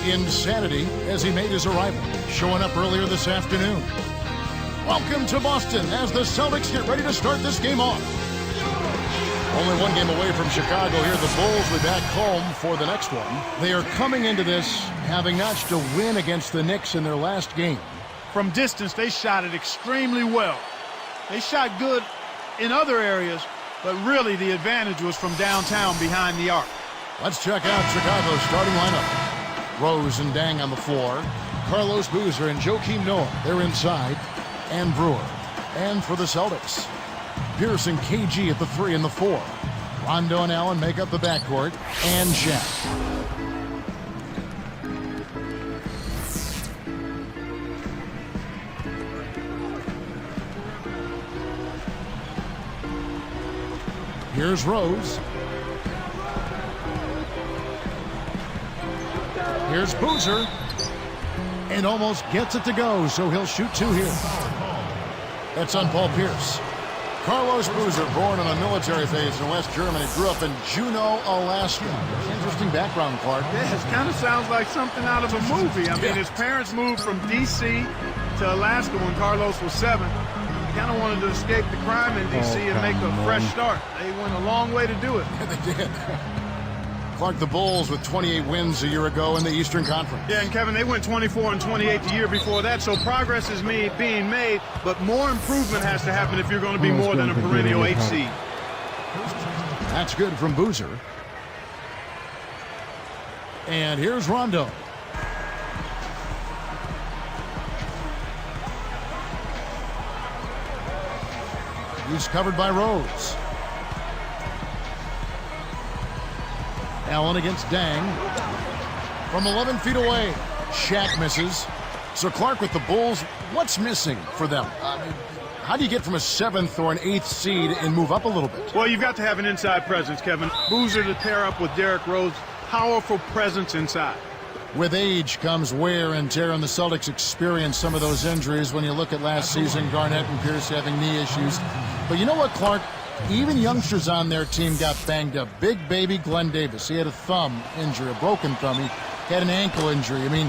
Insanity as he made his arrival, showing up earlier this afternoon. Welcome to Boston as the Celtics get ready to start this game off. Only one game away from Chicago here. The Bulls will be back home for the next one. They are coming into this having notched a win against the Knicks in their last game. From distance, they shot it extremely well. They shot good in other areas, but really the advantage was from downtown behind the arc. Let's check out Chicago's starting lineup. Rose and Dang on the floor. Carlos Boozer and Joakim Noah, they're inside. And Brewer. And for the Celtics, Pierce and KG at the 3 and the 4. Rondo and Allen make up the backcourt. And Shaq. Here's Rose. Here's Boozer. And almost gets it to go, so he'll shoot 2 here. That's on Paul Pierce. Carlos Boozer, born on a military base in West Germany, grew up in Juneau, Alaska. Interesting background, Clark. Yeah, it kind of sounds like something out of a movie. I mean, his parents moved from D.C. to Alaska when Carlos was 7. He kind of wanted to escape the crime in D.C. and make a fresh start. They went a long way to do it. They did. Clark, the Bulls with 28 wins a year ago in the Eastern Conference. Yeah, and Kevin, they went 24 and 28 the year before that, so progress is being made, but more improvement has to happen if you're going to be more than a perennial 8 seed. That's good from Boozer. And here's Rondo. He's covered by Rose. Allen against Dang. From 11 feet away, Shaq misses. So Clark, with the Bulls, what's missing for them? How do you get from a 7th or an 8th seed and move up a little bit? Well, you've got to have an inside presence, Kevin. Boozer to pair up with Derrick Rose. Powerful presence inside. With age comes wear and tear, and the Celtics experienced some of those injuries when you look at last season, Garnett and Pierce having knee issues. But you know what, Clark? Even youngsters on their team got banged up. Big baby Glenn Davis, he had a thumb injury, a broken thumb. He had an ankle injury. I mean,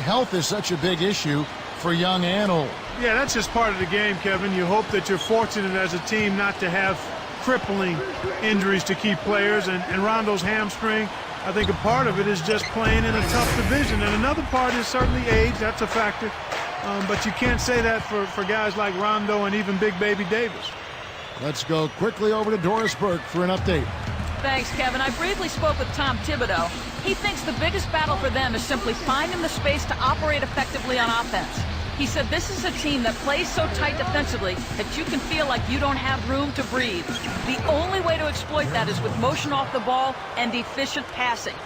health is such a big issue for young and old. Yeah, that's just part of the game, Kevin. You hope that you're fortunate as a team not to have crippling injuries to key players. And Rondo's hamstring, I think a part of it is just playing in a tough division. And another part is certainly age. That's a factor. But you can't say that for guys like Rondo and even big baby Davis. Let's go quickly over to Doris Burke for an update. Thanks, Kevin. I briefly spoke with Tom Thibodeau. He thinks the biggest battle for them is simply finding the space to operate effectively on offense. He said this is a team that plays so tight defensively that you can feel like you don't have room to breathe. The only way to exploit that is with motion off the ball and efficient passing.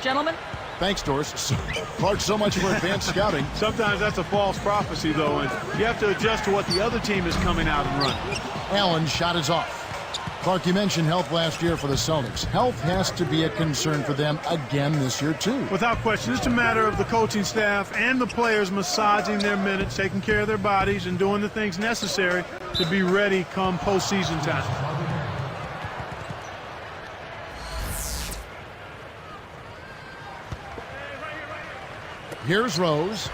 Gentlemen? Thanks, Doris. Clark, so much for advanced scouting. Sometimes that's a false prophecy, though, and you have to adjust to what the other team is coming out and running. Allen's shot is off. Clark, you mentioned health last year for the Celtics. Health has to be a concern for them again this year, too. Without question. It's a matter of the coaching staff and the players massaging their minutes, taking care of their bodies, and doing the things necessary to be ready come postseason time. Here's Rose.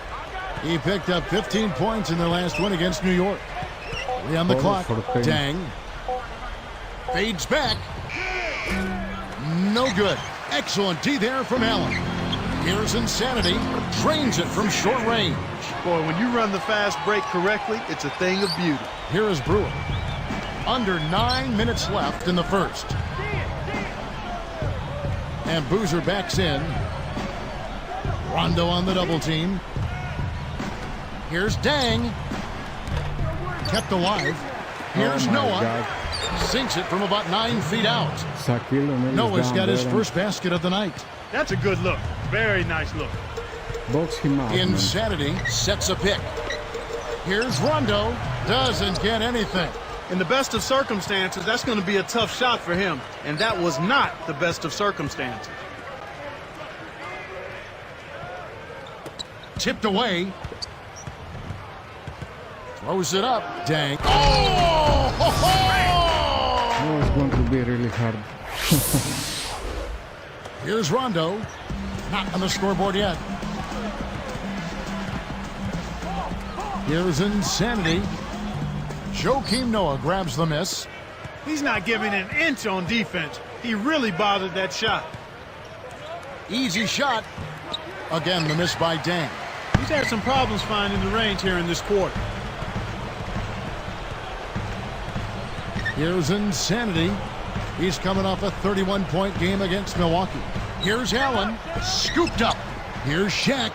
He picked up 15 points in their last win against New York. 3 on the clock. Dang. Fades back. No good. Excellent D there from Allen. Here's Insanity. Drains it from short range. Boy, when you run the fast break correctly, it's a thing of beauty. Here is Brewer. Under 9 minutes left in the first. And Boozer backs in. Rondo on the double team. Here's Dang. Kept alive. Here's Noah. God. Sinks it from about 9 feet out. Noah's got his first basket of the night. That's a good look. Very nice look. Box him out. Insanity sets a pick. Here's Rondo. Doesn't get anything. In the best of circumstances, that's going to be a tough shot for him. And that was not the best of circumstances. Tipped away. Throws it up. Dang. Oh! Ho, ho! Oh, it's going to be really hard. Here's Rondo. Not on the scoreboard yet. Here's Insanity. Joakim Noah grabs the miss. He's not giving an inch on defense. He really bothered that shot. Easy shot. Again, the miss by Dang. He's had some problems finding the range here in this quarter. Here's Insanity. He's coming off a 31-point game against Milwaukee. Here's Allen, scooped up. Here's Shaq.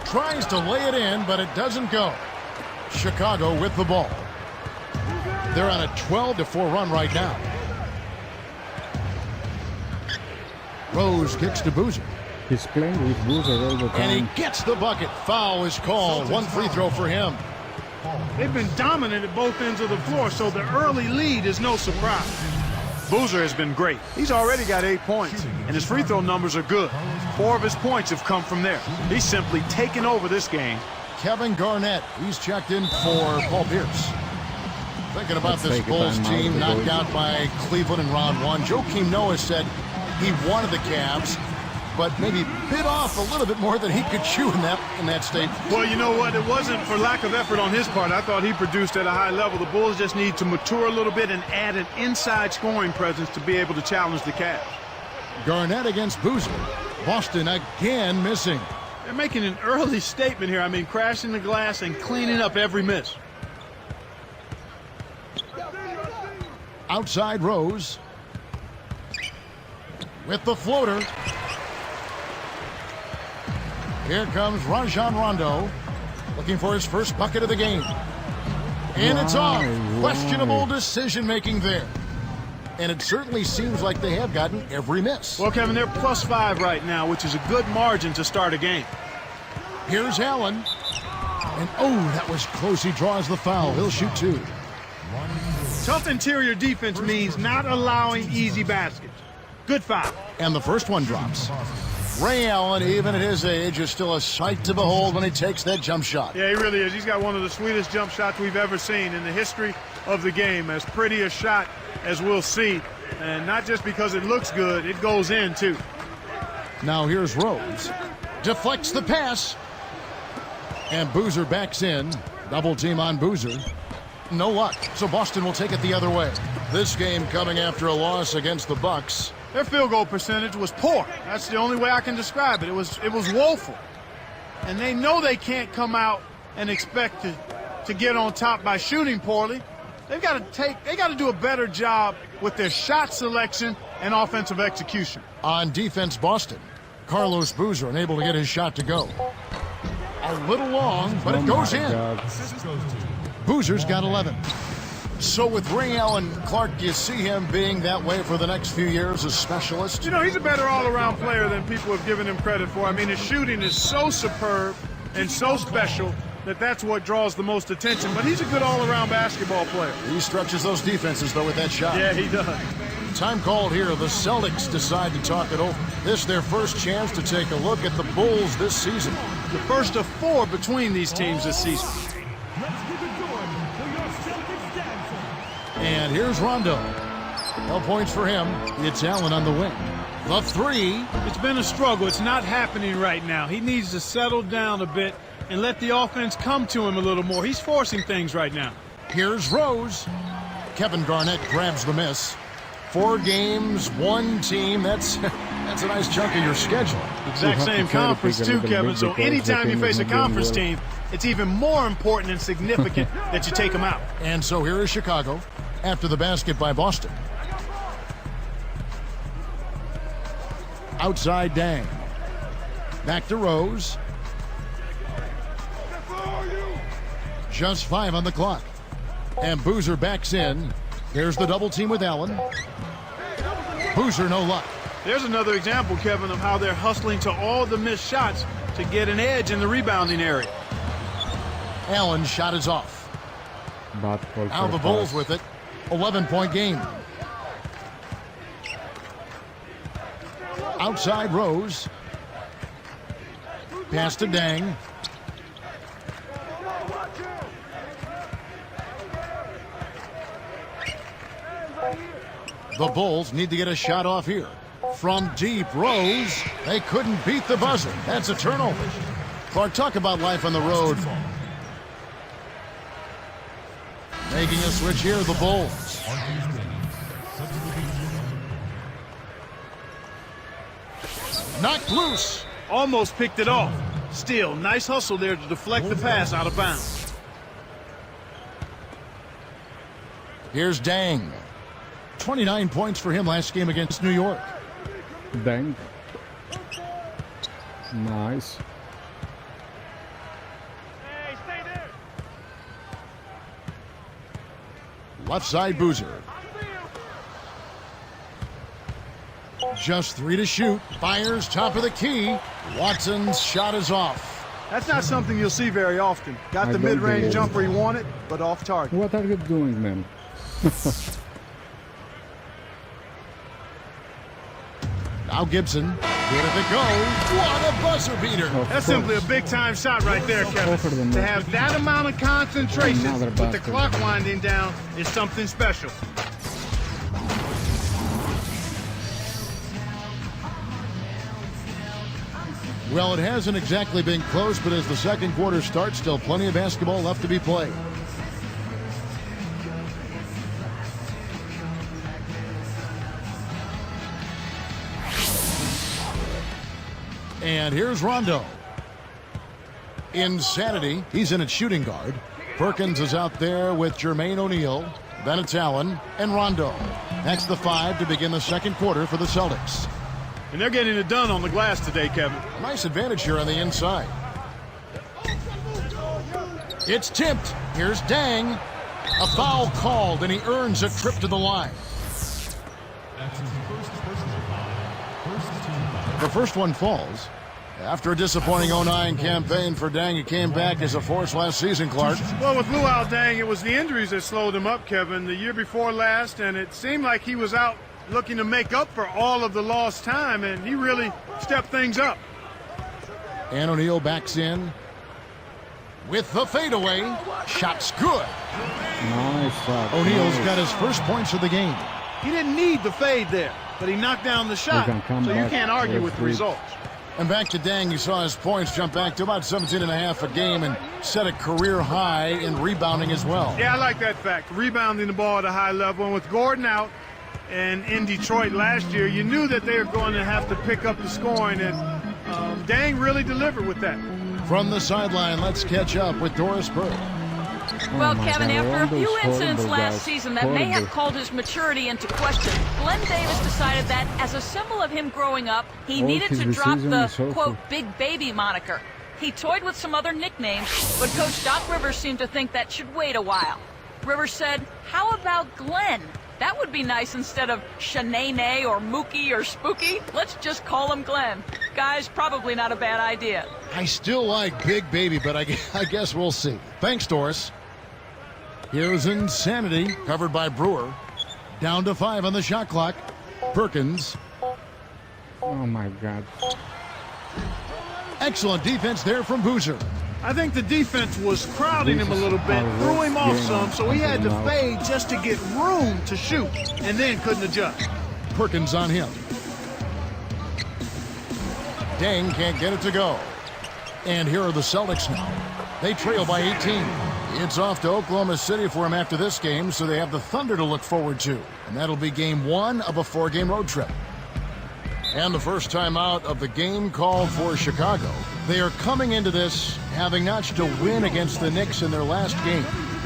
Tries to lay it in, but it doesn't go. Chicago with the ball. They're on a 12-4 run right now. Rose kicks to Boozer. He's playing with Boozer all the time. And he gets the bucket. Foul is called. One free throw for him. They've been dominant at both ends of the floor, so the early lead is no surprise. Boozer has been great. He's already got 8 points, and his free throw numbers are good. 4 of his points have come from there. He's simply taken over this game. Kevin Garnett, he's checked in for Paul Pierce. Thinking about this Bulls team knocked out by Cleveland in round 1. Joakim Noah said he wanted the Cavs, but maybe bit off a little bit more than he could chew in that state. Well, you know what? It wasn't for lack of effort on his part. I thought he produced at a high level. The Bulls just need to mature a little bit and add an inside scoring presence to be able to challenge the Cavs. Garnett against Boozer. Boston again missing. They're making an early statement here. I mean, crashing the glass and cleaning up every miss. Outside Rose. With the floater. Here comes Rajon Rondo, looking for his first bucket of the game. And it's off. Questionable decision-making there. And it certainly seems like they have gotten every miss. Well, Kevin, they're +5 right now, which is a good margin to start a game. Here's Allen. And, oh, that was close. He draws the foul. He'll shoot 2. Tough interior defense means not allowing easy baskets. Good foul. And the first one drops. Ray Allen, even at his age, is still a sight to behold when he takes that jump shot. Yeah, he really is. He's got one of the sweetest jump shots we've ever seen in the history of the game. As pretty a shot as we'll see. And not just because it looks good, it goes in, too. Now here's Rose. Deflects the pass. And Boozer backs in. Double team on Boozer. No luck. So Boston will take it the other way. This game coming after a loss against the Bucks. Their field goal percentage was poor. That's the only way I can describe it. It was woeful. And they know they can't come out and expect to get on top by shooting poorly. They got to do a better job with their shot selection and offensive execution. On defense, Boston. Carlos Boozer unable to get his shot to go. A little long, but it goes in. Boozer's got 11. So with Ray Allen, Clark, do you see him being that way for the next few years as specialist? You know, he's a better all-around player than people have given him credit for. I mean, his shooting is so superb and so special that that's what draws the most attention. But he's a good all-around basketball player. He stretches those defenses, though, with that shot. Yeah, he does. Time called here. The Celtics decide to talk it over. This is their first chance to take a look at the Bulls this season. The first of 4 between these teams this season. And here's Rondo. No points for him. It's Allen on the wing. The 3. It's been a struggle. It's not happening right now. He needs to settle down a bit and let the offense come to him a little more. He's forcing things right now. Here's Rose. Kevin Garnett grabs the miss. 4 games, 1 team. That's a nice chunk of your schedule. Exact same conference too, Kevin. So anytime you face a conference team, it's even more important and significant that you take them out. And so here is Chicago after the basket by Boston. Outside Dang. Back to Rose. Just 5 on the clock. And Boozer backs in. Here's the double team with Allen. Boozer, no luck. There's another example, Kevin, of how they're hustling to all the missed shots to get an edge in the rebounding area. Allen's shot is off. Now the Bulls with it. 11-point game. Outside Rose. Pass to Dang. The Bulls need to get a shot off here. From deep, Rose. They couldn't beat the buzzer. That's a turnover. Clark, talk about life on the road. Making a switch here, the Bulls. Knocked loose. Almost picked it off. Still, nice hustle there to deflect the pass out of bounds. Here's Dang. 29 points for him last game against New York. Dang. Nice. Hey, stay there. Left side, Boozer. Just 3 to shoot. Fires top of the key. Watson's shot is off. That's not something you'll see very often. Got I the don't mid-range believe jumper he wanted, but off target. What are you doing, man? Now Gibson. Good at the go. What a buzzer beater. That's simply a big-time shot right there, Kevin. To have that amount of concentration Another with the basket. clock winding down is something special. Well, it hasn't exactly been close, but as the second quarter starts, still plenty of basketball left to be played. And here's Rondo. Insanity. He's in at shooting guard. Perkins is out there with Jermaine O'Neal. Then it's Allen and Rondo. That's the 5 to begin the second quarter for the Celtics. And they're getting it done on the glass today, Kevin. Nice advantage here on the inside. It's tipped. Here's Dang. A foul called, and he earns a trip to the line. The first one falls. After a disappointing 09 campaign for Dang, he came back as a force last season, Clark. Well, with Luol Deng, it was the injuries that slowed him up, Kevin, the year before last, and it seemed like he was out looking to make up for all of the lost time, and he really stepped things up. And O'Neal backs in with the fadeaway. Shot's good. Nice shot. O'Neal's Nice. got his first points of the game. He didn't need the fade there, but he knocked down the shot, can come so you back can't argue with the every- results. And back to Dang, you saw his points jump back to about 17 and a half a game and set a career high in rebounding as well. Yeah, I like that fact. Rebounding the ball at a high level. And with Gordon out and in Detroit last year, you knew that they were going to have to pick up the scoring, and Dang really delivered with that. From the sideline, let's catch up with Doris Burke. Well, my Kevin, God, after a Rondo's few incidents horrible, last guys. season that may have Horrible. called his maturity into question, Glenn Davis decided that as a symbol of him growing up, he All needed his to drop decision the, is awful. quote, big baby moniker. He toyed with some other nicknames, but Coach Doc Rivers seemed to think that should wait a while. Rivers said, how about Glenn? That would be nice instead of Shanae or Mookie or Spooky. Let's just call him Glenn. Guys, probably not a bad idea. I still like Big Baby, but I guess we'll see. Thanks, Doris. Here's Insanity, covered by Brewer. Down to 5 on the shot clock. Perkins. Oh my God. Excellent defense there from Boozer. I think the defense was crowding him a little bit, threw him off some, so he had to fade just to get room to shoot, and then couldn't adjust. Perkins on him. Dang can't get it to go. And here are the Celtics now. They trail by 18. It's off to Oklahoma City for them after this game, so they have the Thunder to look forward to. And that'll be game 1 of a 4-game road trip. And the first time out of the game called for Chicago. They are coming into this having notched a win against the Knicks in their last game.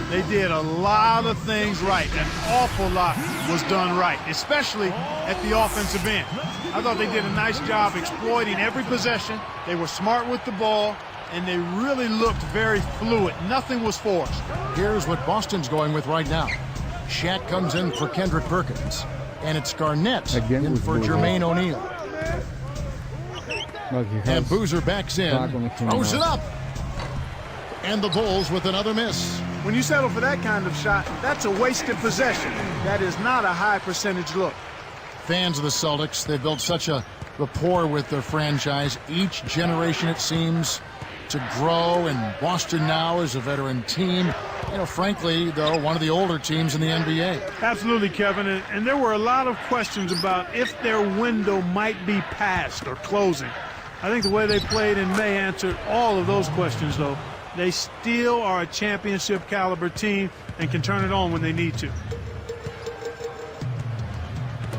They did a lot of things right. An awful lot was done right, especially at the offensive end. I thought they did a nice job exploiting every possession. They were smart with the ball, and they really looked very fluid. Nothing was forced. Here's what Boston's going with right now. Shaq comes in for Kendrick Perkins. And it's Garnett Again in with for Boozer. Jermaine O'Neal. But he And has Boozer backs in, throws it up. And the Bulls with another miss. When you settle for that kind of shot, that's a wasted possession. That is not a high percentage look. Fans of the Celtics, they've built such a rapport with their franchise. Each generation, it seems, to grow, and Boston now is a veteran team. You know, frankly, though, one of the older teams in the NBA. Absolutely, Kevin. And there were a lot of questions about if their window might be past or closing. I think the way they played in May answered all of those questions, though. They still are a championship caliber team and can turn it on when they need to.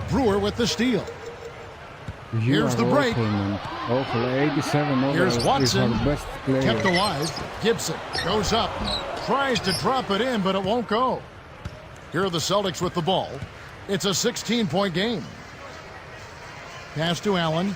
Brewer with the steal. You Here's are the break. awful, man. Awful. 87 overall Here's is Watson, our best player. kept alive. Gibson goes up, tries to drop it in, but it won't go. Here are the Celtics with the ball. It's a 16-point game. Pass to Allen.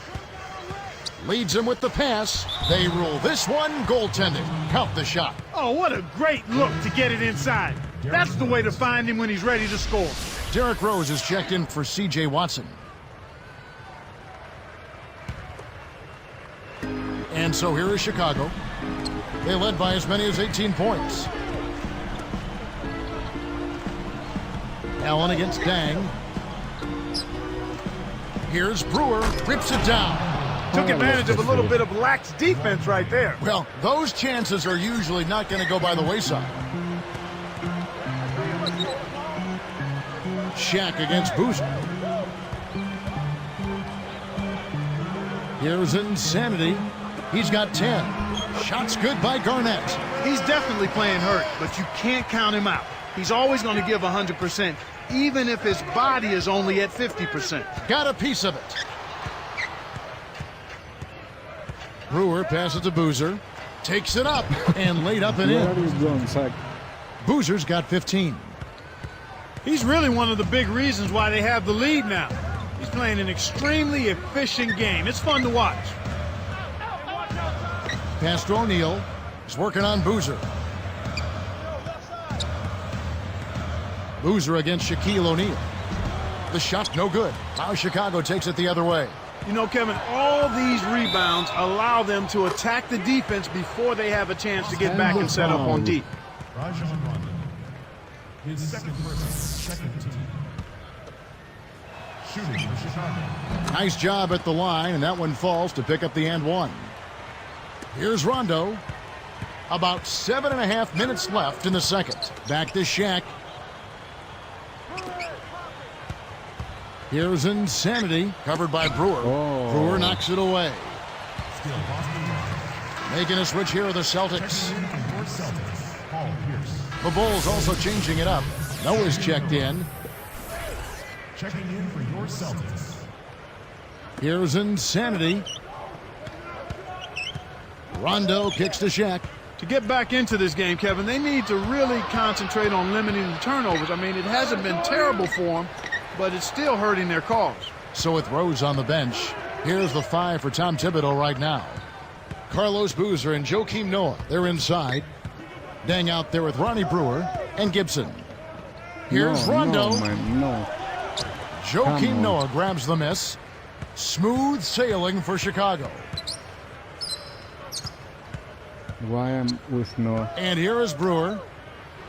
Leads him with the pass. They rule this one goaltending. Count the shot. Oh, what a great look to get it inside. That's the way to find him when he's ready to score. Derrick Rose is checked in for C.J. Watson. And so here is Chicago. They led by as many as 18 points. Allen against Dang. Here's Brewer. Rips it down. Took advantage of a little bit of lax defense right there. Well, those chances are usually not going to go by the wayside. Shaq against Boozer. Here's Insanity. He's got 10. Shots good by Garnett. He's definitely playing hurt, but you can't count him out. He's always going to give 100%, even if his body is only at 50%. Got a piece of it. Brewer passes to Boozer. Takes it up and laid up and Where are in. you going, Zach? Boozer's got 15. He's really one of the big reasons why they have the lead now. He's playing an extremely efficient game. It's fun to watch. Pass to O'Neal. He's working on Boozer. Boozer against Shaquille O'Neal. The shot no good. Now Chicago takes it the other way. You know, Kevin, all these rebounds allow them to attack the defense before they have a chance to get back and set up on deep. Rajon Rondo. His second person, second team. Shooting for Chicago. Nice job at the line, and that one falls to pick up the and one. Here's Rondo. About 7.5 minutes left in the second. Back to Shaq. Here's Insanity, covered by Brewer. Oh. Brewer knocks it away. Still Boston. Making a switch here are the Celtics. Checking in for your Celtics, Paul Pierce. The Bulls also changing it up. Noah's checked in. Checking in for your Celtics. Here's Insanity. Rondo kicks to Shaq. To get back into this game, Kevin, they need to really concentrate on limiting the turnovers. I mean, it hasn't been terrible for them, but it's still hurting their cause. So with Rose on the bench, here's the 5 for Tom Thibodeau right now. Carlos Boozer and Joakim Noah, they're inside. Dang out there with Ronnie Brewer and Gibson. Here's Rondo. No, man, no. Joakim Come on. Noah grabs the miss. Smooth sailing for Chicago. Why am with Noah? And here is Brewer.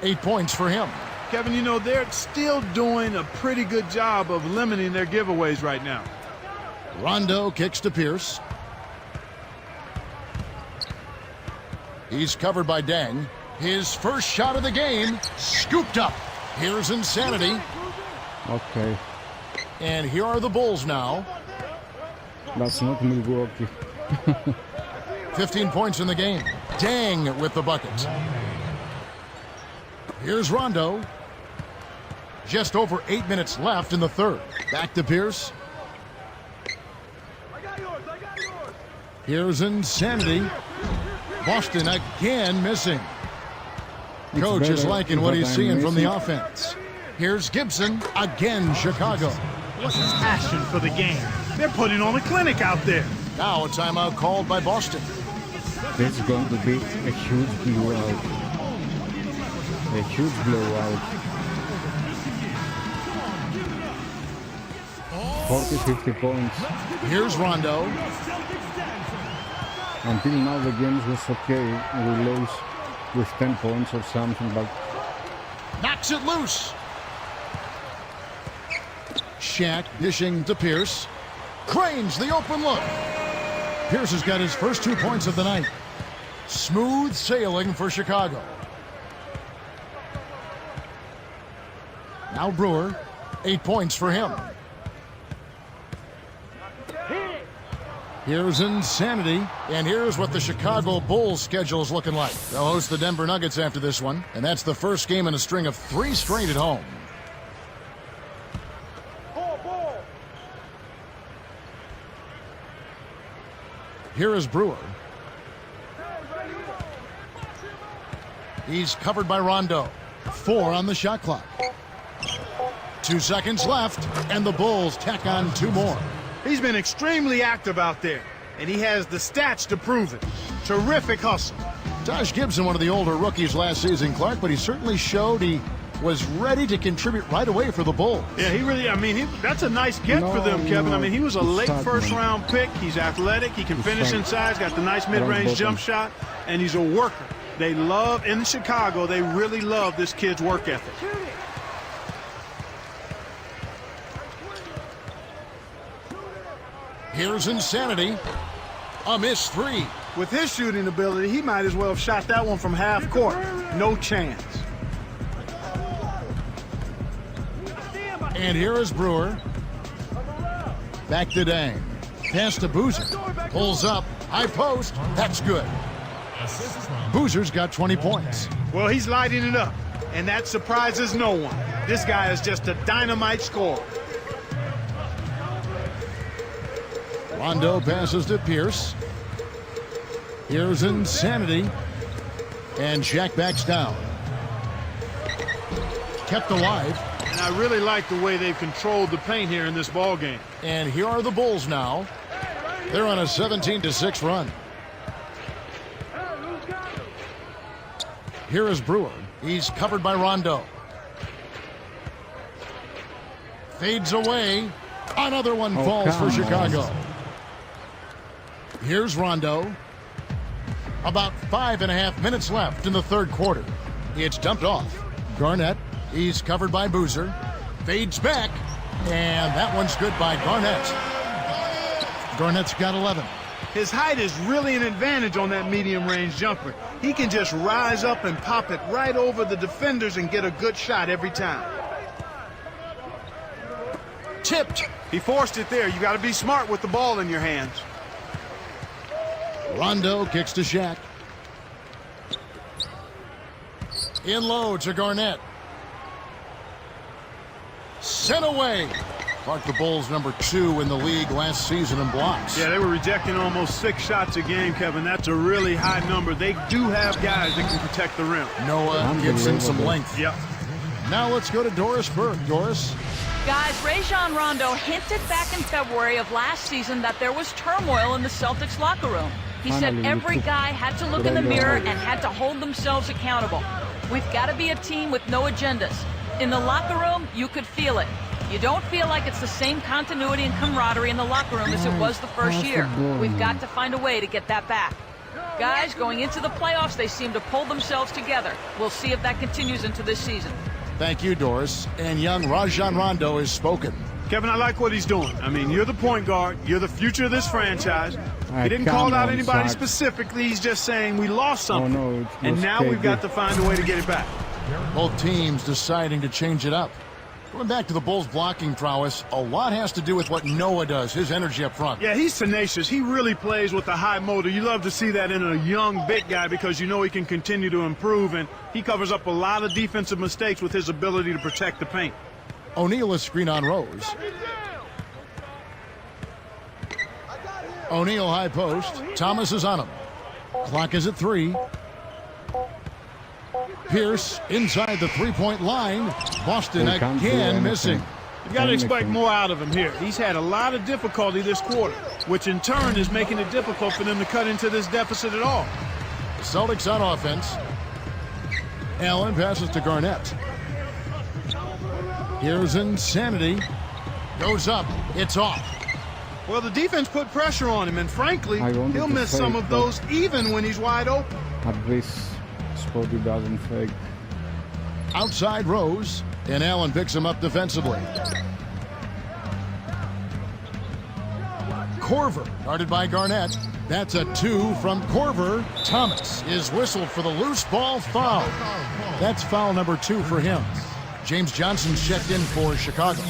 8 points for him. Kevin, you know, they're still doing a pretty good job of limiting their giveaways right now. Rondo kicks to Pierce. He's covered by Dang. His first shot of the game, scooped up. Here's Insanity. Okay, And here are the Bulls now. that's not Milwaukee. 15 points in the game. Dang with the bucket. Here's Rondo. Just over 8 minutes left in the third. Back to Pierce. Here's Insanity. Boston again missing. Coach is better liking what that he's I'm seeing from the missing. offense. Here's Gibson. Again, Chicago. What passion for the game. They're putting on a clinic out there. Now a timeout called by Boston. This is going to be a huge blowout. A huge blowout. 40-50 points. Here's Rondo. Until now the games was okay. We lose with 10 points or something, but Knocks it loose. Shaq dishing to Pierce. Cranes the open look. Pierce has got his first 2 points of the night. Smooth sailing for Chicago. Now Brewer, 8 points for him. Here's Insanity, and here's what the Chicago Bulls schedule is looking like. They'll host the Denver Nuggets after this one, and that's the first game in a string of 3 straight at home. Here is Brewer. He's covered by Rondo. 4 on the shot clock. 2 seconds left, and the Bulls tack on 2 more. He's been extremely active out there, and he has the stats to prove it. Terrific hustle. Taj Gibson, one of the older rookies last season, Clark, but he certainly showed he was ready to contribute right away for the Bulls. Yeah, he really, that's a nice get for them, Kevin. I mean, he was a late first-round pick. He's athletic. He can finish inside. He's got the nice mid-range jump shot, and he's a worker. They love, in Chicago, they really love this kid's work ethic. Here's Insanity. A missed 3. With his shooting ability, he might as well have shot that one from half court. No chance. And here is Brewer. Back to Dang. Pass to Boozer. Pulls up. High post. That's good. Boozer's got 20 points. Well, he's lighting it up, and that surprises no one. This guy is just a dynamite scorer. Rondo passes to Pierce. Here's Insanity. And Shaq backs down. Kept alive. And I really like the way they've controlled the paint here in this ball game. And here are the Bulls now. They're on a 17-6 run. Here is Brewer. He's covered by Rondo. Fades away. Another one falls for Chicago. Here's Rondo. About 5.5 minutes left in the third quarter. It's dumped off. Garnett. He's covered by Boozer. Fades back. And that one's good by Garnett. Garnett's got 11. His height is really an advantage on that medium-range jumper. He can just rise up and pop it right over the defenders and get a good shot every time. Tipped. He forced it there. You got to be smart with the ball in your hands. Rondo kicks to Shaq. In low to Garnett. Sent away. Clark, the Bulls number 2 in the league last season in blocks. Yeah, they were rejecting almost 6 shots a game, Kevin. That's a really high number. They do have guys that can protect the rim. Noah gives him some length. Yep. Now let's go to Doris Burke. Doris. Guys, Rajon Rondo hinted back in February of last season that there was turmoil in the Celtics locker room. He said every guy had to look in the mirror and had to hold themselves accountable. We've got to be a team with no agendas. In the locker room, you could feel it. You don't feel like it's the same continuity and camaraderie in the locker room as it was the first year. We've got to find a way to get that back. Guys, going into the playoffs, they seem to pull themselves together. We'll see if that continues into this season. Thank you, Doris. And young Rajon Rondo is spoken. Kevin, I like what he's doing. I mean, you're the point guard. You're the future of this franchise. He didn't call out anybody specifically. He's just saying we lost something. And now we've got to find a way to get it back. Both teams deciding to change it up. Going back to the Bulls' blocking prowess, a lot has to do with what Noah does, his energy up front. Yeah, he's tenacious. He really plays with a high motor. You love to see that in a young, big guy because you know he can continue to improve, and he covers up a lot of defensive mistakes with his ability to protect the paint. O'Neal is screen on Rose. O'Neal high post. Thomas is on him. Clock is at 3. Pierce inside the three-point line. Boston again missing. You got to expect more out of him here. He's had a lot of difficulty this quarter, which in turn is making it difficult for them to cut into this deficit at all. Celtics on offense. Allen passes to Garnett. Here's Insanity. Goes up. It's off. Well, the defense put pressure on him, and frankly, he'll miss some of those even when he's wide open. At this spot, he doesn't fake. Outside Rose, and Allen picks him up defensively. Korver, guarded by Garnett. That's a 2 from Corver. Thomas is whistled for the loose ball foul. That's foul number 2 for him. James Johnson's checked in for Chicago.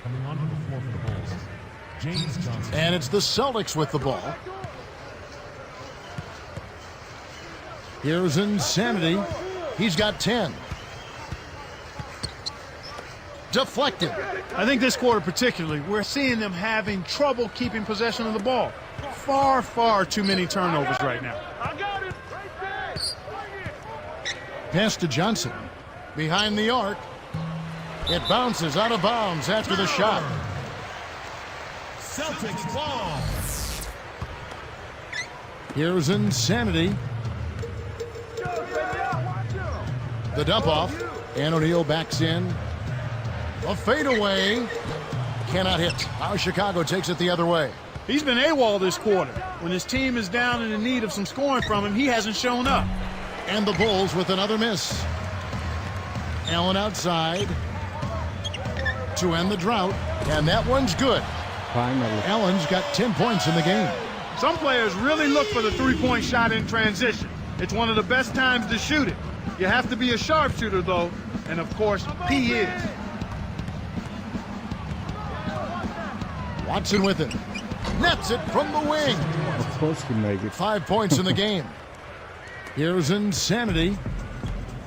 Coming onto the floor for the Bulls, James Johnson. And it's the Celtics with the ball. Here's Insanity. He's got 10. Deflected. I think this quarter particularly, we're seeing them having trouble keeping possession of the ball. Far, far too many turnovers right now. Pass to Johnson. Behind the arc. It bounces out of bounds after the shot. Celtics ball. Here's Insanity. The dump off. And O'Neal backs in. A fadeaway. Cannot hit. Now Chicago takes it the other way. He's been AWOL this quarter. When his team is down and in need of some scoring from him, he hasn't shown up. And the Bulls with another miss. Allen outside to end the drought. And that one's good. Finally. Allen's got 10 points in the game. Some players really look for the three-point shot in transition. It's one of the best times to shoot it. You have to be a sharpshooter, though, and of course, he is. Watson with it. Nets it from the wing. Of course he made it. 5 points in the game. Here's Insanity.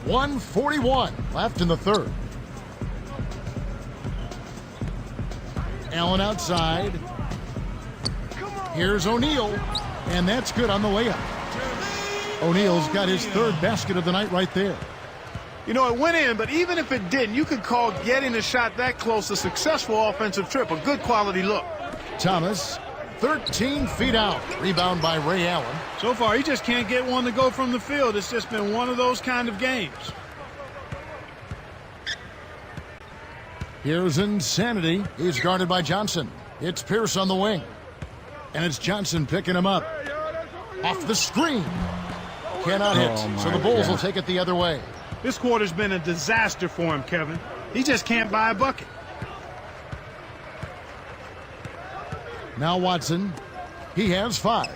1:41 left in the third. Allen outside. Here's O'Neal. And that's good on the layup. O'Neal's got his third basket of the night right there. You know, it went in, but even if it didn't, you could call getting a shot that close a successful offensive trip, a good quality look. Thomas, 13 feet out. Rebound by Ray Allen. So far, he just can't get one to go from the field. It's just been one of those kind of games. Here's Insanity. He's guarded by Johnson. It's Pierce on the wing. And it's Johnson picking him up. Off the screen. Cannot hit. So the Bulls will take it the other way. This quarter's been a disaster for him, Kevin. He just can't buy a bucket. Now Watson. He has 5.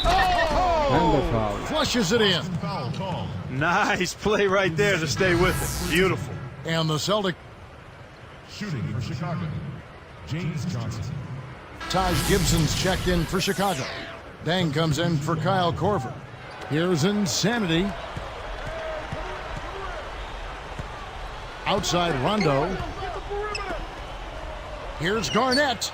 And the foul. Flushes it in. Foul call. Nice play right there to stay with it. Beautiful. And the Celtic. Shooting for Chicago, James Johnson. Taj Gibson's checked in for Chicago. Dang comes in for Kyle Korver. Here's Insanity. Outside Rondo. Here's Garnett.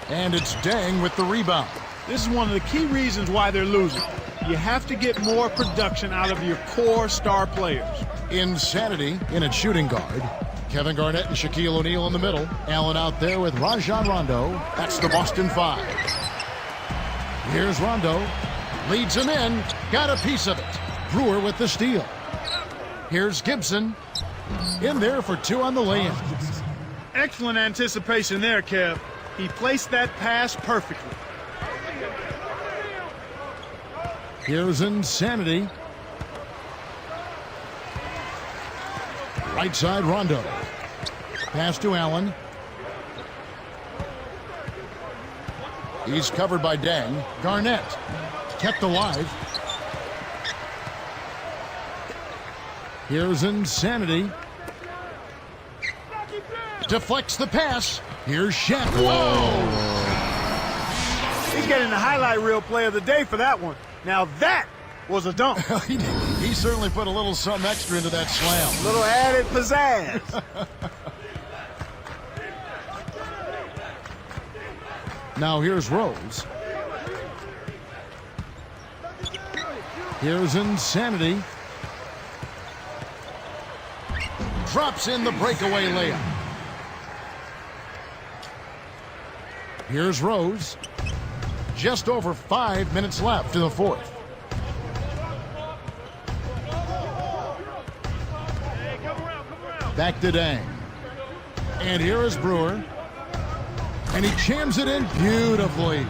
And it's Dang with the rebound. This is one of the key reasons why they're losing. You have to get more production out of your core star players. Insanity in at shooting guard. Kevin Garnett and Shaquille O'Neal in the middle. Allen out there with Rajon Rondo. That's the Boston 5. Here's Rondo. Leads him in. Got a piece of it. Brewer with the steal. Here's Gibson. In there for 2 on the lay-in. Excellent anticipation there, Kev. He placed that pass perfectly. Here's Insanity. Right side Rondo. Pass to Allen. He's covered by Dang. Garnett kept alive. Here's Insanity. Deflects the pass. Here's Shaq. Whoa! He's getting the highlight reel play of the day for that one. Now that was a dunk. He certainly put a little something extra into that slam. Little added pizzazz. Now here's Rose. Here's Insanity. Drops in the breakaway layup. Here's Rose. Just over 5 minutes left in the fourth. Back to Dang. And here is Brewer. And he jams it in beautifully.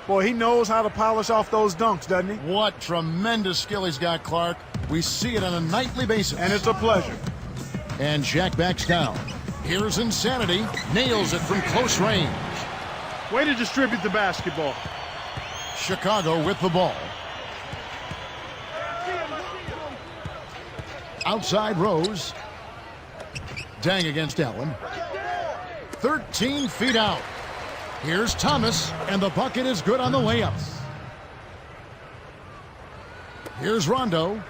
Boy, he knows how to polish off those dunks, doesn't he? What tremendous skill he's got, Clark. We see it on a nightly basis. And it's a pleasure. And Shaq backs down. Here's Insanity. Nails it from close range. Way to distribute the basketball. Chicago with the ball. Outside Rose. Dang against Allen. 13 feet out. Here's Thomas, and the bucket is good on the layup. Here's Rondo.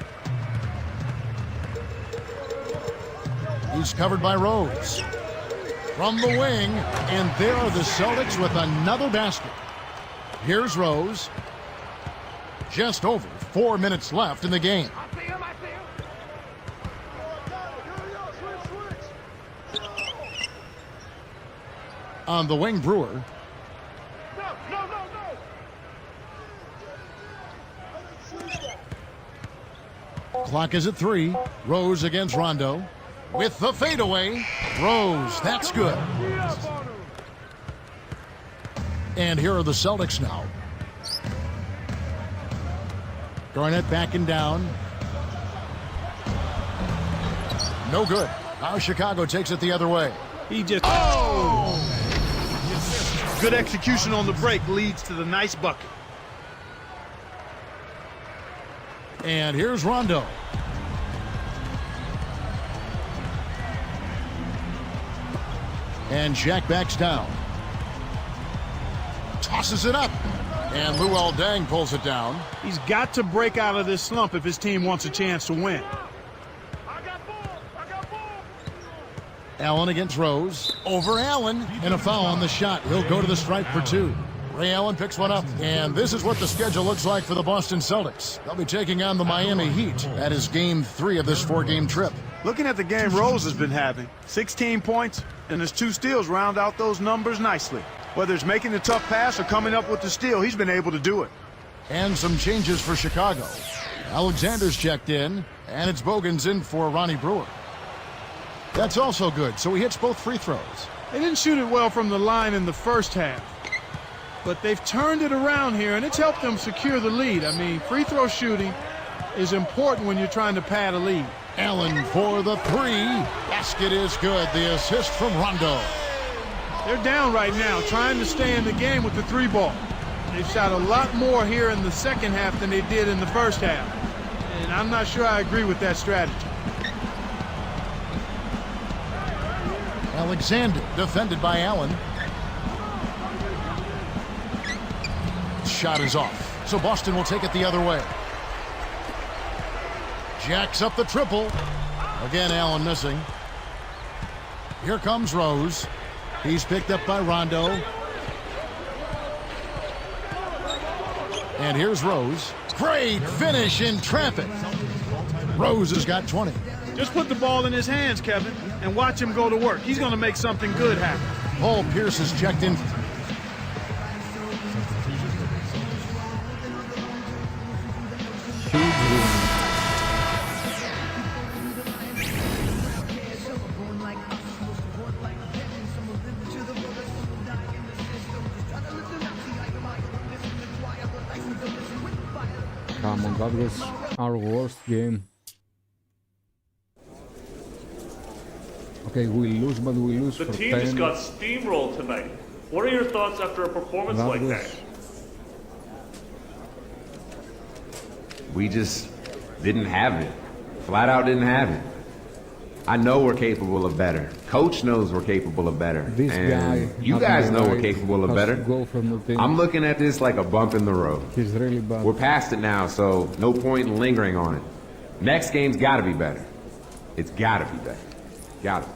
He's covered by Rose. From the wing, and there are the Celtics with another basket. Here's Rose. Just over 4 minutes left in the game. On the wing, Brewer. Clock is at 3. Rose against Rondo. With the fadeaway. Rose, that's good. And here are the Celtics now. Garnett backing down. No good. Now Chicago takes it the other way. He just... Oh! Good execution on the break leads to the nice bucket. And here's Rondo. And Shaq backs down. Tosses it up. And Luol Deng pulls it down. He's got to break out of this slump if his team wants a chance to win. Allen against Rose. Over Allen. And a foul on the shot. He'll go to the stripe for 2. Ray Allen picks one up. And this is what the schedule looks like for the Boston Celtics. They'll be taking on the Miami Heat. That is game 3 of this 4-game trip. Looking at the game Rose has been having, 16 points and his 2 steals round out those numbers nicely. Whether it's making the tough pass or coming up with the steal, he's been able to do it. And some changes for Chicago. Alexander's checked in, and it's Bogan's in for Ronnie Brewer. That's also good, so he hits both free throws. They didn't shoot it well from the line in the first half, but they've turned it around here, and it's helped them secure the lead. I mean, free throw shooting is important when you're trying to pad a lead. Allen for the 3. Basket is good. The assist from Rondo. They're down right now, trying to stay in the game with the 3 ball. They've shot a lot more here in the second half than they did in the first half, and I'm not sure I agree with that strategy. Alexander defended by Allen. Shot is off, so Boston will take it the other way. Jacks up the triple. Again, Allen missing. Here comes Rose. He's picked up by Rondo. And here's Rose. Great finish in traffic. Rose has got 20. Just put the ball in his hands, Kevin, and watch him go to work. He's going to make something good happen. Paul Pierce has checked in. Come on, that was our worst game. Okay, we lose, but we lose The for team 10. just got steamrolled tonight. What are your thoughts after a performance like that? We just didn't have it. Flat out didn't have it. I know we're capable of better. Coach knows we're capable of better. This and guy, you guys know we're capable of has better. to go from the team. I'm looking at this like a bump in the road. He's really bad. We're past it now, so no point in lingering on it. Next game's got to be better. It's got to be better. Got to.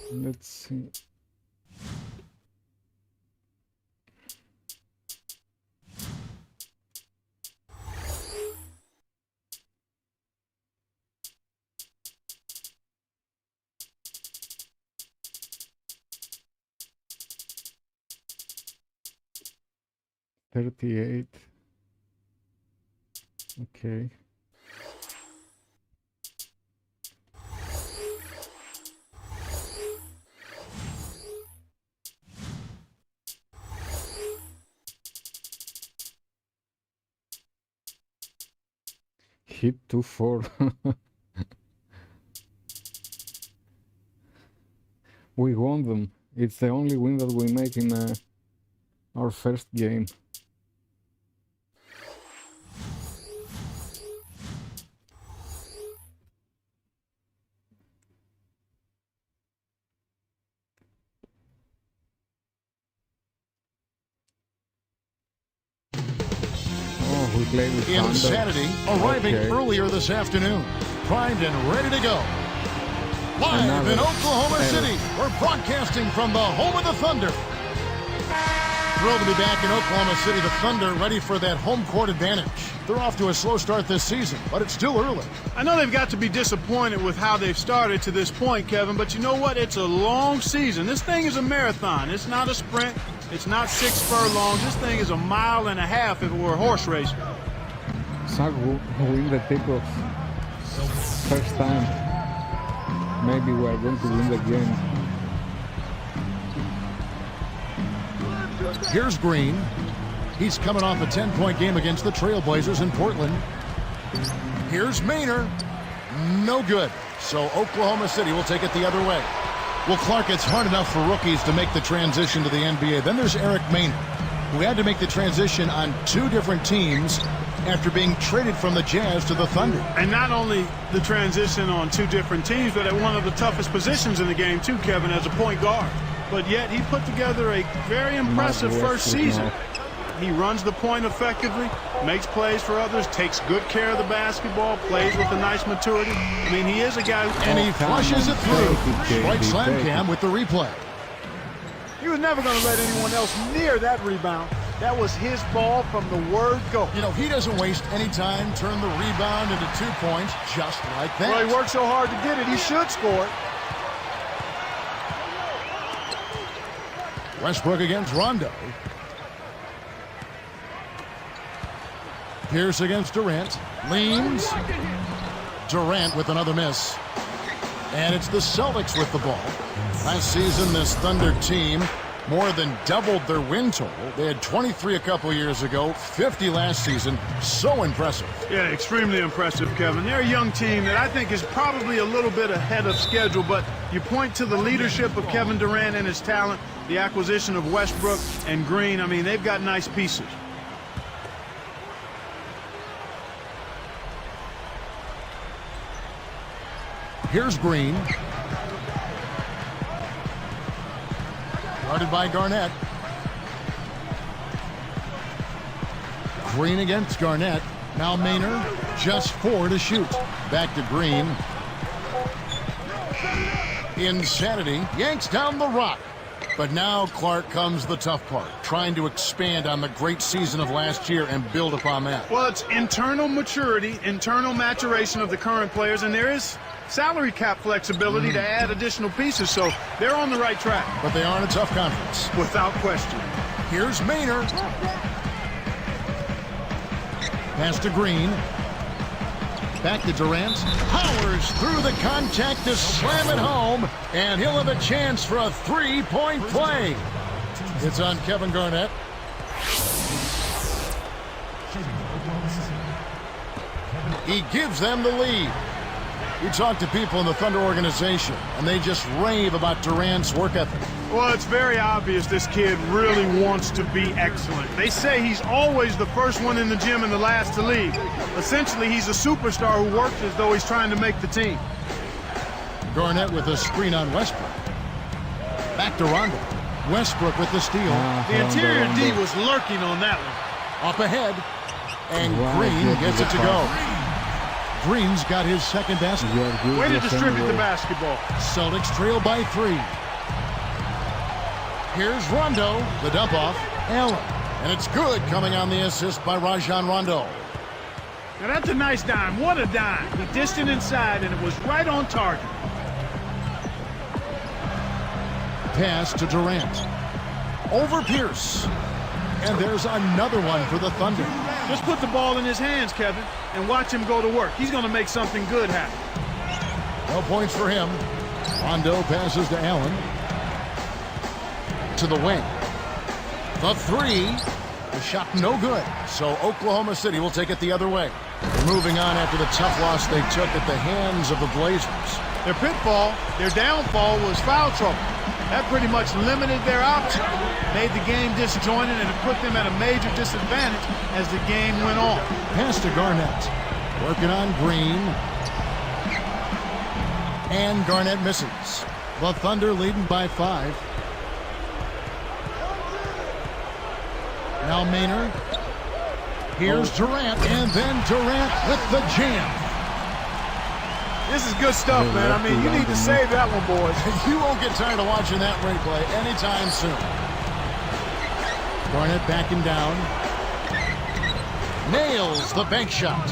Let's see. 38. Okay. Hit 2-4. We won them. It's the only win that we make in our first game. Oh, we played with Thunder. Insanity arriving Okay. earlier this afternoon, primed and ready to go. Live Another in Oklahoma error. City, we're broadcasting from the home of the Thunder. Thrilled to be back in Oklahoma City. The Thunder ready for that home court advantage. They're off to a slow start this season, but it's still early. I know they've got to be disappointed with how they've started to this point, Kevin, but you know what? It's a long season. This thing is a marathon. It's not a sprint. It's not 6 furlongs. This thing is a mile and a half if it were a horse race. Zach will win the tip-off first time. Maybe we are going to win the game. Here's Green. He's coming off a 10-point game against the Trailblazers in Portland. Here's Maynard. No good. So Oklahoma City will take it the other way. Well, Clark, it's hard enough for rookies to make the transition to the NBA. Then there's Eric Maynard, who had to make the transition on 2 different teams after being traded from the Jazz to the Thunder. And not only the transition on 2 different teams, but at one of the toughest positions in the game, too, Kevin, as a point guard. But yet he put together a very impressive first season. He runs the point effectively, makes plays for others, takes good care of the basketball, plays with a nice maturity. I mean, he is a guy who... And he flushes it through. Right slam cam with the replay. He was never going to let anyone else near that rebound. That was his ball from the word go. You know, he doesn't waste any time, turn the rebound into 2 points just like that. Well, he worked so hard to get it, he should score it. Westbrook against Rondo. Pierce against Durant. Leans. Durant with another miss. And it's the Celtics with the ball. Last season, this Thunder team more than doubled their win total. They had 23 a couple years ago, 50 last season. So impressive. Yeah, extremely impressive, Kevin. They're a young team that I think is probably a little bit ahead of schedule, but you point to the leadership of Kevin Durant and his talent, the acquisition of Westbrook and Green. I mean, they've got nice pieces. Here's Green. Guarded by Garnett. Green against Garnett. Now Maynard, just 4 to shoot. Back to Green. Insanity yanks down the rock. But now, Clark, comes the tough part, trying to expand on the great season of last year and build upon that. Well, it's internal maturity, internal maturation of the current players, and there is salary cap flexibility to add additional pieces, so they're on the right track. But they are in a tough conference. Without question. Here's Maynard. Pass to Green. Back to Durant. Powers through the contact to slam it home, and he'll have a chance for a 3-point play. It's on Kevin Garnett. He gives them the lead. You talk to people in the Thunder organization, and they just rave about Durant's work ethic. Well, it's very obvious this kid really wants to be excellent. They say he's always the first one in the gym and the last to leave. Essentially, he's a superstar who works as though he's trying to make the team. Garnett with a screen on Westbrook. Back to Rondo. Westbrook with the steal. The interior D was lurking on that one. Up ahead. And Green gets it to go. Green's got his second basket. Way to distribute the basketball. Celtics trail by 3. Here's Rondo, the dump off. Allen. And it's good, coming on the assist by Rajon Rondo. Now that's a nice dime. What a dime. He dished it inside, and it was right on target. Pass to Durant. Over Pierce. And there's another one for the Thunder. Just put the ball in his hands, Kevin, and watch him go to work. He's going to make something good happen. No points for him. Rondo passes to Allen. To the wing. The three. The shot no good. So Oklahoma City will take it the other way. They're moving on after the tough loss they took at the hands of the Blazers. Their pitfall, their downfall was foul trouble. That pretty much limited their options, made the game disjointed, and it put them at a major disadvantage as the game went on. Pass to Garnett. Working on Green. And Garnett misses. The Thunder leading by 5. Now Maynard. Here's Durant, and then Durant with the jam. This is good stuff, man. I mean, you need to save that one, boys. You won't get tired of watching that replay anytime soon. Garnett backing down. Nails the bank shot.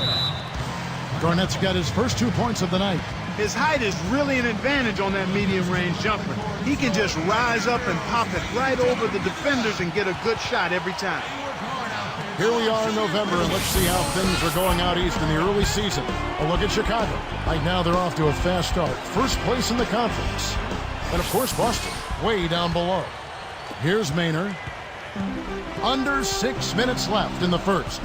Garnett's got his first 2 points of the night. His height is really an advantage on that medium-range jumper. He can just rise up and pop it right over the defenders and get a good shot every time. Here we are in November, and let's see how things are going out east in the early season. A look at Chicago. Right now, they're off to a fast start. First place in the conference. And, of course, Boston, way down below. Here's Maynard. Under 6 minutes left in the first.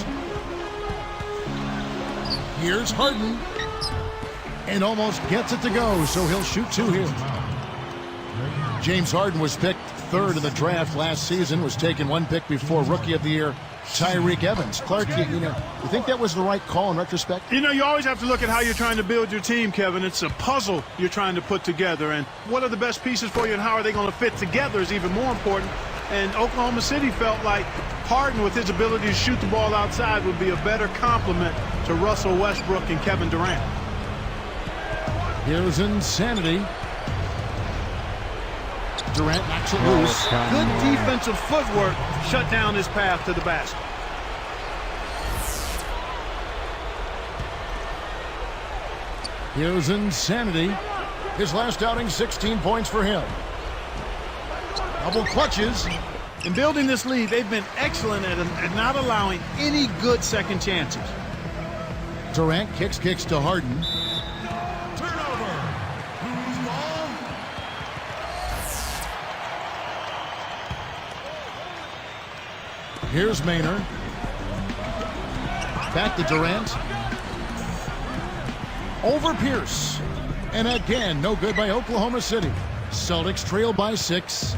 Here's Harden. And almost gets it to go, so he'll shoot 2 here. James Harden was picked 3rd in the draft last season, was taken 1 pick before Rookie of the Year Tyreke Evans. Clark, you think that was the right call in retrospect? You know, you always have to look at how you're trying to build your team, Kevin. It's a puzzle you're trying to put together, and what are the best pieces for you and how are they going to fit together is even more important. And Oklahoma City felt like Harden, with his ability to shoot the ball outside, would be a better complement to Russell Westbrook and Kevin Durant. Here's Insanity. Durant knocks it loose. Good defensive footwork shut down his path to the basket. Here's Insanity. His last outing, 16 points for him. Double clutches. In building this lead, they've been excellent at not allowing any good second chances. Durant kicks to Harden. Turnover. Who's ball? Here's Maynard. Back to Durant. Over Pierce. And again, no good by Oklahoma City. Celtics trail by 6.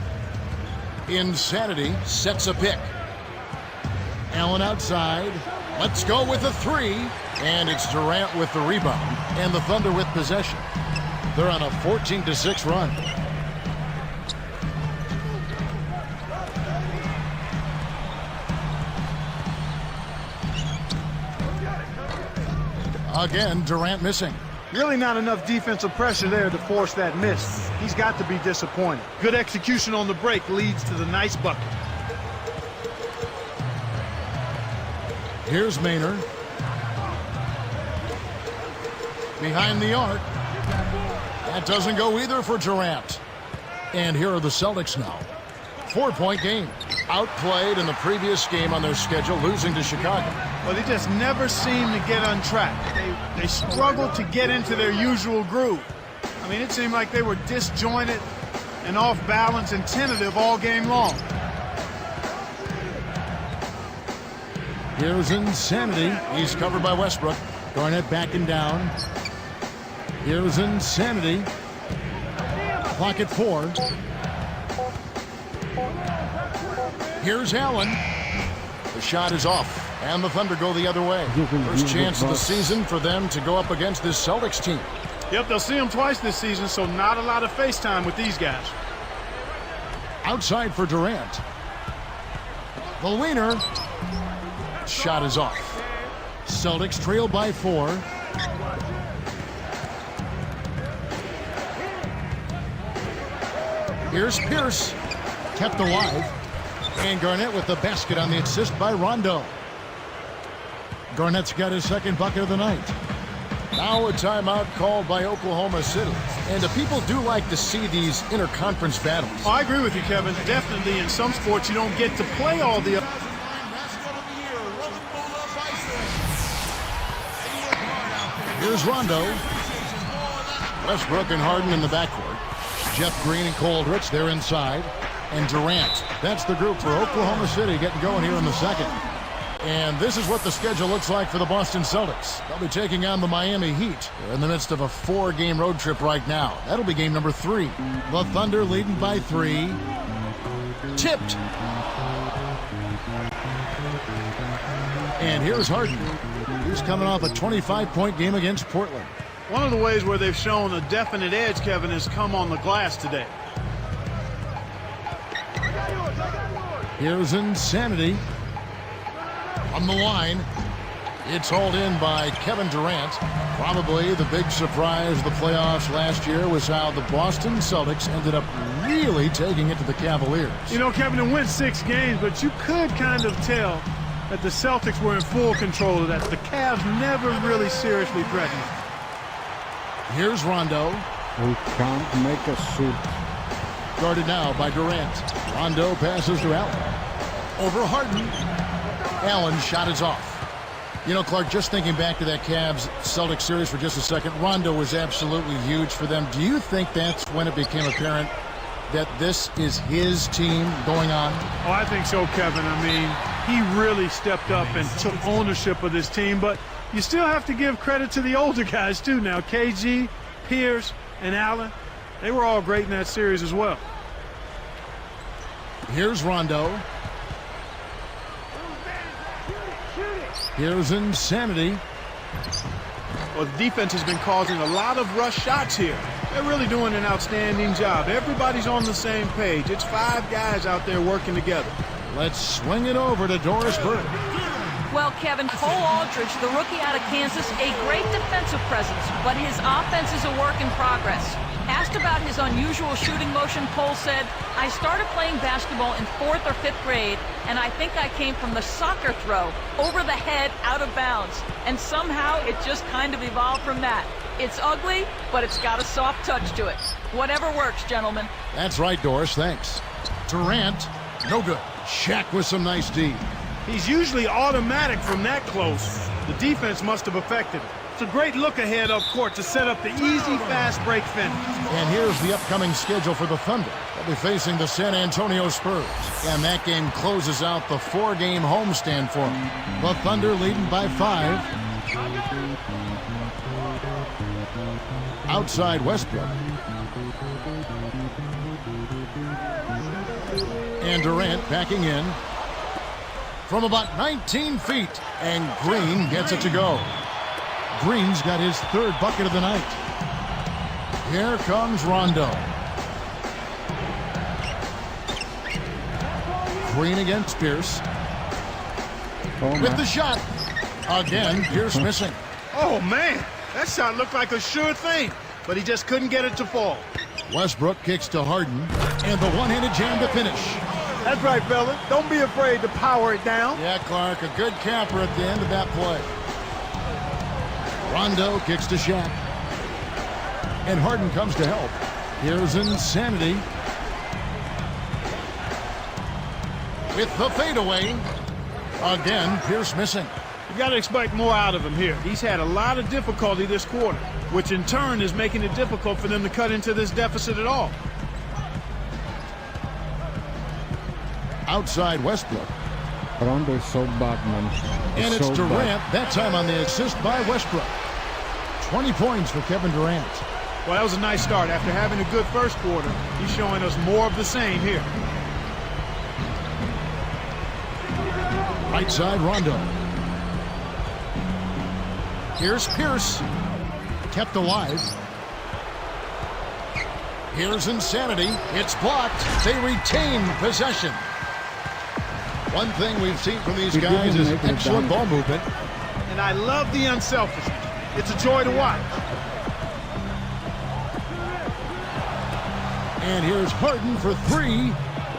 Insanity sets a pick. Allen outside. Let's go with a 3. And it's Durant with the rebound. And the Thunder with possession. They're on a 14-6 run. Again, Durant missing. Really not enough defensive pressure there to force that miss. He's got to be disappointed. Good execution on the break leads to the nice bucket. Here's Maynard. Behind the arc. That doesn't go either for Durant. And here are the Celtics now. 4-point game. Outplayed in the previous game on their schedule, losing to Chicago. Well, they just never seem to get on track. They struggle to get into their usual groove. I mean, it seemed like they were disjointed and off balance and tentative all game long. Here's Insanity. He's covered by Westbrook. Garnett backing down. Here's Insanity. Clock at 4. Here's Allen. The shot is off, and the Thunder go the other way. First chance of the season for them to go up against this Celtics team. Yep, they'll see them twice this season, so not a lot of face time with these guys. Outside for Durant. The leaner. Shot is off. Celtics trail by 4. Here's Pierce. Kept alive. And Garnett with the basket on the assist by Rondo. Garnett's got his second bucket of the night. Now a timeout called by Oklahoma City. And the people do like to see these interconference battles. Oh, I agree with you, Kevin. Definitely in some sports you don't get to play all the Here's Rondo. Westbrook and Harden in the backcourt. Jeff Green and Coldridge, they're inside. And Durant. That's the group for Oklahoma City getting going here in the second. And this is what the schedule looks like for the Boston Celtics. They'll be taking on the Miami Heat. They're in the midst of a 4-game road trip right now. That'll be game number 3. The Thunder leading by 3. Tipped. And here's Harden. He's coming off a 25-point game against Portland. One of the ways where they've shown a definite edge, Kevin, has come on the glass today. Here's Insanity. On the line, it's hauled in by Kevin Durant. Probably the big surprise of the playoffs last year was how the Boston Celtics ended up really taking it to the Cavaliers. You know, Kevin, it went 6 games, but you could kind of tell that the Celtics were in full control of that. The Cavs never really seriously threatened. Here's Rondo. We can't make a shoot. Guarded now by Durant. Rondo passes to Allen. Over Harden. Allen's shot is off. You know, Clark, just thinking back to that Cavs-Celtics series for just a second, Rondo was absolutely huge for them. Do you think that's when it became apparent that this is his team going on? Oh, I think so, Kevin. I mean, he really stepped up and took ownership of this team, but you still have to give credit to the older guys, too, now. KG, Pierce, and Allen, they were all great in that series as well. Here's Rondo. Here's Insanity. Well, the defense has been causing a lot of rush shots here. They're really doing an outstanding job. Everybody's on the same page. It's 5 guys out there working together. Let's swing it over to Doris Burke. Well, Kevin, Cole Aldridge, the rookie out of Kansas, a great defensive presence, but his offense is a work in progress. Asked about his unusual shooting motion, Cole said, I started playing basketball in 4th or 5th grade, and I think I came from the soccer throw, over the head, out of bounds. And somehow it just kind of evolved from that. It's ugly, but it's got a soft touch to it. Whatever works, gentlemen. That's right, Doris. Thanks. Durant, no good. Shaq with some nice D. He's usually automatic from that close. The defense must have affected him. It's a great look ahead up court to set up the easy, fast break finish. And here's the upcoming schedule for the Thunder. They'll be facing the San Antonio Spurs. And that game closes out the 4-game homestand for them. The Thunder leading by 5. Outside Westbrook. And Durant backing in from about 19 feet. And Green gets it to go. Green's got his 3rd bucket of the night. Here comes Rondo. Green against Pierce. With the shot. Again, Pierce missing. Oh, man. That shot looked like a sure thing, but he just couldn't get it to fall. Westbrook kicks to Harden, and the one-handed jam to finish. That's right, fella. Don't be afraid to power it down. Yeah, Clark, a good capper at the end of that play. Rondo kicks to Shaq. And Harden comes to help. Here's Insanity. With the fadeaway. Again, Pierce missing. You got to expect more out of him here. He's had a lot of difficulty this quarter, which in turn is making it difficult for them to cut into this deficit at all. Outside Westbrook. Rondo is so bad, man. And it's so Durant, bad. that time on the assist by Westbrook. 20 points for Kevin Durant. Well, that was a nice start. After having a good first quarter, he's showing us more of the same here. Right side, Rondo. Here's Pierce. Kept alive. Here's Insanity. It's blocked. They retain possession. One thing we've seen from these guys is excellent ball movement. And I love the unselfishness. It's a joy to watch. And here's Harden for 3.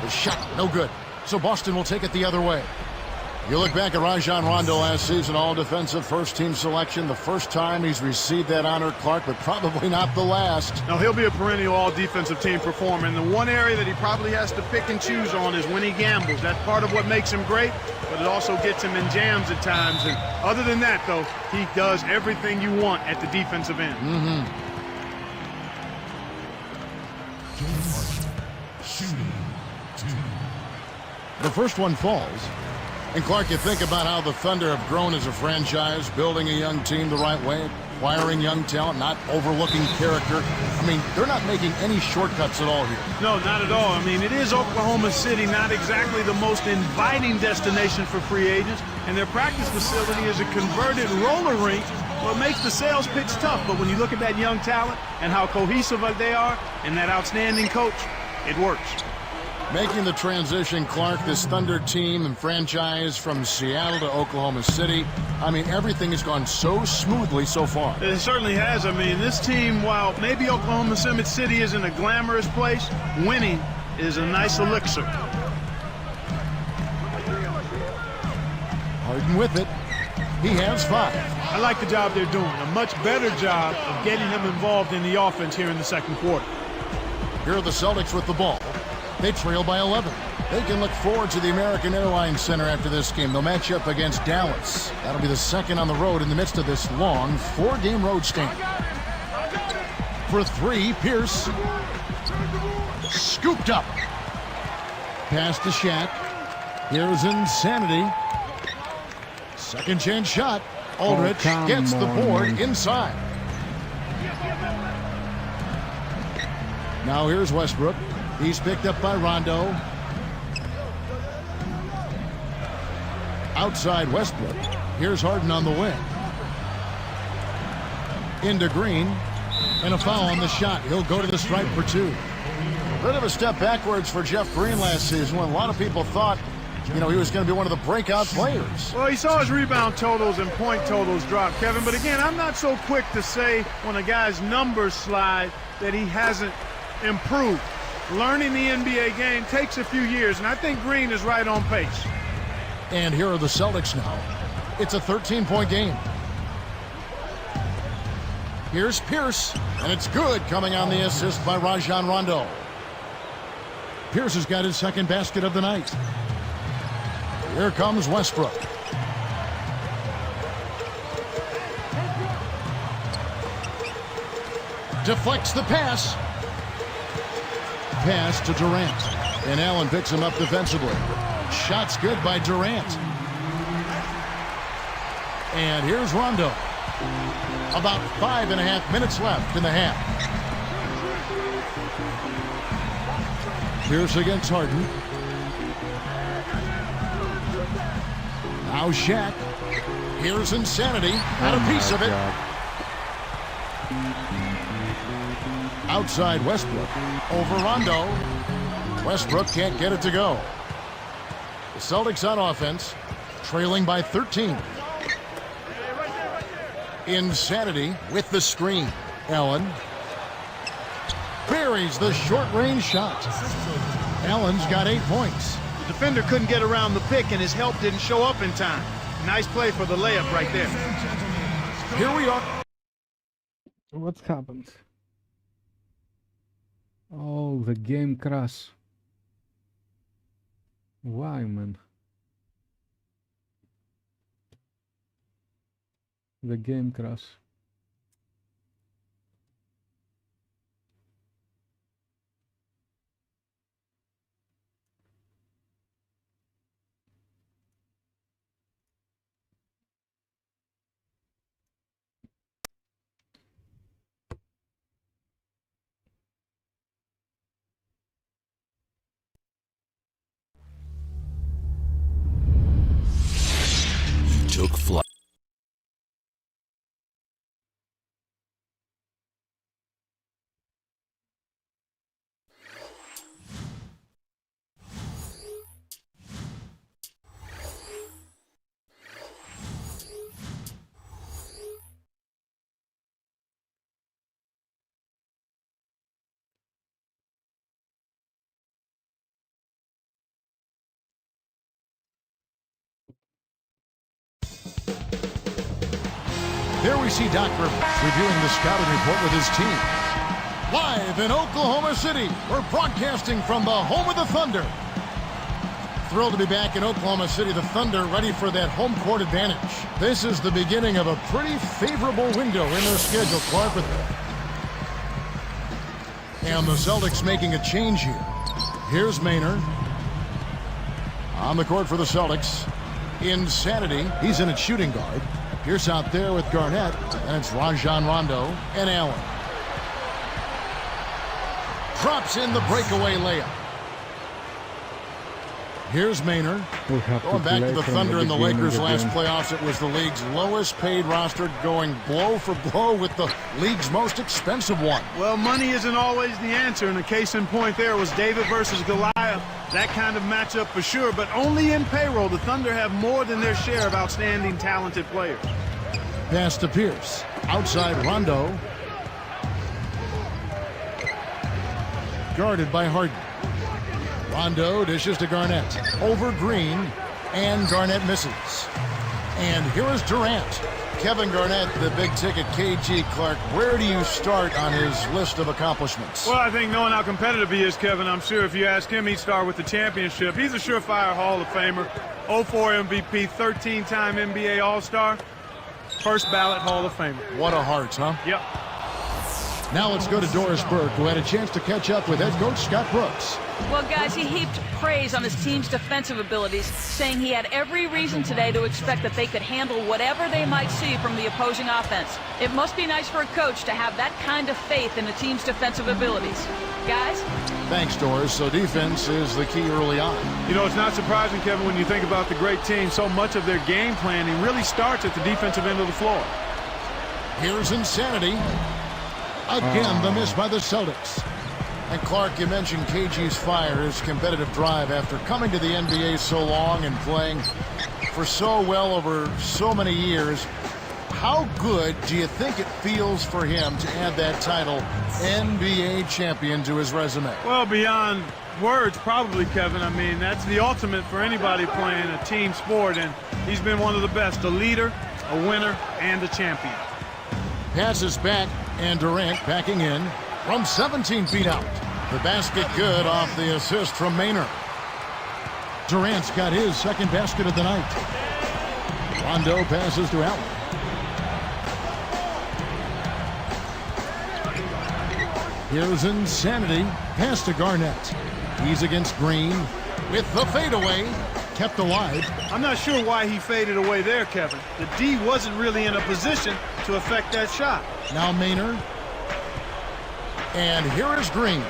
The shot, no good. So Boston will take it the other way. You look back at Rajon Rondo last season, all-defensive first-team selection. The first time he's received that honor, Clark, but probably not the last. Now, he'll be a perennial all-defensive team performer. And the one area that he probably has to pick and choose on is when he gambles. That's part of what makes him great, but it also gets him in jams at times. And other than that, though, he does everything you want at the defensive end. Shooting 2. The first one falls. And Clark, you think about how the Thunder have grown as a franchise, building a young team the right way, acquiring young talent, not overlooking character. I mean, they're not making any shortcuts at all here. No, not at all. I mean, it is Oklahoma City, not exactly the most inviting destination for free agents, and their practice facility is a converted roller rink. Well, it makes the sales pitch tough, but when you look at that young talent and how cohesive they are and that outstanding coach, it works. Making the transition, Clark, this Thunder team and franchise from Seattle to Oklahoma City. I mean, everything has gone so smoothly so far. It certainly has. I mean, this team, while maybe Oklahoma City isn't a glamorous place, winning is a nice elixir. Harden with it. He has 5. I like the job they're doing. A much better job of getting him involved in the offense here in the second quarter. Here are the Celtics with the ball. They trail by 11. They can look forward to the American Airlines Center after this game. They'll match up against Dallas. That'll be the second on the road in the midst of this long 4-game road stand. For 3, Pierce. Scooped up. Pass to Shaq. Here's Insanity. Second chance shot. Aldridge gets the board inside. Now here's Westbrook. He's picked up by Rondo. Outside Westbrook. Here's Harden on the wing. Into Green. And a foul on the shot. He'll go to the stripe for 2. Bit of a step backwards for Jeff Green last season when a lot of people thought, you know, he was going to be one of the breakout players. Well, he saw his rebound totals and point totals drop, Kevin. But again, I'm not so quick to say when a guy's numbers slide that he hasn't improved. Learning the NBA game takes a few years, and I think Green is right on pace. And here are the Celtics now. It's a 13-point game. Here's Pierce, and it's good, coming on the assist by Rajon Rondo. Pierce has got his second basket of the night. Here comes Westbrook. Deflects the pass. Pass to Durant. And Allen picks him up defensively. Shot's good by Durant. And here's Rondo. About 5.5 minutes left in the half. Pierce against Harden. Now Shaq. Here's Insanity. Got a piece of it. Outside Westbrook. Over Rondo. Westbrook can't get it to go. The Celtics on offense. Trailing by 13. Insanity with the screen. Allen. Buries the short-range shot. Allen's got 8 points. The defender couldn't get around the pick, and his help didn't show up in time. Nice play for the layup right there. Here we are. What happened? Oh, the game crash. Why, man? The game crash. Took flight. There we see Doc reviewing the scouting report with his team. Live in Oklahoma City, we're broadcasting from the home of the Thunder. Thrilled to be back in Oklahoma City. The Thunder ready for that home court advantage. This is the beginning of a pretty favorable window in their schedule, Clark. And the Celtics making a change here. Here's Maynard on the court for the Celtics. Insanity. He's in at shooting guard. Pierce out there with Garnett, and it's Rajon Rondo and Allen. Drops in the breakaway layup. Here's Maynard. Going back to the Thunder and the Lakers last playoffs, it was the league's lowest paid roster, going blow for blow with the league's most expensive one. Well, money isn't always the answer, and a case in point there was David versus Goliath. That kind of matchup for sure, but only in payroll. The Thunder have more than their share of outstanding, talented players. Pass to Pierce. Outside Rondo. Guarded by Harden. Rondo dishes to Garnett. Over Green, and Garnett misses. And here is Durant. Kevin Garnett, the big-ticket KG. Clark, where do you start on his list of accomplishments? Well, I think knowing how competitive he is, Kevin, I'm sure if you ask him, he'd start with the championship. He's a surefire Hall of Famer. 04 MVP, 13-time NBA All-Star. First ballot Hall of Famer. What a heart, huh? Yep. Now let's go to Doris Burke, who had a chance to catch up with head coach Scott Brooks. Well, guys, he heaped praise on his team's defensive abilities, saying he had every reason today to expect that they could handle whatever they might see from the opposing offense. It must be nice for a coach to have that kind of faith in the team's defensive abilities. Guys? Thanks, Doris. So defense is the key early on. You know, it's not surprising, Kevin, when you think about the great team, so much of their game planning really starts at the defensive end of the floor. Here's Insanity. Again, the miss by the Celtics. And Clark, you mentioned KG's fire, his competitive drive after coming to the NBA so long and playing for so well over so many years. How good do you think it feels for him to add that title, NBA champion, to his resume? Well, beyond words, probably, Kevin. I mean, that's the ultimate for anybody playing a team sport, and he's been one of the best, a leader, a winner, and a champion. Passes back, and Durant backing in from 17 feet out. The basket good off the assist from Maynard. Durant's got his second basket of the night. Rondo passes to Allen. Here's Insanity. Pass to Garnett. He's against Green with the fadeaway. Kept alive. I'm not sure why he faded away there, Kevin. The D wasn't really in a position to affect that shot. Now Maynard. And here is Green.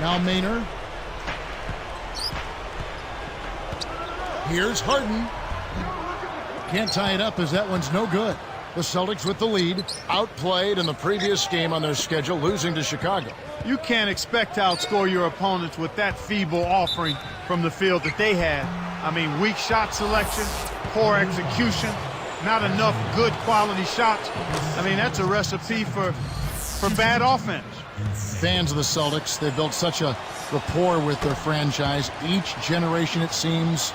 Now Maynard. Here's Harden. Can't tie it up as that one's no good. The Celtics with the lead, outplayed in the previous game on their schedule, losing to Chicago. You can't expect to outscore your opponents with that feeble offering from the field that they had. I mean, weak shot selection, poor execution, not enough good quality shots. I mean, that's a recipe for bad offense. Fans of the Celtics, they've built such a rapport with their franchise. Each generation, it seems,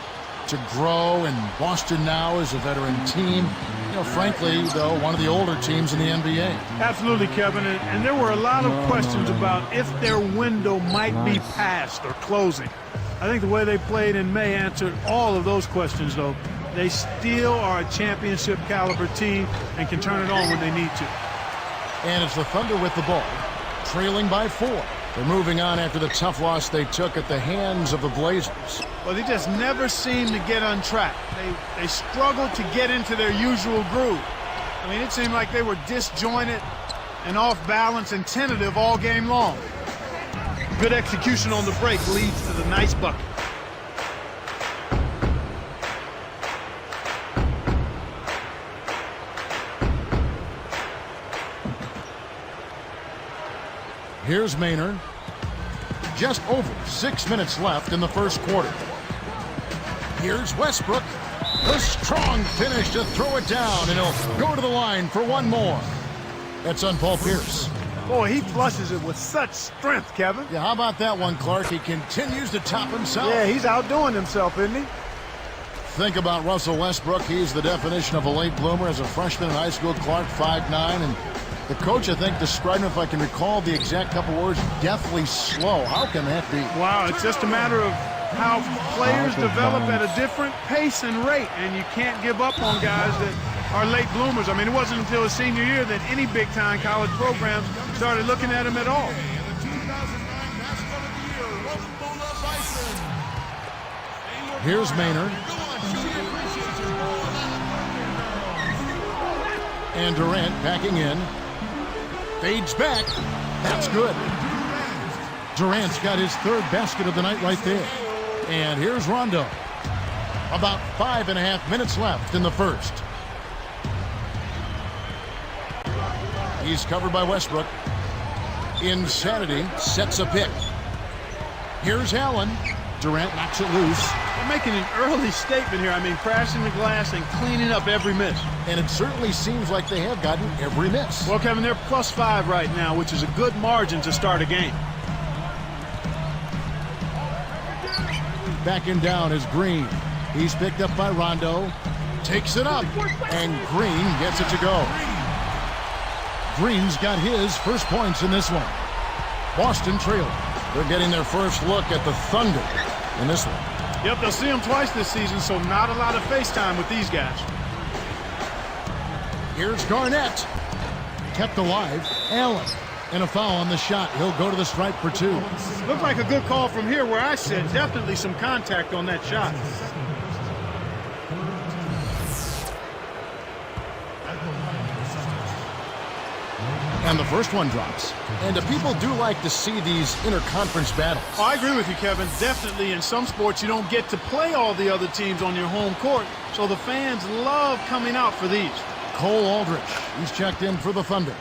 to grow, and Boston now is a veteran team. You know, frankly, though, one of the older teams in the NBA. Absolutely, Kevin, and there were a lot of questions about if their window might be past or closing. I think the way they played in May answered all of those questions, though. They still are a championship caliber team and can turn it on when they need to. And it's the Thunder with the ball, trailing by 4. They're moving on after the tough loss they took at the hands of the Blazers. Well, they just never seem to get on track. They struggled to get into their usual groove. I mean, it seemed like they were disjointed and off balance and tentative all game long. Good execution on the break leads to the nice bucket. Here's Maynard. Just over 6 minutes left in the first quarter. Here's Westbrook. A strong finish to throw it down, and he'll go to the line for one more. That's on Paul Pierce. Boy, he flushes it with such strength, Kevin. Yeah, how about that one, Clark? He continues to top himself. Yeah, he's outdoing himself, isn't he? think about Russell Westbrook, he's the definition of a late bloomer. As a freshman in high school, Clark 5'9", and the coach, I think, described him, if I can recall the exact couple words, deathly slow. How can that be? Wow, it's just a matter of how players develop at a different pace and rate, and you can't give up on guys that are late bloomers. I mean, it wasn't until his senior year that any big-time college programs started looking at him at all. Here's Maynard. And Durant backing in. Fades back. That's good. Durant's got his third basket of the night right there. And here's Rondo. About 5.5 minutes left in the first. He's covered by Westbrook. Insanity sets a pick. Here's Allen. Durant knocks it loose. They're making an early statement here. I mean, crashing the glass and cleaning up every miss. And it certainly seems like they have gotten every miss. Well, Kevin, they're +5 right now, which is a good margin to start a game. Backing down is Green. He's picked up by Rondo. Takes it up. And Green gets it to go. Green's got his first points in this one. Boston trailing. They're getting their first look at the Thunder in this one. Yep, they'll see them twice this season, so not a lot of face time with these guys. Here's Garnett. Kept alive. Allen. And a foul on the shot. He'll go to the stripe for 2. Looked like a good call from here where I sit. Definitely some contact on that shot. And the first one drops. And people do like to see these interconference battles. Oh, I agree with you, Kevin. Definitely in some sports you don't get to play all the other teams on your home court, so the fans love coming out for these. Cole Aldrich, he's checked in for the Thunder.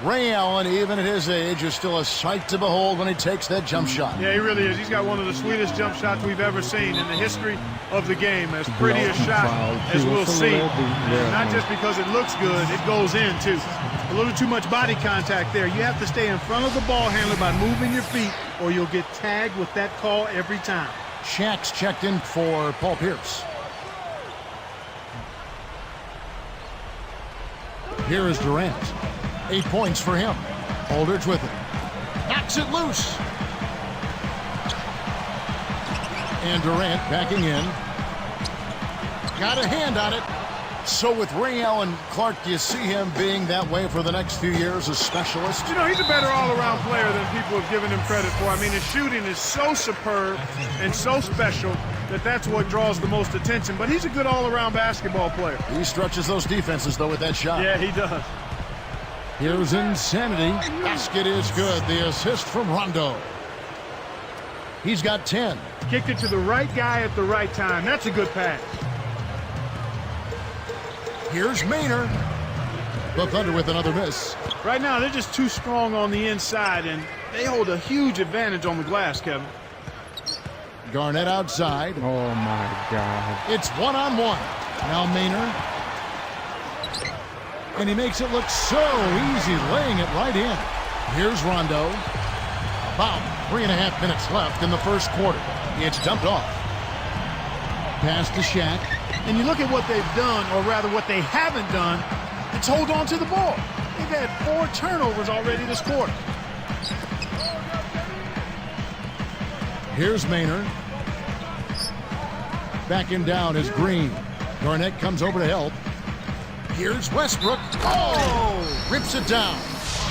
Ray Allen, even at his age, is still a sight to behold when he takes that jump shot. Yeah, he really is. He's got one of the sweetest jump shots we've ever seen in the history of the game. As pretty a shot as we'll see. Not just because it looks good, it goes in, too. A little too much body contact there. You have to stay in front of the ball handler by moving your feet, or you'll get tagged with that call every time. Shaq's checked in for Paul Pierce. Here is Durant. 8 points for him. Aldridge with it. Knocks it loose. And Durant backing in. Got a hand on it. So with Ray Allen, Clark, do you see him being that way for the next few years, a specialist? You know, he's a better all-around player than people have given him credit for. I mean, his shooting is so superb and so special that that's what draws the most attention. But he's a good all-around basketball player. He stretches those defenses, though, with that shot. Yeah, he does. Here's Insanity. Basket is good. The assist from Rondo. He's got 10. Kicked it to the right guy at the right time. That's a good pass. Here's Maynard. The Thunder with another miss. Right now, they're just too strong on the inside, and they hold a huge advantage on the glass, Kevin. Garnett outside. Oh, my God. It's one-on-one. Now Maynard. And he makes it look so easy, laying it right in. Here's Rondo. About 3.5 minutes left in the first quarter. It's dumped off. Pass to Shaq. And you look at what they've done, or rather what they haven't done, it's hold on to the ball. They've had 4 turnovers already this quarter. Here's Maynard. Backing down is Green. Garnett comes over to help. Here's Westbrook. Oh! Rips it down.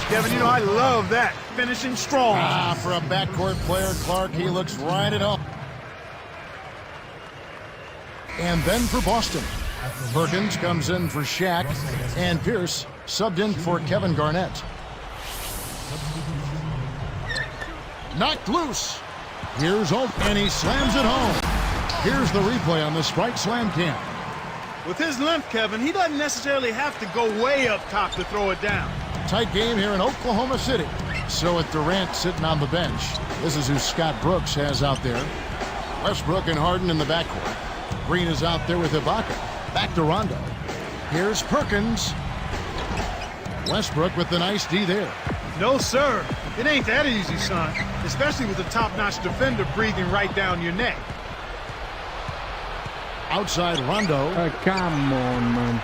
Kevin, you know, I love that. Finishing strong. For a backcourt player, Clark, he looks right at home. And then for Boston, Perkins comes in for Shaq, and Pierce subbed in for Kevin Garnett. Knocked loose. Here's Oak, and he slams it home. Here's the replay on the Sprite Slam Cam. With his length, Kevin, he doesn't necessarily have to go way up top to throw it down. Tight game here in Oklahoma City. So with Durant sitting on the bench, this is who Scott Brooks has out there. Westbrook and Harden in the backcourt. Green is out there with Ibaka. Back to Rondo. Here's Perkins. Westbrook with the nice D there. No, sir. It ain't that easy, son. Especially with a top-notch defender breathing right down your neck. Outside Rondo. Come on, man.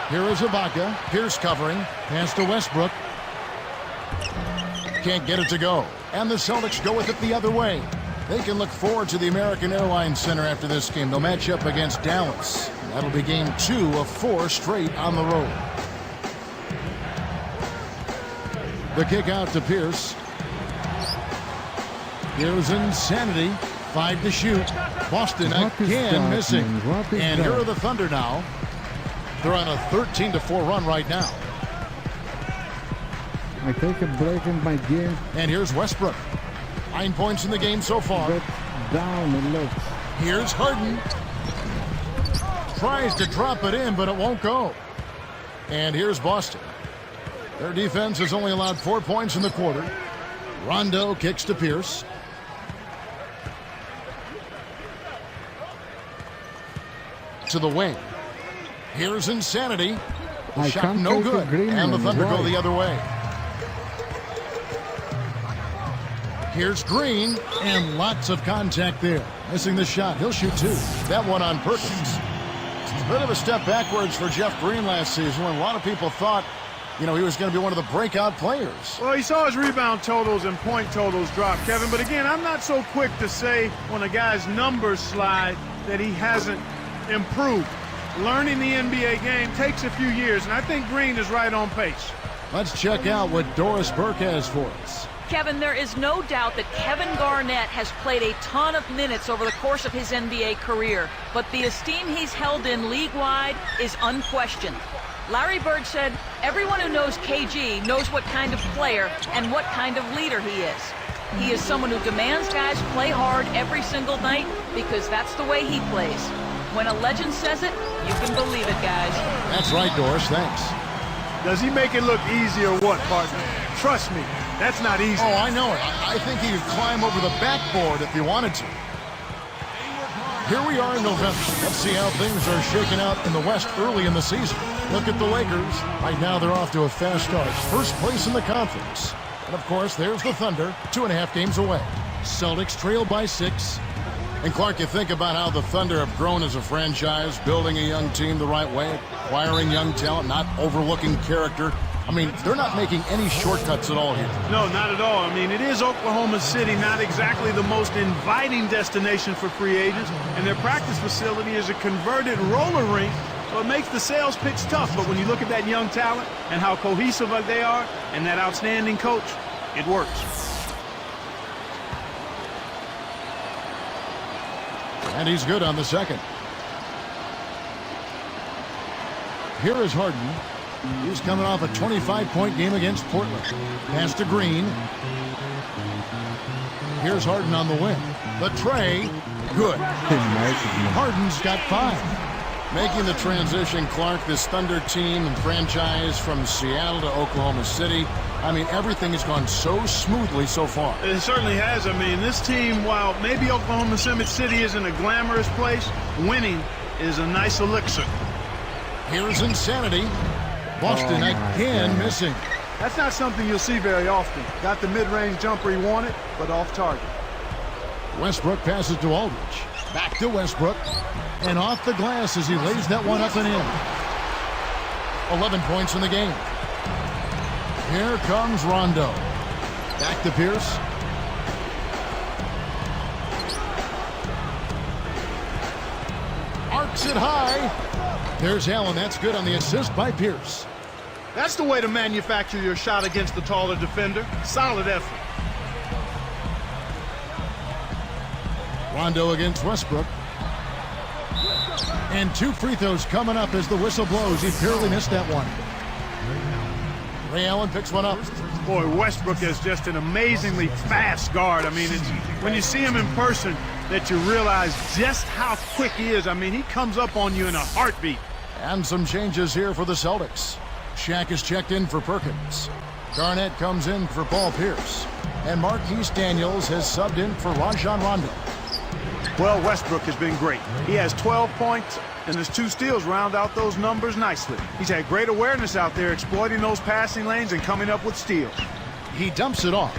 Here is Ibaka. Pierce covering. Pass to Westbrook. Can't get it to go. And the Celtics go with it the other way. They can look forward to the American Airlines Center after this game. They'll match up against Dallas. That'll be game 2 of 4 straight on the road. The kick out to Pierce. Here's Insanity. 5 to shoot. Boston again missing. And here are the Thunder now. They're on a 13-4 run right now. I take a break in my game. And here's Westbrook. 9 points in the game so far. Get down and look. Here's Harden. Tries to drop it in, but it won't go. And here's Boston. Their defense has only allowed 4 points in the quarter. Rondo kicks to Pierce. To the wing. Here's Insanity. Shot no good. And the Thunder go the other way. Here's Green, and lots of contact there. Missing the shot. He'll shoot 2. That one on Perkins. A bit of a step backwards for Jeff Green last season when a lot of people thought, he was going to be one of the breakout players. Well, he saw his rebound totals and point totals drop, Kevin. But again, I'm not so quick to say when a guy's numbers slide that he hasn't improved. Learning the NBA game takes a few years, and I think Green is right on pace. Let's check out what Doris Burke has for us. Kevin, there is no doubt that Kevin Garnett has played a ton of minutes over the course of his NBA career, but the esteem he's held in league-wide is unquestioned. Larry Bird said, everyone who knows KG knows what kind of player and what kind of leader he is. He is someone who demands guys play hard every single night because that's the way he plays. When a legend says it, you can believe it, guys. That's right, Doris. Thanks. Does he make it look easy or what, partner? Trust me, that's not easy. Oh, I know it. I think he could climb over the backboard if he wanted to. Here we are in November. Let's see how things are shaking out in the West early in the season. Look at the Lakers. Right now they're off to a fast start. First place in the conference. And of course, there's the Thunder, 2.5 games away. Celtics trail by 6. And Clark, you think about how the Thunder have grown as a franchise, building a young team the right way, acquiring young talent, not overlooking character. I mean, they're not making any shortcuts at all here. No, not at all. I mean, it is Oklahoma City, not exactly the most inviting destination for free agents, and their practice facility is a converted roller rink, so it makes the sales pitch tough. But when you look at that young talent and how cohesive they are and that outstanding coach, it works. And he's good on the second. Here is Harden. He's coming off a 25-point game against Portland. Pass to Green. Here's Harden on the wing. The tray. Good. Harden's got 5. Making the transition, Clark, this Thunder team and franchise from Seattle to Oklahoma City. I mean, everything has gone so smoothly so far. It certainly has. I mean, this team, while maybe Oklahoma City isn't a glamorous place, winning is a nice elixir. Here's Insanity. Boston again missing. That's not something you'll see very often. Got the mid-range jumper he wanted, but off target. Westbrook passes to Aldridge. Back to Westbrook. And off the glass as he lays that one up and in. 11 points in the game. Here comes Rondo. Back to Pierce. Arcs it high. There's Allen. That's good on the assist by Pierce. That's the way to manufacture your shot against the taller defender. Solid effort. Rondo against Westbrook. And 2 free throws coming up as the whistle blows. He barely missed that one. Ray Allen picks one up. Boy, Westbrook is just an amazingly fast guard. I mean, it's when you see him in person that you realize just how quick he is. I mean, he comes up on you in a heartbeat. And some changes here for the Celtics. Shaq is checked in for Perkins. Garnett comes in for Paul Pierce. And Marquise Daniels has subbed in for Rajon Rondo. Well, Westbrook has been great. He has 12 points, and his 2 steals round out those numbers nicely. He's had great awareness out there, exploiting those passing lanes and coming up with steals. He dumps it off.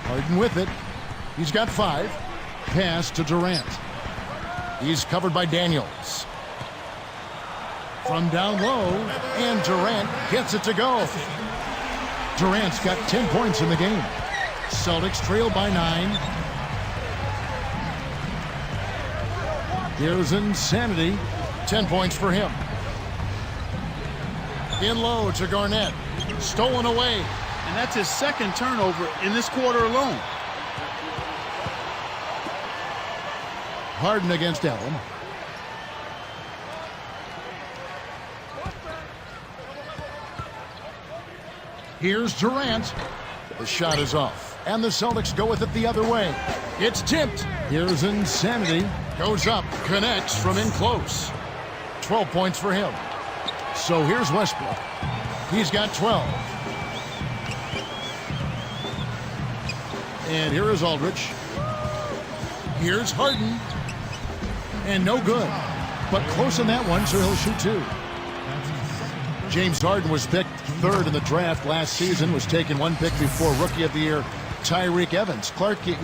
Harden with it. He's got 5. Pass to Durant. He's covered by Daniels. From down low, and Durant gets it to go. Durant's got 10 points in the game. Celtics trail by 9. Here's Insanity. 10 points for him. In low to Garnett. Stolen away. And that's his second turnover in this quarter alone. Harden against Allen. Here's Durant. The shot is off, and the Celtics go with it the other way. It's tipped. Here's Insanity. Goes up, connects from in close. 12 points for him. So here's Westbrook. He's got 12. And here is Aldridge. Here's Harden. And no good. But close in that one, so he'll shoot 2. James Harden was picked 3rd in the draft last season, was taken 1 pick before Rookie of the Year Tyreke Evans. Clark, you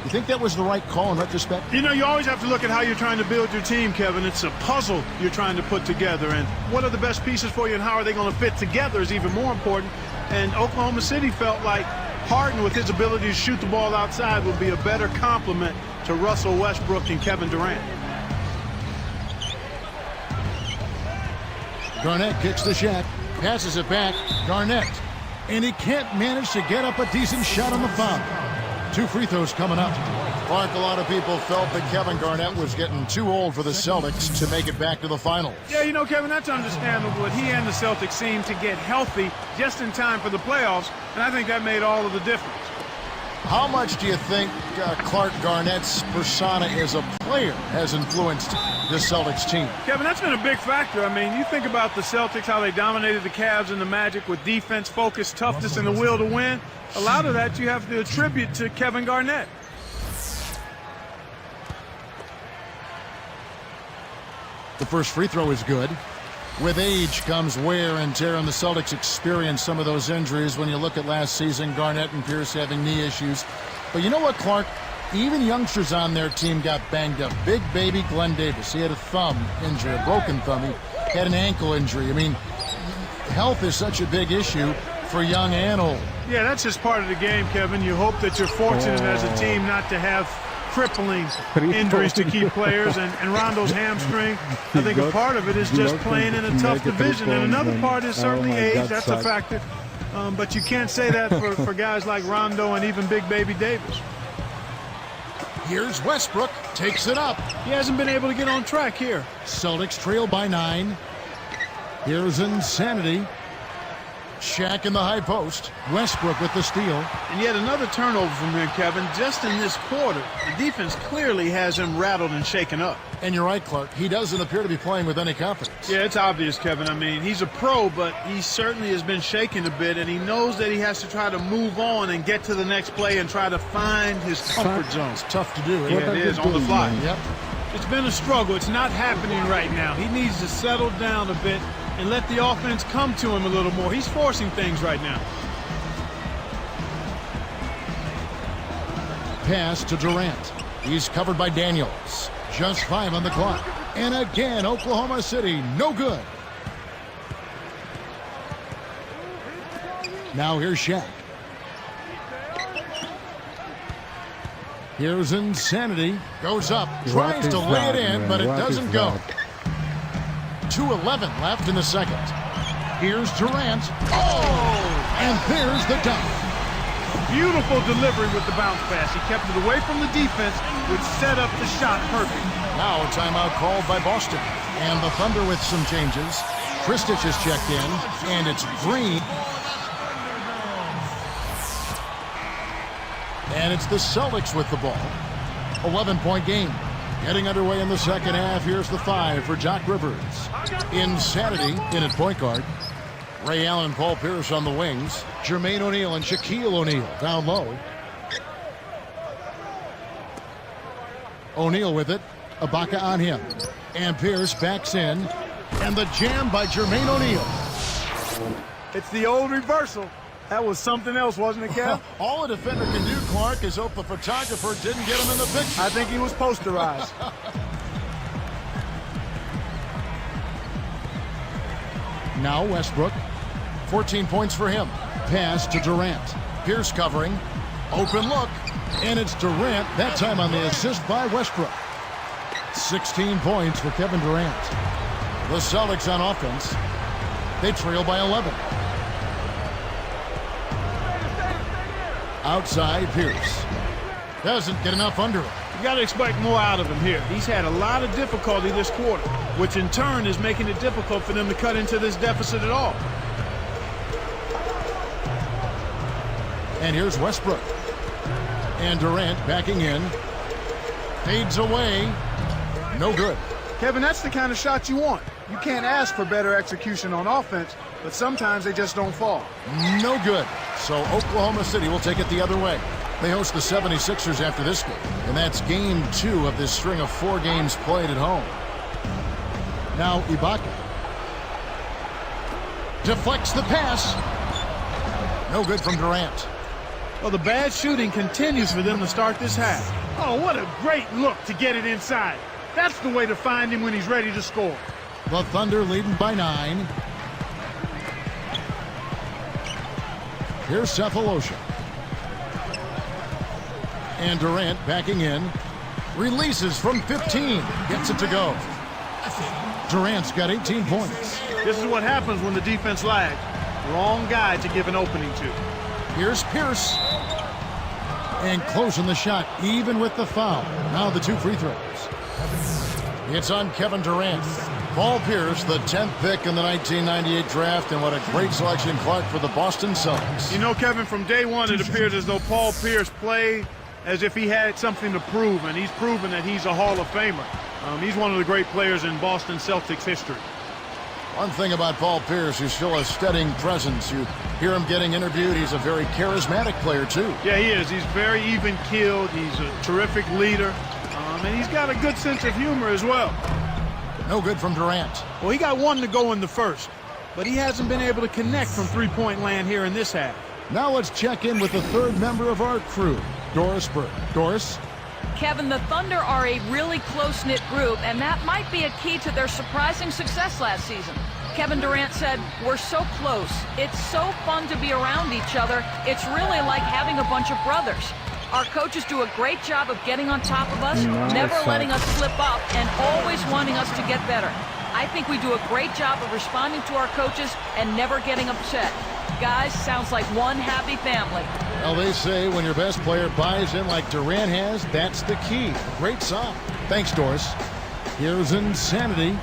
think that was the right call in retrospect? You know, you always have to look at how you're trying to build your team, Kevin. It's a puzzle you're trying to put together, and what are the best pieces for you and how are they going to fit together is even more important. And Oklahoma City felt like Harden, with his ability to shoot the ball outside, would be a better complement to Russell Westbrook and Kevin Durant. Garnett kicks the shot, passes it back. Garnett, and he can't manage to get up a decent shot on the foul. 2 free throws coming up. Clark, a lot of people felt that Kevin Garnett was getting too old for the Celtics to make it back to the finals. Yeah, you know, Kevin, that's understandable. He and the Celtics seemed to get healthy just in time for the playoffs, and I think that made all of the difference. How much do you think Clark Garnett's persona as a player has influenced this Celtics team? Kevin, that's been a big factor. I mean, you think about the Celtics, how they dominated the Cavs and the Magic with defense, focus, toughness, and the will to win. A lot of that you have to attribute to Kevin Garnett. The first free throw is good. With age comes wear and tear, and the Celtics experienced some of those injuries when you look at last season, Garnett and Pierce having knee issues. But you know what, Clark? Even youngsters on their team got banged up. Big baby Glenn Davis, he had a thumb injury, a broken thumb. He had an ankle injury. I mean, health is such a big issue for young and old. Yeah, that's just part of the game, Kevin. You hope that you're fortunate as a team not to have crippling injuries to key players, and Rondo's hamstring. I think a part of it is just playing in a tough division, and another part is certainly age. That's a factor. But you can't say that for guys like Rondo and even Big Baby Davis. Here's Westbrook, takes it up. He hasn't been able to get on track here. Celtics trail by 9. Here's Insanity. Shaq in the high post. Westbrook with the steal. And yet another turnover from him, Kevin, just in this quarter. The defense clearly has him rattled and shaken up. And you're right, Clark. He doesn't appear to be playing with any confidence. Yeah, it's obvious, Kevin. I mean, he's a pro, but he certainly has been shaken a bit, and he knows that he has to try to move on and get to the next play and try to find his comfort zone. It's tough to do. Yeah, it is, on the fly. Yep. It's been a struggle. It's not happening right now. He needs to settle down a bit and let the offense come to him a little more. He's forcing things right now. Pass to Durant. He's covered by Daniels. Just 5 on the clock. And again, Oklahoma City, no good. Now here's Shaq. Here's Insanity. Goes up, tries to lay it in, but it doesn't go. 2:11 left in the second. Here's Durant. Oh! And there's the dunk. Beautiful delivery with the bounce pass. He kept it away from the defense, which set up the shot perfect. Now a timeout called by Boston. And the Thunder with some changes. Kristich has checked in, and it's Green. And it's the Celtics with the ball. 11-point game. Getting underway in the second half. Here's the 5 for Doc Rivers. Insanity in at point guard. Ray Allen and Paul Pierce on the wings. Jermaine O'Neal and Shaquille O'Neal down low. O'Neal with it. Ibaka on him. And Pierce backs in. And the jam by Jermaine O'Neal. It's the old reversal. That was something else, wasn't it, Kev? All a defender can do, Clark, is hope the photographer didn't get him in the picture. I think he was posterized. Now Westbrook. 14 points for him. Pass to Durant. Pierce covering. Open look. And it's Durant, that time on the assist by Westbrook. 16 points for Kevin Durant. The Celtics on offense. They trail by 11. Outside, Pierce. Doesn't get enough under it. You got to expect more out of him here. He's had a lot of difficulty this quarter, which in turn is making it difficult for them to cut into this deficit at all. And here's Westbrook. And Durant backing in. Fades away. No good. Kevin, that's the kind of shot you want. You can't ask for better execution on offense, but sometimes they just don't fall. No good. So Oklahoma City will take it the other way. They host the 76ers after this game, and that's game 2 of this string of 4 games played at home. Now Ibaka deflects the pass. No good from Durant. Well, the bad shooting continues for them to start this half. Oh, what a great look to get it inside. That's the way to find him when he's ready to score. The Thunder leading by 9. Here's Cephalosha. And Durant backing in. Releases from 15. Gets it to go. Durant's got 18 points. This is what happens when the defense lags. Wrong guy to give an opening to. Here's Pierce. And closing the shot, even with the foul. Now the 2 free throws. It's on Kevin Durant. Paul Pierce, the 10th pick in the 1998 draft, and what a great selection, Clark, for the Boston Celtics. You know, Kevin, from day one, it appears as though Paul Pierce played as if he had something to prove, and he's proven that he's a Hall of Famer. He's one of the great players in Boston Celtics history. One thing about Paul Pierce, he's still a steadying presence. You hear him getting interviewed. He's a very charismatic player, too. Yeah, he is. He's very even-keeled. He's a terrific leader, and he's got a good sense of humor as well. No good from Durant. Well, he got 1 to go in the first, but he hasn't been able to connect from three-point land here in this half. Now let's check in with the 3rd member of our crew, Doris Burke. Doris? Kevin, the Thunder are a really close-knit group, and that might be a key to their surprising success last season. Kevin Durant said, "We're so close. It's so fun to be around each other. It's really like having a bunch of brothers." Our coaches do a great job of getting on top of us, never letting us slip up, and always wanting us to get better. I think we do a great job of responding to our coaches and never getting upset. Guys, sounds like one happy family. Well, they say when your best player buys in like Durant has, that's the key. Great sign. Thanks, Doris. Here's Insanity.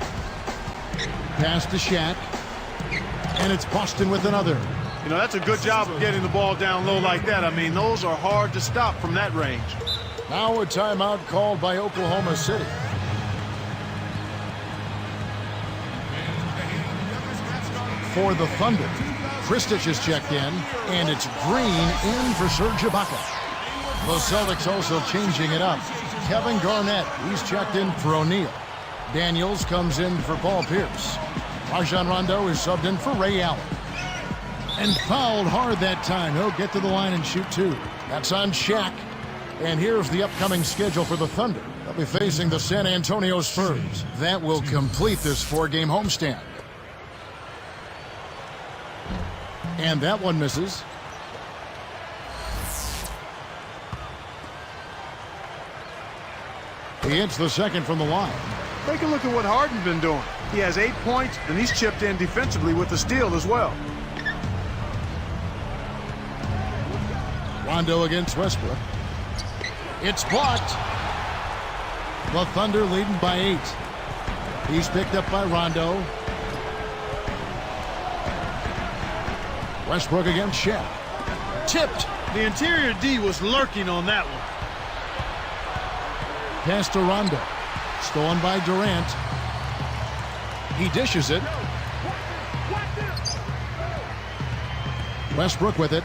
Pass to Shaq. And it's Boston with another. You know, that's a good job of getting the ball down low like that. I mean, those are hard to stop from that range. Now a timeout called by Oklahoma City. For the Thunder, Kristich is checked in, and it's Green in for Serge Ibaka. The Celtics also changing it up. Kevin Garnett, he's checked in for O'Neal. Daniels comes in for Paul Pierce. Rajon Rondo is subbed in for Ray Allen. And fouled hard that time. He'll get to the line and shoot 2. That's on Shaq. And here's the upcoming schedule for the Thunder. They'll be facing the San Antonio Spurs. That will complete this 4-game homestand. And that one misses. He hits the second from the line. Take a look at what Harden's been doing. He has 8 points, and he's chipped in defensively with the steal as well. Rondo against Westbrook. It's blocked. The Thunder leading by 8. He's picked up by Rondo. Westbrook against Shaq. Tipped. The interior D was lurking on that one. Pass to Rondo. Stolen by Durant. He dishes it. Westbrook with it.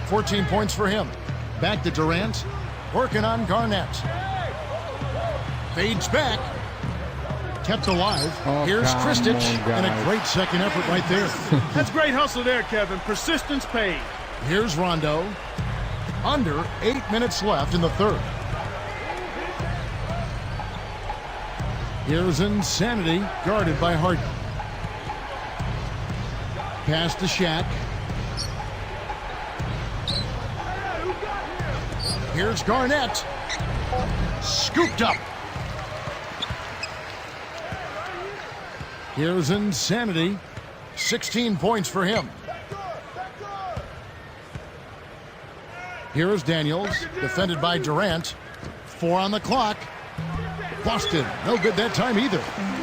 14 points for him. Back to Durant. Working on Garnett. Fades back. kept alive. Oh, Here's come Kristich, on, and a guys. great second effort right there. That's great hustle there, Kevin. Persistence paid. Here's Rondo. Under 8 minutes left in the third. Here's Insanity, guarded by Harden. Pass to Shaq. Here's Garnett. Scooped up. Here's Insanity. 16 points for him. Here is Daniels, defended by Durant. 4 on the clock. Boston, no good that time either.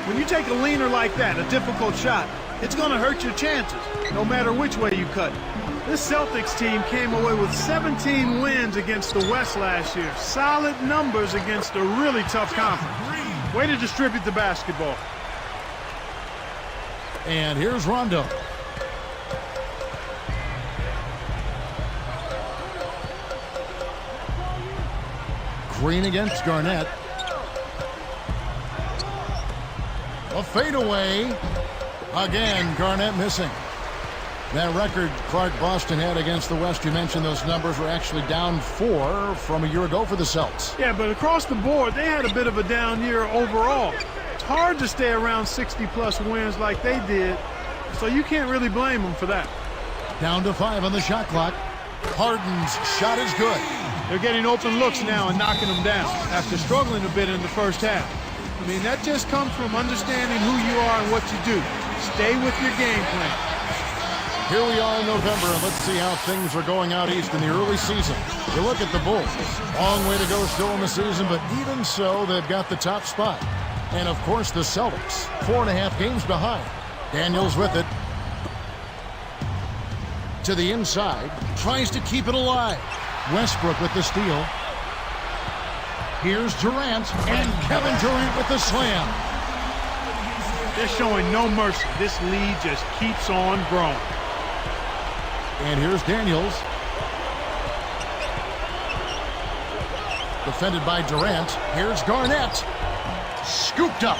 When you take a leaner like that, a difficult shot, it's going to hurt your chances, no matter which way you cut it. This Celtics team came away with 17 wins against the West last year. Solid numbers against a really tough conference. Way to distribute the basketball. And here's Rondo. Green against Garnett. A fadeaway. Again, Garnett missing. That record Clark Boston had against the West, you mentioned those numbers were actually down 4 from a year ago for the Celts. Yeah, but across the board, they had a bit of a down year overall. It's hard to stay around 60-plus wins like they did, so you can't really blame them for that. Down to 5 on the shot clock. Harden's shot is good. They're getting open looks now and knocking them down after struggling a bit in the first half. I mean, that just comes from understanding who you are and what you do. Stay with your game plan. Here we are in November, and let's see how things are going out east in the early season. You look at the Bulls. Long way to go still in the season, but even so, they've got the top spot. And, of course, the Celtics, 4.5 games behind. Daniels with it. To the inside. Tries to keep it alive. Westbrook with the steal. Here's Durant, and Kevin Durant with the slam. They're showing no mercy. This lead just keeps on growing. And here's Daniels. Defended by Durant. Here's Garnett. Scooped up.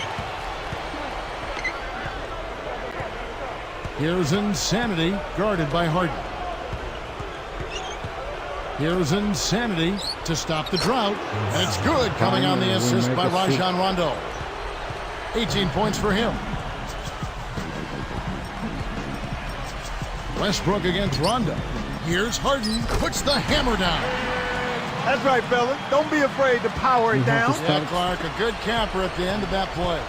Here's Insanity, guarded by Harden. Here's Insanity to stop the drought. And it's good, coming on the assist by Rajon Rondo. 18 points for him. Westbrook against Rondo. Here's Harden, puts the hammer down. That's right, fella. Don't be afraid to power it down. Yeah, Clark, a good camper at the end of that play.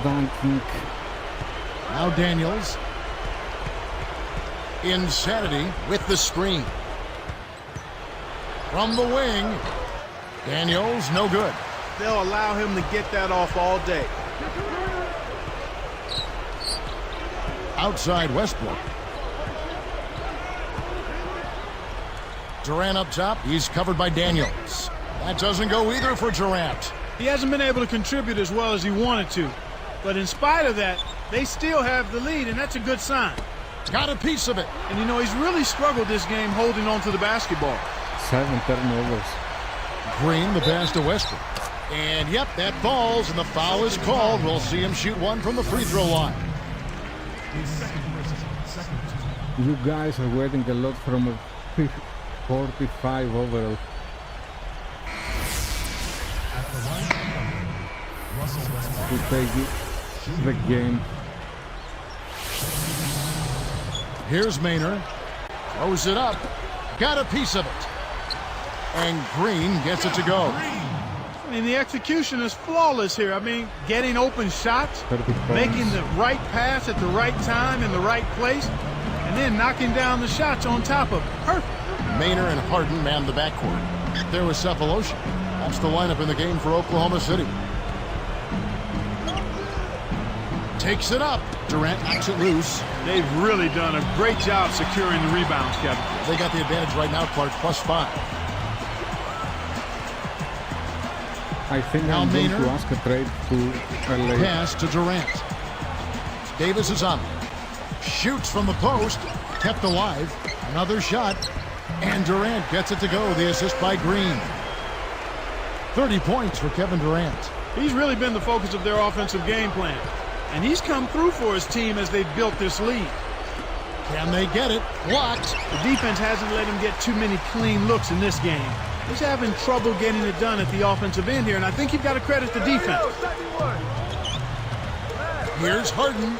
Don't think. Now Daniels. Insanity with the screen. From the wing. Daniels, no good. They'll allow him to get that off all day. Outside Westbrook. Durant up top. He's covered by Daniels. That doesn't go either for Durant. He hasn't been able to contribute as well as he wanted to. But in spite of that, they still have the lead, and that's a good sign. Got a piece of it. And, you know, he's really struggled this game holding on to the basketball. 7 turnovers. Green, the pass to Westbrook. And, yep, that falls, and the foul is called. We'll see him shoot one from the free throw line. You guys are waiting a lot from a 45 overall. To take the game. Here's Maynard. Throws it up. Got a piece of it. And Green gets it to go. I mean, the execution is flawless here. I mean, getting open shots, 30 points. making the right pass at the right time in the right place, and then knocking down the shots on top of it. Perfect. Maynard and Harden manned the backcourt. There was Cephalosha. That's the lineup in the game for Oklahoma City. Takes it up. Durant knocks it loose. They've really done a great job securing the rebounds, Kevin. They got the advantage right now, Clark, +5. I think Now I'm going Maynard. to ask a trade to LA. Pass to Durant. Davis is on. Shoots from the post. Kept alive. Another shot. And Durant gets it to go. The assist by Green. 30 points for Kevin Durant. He's really been the focus of their offensive game plan. And he's come through for his team as they've built this lead. Can they get it? Blocked. The defense hasn't let him get too many clean looks in this game. He's having trouble getting it done at the offensive end here, and I think you've got to credit the defense. Here's Harden.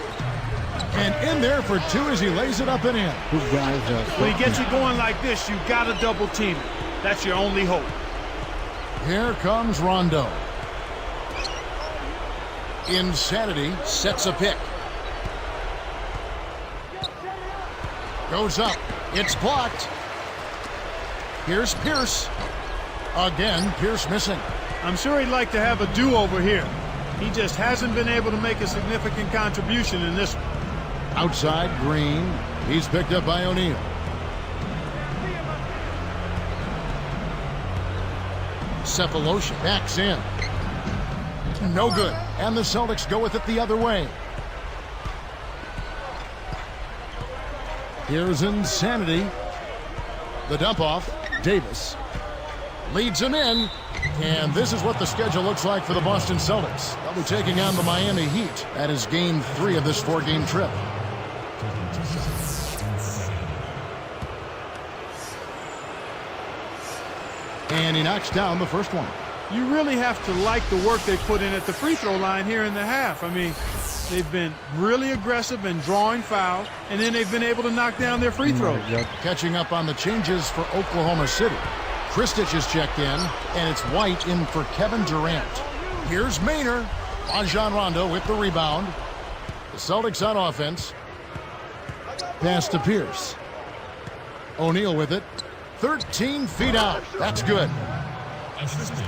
And in there for two as he lays it up and in. These guys are When he gets you going like this, you've got to double team it. That's your only hope. Here comes Rondo. Insanity sets a pick. Goes up. It's blocked. Here's Pierce. Again, Pierce missing. I'm sure he'd like to have a do-over here. He just hasn't been able to make a significant contribution in this one. Outside, Green. He's picked up by O'Neal. Cephalosha backs in. No good. And the Celtics go with it the other way. Here's Insanity. The dump off. Davis leads him in. And this is what the schedule looks like for the Boston Celtics. They'll be taking on the Miami Heat. That is game 3 of this 4-game trip. And he knocks down the first one. You really have to like the work they put in at the free throw line here in the half. I mean, they've been really aggressive in drawing fouls, and then they've been able to knock down their free throws. Catching up on the changes for Oklahoma City. Kristich is checked in, and it's White in for Kevin Durant. Here's Maynard. Rajon Rondo with the rebound. The Celtics on offense. Pass to Pierce. O'Neal with it. 13 feet out. That's good.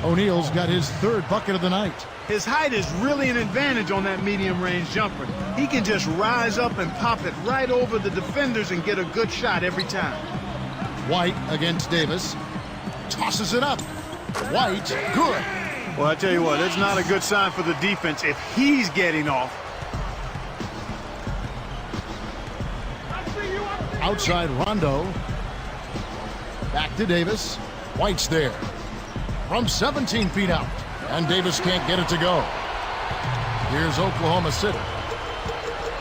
O'Neal's got his 3rd bucket of the night. His height is really an advantage on that medium-range jumper. He can just rise up and pop it right over the defenders and get a good shot every time. White against Davis. Tosses it up. White, good. Well, I tell you what, it's not a good sign for the defense if he's getting off. Outside Rondo. Back to Davis. White's there. From 17 feet out. And Davis can't get it to go. Here's Oklahoma City.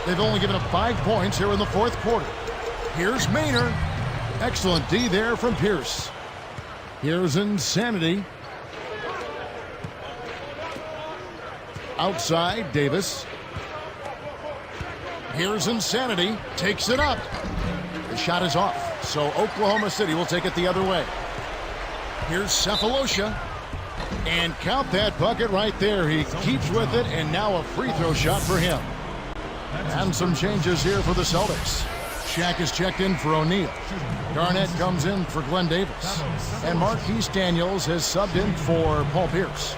They've only given up 5 points here in the 4th quarter. Here's Maynard. Excellent D there from Pierce. Here's Insanity. Outside, Davis. Here's Insanity. Takes it up. The shot is off. So Oklahoma City will take it the other way. Here's Cephalosha. And count that bucket right there. He keeps with it, and now a free throw shot for him. And some changes here for the Celtics. Shaq is checked in for O'Neal. Garnett comes in for Glenn Davis. And Marquise Daniels has subbed in for Paul Pierce.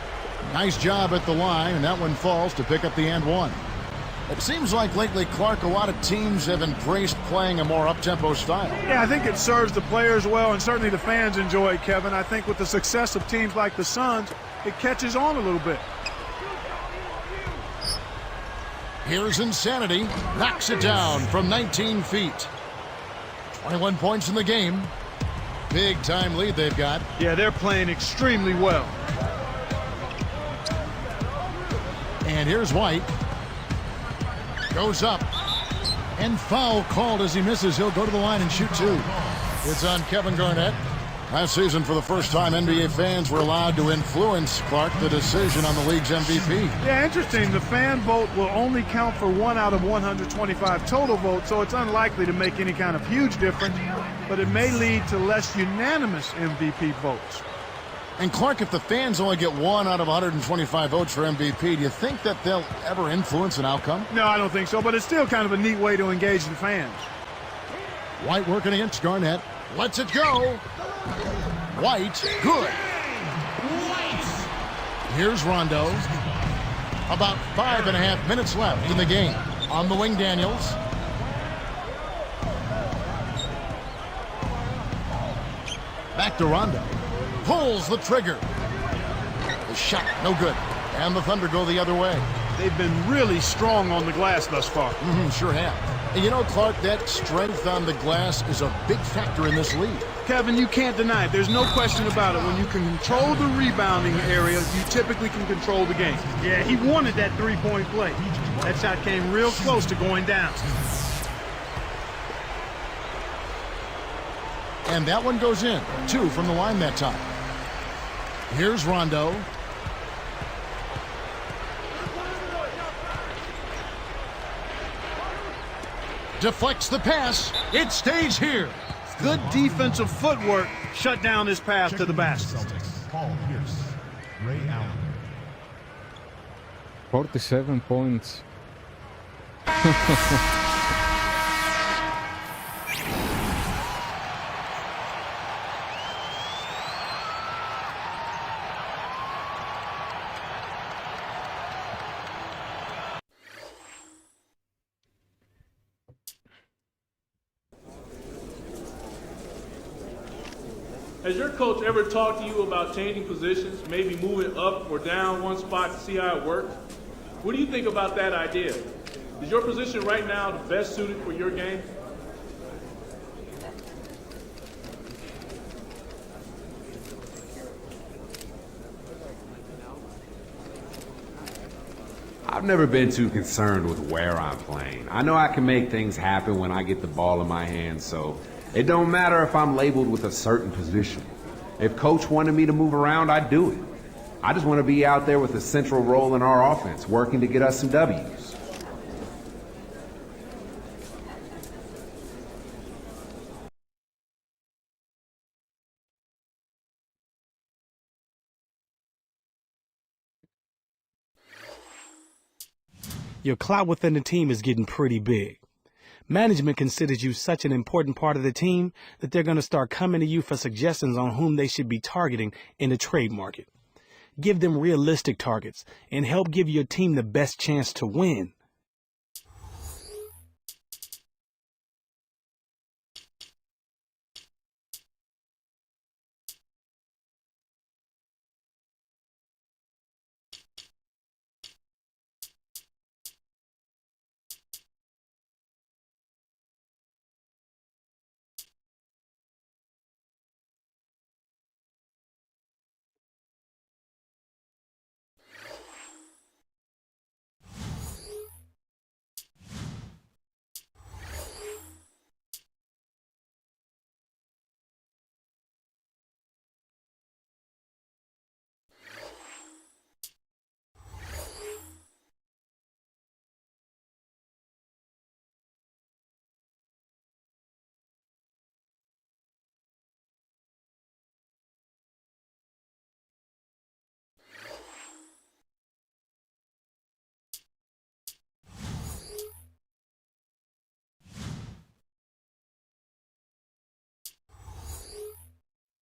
Nice job at the line, and that one falls to pick up the and one. It seems like lately, Clark, a lot of teams have embraced playing a more up-tempo style. Yeah, I think it serves the players well, and certainly the fans enjoy it, Kevin. I think with the success of teams like the Suns, it catches on a little bit. Here's Insanity. Knocks it down from 19 feet. 21 points in the game. Big-time lead they've got. Yeah, they're playing extremely well. And here's White. Goes up. And foul called as he misses. He'll go to the line and shoot 2. It's on Kevin Garnett. Last season, for the first time, NBA fans were allowed to influence, Clark, the decision on the league's MVP. Yeah, interesting. The fan vote will only count for 1 out of 125 total votes, so it's unlikely to make any kind of huge difference, but it may lead to less unanimous MVP votes. And Clark, if the fans only get 1 out of 125 votes for MVP, do you think that they'll ever influence an outcome? No, I don't think so, but it's still kind of a neat way to engage the fans. White working against Garnett. Lets it go. White, good. Here's Rondo. About 5.5 minutes left in the game. On the wing, Daniels. Back to Rondo. Pulls the trigger. The shot, no good. And the Thunder go the other way. they've been really strong on the glass thus far. Sure have. And you know, Clark, that strength on the glass is a big factor in this league. Kevin, you can't deny it. There's no question about it. When you can control the rebounding area, you typically can control the game. Yeah, he wanted that three-point play. That shot came real close to going down. And that one goes in. 2 from the line that time. Here's Rondo. Deflects the pass. It stays here. Good defensive footwork shut down his path to the basket. Celtics, Paul Pierce, Ray Allen. 47 points. Has your coach ever talked to you about changing positions, maybe moving up or down one spot to see how it works? What do you think about that idea? Is your position right now the best suited for your game? I've never been too concerned with where I'm playing. I know I can make things happen when I get the ball in my hands, so it don't matter if I'm labeled with a certain position. If coach wanted me to move around, I'd do it. I just want to be out there with a central role in our offense, working to get us some W's. Your clout within the team is getting pretty big. Management considers you such an important part of the team that they're going to start coming to you for suggestions on whom they should be targeting in the trade market. Give them realistic targets and help give your team the best chance to win.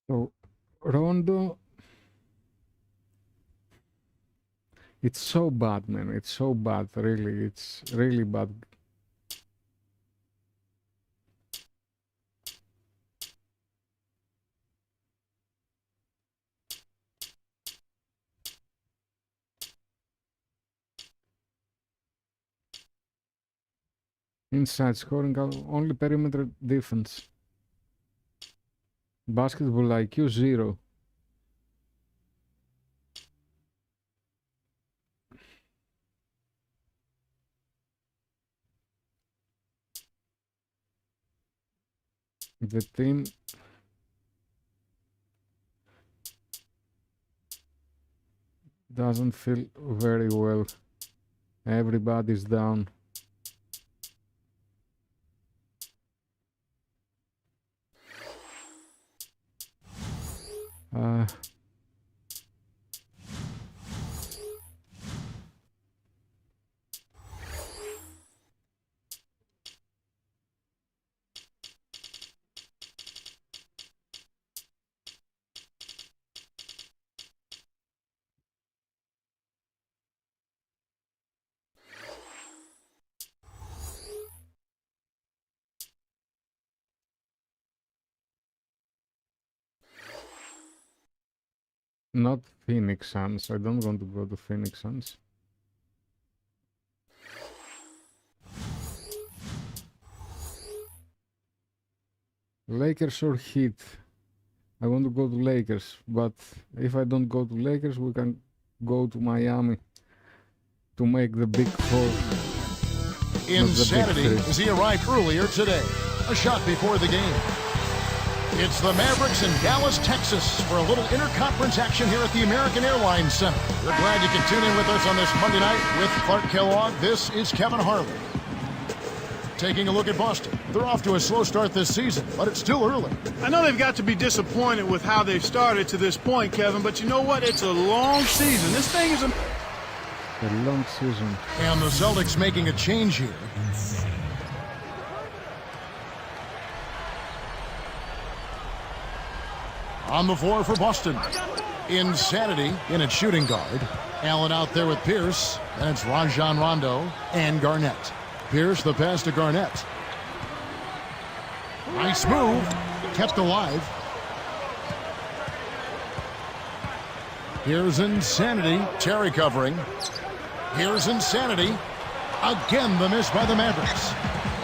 So, Rondo, it's so bad, man. It's so bad, really. It's really bad. Inside scoring, only perimeter defense. Basketball IQ 0. The team doesn't feel very well. Everybody's down. Not Phoenix Suns. I don't want to go to Phoenix Suns. Lakers or Heat? I want to go to Lakers, but if I don't go to Lakers, we can go to Miami to make the big four. Insanity as he arrived earlier today. A shot before the game. It's the Mavericks in Dallas, Texas for a little interconference action here at the American Airlines Center. We're glad you can tune in with us on this Monday night with Clark Kellogg. This is Kevin Harlan. Taking a look at Boston. They're off to a slow start this season, but it's still early. I know they've got to be disappointed with how they've started to this point, Kevin, but you know what? It's a long season. This thing is a long season. And the Celtics making a change here. On the floor for Boston. Insanity in its shooting guard. Allen out there with Pierce. And it's Rajon Rondo and Garnett. Pierce the pass to Garnett. Nice move. Kept alive. Here's Insanity. Terry covering. Here's Insanity. Again, the miss by the Mavericks.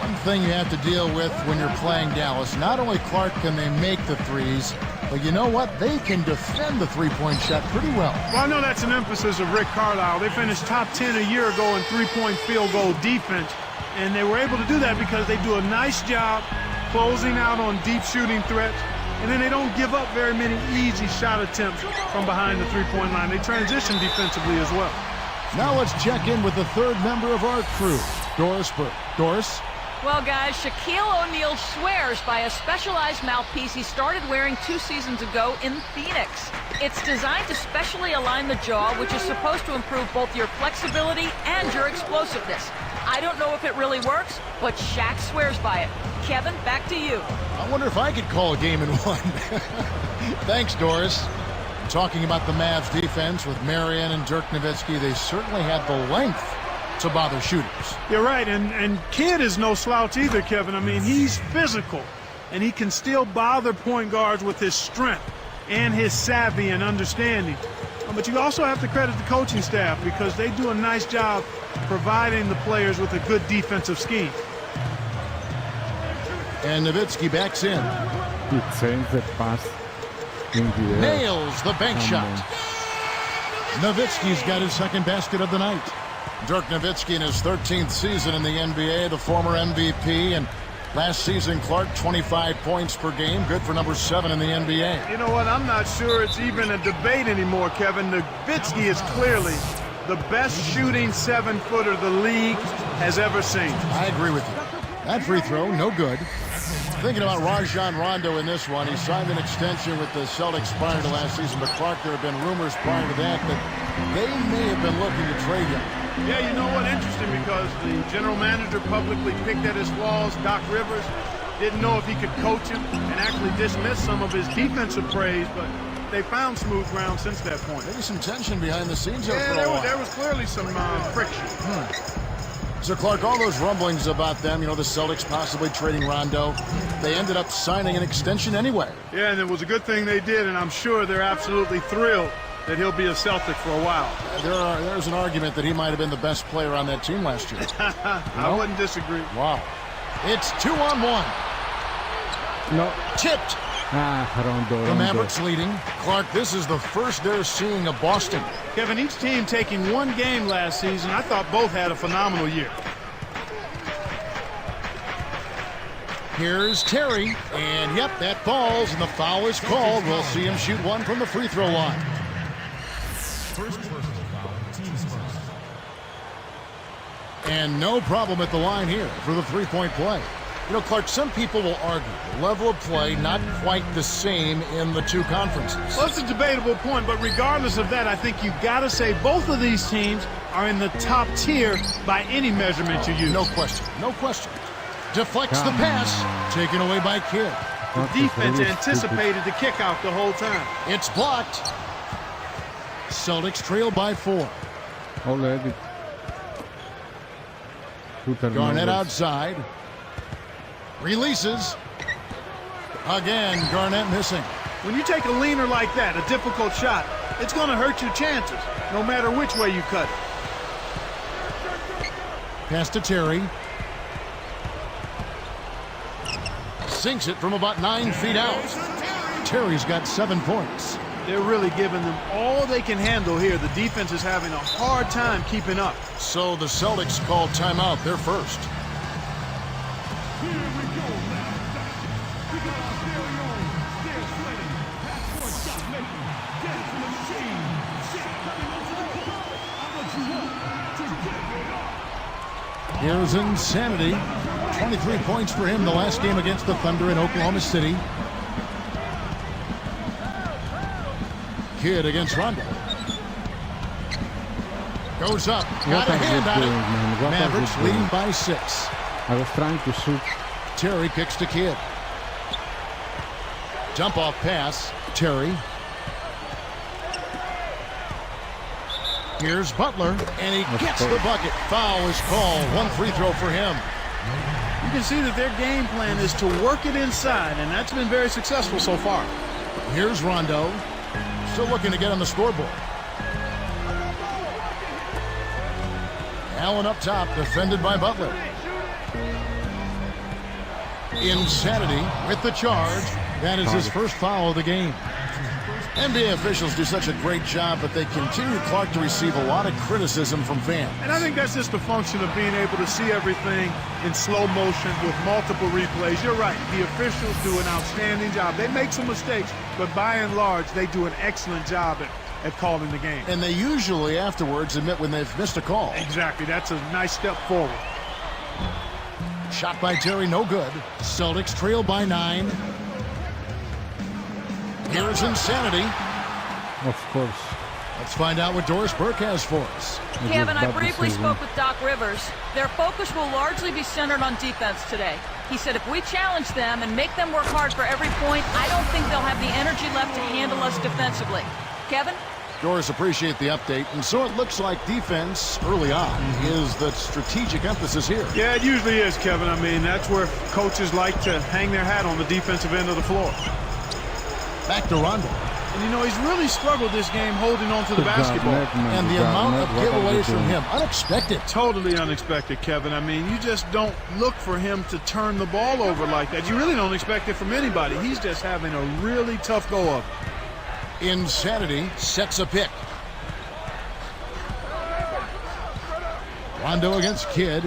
One thing you have to deal with when you're playing Dallas, not only Clark can they make the threes, but you know what? They can defend the three-point shot pretty well. Well, I know that's an emphasis of Rick Carlisle. They finished top 10 a year ago in three-point field goal defense, and they were able to do that because they do a nice job closing out on deep shooting threats, and then they don't give up very many easy shot attempts from behind the three-point line. They transition defensively as well. Now let's check in with the third member of our crew, Doris Burke. Doris? Well, guys, Shaquille O'Neal swears by a specialized mouthpiece he started wearing 2 seasons ago in Phoenix. It's designed to specially align the jaw, which is supposed to improve both your flexibility and your explosiveness. I don't know if it really works, but Shaq swears by it. Kevin, back to you. I wonder if I could call a game in one. Thanks, Doris. Talking about the Mavs defense with Marion and Dirk Nowitzki, they certainly had the length to bother shooters. You're right, and Kidd is no slouch either, Kevin. I mean, he's physical, and he can still bother point guards with his strength and his savvy and understanding. But you also have to credit the coaching staff because they do a nice job providing the players with a good defensive scheme. And Nowitzki backs in. He sends the pass in the air. Nails the bank shot. Nowitzki's got his second basket of the night. Dirk Nowitzki in his 13th season in the NBA, the former MVP, and last season, Clark, 25 points per game, good for number 7 in the NBA. You know what? I'm not sure it's even a debate anymore, Kevin. Nowitzki is clearly the best shooting 7-footer the league has ever seen. I agree with you. That free throw, no good. Thinking about Rajon Rondo in this one, he signed an extension with the Celtics prior to last season, but Clark, there have been rumors prior to that they may have been looking to trade him. Yeah, you know what? Interesting, because the general manager publicly picked at his flaws. Doc Rivers didn't know if he could coach him and actually dismiss some of his defensive praise, but they found smooth ground since that point. Maybe some tension behind the scenes there for a Yeah, while. there was clearly some friction. So, Clark, all those rumblings about them, you know, the Celtics possibly trading Rondo, they ended up signing an extension anyway. Yeah, and it was a good thing they did, and I'm sure they're absolutely thrilled that he'll be a Celtic for a while. There's an argument that he might have been the best player on that team last year. I wouldn't disagree. Wow. It's 2-on-1. No. Tipped. Rondo. The Mavericks leading. Clark, this is the first they're seeing of Boston. Kevin, each team taking one game last season, I thought both had a phenomenal year. Here's Terry, and yep, that falls, and the foul is called. We'll see him shoot one from the free throw line. First personal foul, team's first. And no problem at the line here for the three-point play. You know, Clark, some people will argue the level of play not quite the same in the two conferences. Well, it's a debatable point, but regardless of that, I think you've got to say both of these teams are in the top tier by any measurement you use. No question, no question. Deflects the pass, taken away by Kidd. The defense anticipated the kick out the whole time. It's blocked. Celtics trail by 4. Already. Garnett outside. Releases. Again, Garnett missing. When you take a leaner like that, a difficult shot, it's going to hurt your chances, no matter which way you cut it. Pass to Terry. sinks it from about 9 feet out. Terry's got 7 points. They're really giving them all they can handle here. The defense is having a hard time keeping up. So the Celtics call timeout. They're first. Here we go now. We got our very own They're sweating. Half-court shot making. Dance machine. Shit coming onto the court. I want you all to give it up. Here's Insanity. 23 points for him the last game against the Thunder in Oklahoma City. Kidd against Rondo. Goes up. Got a hand on it. Mavericks leading by 6. I was trying to shoot. Terry kicks to Kidd. Jump off pass. Terry. Here's Butler, and he gets the bucket. Foul is called. 1 free throw for him. You can see that their game plan is to work it inside, and that's been very successful so far. Here's Rondo. Still looking to get on the scoreboard. Allen up top, defended by Butler. Insanity with the charge. That is his first foul of the game. NBA officials do such a great job, but they continue, Clark, to receive a lot of criticism from fans. And I think that's just a function of being able to see everything in slow motion with multiple replays. You're right. The officials do an outstanding job. They make some mistakes, but by and large, they do an excellent job at calling the game. And they usually afterwards admit when they've missed a call. Exactly. That's a nice step forward. Shot by Terry, no good. Celtics trail by 9. Here's Insanity. Of course. Let's find out what Doris Burke has for us. Kevin, I briefly spoke with Doc Rivers. Their focus will largely be centered on defense today. He said if we challenge them and make them work hard for every point, I don't think they'll have the energy left to handle us defensively. Kevin? Doris, appreciate the update. And so it looks like defense early on is the strategic emphasis here. Yeah, it usually is, Kevin. I mean, that's where coaches like to hang their hat on the defensive end of the floor. Back to Rondo. And, you know, he's really struggled this game holding on to the basketball. And the amount of giveaways from him, unexpected. Totally unexpected, Kevin. I mean, you just don't look for him to turn the ball over like that. You really don't expect it from anybody. He's just having a really tough go of it. Insanity sets a pick. Rondo against Kidd.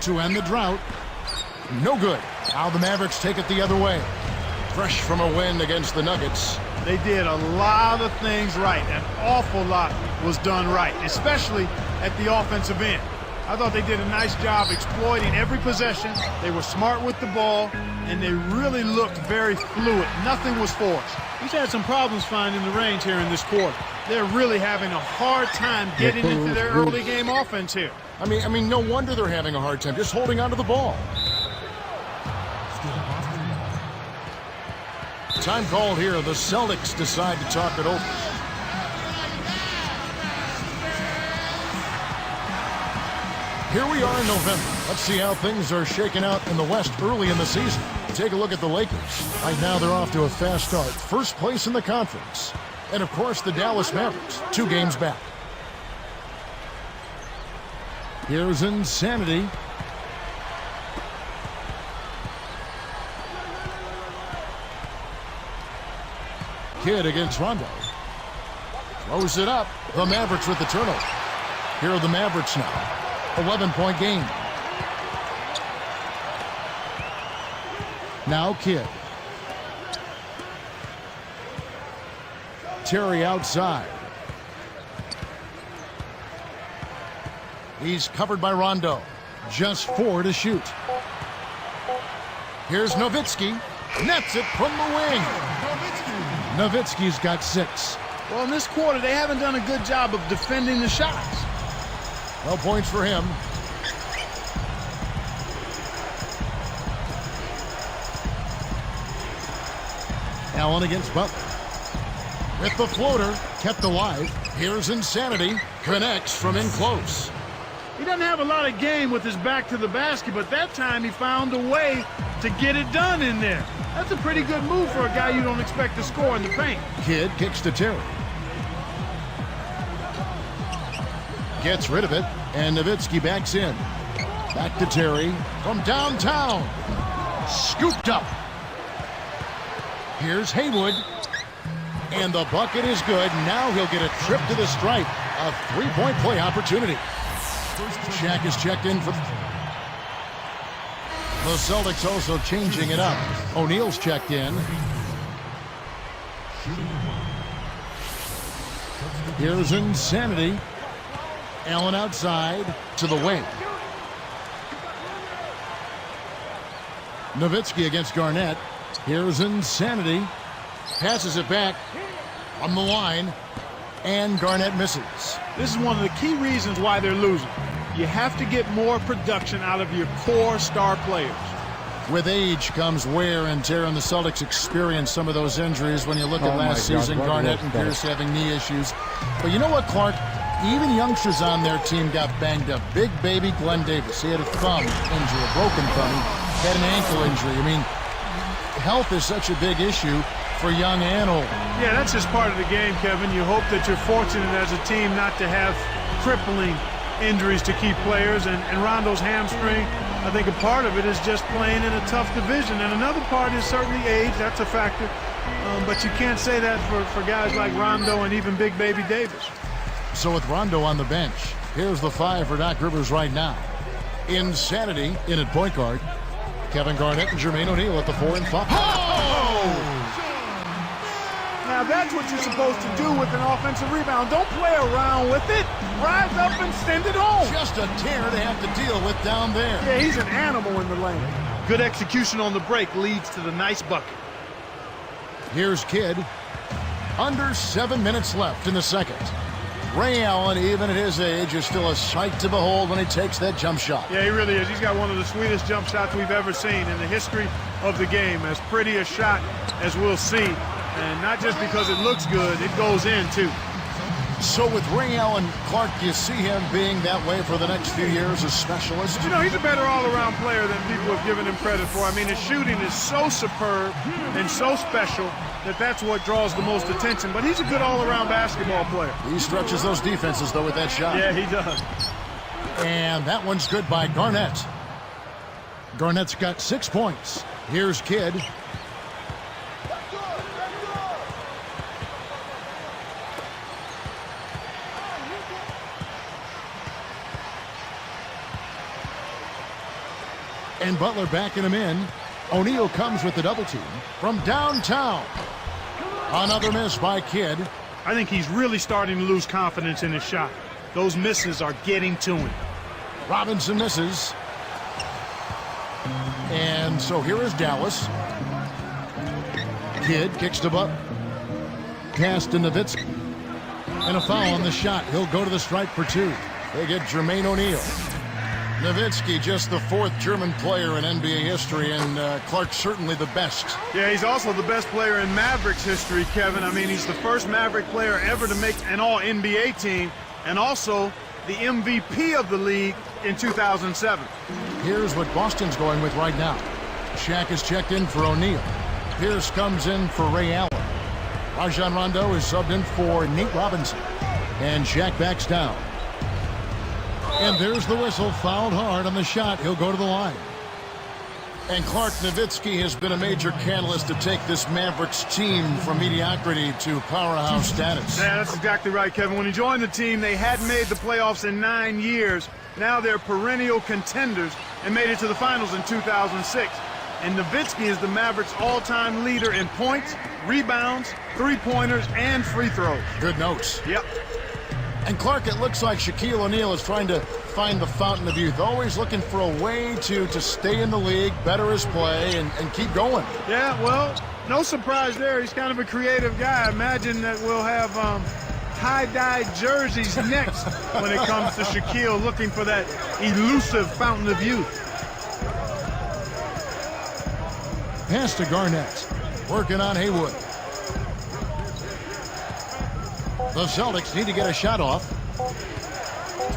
To end the drought. No good. Now the Mavericks take it the other way. Fresh from a win against the Nuggets. They did a lot of things right. An awful lot was done right, especially at the offensive end. I thought they did a nice job exploiting every possession. They were smart with the ball, and they really looked very fluid. Nothing was forced. He's had some problems finding the range here in this quarter. They're really having a hard time getting into their early game offense here. I mean, no wonder they're having a hard time just holding onto the ball. Time called here. The Celtics decide to talk it over. Here we are in November. Let's see how things are shaking out in the West early in the season. Take a look at the Lakers. Right now they're off to a fast start. First place in the conference. And of course the Dallas Mavericks, 2 games back. Here's Insanity. Kidd against Rondo. Throws it up. The Mavericks with the turnover. Here are the Mavericks now. 11-point game. Now Kidd. Terry outside. He's covered by Rondo. Just 4 to shoot. Here's Nowitzki. Nets it from the wing. Nowitzki's got 6. Well, in this quarter, they haven't done a good job of defending the shots. No points for him. Allen against Butler. With the floater, kept alive. Here's Insanity. Connects from in close. He doesn't have a lot of game with his back to the basket, but that time he found a way to get it done in there. That's a pretty good move for a guy you don't expect to score in the paint. Kidd kicks to Terry. Gets rid of it, and Nowitzki backs in. Back to Terry from downtown. Scooped up. Here's Haywood. And the bucket is good. Now he'll get a trip to the stripe. A three-point play opportunity. Shaq is checked in for the Celtics, also changing it up. O'Neal's checked in. Here's Insanity. Allen outside to the wing. Nowitzki against Garnett. Here's Insanity. Passes it back on the line. And Garnett misses. This is one of the key reasons why they're losing. You have to get more production out of your core star players. With age comes wear and tear, and the Celtics experience some of those injuries. When you look at last season, Garnett and Pierce having knee issues. But you know what, Clark? Even youngsters on their team got banged up. Big baby Glenn Davis, he had a thumb injury, a broken thumb. He had an ankle injury. I mean, health is such a big issue for young and old. Yeah, that's just part of the game, Kevin. You hope that you're fortunate as a team not to have crippling injuries to key players. And Rondo's hamstring, I think a part of it is just playing in a tough division. And another part is certainly age. That's a factor. But you can't say that for guys like Rondo and even Big Baby Davis. So with Rondo on the bench, here's the five for Doc Rivers right now. Insanity in at point guard. Kevin Garnett and Jermaine O'Neal at the 4 and 5. Oh! Now that's what you're supposed to do with an offensive rebound. Don't play around with it. Rise up and send it home. Just a tear to have to deal with down there. Yeah, he's an animal in the lane. Good execution on the break leads to the nice bucket. Here's Kidd. Under 7 minutes left in the second. Ray Allen, even at his age, is still a sight to behold when he takes that jump shot. Yeah, he really is. He's got one of the sweetest jump shots we've ever seen in the history of the game. As pretty a shot as we'll see. And not just because it looks good, it goes in, too. So with Ray Allen, Clark, do you see him being that way for the next few years, a specialist? You know, he's a better all-around player than people have given him credit for. I mean, his shooting is so superb and so special that that's what draws the most attention. But he's a good all-around basketball player. He stretches those defenses, though, with that shot. Yeah, he does. And that one's good by Garnett. Garnett's got 6 points. Here's Kidd. And Butler backing him in. O'Neal comes with the double team from downtown. Another miss by Kidd. I think he's really starting to lose confidence in his shot. Those misses are getting to him. Robinson misses. And so here is Dallas. Kidd kicks to Butler. Pass to Nowitzki. And a foul on the shot. He'll go to the stripe for 2. They get Jermaine O'Neal. Nowitzki, just the 4th German player in NBA history, and Clark certainly the best. Yeah, he's also the best player in Mavericks history, Kevin. I mean, he's the first Maverick player ever to make an All-NBA team, and also the MVP of the league in 2007. Here's what Boston's going with right now. Shaq is checked in for O'Neal. Pierce comes in for Ray Allen. Rajon Rondo is subbed in for Nate Robinson. And Shaq backs down. And there's the whistle, fouled hard on the shot. He'll go to the line. And Clark, Nowitzki has been a major catalyst to take this Mavericks team from mediocrity to powerhouse status. Yeah, that's exactly right, Kevin. When he joined the team, they hadn't made the playoffs in 9 years. Now they're perennial contenders and made it to the finals in 2006. And Nowitzki is the Mavericks' all-time leader in points, rebounds, three-pointers, and free throws. Good notes. Yep. And Clark, it looks like Shaquille O'Neal is trying to find the fountain of youth, always looking for a way to stay in the league, better his play, and keep going. Yeah, well, no surprise there. He's kind of a creative guy. I imagine that we'll have tie-dye jerseys next when it comes to Shaquille, looking for that elusive fountain of youth. Pass to Garnett, working on Haywood. The Celtics need to get a shot off.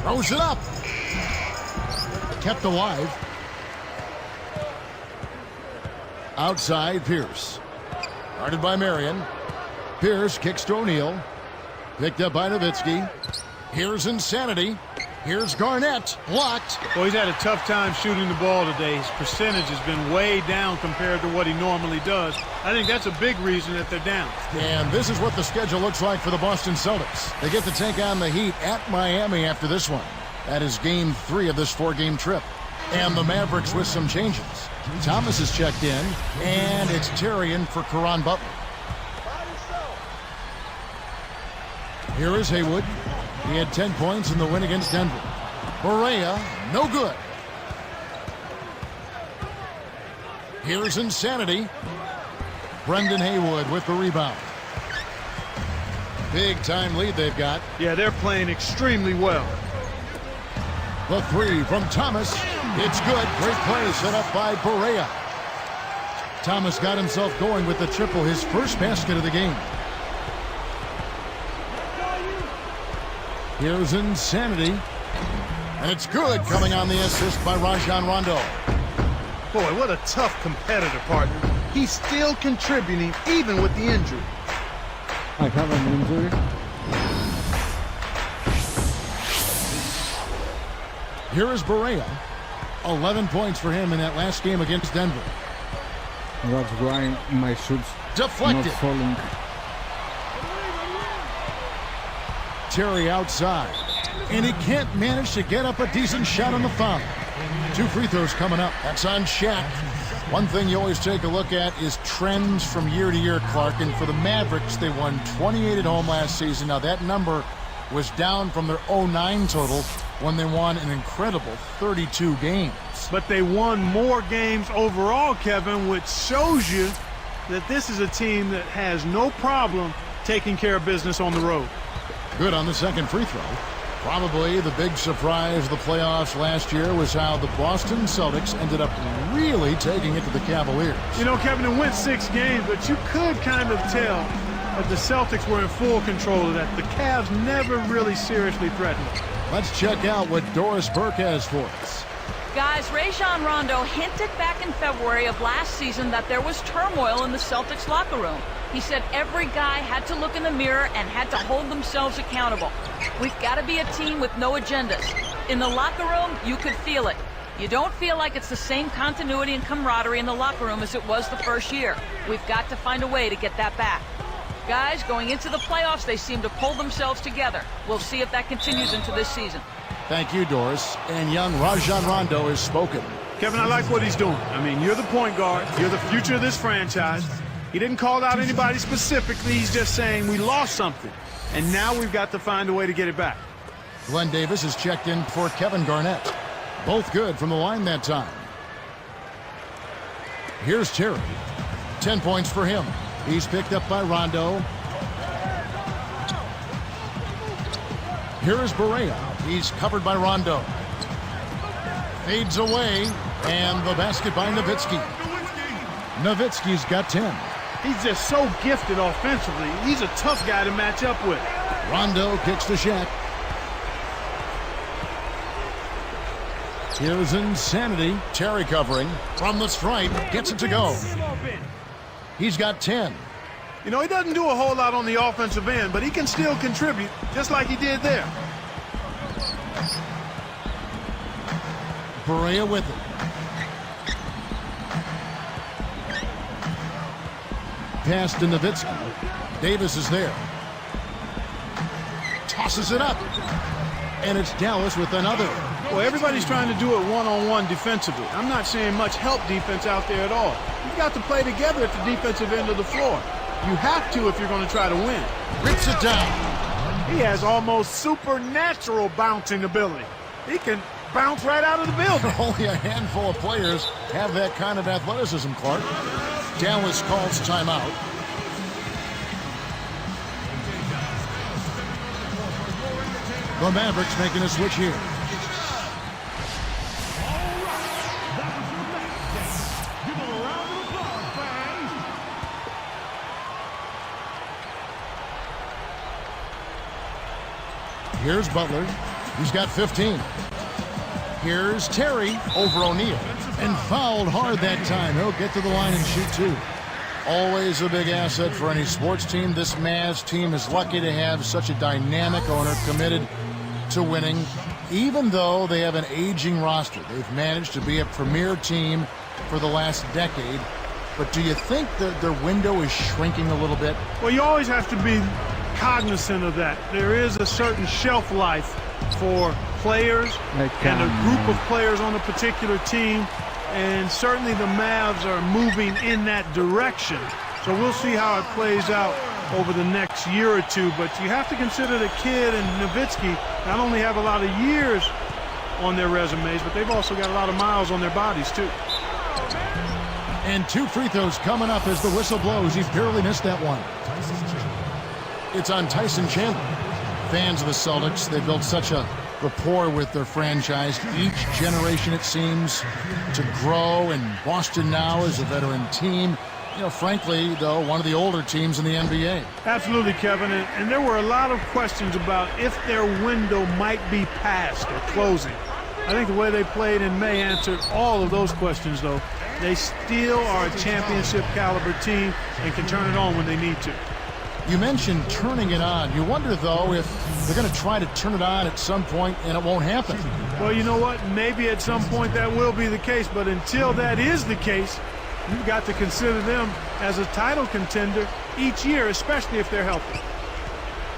Throws it up. Kept alive. Outside, Pierce. Guarded by Marion. Pierce kicks to O'Neal. Picked up by Nowitzki. Here's Insanity. Here's Garnett, blocked. Well, he's had a tough time shooting the ball today. His percentage has been way down compared to what he normally does. I think that's a big reason that they're down. And this is what the schedule looks like for the Boston Celtics. They get to take on the Heat at Miami after this one. That is game 3 of this 4-game trip. And the Mavericks with some changes. Thomas is checked in, and it's Terry in for Caron Butler. Here is Haywood. He had 10 points in the win against Denver. Barea, no good. Here's Insanity. Brendan Haywood with the rebound. Big time lead they've got. Yeah, they're playing extremely well. The 3 from Thomas. It's good. Great play set up by Barea. Thomas got himself going with the triple, his first basket of the game. Here's Insanity. And it's good, coming on the assist by Rajon Rondo. Boy, what a tough competitor, partner. He's still contributing even with the injury. I have an injury. Here is Barea. 11 points for him in that last game against Denver. That's why my shots Deflected. not falling. Terry outside. And he can't manage to get up a decent shot on the foul. 2 free throws coming up. That's on Shaq. One thing you always take a look at is trends from year to year, Clark. And for the Mavericks, they won 28 at home last season. Now that number was down from their 09 total when they won an incredible 32 games. But they won more games overall, Kevin, which shows you that this is a team that has no problem taking care of business on the road. Good on the second free throw. Probably the big surprise of the playoffs last year was how the Boston Celtics ended up really taking it to the Cavaliers. You know, Kevin, it went 6 games, but you could kind of tell that the Celtics were in full control of that. The Cavs never really seriously threatened them. Let's check out what Doris Burke has for us. Guys, Rajon Rondo hinted back in February of last season that there was turmoil in the Celtics locker room. He said every guy had to look in the mirror and had to hold themselves accountable. We've got to be a team with no agendas. In the locker room, you could feel it. You don't feel like it's the same continuity and camaraderie in the locker room as it was the first year. We've got to find a way to get that back. Guys, going into the playoffs, they seem to pull themselves together. We'll see if that continues into this season. Thank you, Doris. And young Rajon Rondo has spoken. Kevin, I like what he's doing. I mean, you're the point guard. You're the future of this franchise. He didn't call out anybody specifically. He's just saying we lost something. And now we've got to find a way to get it back. Glenn Davis is checked in for Kevin Garnett. Both good from the line that time. Here's Terry. 10 points for him. He's picked up by Rondo. Here is Barea. He's covered by Rondo. Fades away. And the basket by Nowitzki. Nowitzki's got 10. He's just so gifted offensively. He's a tough guy to match up with. Rondo kicks to Shaq. Here's Insanity. Terry covering from the stripe. Gets it to go. He's got 10. You know, he doesn't do a whole lot on the offensive end, but he can still contribute, just like he did there. Barea with it. Pass to Nowitzki. Davis is there. Tosses it up. And it's Dallas with another. Well, everybody's trying to do it one-on-one defensively. I'm not seeing much help defense out there at all. You've got to play together at the defensive end of the floor. You have to if you're going to try to win. Rips it down. He has almost supernatural bouncing ability. He can bounce right out of the building. Only a handful of players have that kind of athleticism, Clark. Dallas calls timeout. The Mavericks making a switch here. Here's Butler. He's got 15. Here's Terry over O'Neal. And fouled hard that time. He'll get to the line and shoot 2. Always a big asset for any sports team. This Mavs team is lucky to have such a dynamic owner committed to winning Even though they have an aging roster, they've managed to be a premier team for the last decade. But do you think that their window is shrinking a little bit? Well, you always have to be cognizant of that. There is a certain shelf life for players and a group of players on a particular team, and certainly the Mavs are moving in that direction. So we'll see how it plays out over the next year or two, but you have to consider that Kidd and Nowitzki not only have a lot of years on their resumes, but they've also got a lot of miles on their bodies too. And 2 free throws coming up as the whistle blows. He barely missed that one. It's on Tyson Chandler. Fans of the Celtics, they built such a rapport with their franchise. Each generation, it seems, to grow, and Boston now is a veteran team. You know, frankly, though, one of the older teams in the NBA. Absolutely, Kevin, and there were a lot of questions about if their window might be passed or closing. I think the way they played in May answered all of those questions, though. They still are a championship caliber team and can turn it on when they need to. You mentioned turning it on. You wonder, though, if they're going to try to turn it on at some point and it won't happen. Well, you know what? Maybe at some point that will be the case, but until that is the case, you've got to consider them as a title contender each year, especially if they're healthy.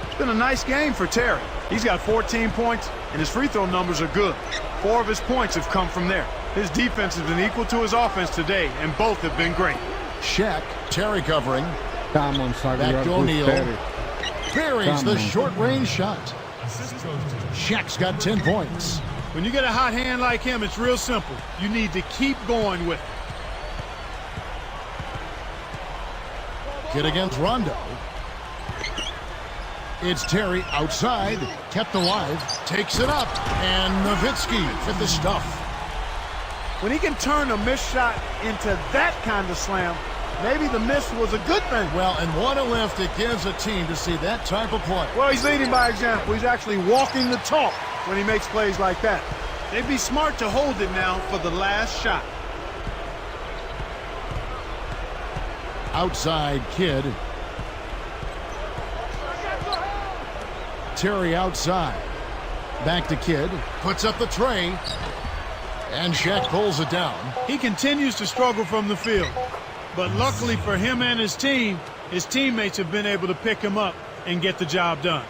It's been a nice game for Terry. He's got 14 points, and his free throw numbers are good. 4 of his points have come from there. His defense has been equal to his offense today, and both have been great. Shaq, Terry covering. Come on, Shaq. Back to O'Neal. Terry. Buries the short-range shot. Shaq's got 10 points. When you get a hot hand like him, it's real simple. You need to keep going with it. Kidd against Rondo. It's Terry outside, kept alive, takes it up, and Nowitzki with the stuff. When he can turn a missed shot into that kind of slam, maybe the miss was a good thing. Well, and what a lift it gives a team to see that type of play. Well, he's leading by example. He's actually walking the talk when he makes plays like that. They'd be smart to hold it now for the last shot. Outside, Kidd. Terry outside. Back to Kidd. Puts up the tray. And Shaq pulls it down. He continues to struggle from the field. But luckily for him and his team, his teammates have been able to pick him up and get the job done.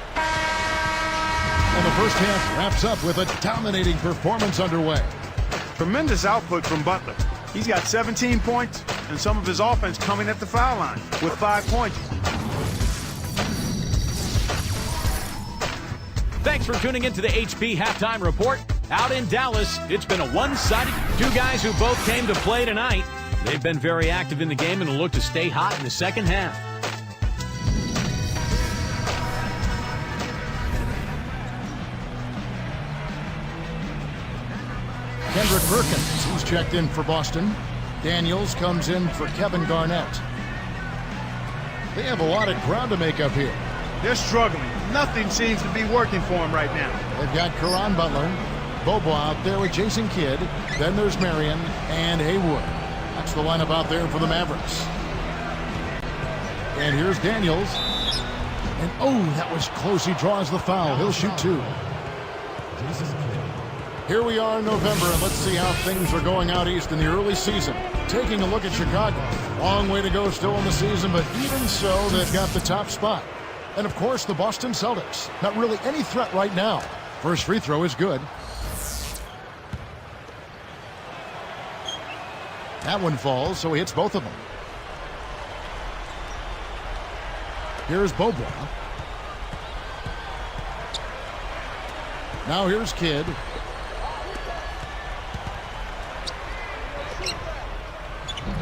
And the first half wraps up with a dominating performance underway. Tremendous output from Butler. He's got 17 points, and some of his offense coming at the foul line with 5 points. Thanks for tuning in to the HP Halftime Report. Out in Dallas, it's been a one-sided. 2 guys who both came to play tonight. They've been very active in the game and will look to stay hot in the second half. Kendrick Perkins, he's checked in for Boston. Daniels comes in for Kevin Garnett. They have a lot of ground to make up here. They're struggling. Nothing seems to be working for them right now. They've got Caron Butler, Bobo out there with Jason Kidd. Then there's Marion and Haywood. That's the lineup out there for the Mavericks. And here's Daniels. And oh, that was close. He draws the foul. He'll shoot 2. Here we are in November, and let's see how things are going out east in the early season. Taking a look at Chicago. Long way to go still in the season, but even so, they've got the top spot. And, of course, the Boston Celtics. Not really any threat right now. First free throw is good. That one falls, so he hits both of them. Here's Bobo. Now here's Kidd.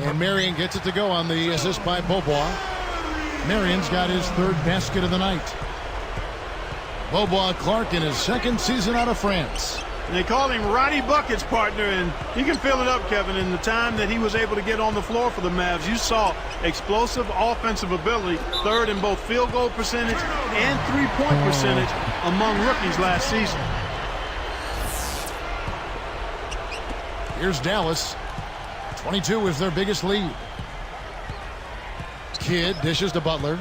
And Marion gets it to go on the assist by Bobo. Marion's got his 3rd basket of the night. Bobo Clark in his 2nd season out of France. And they call him Roddy Bucket's partner, and you can fill it up, Kevin. In the time that he was able to get on the floor for the Mavs, you saw explosive offensive ability, 3rd in both field goal percentage and 3-point percentage among rookies last season. Here's Dallas. 22 is their biggest lead. Kidd dishes to Butler.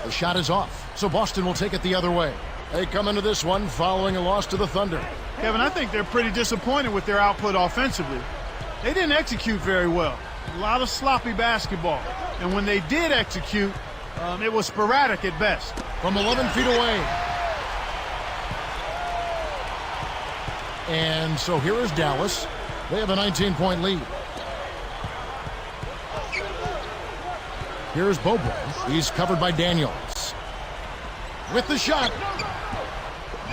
The shot is off, so Boston will take it the other way. They come into this one following a loss to the Thunder. Kevin, I think they're pretty disappointed with their output offensively. They didn't execute very well. A lot of sloppy basketball. And when they did execute, it was sporadic at best. From 11 feet away. And so here is Dallas. They have a 19-point lead. Here's Bobo. He's covered by Daniels. With the shot.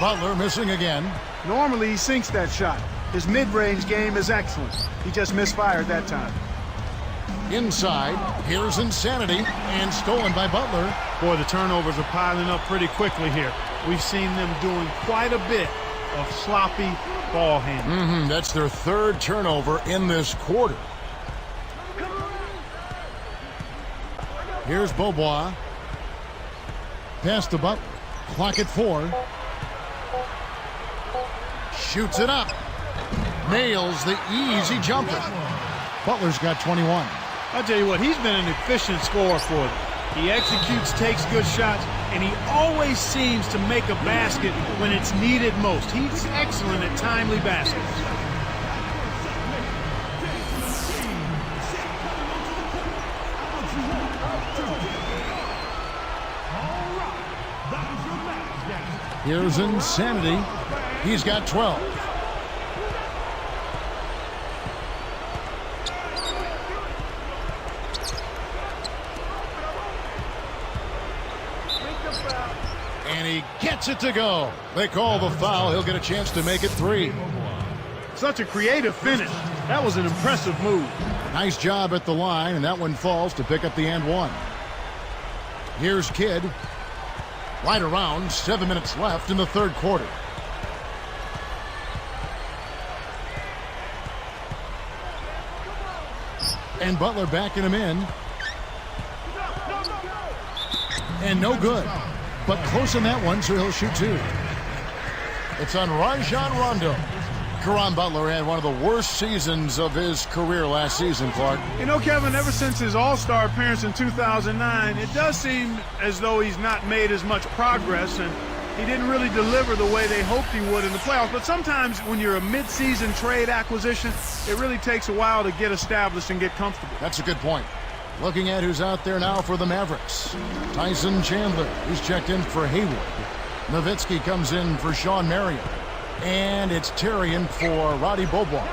Butler missing again. Normally he sinks that shot. His mid-range game is excellent. He just misfired that time. Inside, here's Insanity, and stolen by Butler. Boy, the turnovers are piling up pretty quickly here. We've seen them doing quite a bit of sloppy ball handling. That's their third turnover in this quarter. Here's Bobois. Pass to Butler. Clock at 4. Shoots it up. Nails the easy jumper. Butler's got 21. I'll tell you what, he's been an efficient scorer for them. He executes, takes good shots, and he always seems to make a basket when it's needed most. He's excellent at timely baskets. Here's Insanity. He's got 12. And he gets it to go. They call the foul. He'll get a chance to make it 3. Such a creative finish. That was an impressive move. Nice job at the line, and that one falls to pick up the and one. Here's Kidd. Right around, 7 minutes left in the third quarter. And Butler backing him in. And no good. But close in that one, so he'll shoot 2. It's on Rajon Rondo. Caron Butler had one of the worst seasons of his career last season, Clark. You know, Kevin, ever since his All-Star appearance in 2009, it does seem as though he's not made as much progress, and he didn't really deliver the way they hoped he would in the playoffs. But sometimes when you're a mid-season trade acquisition, it really takes a while to get established and get comfortable. That's a good point. Looking at who's out there now for the Mavericks. Tyson Chandler, who's checked in for Hayward. Nowitzki comes in for Sean Marion. And it's Tarian for Roddy Bobois.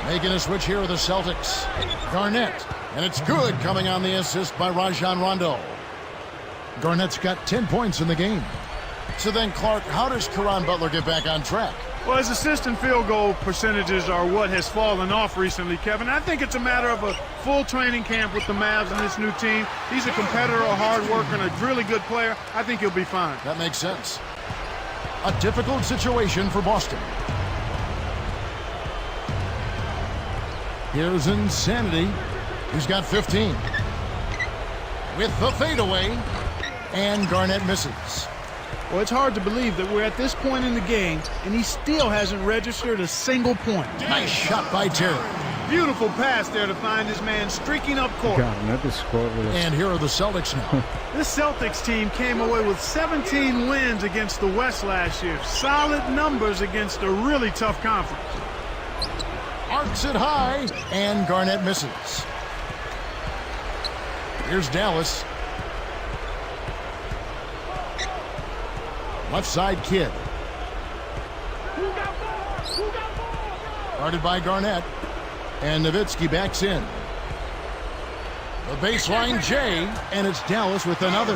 Making a switch here with the Celtics. Garnett. And it's good, coming on the assist by Rajon Rondo. Garnett's got 10 points in the game. So then, Clark, how does Caron Butler get back on track? Well, his assist and field goal percentages are what has fallen off recently, Kevin. I think it's a matter of a full training camp with the Mavs and this new team. He's a competitor, a hard worker, and a really good player. I think he'll be fine. That makes sense. A difficult situation for Boston. Here's Insanity. He's got 15. With the fadeaway. And Garnett misses. Well, it's hard to believe that we're at this point in the game, and he still hasn't registered a single point. Nice shot by Terry. Beautiful pass there to find his man streaking up court. Garnett is scoreless. And here are the Celtics now. This Celtics team came away with 17 wins against the West last year. Solid numbers against a really tough conference. Arcs it high, and Garnett misses. Here's Dallas. Left side Kidd. Guarded by Garnett. And Nowitzki backs in. The baseline Jay, and it's Dallas with another.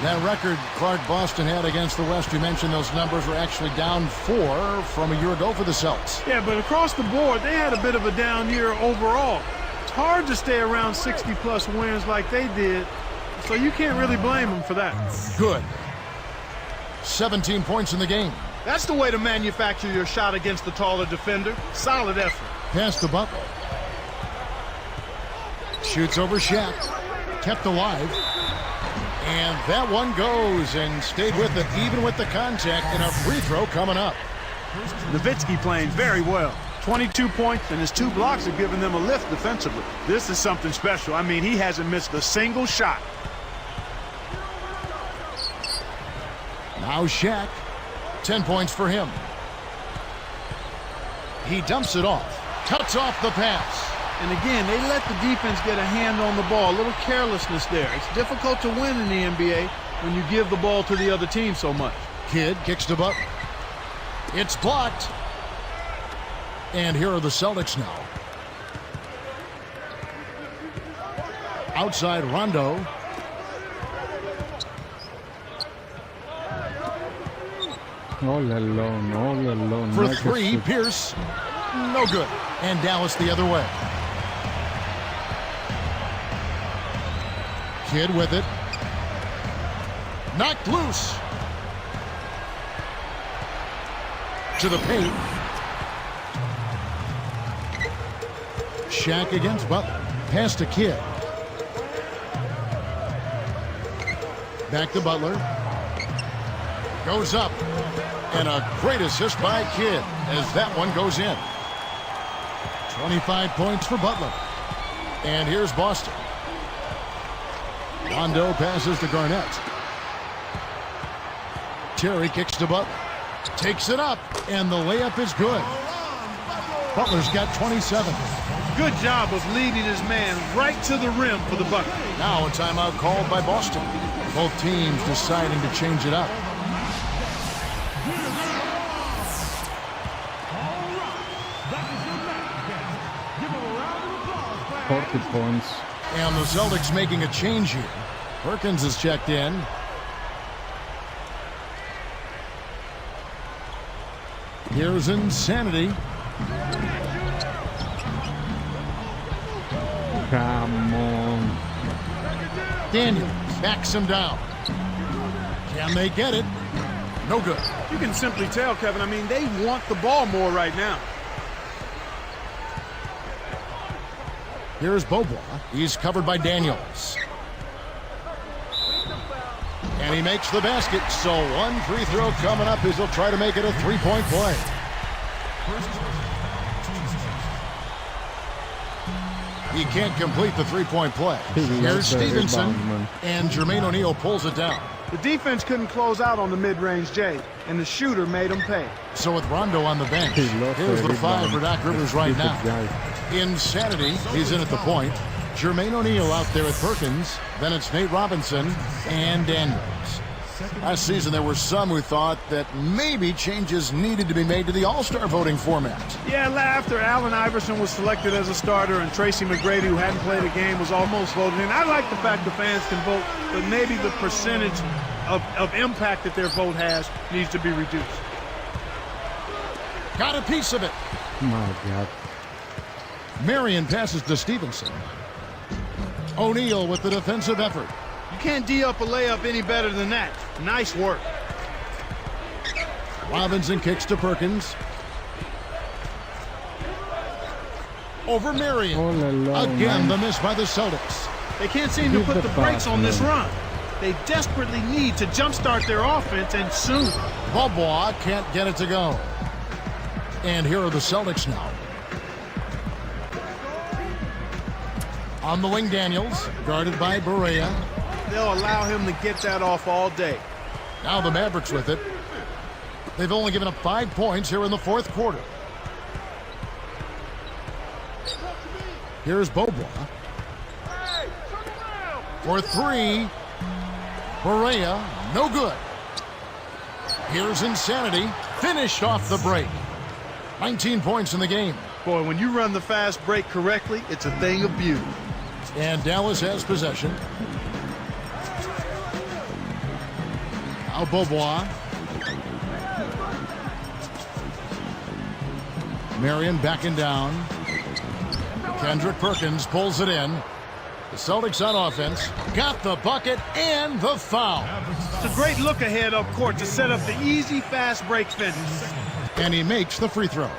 That record Clark Boston had against the West, you mentioned those numbers were actually down 4 from a year ago for the Celts. Yeah, but across the board, they had a bit of a down year overall. It's hard to stay around 60-plus wins like they did, so you can't really blame them for that. Good. 17 points in the game. That's the way to manufacture your shot against the taller defender. Solid effort. Pass to Butler. Shoots over Shaq. Kept alive. And that one goes and stayed with it, even with the contact, and a free throw coming up. Nowitzki playing very well. 22 points, and his 2 blocks have given them a lift defensively. This is something special. I mean, he hasn't missed a single shot. Now Shaq, 10 points for him. He dumps it off, cuts off the pass. And again, they let the defense get a hand on the ball. A little carelessness there. It's difficult to win in the NBA when you give the ball to the other team so much. Kidd kicks to Butler. It's blocked. And here are the Celtics now. Outside Rondo. All alone. For 3, Pierce. No good. And Dallas the other way. Kidd with it. Knocked loose. To the paint. Shaq against Butler. Pass to Kidd. Back to Butler. Goes up. And a great assist by Kidd as that one goes in. 25 points for Butler. And here's Boston. Rondo passes to Garnett. Terry kicks to Butler. Takes it up, and the layup is good. Butler's got 27. Good job of leading his man right to the rim for the bucket. Now a timeout called by Boston. Both teams deciding to change it up. 40 points. And the Celtics making a change here. Perkins is checked in. Here's Insanity. Come on. Daniels backs him down. Can they get it? No good. You can simply tell, Kevin, I mean, they want the ball more right now. Here's Beaubois. He's covered by Daniels. And he makes the basket. So one free throw coming up as he'll try to make it a three-point play. He can't complete the three-point play. Here's Stevenson. And Jermaine O'Neal pulls it down. The defense couldn't close out on the mid-range J, and the shooter made them pay. So with Rondo on the bench, here's the 5 for Doc Rivers right now. Insanity, he's in at the point. Jermaine O'Neal out there with Perkins. Then it's Nate Robinson and Daniels. Last season, there were some who thought that maybe changes needed to be made to the All-Star voting format. Yeah, after Allen Iverson was selected as a starter and Tracy McGrady, who hadn't played a game, was almost voted in. I like the fact the fans can vote, but maybe the percentage of impact that their vote has needs to be reduced. Got a piece of it. My God. Marion passes to Stevenson. O'Neal with the defensive effort. You can't D up a layup any better than that. Nice work. Robinson kicks to Perkins. Over Marion. Again, the miss by the Celtics. They can't seem to put the brakes on this run. They desperately need to jumpstart their offense, and soon. Beaubois can't get it to go. And here are the Celtics now. On the wing, Daniels, guarded by Barea. They'll allow him to get that off all day. Now the Mavericks with it. They've only given up 5 points here in the fourth quarter. Here's Beaubois. For 3. Barea, no good. Here's Insanity. Finished off the break. 19 points in the game. Boy, when you run the fast break correctly, it's a thing of beauty. And Dallas has possession. Now Beaubois. Marion backing down. Kendrick Perkins pulls it in. The Celtics on offense. Got the bucket and the foul. It's a great look ahead up court to set up the easy fast break finish. And he makes the free throw.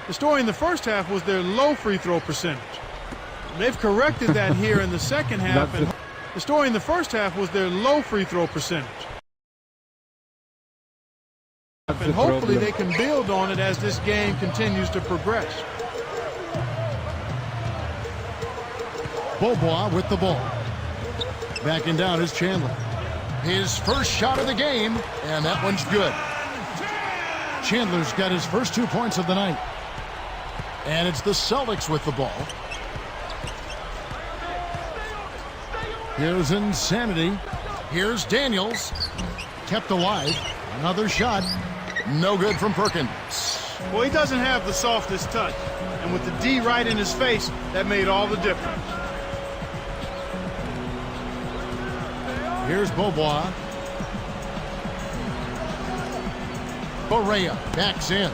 The story in the first half was their low free throw percentage. They've corrected that here in the second half. And the story in the first half was their low free throw percentage. And hopefully they can build on it as this game continues to progress. Beaubois with the ball. Backing down is Chandler. His first shot of the game, and that one's good. Chandler's got his first 2 points of the night. And it's the Celtics with the ball. Here's Insanity. Here's Daniels. Kept alive. Another shot. No good from Perkins. Well, he doesn't have the softest touch. And with the D right in his face, that made all the difference. Here's Beaubois. Barea backs in.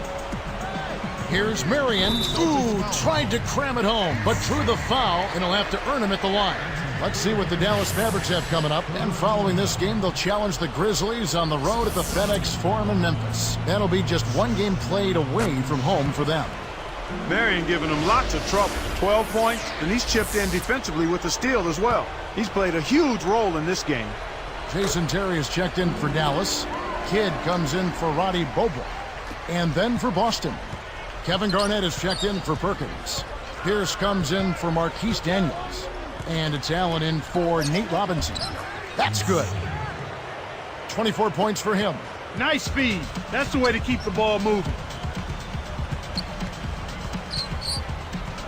Here's Marion. Ooh, tried to cram it home, but drew the foul, and he'll have to earn him at the line. Let's see what the Dallas Mavericks have coming up. And following this game, they'll challenge the Grizzlies on the road at the FedEx Forum in Memphis. That'll be just one game played away from home for them. Marion giving him lots of trouble. 12 points, and he's chipped in defensively with a steal as well. He's played a huge role in this game. Jason Terry has checked in for Dallas. Kidd comes in for Roddy Beaubois. And then for Boston, Kevin Garnett has checked in for Perkins. Pierce comes in for Marquise Daniels. And it's Allen in for Nate Robinson. That's good. 24 points for him. Nice speed. That's the way to keep the ball moving.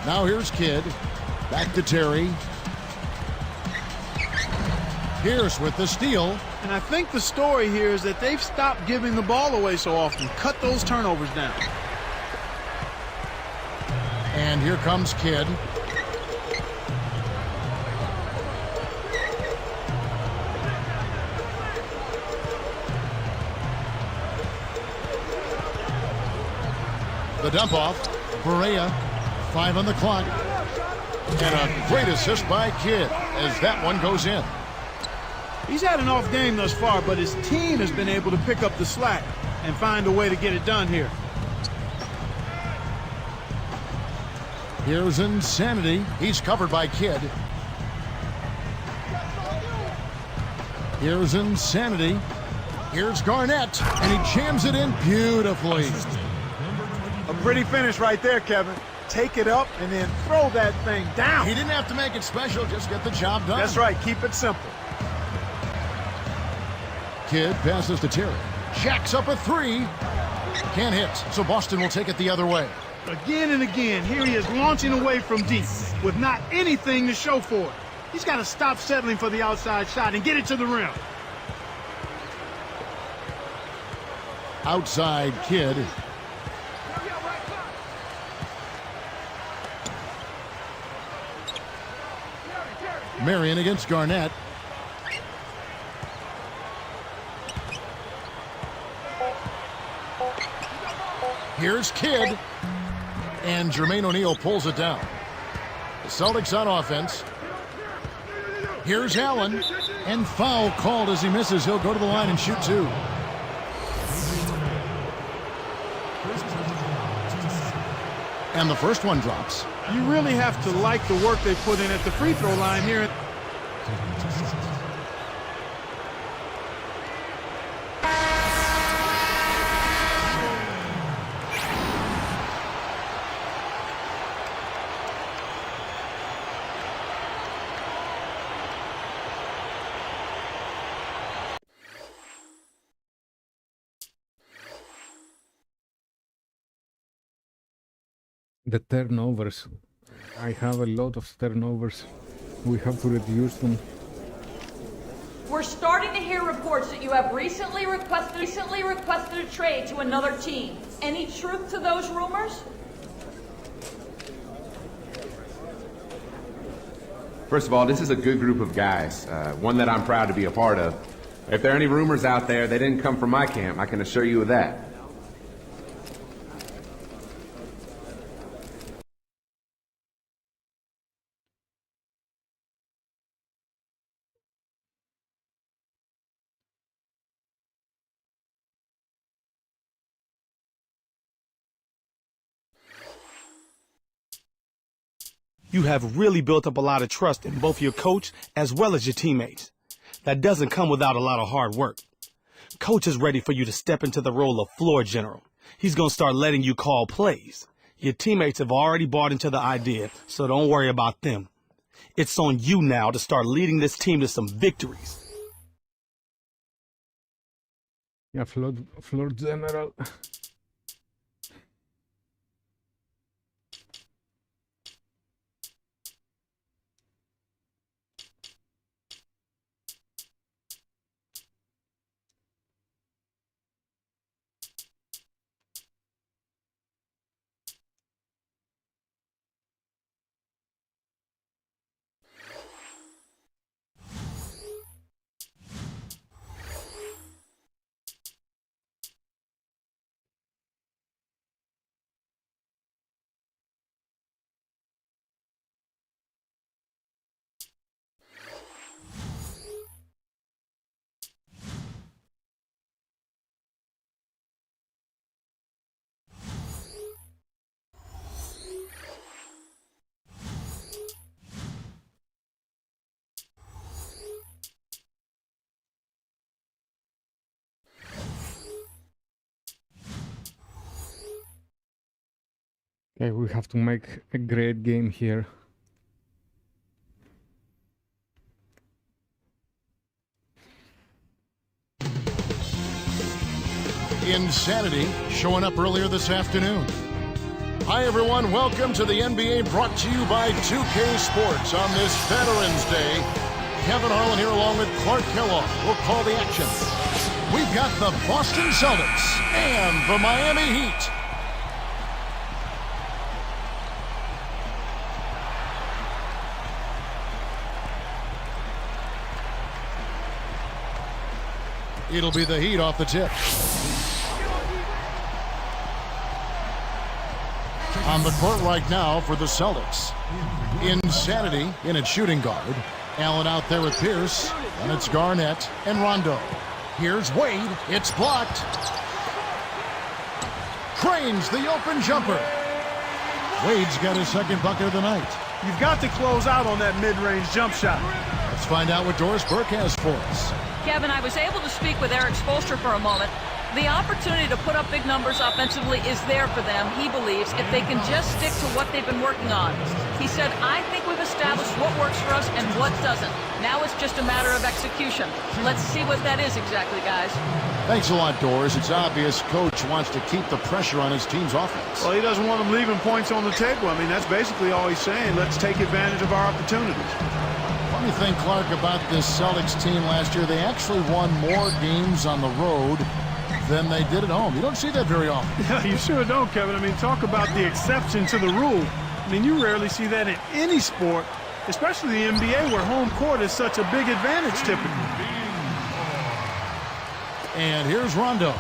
Now here's Kidd. Back to Terry. Pierce with the steal. And I think the story here is that they've stopped giving the ball away so often. Cut those turnovers down. And here comes Kidd. The dump off. Barea, 5 on the clock. And a great assist by Kidd as that one goes in. He's had an off game thus far, but his team has been able to pick up the slack and find a way to get it done here. Here's Insanity. He's covered by Kidd. Here's Insanity. Here's Garnett, and he jams it in beautifully. A pretty finish right there, Kevin. Take it up and then throw that thing down. He didn't have to make it special, just get the job done. That's right, keep it simple. Kidd passes to Terry. Jacks up a 3. Can't hit, so Boston will take it the other way. Again and again, here he is launching away from deep with not anything to show for it. He's got to stop settling for the outside shot and get it to the rim. Outside Kidd. Marion against Garnett. Here's Kidd. And Jermaine O'Neal pulls it down. The Celtics on offense. Here's Allen. And foul called as he misses. He'll go to the line and shoot 2. And the first one drops. You really have to like the work they put in at the free throw line here. The turnovers. I have a lot of turnovers. We have to reduce them. We're starting to hear reports that you have recently requested a trade to another team. Any truth to those rumors? First of all, this is a good group of guys, one that I'm proud to be a part of. If there are any rumors out there, they didn't come from my camp, I can assure you of that. You have really built up a lot of trust in both your coach as well as your teammates. That doesn't come without a lot of hard work. Coach is ready for you to step into the role of floor general. He's going to start letting you call plays. Your teammates have already bought into the idea, so don't worry about them. It's on you now to start leading this team to some victories. Yeah, floor general. Okay, we have to make a great game here. Insanity showing up earlier this afternoon. Hi, everyone. Welcome to the NBA, brought to you by 2K Sports on this Veterans Day. Kevin Harlan here along with Clark Kellogg. We'll call the action. We've got the Boston Celtics and the Miami Heat. It'll be the Heat off the tip. On the court right now for the Celtics. Insanity in its shooting guard. Allen out there with Pierce. And it's Garnett and Rondo. Here's Wade. It's blocked. Cranes the open jumper. Wade's got his second bucket of the night. You've got to close out on that mid-range jump shot. Let's find out what Doris Burke has for us. Kevin, I was able to speak with Eric Spoelstra for a moment. The opportunity to put up big numbers offensively is there for them, he believes, if they can just stick to what they've been working on. He said, I think we've established what works for us and what doesn't. Now it's just a matter of execution. Let's see what that is exactly, guys. Thanks a lot, Doris. It's obvious Coach wants to keep the pressure on his team's offense. Well, he doesn't want them leaving points on the table. I mean, that's basically all he's saying. Let's take advantage of our opportunities. Funny thing, Clark, about this Celtics team last year, they actually won more games on the road than they did at home. You don't see that very often. Yeah, you sure don't, Kevin. I mean, talk about the exception to the rule. I mean, you rarely see that in any sport, especially the NBA, where home court is such a big advantage typically. And here's Rondo.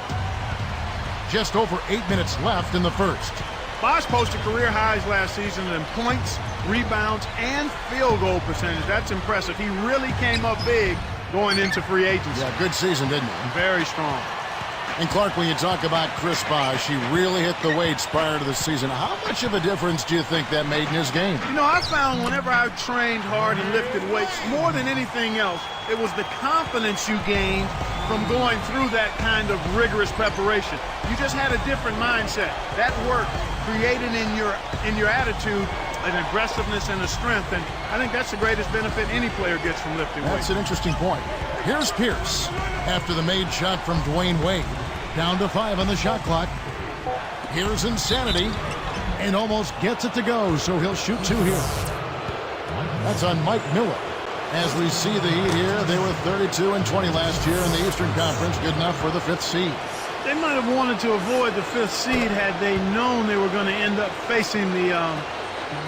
Just over 8 minutes left in the first. Bosh posted career highs last season in points, rebounds, and field goal percentage. That's impressive. He really came up big going into free agency. Yeah, good season, didn't he? Very strong. And Clark, when you talk about Chris Bosh, he really hit the weights prior to the season. How much of a difference do you think that made in his game? You know, I found whenever I trained hard and lifted weights, more than anything else, it was the confidence you gained from going through that kind of rigorous preparation. You just had a different mindset. That work created in your attitude an aggressiveness and a strength, and I think that's the greatest benefit any player gets from lifting weights. That's an interesting point. Here's Pierce after the made shot from Dwayne Wade. Down to 5 on the shot clock. Here's Insanity, and almost gets it to go, so he'll shoot 2 here. That's on Mike Miller. As we see the Heat here, they were 32-20 last year in the Eastern Conference, good enough for the 5th seed. They might have wanted to avoid the 5th seed had they known they were going to end up facing the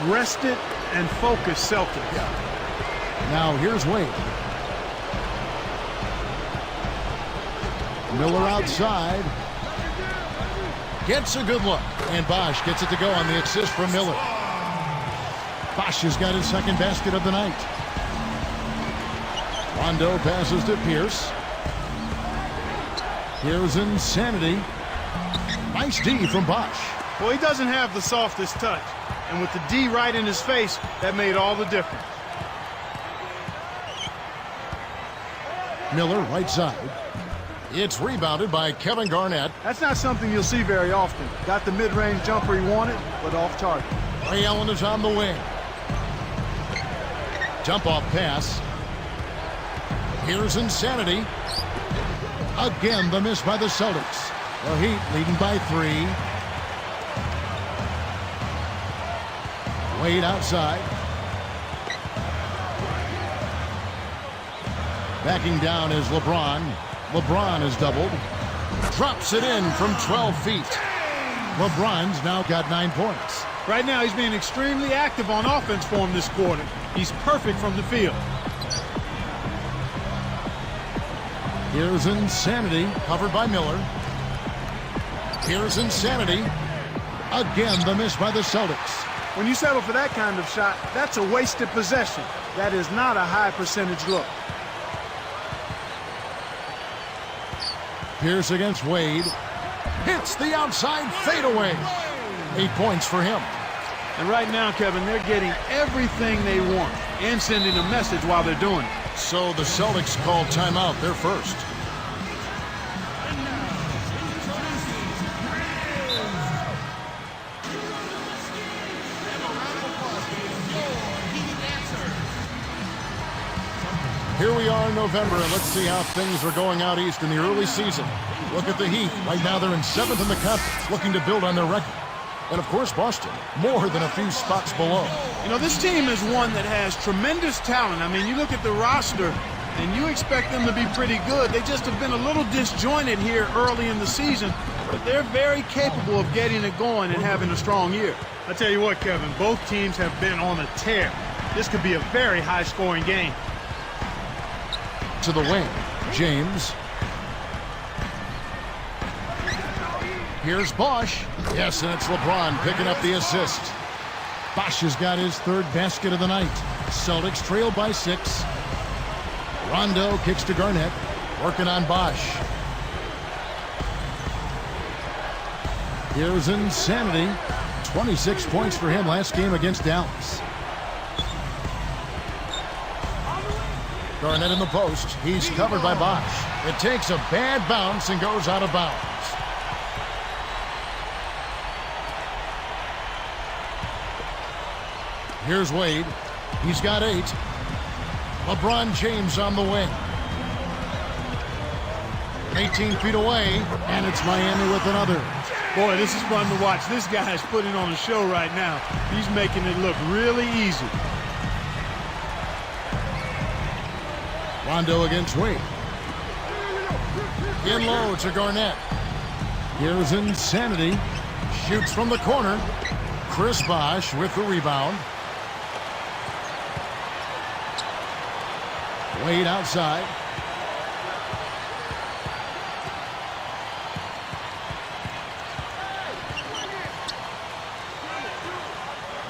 rested and focused Celtics. Yeah. Now here's Wade. Miller outside. Gets a good look. And Bosh gets it to go on the assist from Miller. Bosh has got his second basket of the night. Rondo passes to Pierce. Here's Insanity. Nice D from Bosh. Well, he doesn't have the softest touch. And with the D right in his face, that made all the difference. Miller right side. It's rebounded by Kevin Garnett. That's not something you'll see very often. Got the mid-range jumper he wanted, but off target. Ray Allen is on the wing. Dump-off pass. Here's Insanity. Again, the miss by the Celtics. The Heat leading by 3. Wade outside. Backing down is LeBron. LeBron is doubled. Drops it in from 12 feet. LeBron's now got 9 points. Right now, he's being extremely active on offense for him this quarter. He's perfect from the field. Here's Insanity, covered by Miller. Here's Insanity. Again, the miss by the Celtics. When you settle for that kind of shot, that's a wasted possession. That is not a high percentage look. Pierce against Wade. Hits the outside fadeaway. 8 points for him. And right now, Kevin, they're getting everything they want and sending a message while they're doing it. So the Celtics call timeout. They're first. Here we are in November, and let's see how things are going out east in the early season. Look at the Heat. Right now they're in 7th in the conference, looking to build on their record. And, of course, Boston, more than a few spots below. You know, this team is one that has tremendous talent. I mean, you look at the roster, and you expect them to be pretty good. They just have been a little disjointed here early in the season, but they're very capable of getting it going and having a strong year. I tell you what, Kevin, both teams have been on a tear. This could be a very high-scoring game. To the wing, James. Here's Bosch. Yes, and it's LeBron picking up the assist. Bosch has got his 3rd basket of the night. Celtics trail by 6. Rondo kicks to Garnett. Working on Bosch. Here's Insanity. 26 points for him last game against Dallas. Garnett in the post. He's covered by Bosch. It takes a bad bounce and goes out of bounds. Here's Wade. He's got 8. LeBron James on the wing. 18 feet away, and it's Miami with another. Boy, this is fun to watch. This guy is putting on a show right now. He's making it look really easy. Rondo against Wade. In low to Garnett. Here's Insanity. Shoots from the corner. Chris Bosh with the rebound. Wade outside.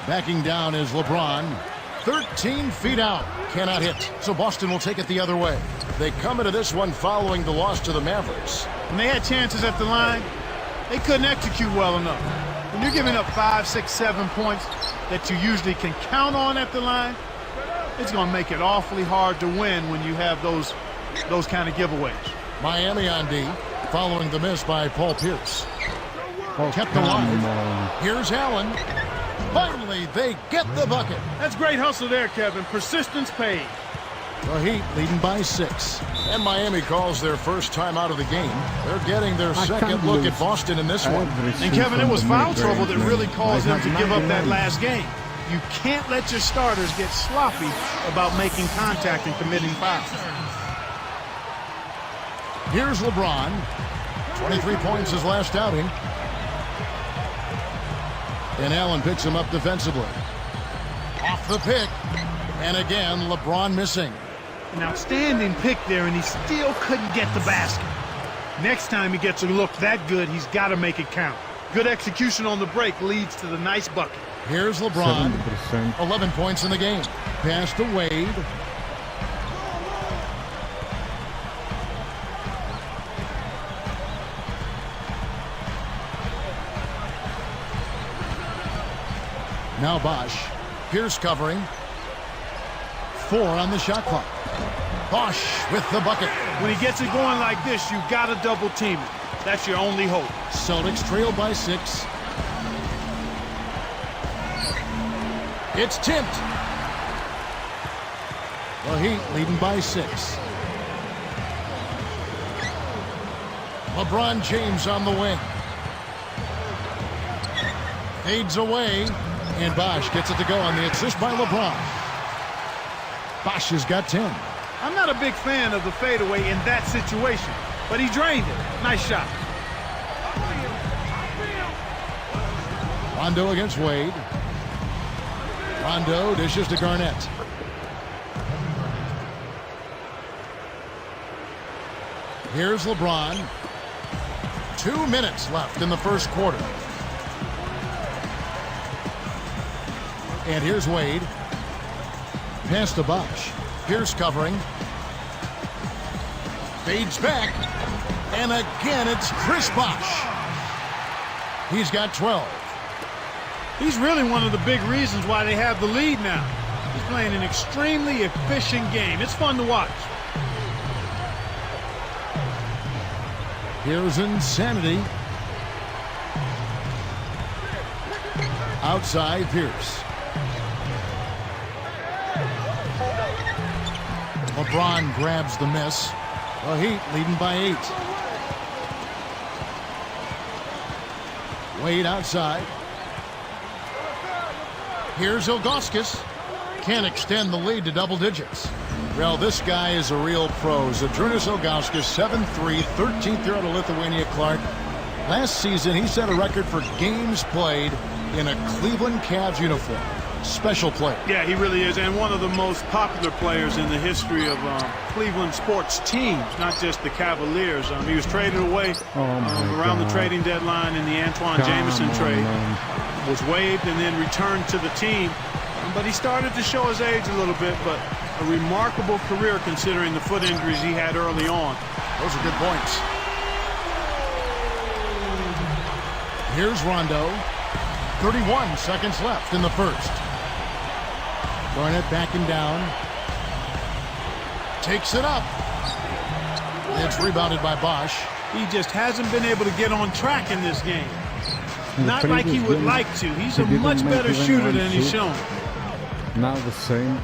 Backing down is LeBron. 13 feet out. Cannot hit. So Boston will take it the other way. They come into this one following the loss to the Mavericks. When they had chances at the line, they couldn't execute well enough. When you're giving up 5, 6, 7 points that you usually can count on at the line, it's going to make it awfully hard to win when you have those kind of giveaways. Miami on D, following the miss by Paul Pierce. Oh, Kept alive. Here's Allen. Finally, they get the bucket. That's great hustle there, Kevin. Persistence paid. The Heat leading by 6. And Miami calls their first time out of the game. They're getting their second look at Boston in this one. And, Kevin, it was foul trouble that really caused them to give up that last game. You can't let your starters get sloppy about making contact and committing fouls. Here's LeBron. 23 points his last outing. And Allen picks him up defensively. Off the pick. And again, LeBron missing. An outstanding pick there, and he still couldn't get the basket. Next time he gets a look that good, he's got to make it count. Good execution on the break leads to the nice bucket. Here's LeBron. 70%. 11 points in the game. Pass to Wade. Now Bosch. Pierce covering. 4 on the shot clock. Bosch with the bucket. When he gets it going like this, you've got to double team it. That's your only hope. Celtics trail by 6. It's tipped. The Heat leading by 6. LeBron James on the wing. Fades away, and Bosh gets it to go on the assist by LeBron. Bosh has got 10. I'm not a big fan of the fadeaway in that situation, but he drained it. Nice shot. Rondo against Wade. Rondo dishes to Garnett. Here's LeBron. 2 minutes left in the first quarter. And here's Wade. Pass to Bosh. Pierce covering. Fades back. And again, it's Chris Bosh. He's got 12. He's really one of the big reasons why they have the lead now. He's playing an extremely efficient game. It's fun to watch. Here's Insanity. Outside Pierce. LeBron grabs the miss. The Heat leading by 8. Wade outside. Here's Ilgauskas. Can't extend the lead to double digits. Well, this guy is a real pro. Zydrunas Ilgauskas, 7'3", 13th year out of Lithuania, Clark. Last season, he set a record for games played in a Cleveland Cavs uniform. Special player. Yeah, he really is, and one of the most popular players in the history of Cleveland sports teams, not just the Cavaliers. He was traded away around the trading deadline in the Antoine Jameson trade. Was waived and then returned to the team. But he started to show his age a little bit, but a remarkable career considering the foot injuries he had early on. Those are good points. Here's Rondo. 31 seconds left in the first. Garnett backing down. Takes it up. It's rebounded by Bosh. He just hasn't been able to get on track in this game. Not like he would like to. He's a much better shooter than he's shown. Now the same.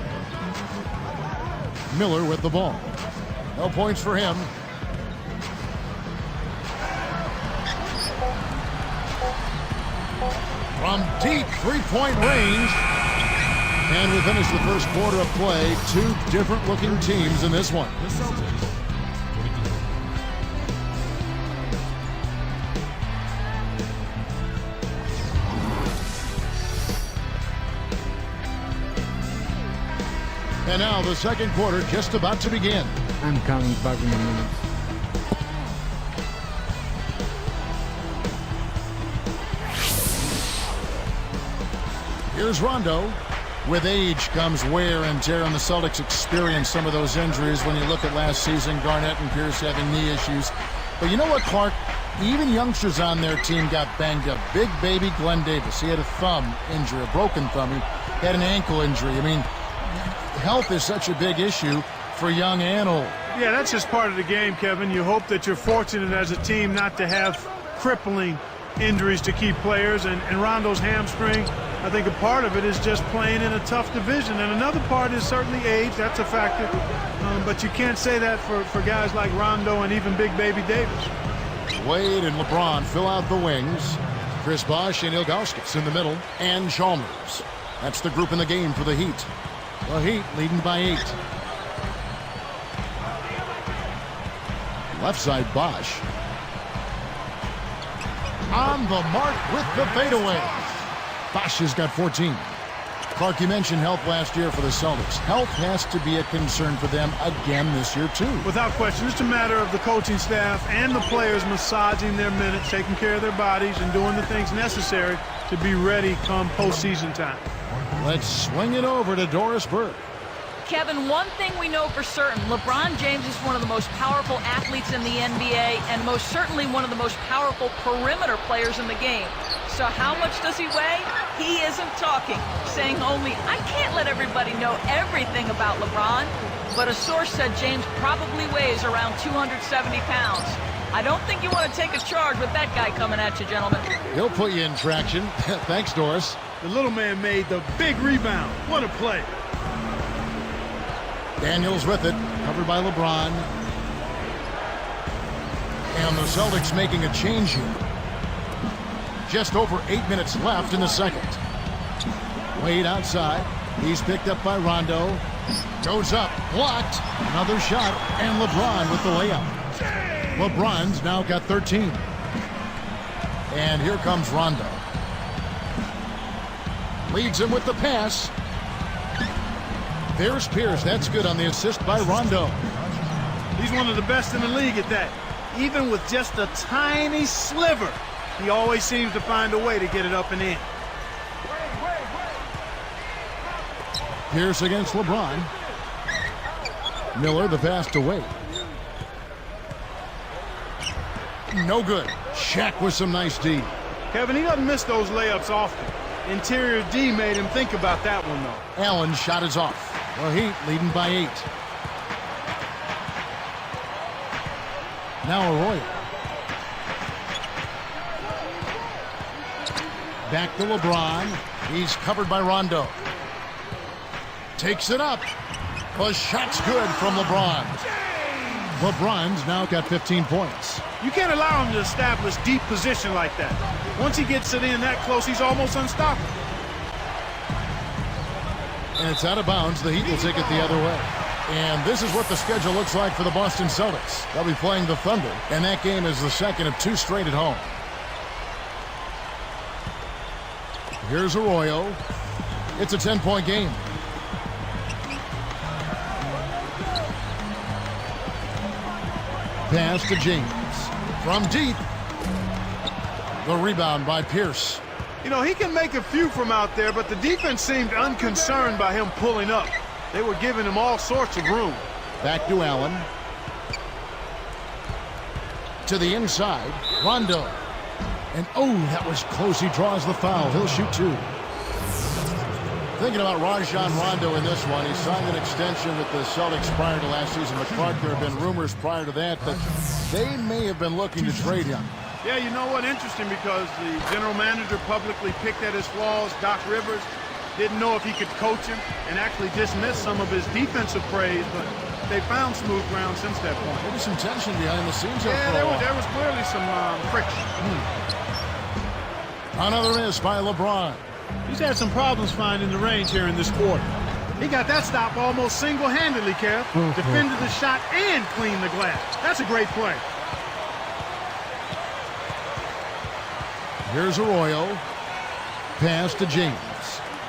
Miller with the ball. No points for him. From deep three-point range. And we finish the first quarter of play. 2 different-looking teams in this one. And now the second quarter just about to begin. I'm coming back in a minute. Here's Rondo. With age comes wear and tear, and the Celtics experienced some of those injuries when you look at last season. Garnett and Pierce having knee issues. But you know what, Clark? Even youngsters on their team got banged up. Big baby Glenn Davis, he had a thumb injury, a broken thumb. He had an ankle injury. I mean, health is such a big issue for young and old. Yeah, that's just part of the game, Kevin. You hope that you're fortunate as a team not to have crippling injuries to key players. And Rondo's hamstring, I think a part of it is just playing in a tough division. And another part is certainly age. That's a factor. But you can't say that for guys like Rondo and even Big Baby Davis. Wade and LeBron fill out the wings. Chris Bosh and Ilgauskas in the middle. And Chalmers. That's the group in the game for the Heat. The Heat leading by 8. Left side, Bosh. On the mark with the fadeaway. Bosh has got 14. Clark, you mentioned health last year for the Celtics. Health has to be a concern for them again this year, too. Without question. It's a matter of the coaching staff and the players massaging their minutes, taking care of their bodies, and doing the things necessary to be ready come postseason time. Let's swing it over to Doris Burke. Kevin, one thing we know for certain, LeBron James is one of the most powerful athletes in the NBA and most certainly one of the most powerful perimeter players in the game. So how much does he weigh? He isn't talking, saying only, I can't let everybody know everything about LeBron. But a source said James probably weighs around 270 pounds. I don't think you want to take a charge with that guy coming at you, gentlemen. He'll put you in traction. Thanks, Doris. The little man made the big rebound. What a play. Daniels with it, covered by LeBron. And the Celtics making a change here. Just over 8 minutes left in the second. Wade outside. He's picked up by Rondo. Goes up, blocked. Another shot, and LeBron with the layup. LeBron's now got 13. And here comes Rondo. Leads him with the pass. There's Pierce. That's good on the assist by Rondo. He's one of the best in the league at that. Even with just a tiny sliver, he always seems to find a way to get it up and in. Pierce against LeBron. Miller, the pass to Wade. No good. Shaq with some nice D. Kevin, he doesn't miss those layups often. Interior D made him think about that one, though. Allen's shot is off. The Heat leading by 8. Now Arroyo. Back to LeBron. He's covered by Rondo. Takes it up. The shot's good from LeBron. LeBron's now got 15 points. You can't allow him to establish deep position like that. Once he gets it in that close, he's almost unstoppable. And it's out of bounds. The Heat will take it the other way. And this is what the schedule looks like for the Boston Celtics. They'll be playing the Thunder, and that game is the second of 2 straight at home. Here's Arroyo. It's a 10-point game. Pass to James. From deep. The rebound by Pierce. You know, he can make a few from out there, but the defense seemed unconcerned by him pulling up. They were giving him all sorts of room. Back to Allen. To the inside. Rondo. And, oh, that was close. He draws the foul. He'll shoot 2. Thinking about Rajon Rondo in this one. He signed an extension with the Celtics prior to last season. But Clark, there have been rumors prior to that they may have been looking to trade him. Yeah, you know what? Interesting, because the general manager publicly picked at his flaws. Doc Rivers didn't know if he could coach him and actually dismiss some of his defensive praise, but they found smooth ground since that point. Maybe some tension behind the scenes. Yeah, there was clearly some friction. Another miss by LeBron. He's had some problems finding the range here in this quarter. He got that stop almost single-handedly, Kev. Defended the shot and cleaned the glass. That's a great play. Here's Arroyo. Pass to James.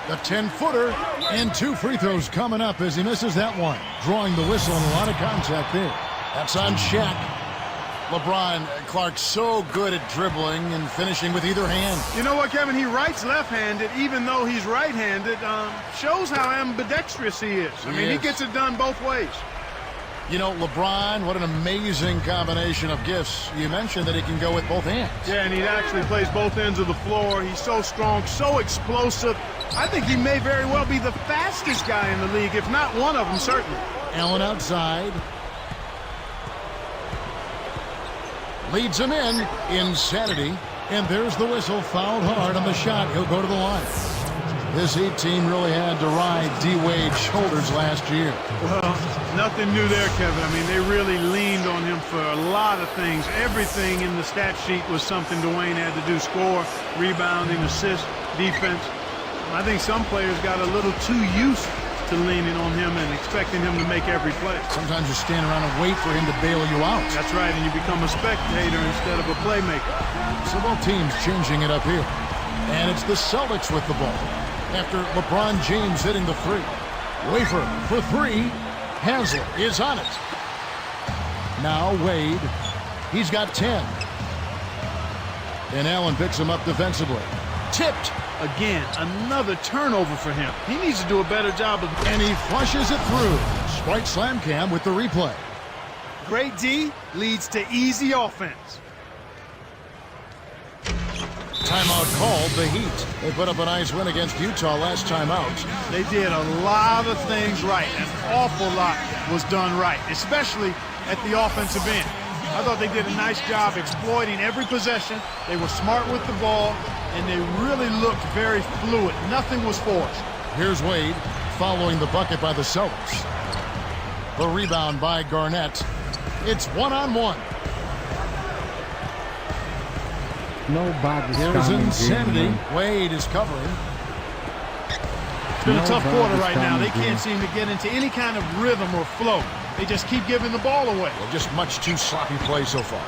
The 10-footer and 2 free throws coming up as he misses that one. Drawing the whistle and a lot of contact there. That's on Shaq. LeBron, Clark, so good at dribbling and finishing with either hand. You know what, Kevin? He writes left-handed, even though he's right-handed. Shows how ambidextrous he is. I mean, he gets it done both ways. You know, LeBron, what an amazing combination of gifts. You mentioned that he can go with both hands. Yeah, and he actually plays both ends of the floor. He's so strong, so explosive. I think he may very well be the fastest guy in the league, if not one of them, certainly. Allen outside. Leads him in. Insanity. And there's the whistle. Fouled hard on the shot. He'll go to the line. This Heat team really had to ride D-Wade's shoulders last year. Well, nothing new there, Kevin. I mean, they really leaned on him for a lot of things. Everything in the stat sheet was something Dwayne had to do. Score, rebounding, assist, defense. I think some players got a little too used to leaning on him and expecting him to make every play. Sometimes you stand around and wait for him to bail you out. That's right, and you become a spectator instead of a playmaker. So both teams changing it up here. And it's the Celtics with the ball after LeBron James hitting the 3. Wafer for 3. Haslett is on it. Now Wade. He's got 10. And Allen picks him up defensively. Tipped. Again, another turnover for him. He needs to do a better job of... And he flushes it through. Sprite Slam Cam with the replay. Great D leads to easy offense. Timeout called. The Heat. They put up a nice win against Utah last time out. They did a lot of things right. An awful lot was done right, especially at the offensive end. I thought they did a nice job exploiting every possession. They were smart with the ball, and they really looked very fluid. Nothing was forced. Here's Wade following the bucket by the Celtics. The rebound by Garnett. It's one-on-one. Nobody's Here's coming insanity. in, man. Wade is covering. It's been a tough quarter Nobody's right now. They coming in. can't seem to get into any kind of rhythm or flow. They just keep giving the ball away. Well, just much too sloppy play so far.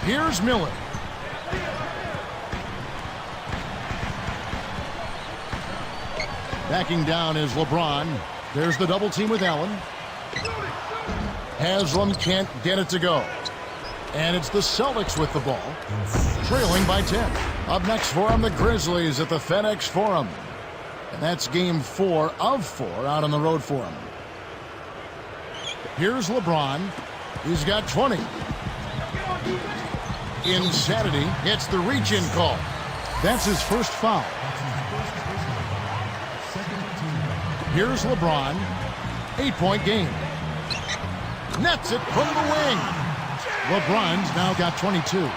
Here's Miller. Backing down is LeBron. There's the double team with Allen. Haslam can't get it to go. And it's the Celtics with the ball, trailing by 10. Up next for them, the Grizzlies at the FedEx Forum. And that's game 4 of 4 out on the road for them. Here's LeBron. He's got 20. Insanity gets the reach-in call. That's his first foul. Here's LeBron. 8-point game. Nets it from the wing. LeBron's now got 22. Well,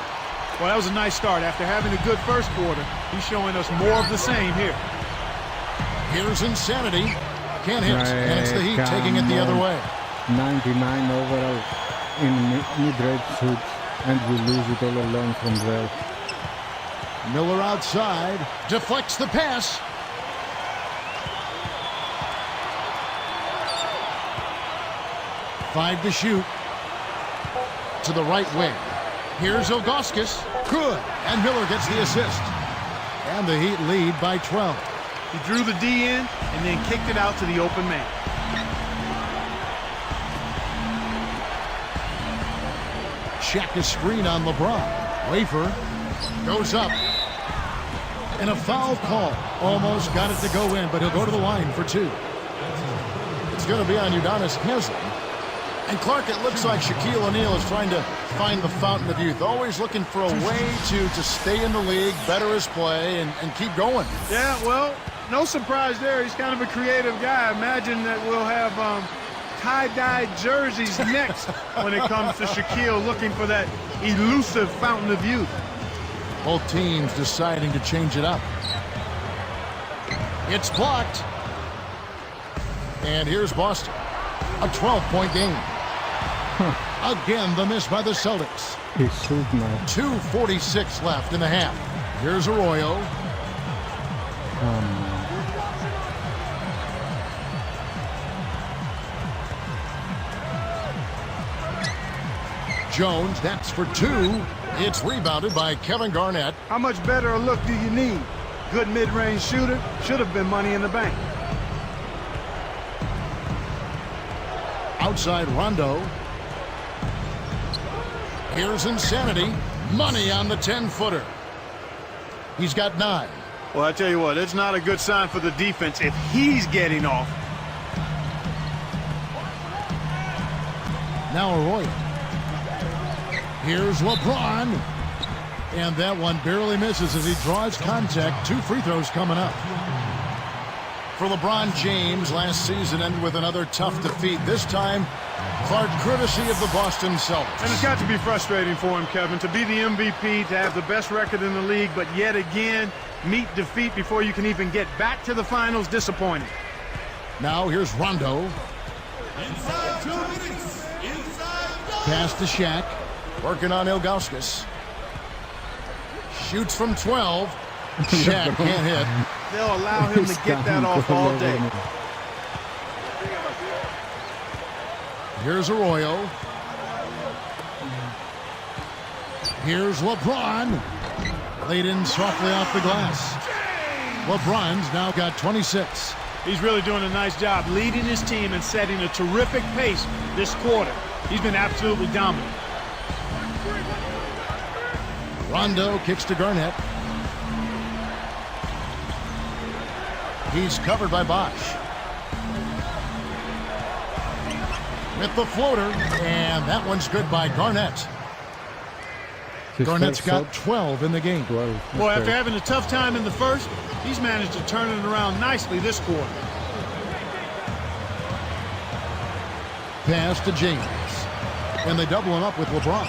that was a nice start. After having a good first quarter, he's showing us more of the same here. Here's Insanity. Can't hit. And it's the Heat taking it the other way. 99 overall in mid-range shoot, and we lose it all alone from there. Miller outside. Deflects the pass. Five to shoot. To the right wing. Here's Ilgauskas. Good. And Miller gets the assist. And the Heat lead by 12. He drew the D in and then kicked it out to the open man. Check a screen on LeBron. Wafer goes up. And a foul call. Almost got it to go in, but he'll go to the line for 2. It's going to be on Udonis Haslem. And Clark, it looks like Shaquille O'Neal is trying to find the fountain of youth, always looking for a way to stay in the league, better his play, and keep going. Yeah, well, no surprise there. He's kind of a creative guy. Imagine that we'll have tie-dye jerseys next when it comes to Shaquille looking for that elusive fountain of youth. Both teams deciding to change it up. It's blocked. And here's Boston. A 12-point game. Again, the miss by the Celtics. He should not. 2:46 left in the half. Here's Arroyo. Jones, that's for 2. It's rebounded by Kevin Garnett. How much better a look do you need? Good mid-range shooter. Should have been money in the bank. Outside Rondo. Here's Insanity. Money on the 10-footer. He's got 9. Well, I tell you what, it's not a good sign for the defense if he's getting off. Now Arroyo. Here's LeBron. And that one barely misses as he draws contact. 2 free throws coming up. For LeBron James, last season ended with another tough defeat. This time, Clark, courtesy of the Boston Celtics. And it's got to be frustrating for him, Kevin, to be the MVP, to have the best record in the league, but yet again, meet defeat before you can even get back to the finals. Disappointing. Now here's Rondo. Inside 2 minutes. Pass to Shaq. Working on Ilgauskas. Shoots from 12. Shaq can't hit. They'll allow him to get that off all day. Here's Arroyo. Here's LeBron. Laid in softly off the glass. LeBron's now got 26. He's really doing a nice job leading his team and setting a terrific pace this quarter. He's been absolutely dominant. Rondo kicks to Garnett. He's covered by Bosch. With the floater, and that one's good by Garnett. Garnett's got 12 in the game. Boy, after having a tough time in the first, he's managed to turn it around nicely this quarter. Pass to James. And they double him up with LeBron.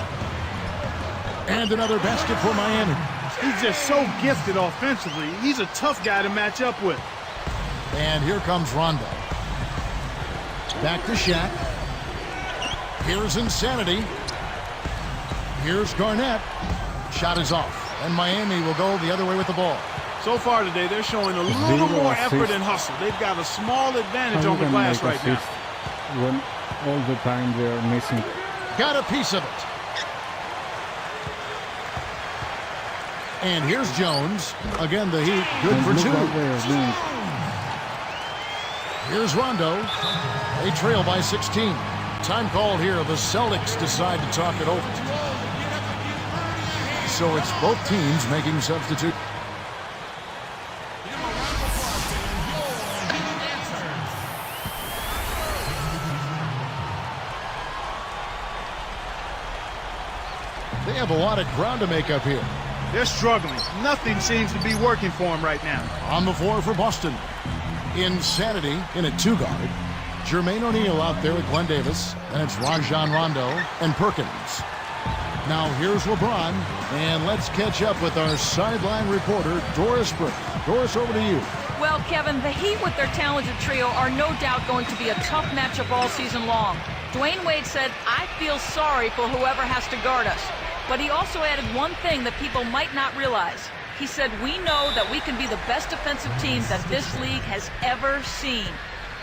And another basket for Miami. He's just so gifted offensively. He's a tough guy to match up with. And here comes Rondo. Back to Shaq. Here's Insanity. Here's Garnett. Shot is off. And Miami will go the other way with the ball. So far today, they're showing a little more effort and hustle. They've got a small advantage on the glass right now. When all the time they are missing. Got a piece of it. And here's Jones. Again, the Heat good And for look two. what they are doing. Here's Rondo. They trail by 16. Time called here. The Celtics decide to talk it over. So it's both teams making substitute. They have a lot of ground to make up here. They're struggling. Nothing seems to be working for them right now. On the floor for Boston. Insanity in a two-guard. Jermaine O'Neal out there with Glenn Davis. And it's Rajon Rondo and Perkins. Now here's LeBron. And let's catch up with our sideline reporter, Doris Burke. Doris, over to you. Well, Kevin, the Heat with their talented trio are no doubt going to be a tough matchup all season long. Dwayne Wade said, "I feel sorry for whoever has to guard us." But he also added one thing that people might not realize. He said, "We know that we can be the best defensive team that this league has ever seen."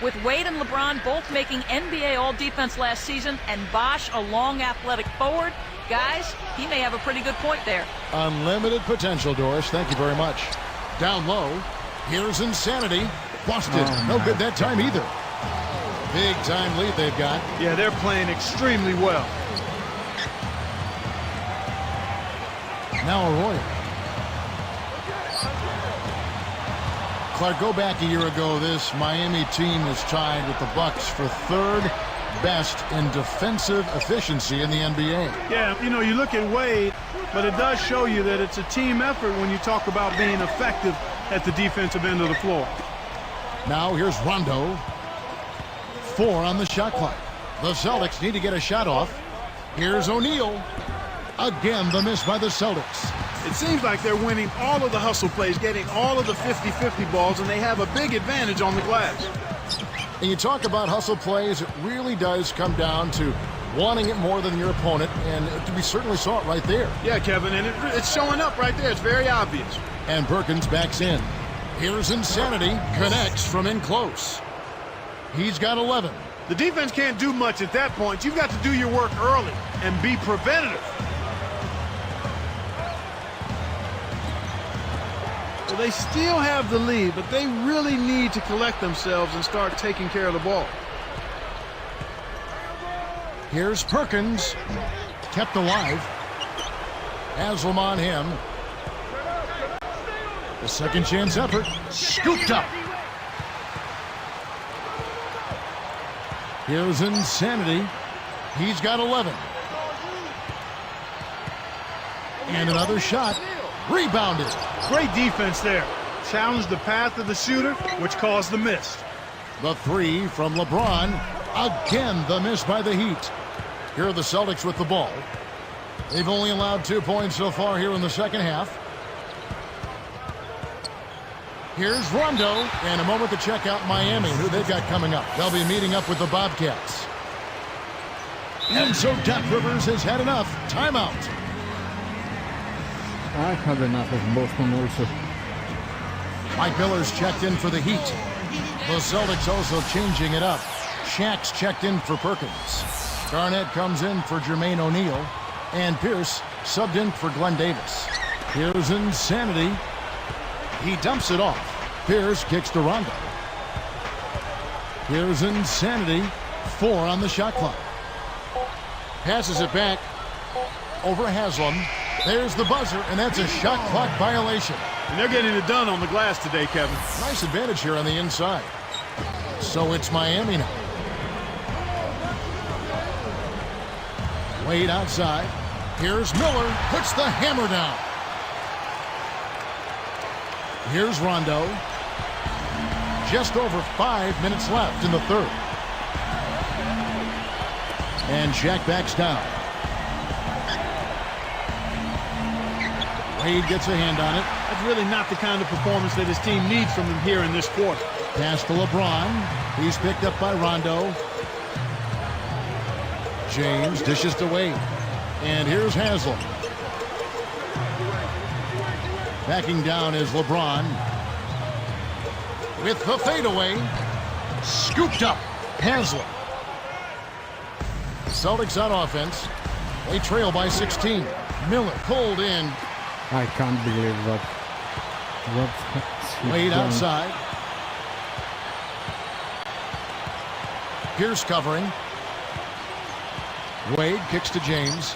With Wade and LeBron both making NBA All-Defense last season and Bosh a long athletic forward, guys, he may have a pretty good point there. Unlimited potential, Doris. Thank you very much. Down low, here's Insanity. Boston, no good that time either. Big time lead they've got. Yeah, they're playing extremely well. Now Arroyo. Clark, go back a year ago. This Miami team is tied with the Bucks for third best in defensive efficiency in the NBA. Yeah, you know, you look at Wade, but it does show you that it's a team effort when you talk about being effective at the defensive end of the floor. Now here's Rondo. 4 on the shot clock. The Celtics need to get a shot off. Here's O'Neal. Again, the miss by the Celtics. It seems like they're winning all of the hustle plays, getting all of the 50-50 balls, and they have a big advantage on the glass. And you talk about hustle plays, it really does come down to wanting it more than your opponent, and we certainly saw it right there. Yeah, Kevin, and it's showing up right there. It's very obvious. And Perkins backs in. Here's Insanity, connects from in close. He's got 11. The defense can't do much at that point. You've got to do your work early and be preventative. Well, they still have the lead, but they really need to collect themselves and start taking care of the ball. Here's Perkins, kept alive. Haslam on him. The second chance effort, scooped up. Here's Insanity. He's got 11. And another shot, rebounded. Great defense there. Challenged the path of the shooter, which caused the miss. The 3 from LeBron. Again, the miss by the Heat. Here are the Celtics with the ball. They've only allowed 2 points so far here in the second half. Here's Rondo, and a moment to check out Miami, who they've got coming up. They'll be meeting up with the Bobcats. And so Doc Rivers has had enough. Timeout. I had enough of Boston also. Mike Miller's checked in for the Heat. The Celtics also changing it up. Shaq's checked in for Perkins. Garnett comes in for Jermaine O'Neal. And Pierce subbed in for Glenn Davis. Here's Insanity. He dumps it off. Pierce kicks to Rondo. Here's Insanity. 4 on the shot clock. Passes it back over Haslam. There's the buzzer, and that's a shot clock violation. And they're getting it done on the glass today, Kevin. Nice advantage here on the inside. So it's Miami now. Wade outside. Here's Miller. Puts the hammer down. Here's Rondo. Just over 5 minutes left in the third. And Shaq backs down. Wade gets a hand on it. That's really not the kind of performance that his team needs from him here in this quarter. Pass to LeBron. He's picked up by Rondo. James dishes to Wade. And here's Haslam. Backing down is LeBron. With the fadeaway. Scooped up. Haslam. Celtics on offense. They trail by 16. Miller pulled in. I can't believe that. What? Wade outside. Pierce covering. Wade kicks to James.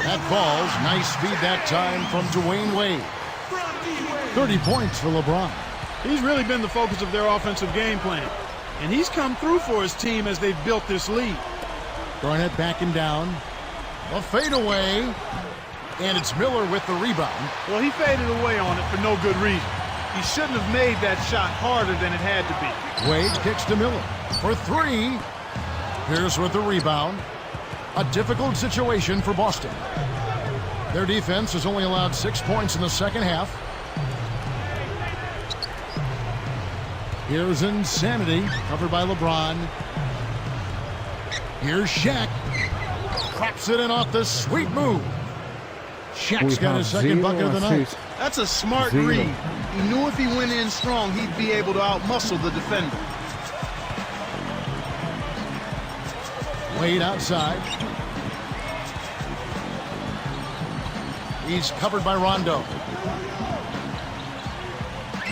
That falls. Nice feed that time from Dwayne Wade. 30 points for LeBron. He's really been the focus of their offensive game plan. And he's come through for his team as they've built this lead. Garnett backing down. A fadeaway. And it's Miller with the rebound. Well, he faded away on it for no good reason. He shouldn't have made that shot harder than it had to be. Wade kicks to Miller for three. Pierce with the rebound. A difficult situation for Boston. Their defense has only allowed 6 points in the second half. Here's Insanity, covered by LeBron. Here's Shaq. Claps it in off the sweet move. Shaq's got his second bucket of the night. That's a smart read. He knew if he went in strong, he'd be able to outmuscle the defender. Wade outside. He's covered by Rondo.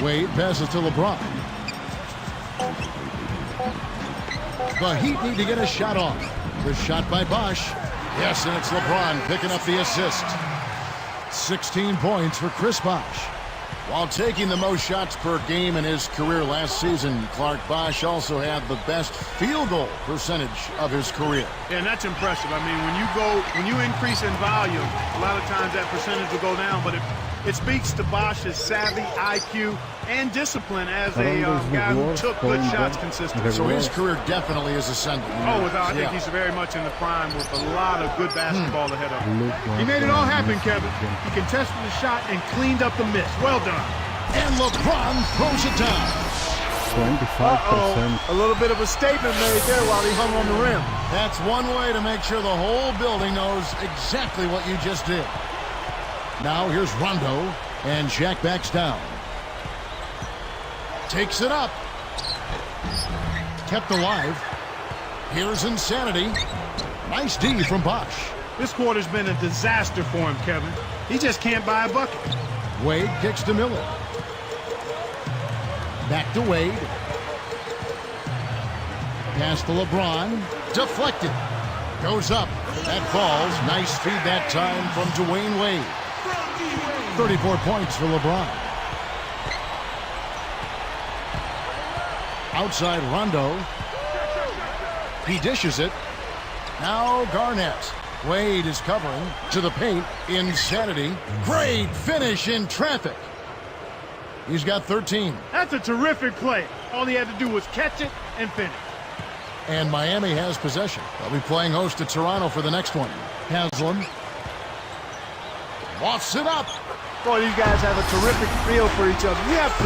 Wade passes to LeBron. The Heat need to get a shot off. The shot by Bosh. Yes, and it's LeBron picking up the assist. 16 points for Chris Bosh. While taking the most shots per game in his career last season, Clark, Bosh also had the best field goal percentage of his career. Yeah, and that's impressive. I mean, when you increase in volume, a lot of times that percentage will go down, but it speaks to Bosh's savvy, IQ, and discipline as a guy who took good shots consistently. So his career definitely is ascending. Oh, I think he's very much in the prime with a lot of good basketball ahead of him. He made it all happen, Kevin. He contested the shot and cleaned up the miss. Well done. And LeBron throws it down. 25%. A little bit of a statement made there while he hung on the rim. That's one way to make sure the whole building knows exactly what you just did. Now here's Rondo, and Shaq backs down. Takes it up. Kept alive. Here's Insanity. Nice D from Bosh. This quarter's been a disaster for him, Kevin. He just can't buy a bucket. Wade kicks to Miller. Back to Wade. Pass to LeBron. Deflected. Goes up. That falls. Nice feed that time from Dwayne Wade. 34 points for LeBron. Outside Rondo. He dishes it. Now Garnett. Wade is covering to the paint. Insanity. Great finish in traffic. He's got 13. That's a terrific play. All he had to do was catch it and finish. And Miami has possession. They'll be playing host to Toronto for the next one. Haslam. Lofts it up. Boy, these guys have a terrific feel for each other. You have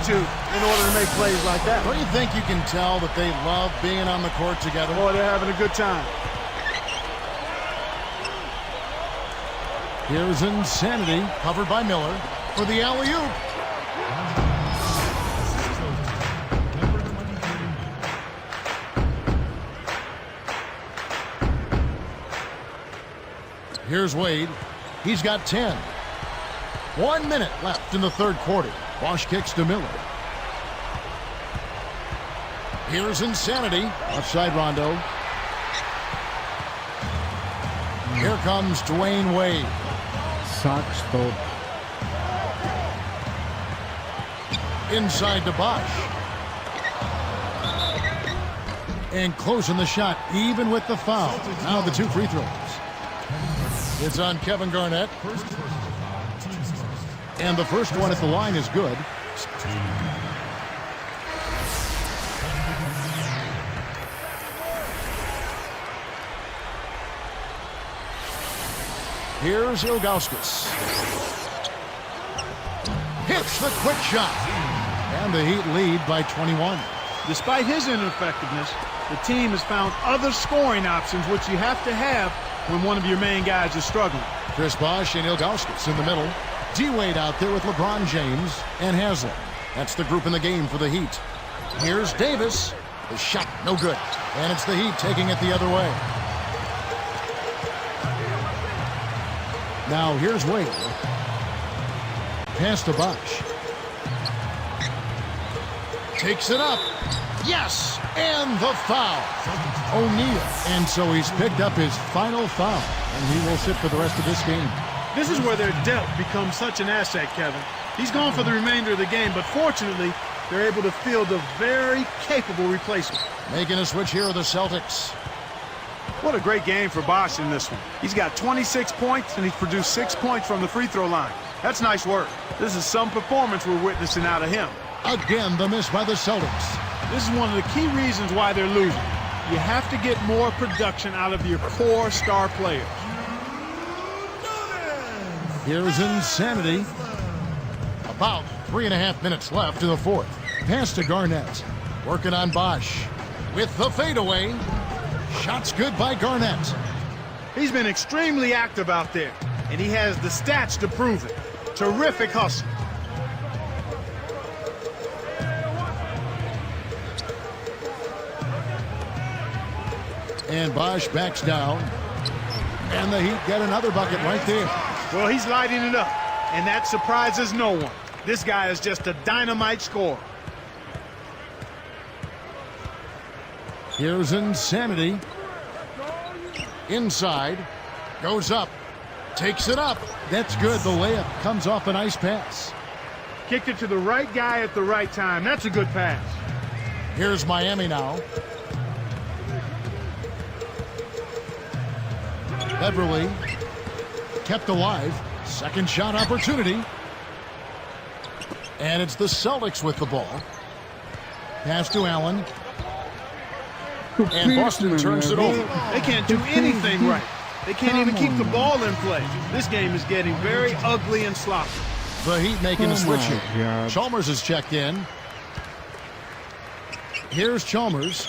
to in order to make plays like that. Don't you think you can tell that they love being on the court together? Boy, they're having a good time. Here's Insanity, covered by Miller, for the alley-oop. Here's Wade. He's got 10. 1 minute left in the third quarter. Bosh kicks to Miller. Here's Insanity. Offside Rondo. Here comes Dwayne Wade. Sucks, though. Inside to Bosh. And closing the shot, even with the foul. Now the 2 free throws. It's on Kevin Garnett. And the first one at the line is good. Here's Ilgauskas. Hits the quick shot. And the Heat lead by 21. Despite his ineffectiveness, the team has found other scoring options, which you have to have when one of your main guys is struggling. Chris Bosh and Ilgauskas in the middle. D-Wade out there with LeBron James and Haslam. That's the group in the game for the Heat. Here's Davis. The shot, no good. And it's the Heat taking it the other way. Now here's Wade. Pass to Bosh. Takes it up. Yes! And the foul. O'Neal. And so he's picked up his final foul. And he will sit for the rest of this game. This is where their depth becomes such an asset, Kevin. He's gone for the remainder of the game, but fortunately, they're able to field a very capable replacement. Making a switch here are the Celtics. What a great game for Bosh in this one. He's got 26 points, and he's produced 6 points from the free throw line. That's nice work. This is some performance we're witnessing out of him. Again, the miss by the Celtics. This is one of the key reasons why they're losing. You have to get more production out of your core star players. Here's Insanity. About 3.5 minutes left in the fourth. Pass to Garnett. Working on Bosh. With the fadeaway. Shots good by Garnett. He's been extremely active out there, and he has the stats to prove it. Terrific hustle. And Bosh backs down. And the Heat get another bucket right there. Well, he's lighting it up, and that surprises no one. This guy is just a dynamite scorer. Here's Insanity. Inside. Goes up. Takes it up. That's good. The layup comes off a nice pass. Kicked it to the right guy at the right time. That's a good pass. Here's Miami now. Beverly kept alive. Second shot opportunity. And it's the Celtics with the ball. Pass to Allen. And Boston turns it over. They can't do anything right. They can't even keep the ball in play. This game is getting very ugly and sloppy. The Heat making a switch here. Chalmers is checked in. Here's Chalmers.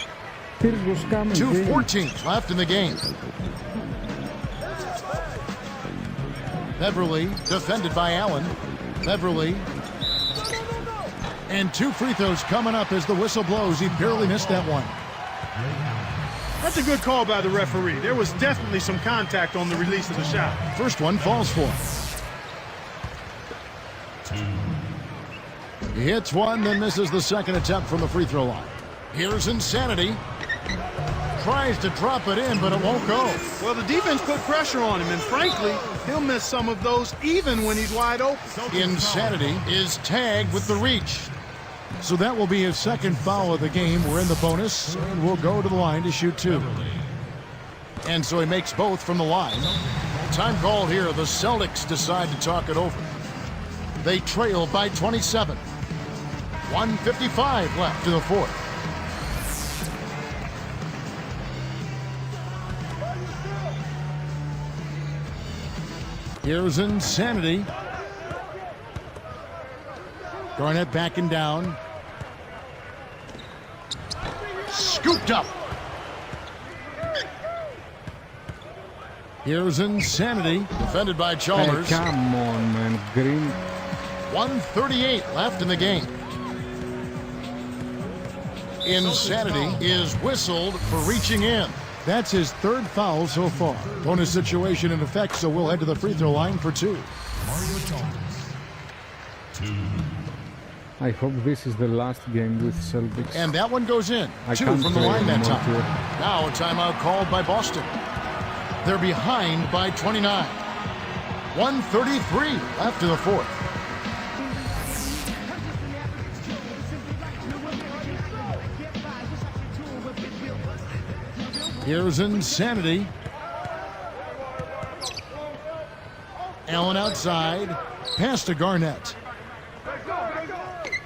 2:14 left in the game. Beverly defended by Allen. Beverly. And 2 free throws coming up as the whistle blows. He barely missed that one. That's a good call by the referee. There was definitely some contact on the release of the shot. First one falls for him. He hits one, then misses the second attempt from the free throw line. Here's Insanity. Tries to drop it in, but it won't go. Well, the defense put pressure on him, and frankly, he'll miss some of those even when he's wide open. Insanity is tagged with the reach. So that will be his second foul of the game. We're in the bonus, and we'll go to the line to shoot 2. And so he makes both from the line. Time called here. The Celtics decide to talk it over. They trail by 27. 1:55 left in the fourth. Here's Insanity. Garnett backing down. Scooped up. Here's Insanity. Defended by Chalmers. Hey, come on, man. Green. 1:38 left in the game. Insanity is whistled for reaching in. That's his third foul so far. Bonus situation in effect, so we'll head to the free throw line for 2. Mario Chalmers. 2. I hope this is the last game with Celtics. And that one goes in. I 2 can't from the play line that anymore time. here. Now a timeout called by Boston. They're behind by 29. 1:33 left in the fourth. Here's Insanity. Allen outside. Pass to Garnett.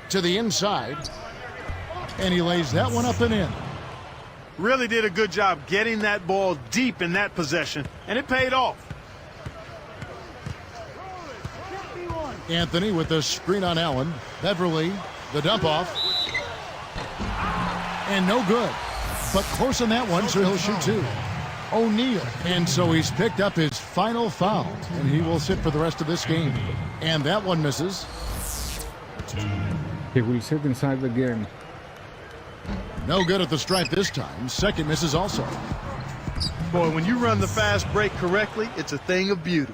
To the inside. And he lays that one up and in. Really did a good job getting that ball deep in that possession, and it paid off. Anthony with the screen on Allen. Beverly, the dump off. And no good. But close on that one, so he'll shoot 2. O'Neal. And so he's picked up his final foul, and he will sit for the rest of this game. And that one misses. He will sit inside the game. No good at the stripe this time. Second misses also. Boy, when you run the fast break correctly, it's a thing of beauty.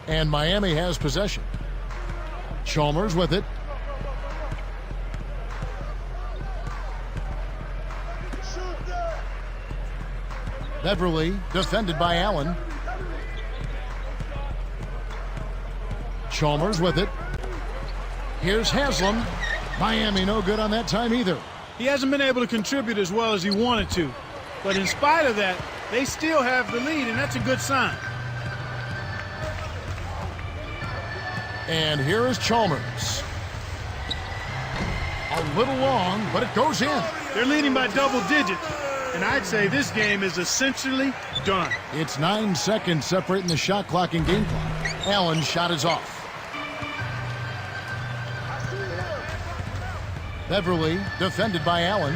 And Miami has possession. Chalmers with it. Beverly defended by Allen. Chalmers with it. Here's Haslam. Miami no good on that time either. He hasn't been able to contribute as well as he wanted to. But in spite of that, they still have the lead, and that's a good sign. And here is Chalmers. A little long, but it goes in. They're leading by double digits, and I'd say this game is essentially done. It's 9 seconds separating the shot clock and game clock. Allen's shot is off. Beverly defended by Allen.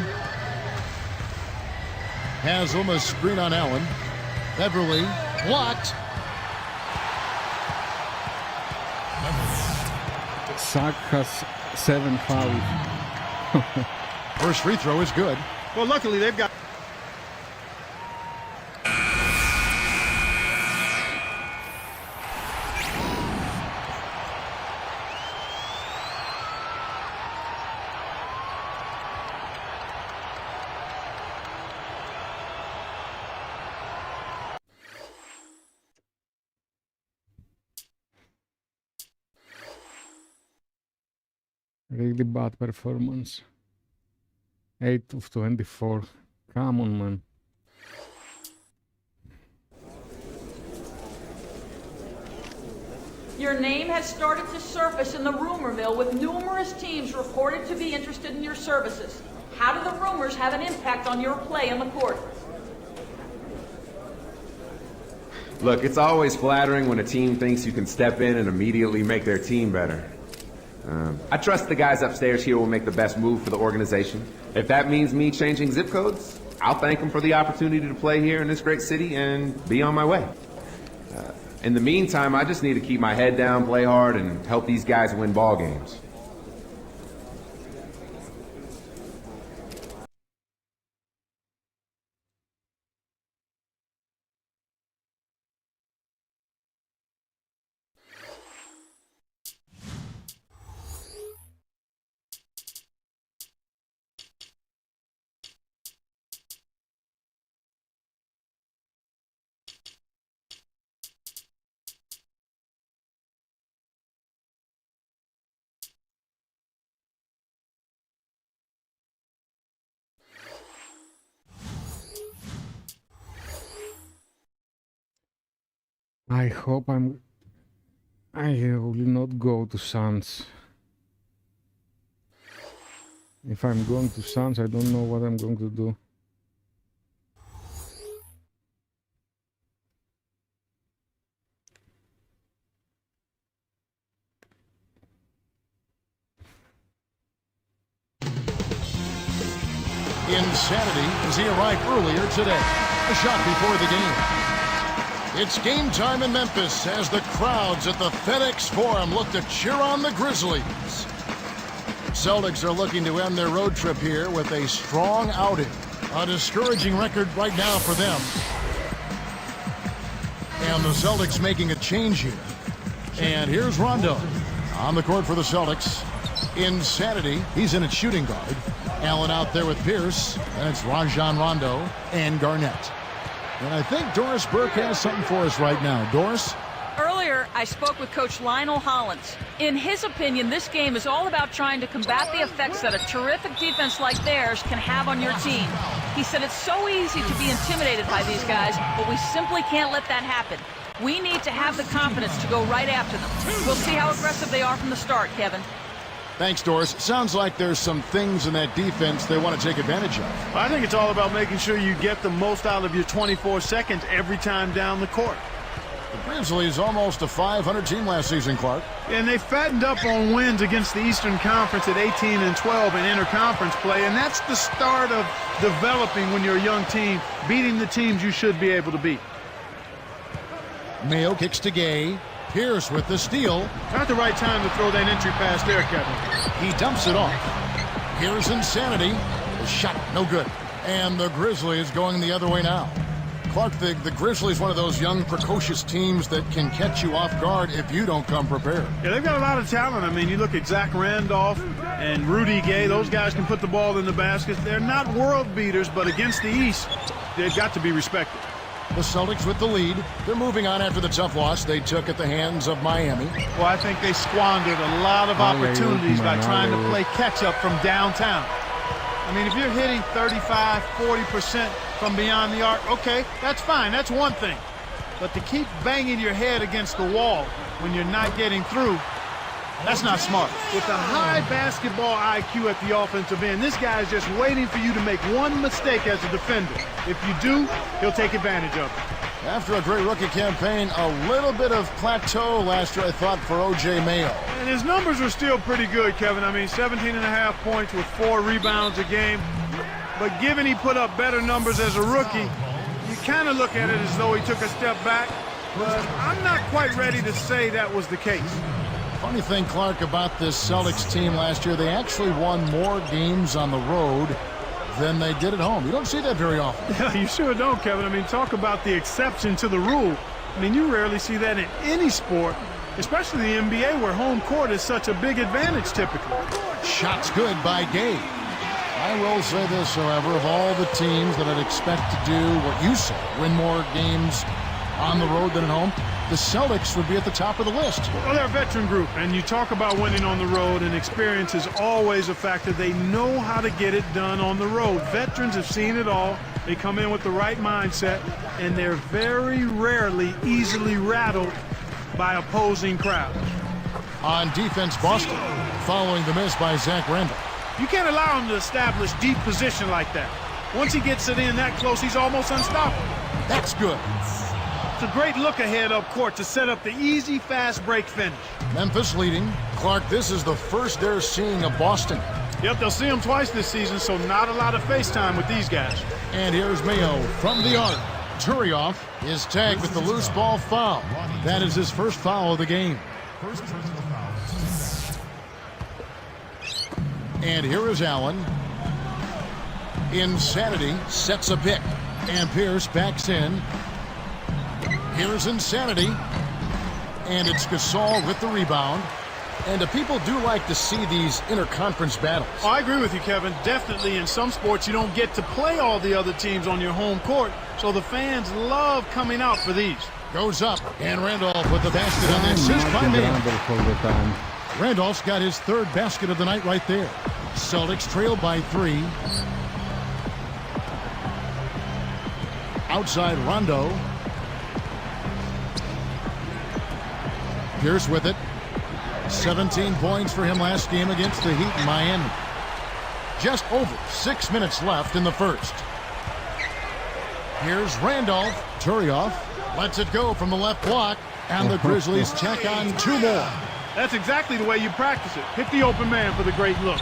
Haslam a screen on Allen. Beverly blocked. Sack has 7 fouls. First free throw is good. Well, luckily they've got... Really bad performance. 8 of 24. Come on, man. Your name has started to surface in the rumor mill with numerous teams reported to be interested in your services. How do the rumors have an impact on your play on the court? Look, it's always flattering when a team thinks you can step in and immediately make their team better. I trust the guys upstairs here will make the best move for the organization. If that means me changing zip codes, I'll thank them for the opportunity to play here in this great city and be on my way. In the meantime, I just need to keep my head down, play hard, and help these guys win ball games. I hope I will not go to Suns. If I'm going to Suns, I don't know what I'm going to do. Insanity as he arrived earlier today. A shot before the game. It's game time in Memphis as the crowds at the FedEx Forum look to cheer on the Grizzlies. Celtics are looking to end their road trip here with a strong outing. A discouraging record right now for them. And the Celtics making a change here. And here's Rondo on the court for the Celtics. Insanity, he's in at shooting guard. Allen out there with Pierce, and it's Rajon Rondo and Garnett. And I think Doris Burke has something for us right now. Doris? Earlier, I spoke with Coach Lionel Hollins. In his opinion, this game is all about trying to combat the effects that a terrific defense like theirs can have on your team. He said it's so easy to be intimidated by these guys, but we simply can't let that happen. We need to have the confidence to go right after them. We'll see how aggressive they are from the start, Kevin. Thanks, Doris. Sounds like there's some things in that defense they want to take advantage of. I think it's all about making sure you get the most out of your 24 seconds every time down the court. The Grizzlies almost a 500 team last season, Clark. And they fattened up on wins against the Eastern Conference at 18-12 in interconference play, and that's the start of developing when you're a young team, beating the teams you should be able to beat. Mayo kicks to Gay. Pierce with the steal. Not the right time to throw that entry pass there, Kevin. He dumps it off. Here's Insanity. The shot, no good. And the Grizzlies going the other way now. Clark, the Grizzlies, one of those young, precocious teams that can catch you off guard if you don't come prepared. Yeah, they've got a lot of talent. I mean, you look at Zach Randolph and Rudy Gay. Those guys can put the ball in the basket. They're not world beaters, but against the East, they've got to be respected. The Celtics with the lead. They're moving on after the tough loss they took at the hands of Miami. Well, I think they squandered a lot of opportunities by trying to play catch-up from downtown. I mean, if you're hitting 35, 40% from beyond the arc, okay, that's fine. That's one thing. But to keep banging your head against the wall when you're not getting through, that's not smart. With a high basketball IQ at the offensive end, this guy is just waiting for you to make one mistake as a defender. If you do, he'll take advantage of it. After a great rookie campaign, a little bit of plateau last year, I thought, for O.J. Mayo. And his numbers are still pretty good, Kevin. I mean, 17.5 points with 4 rebounds a game. But given he put up better numbers as a rookie, you kind of look at it as though he took a step back. But I'm not quite ready to say that was the case. Funny thing, Clark, about this Celtics team last year, they actually won more games on the road than they did at home. You don't see that very often. Yeah, you sure don't, Kevin. I mean, talk about the exception to the rule. I mean, you rarely see that in any sport, especially the NBA, where home court is such a big advantage typically. Shots good by Gay. I will say this, however, of all the teams that I'd expect to do what you say, win more games on the road than at home, the Celtics would be at the top of the list. Well, they're a veteran group, and you talk about winning on the road, and experience is always a factor. They know how to get it done on the road. Veterans have seen it all. They come in with the right mindset, and they're very rarely easily rattled by opposing crowds. On defense, Boston, following the miss by Zach Randolph. You can't allow him to establish deep position like that. Once he gets it in that close, he's almost unstoppable. That's good. It's a great look ahead up court to set up the easy, fast break finish. Memphis leading. Clark, this is the first they're seeing of Boston. Yep, they'll see him twice this season, so not a lot of FaceTime with these guys. And here's Mayo from the arc. Turioff is tagged with the loose ball foul. That is his first foul of the game. And here is Allen. Insanity sets a pick. And Pierce backs in. Here's Insanity. And it's Gasol with the rebound. And people do like to see these interconference battles. Oh, I agree with you, Kevin. Definitely in some sports you don't get to play all the other teams on your home court. So the fans love coming out for these. Goes up. And Randolph with the basket on the assist by Mayo. Randolph's got his third basket of the night right there. Celtics trail by 3. Outside Rondo. Pierce with it. 17 points for him last game against the Heat in Miami. Just over 6 minutes left in the first. Here's Randolph. Turioff lets it go from the left block. And the Grizzlies check on 2 more. That's exactly the way you practice it. Hit the open man for the great look.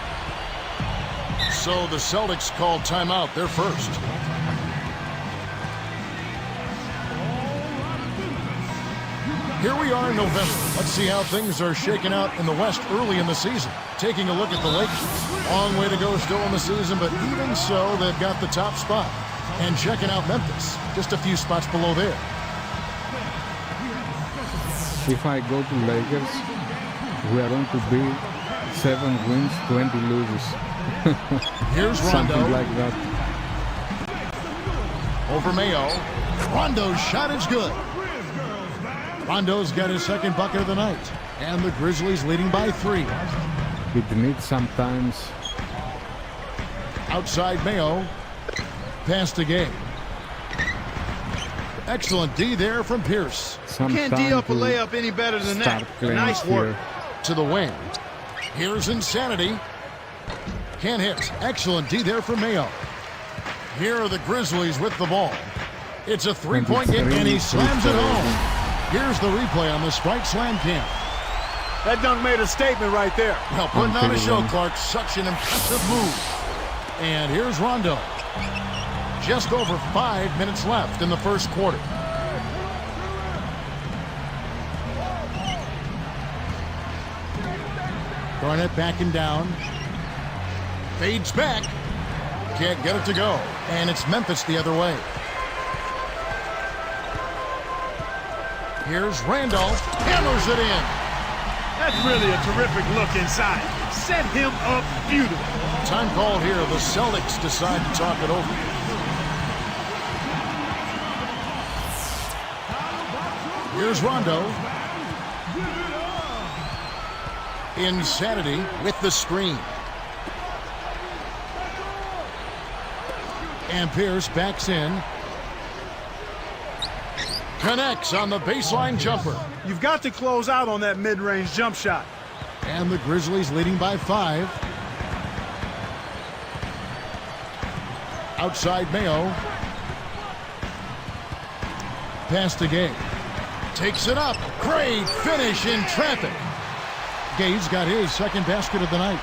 So the Celtics called timeout, their first. Here we are in November. Let's see how things are shaking out in the West early in the season. Taking a look at the Lakers. Long way to go still in the season, but even so, they've got the top spot. And checking out Memphis, just a few spots below there. If I go to Lakers, we are going to be 7 wins, 20 loses. Here's Rondo. Something like that. Over Mayo. Rondo's shot is good. Rondo's got his second bucket of the night. And the Grizzlies leading by 3. It needs sometimes. Outside Mayo. Pass to Gay. Excellent D there from Pierce. Can't D up a layup any better than that. Nice work. To the wing. Here's Insanity. Can't hit. Excellent D there from Mayo. Here are the Grizzlies with the ball. It's a 3-point game, and he slams it home. Here's the replay on the Spike Slam cam. That dunk made a statement right there. Well, putting on a show, Clark. Such an impressive move. And here's Rondo. Just over 5 minutes left in the first quarter. Garnett backing down. Fades back. Can't get it to go. And it's Memphis the other way. Here's Randolph. Hammers it in. That's really a terrific look inside. Set him up beautifully. Time call here. The Celtics decide to talk it over. Here's Rondo. Insanity with the screen. And Pierce backs in. Connects on the baseline jumper. You've got to close out on that mid-range jump shot. And the Grizzlies leading by 5. Outside Mayo. Pass to Gay. Takes it up. Great finish in traffic. Gay's got his second basket of the night.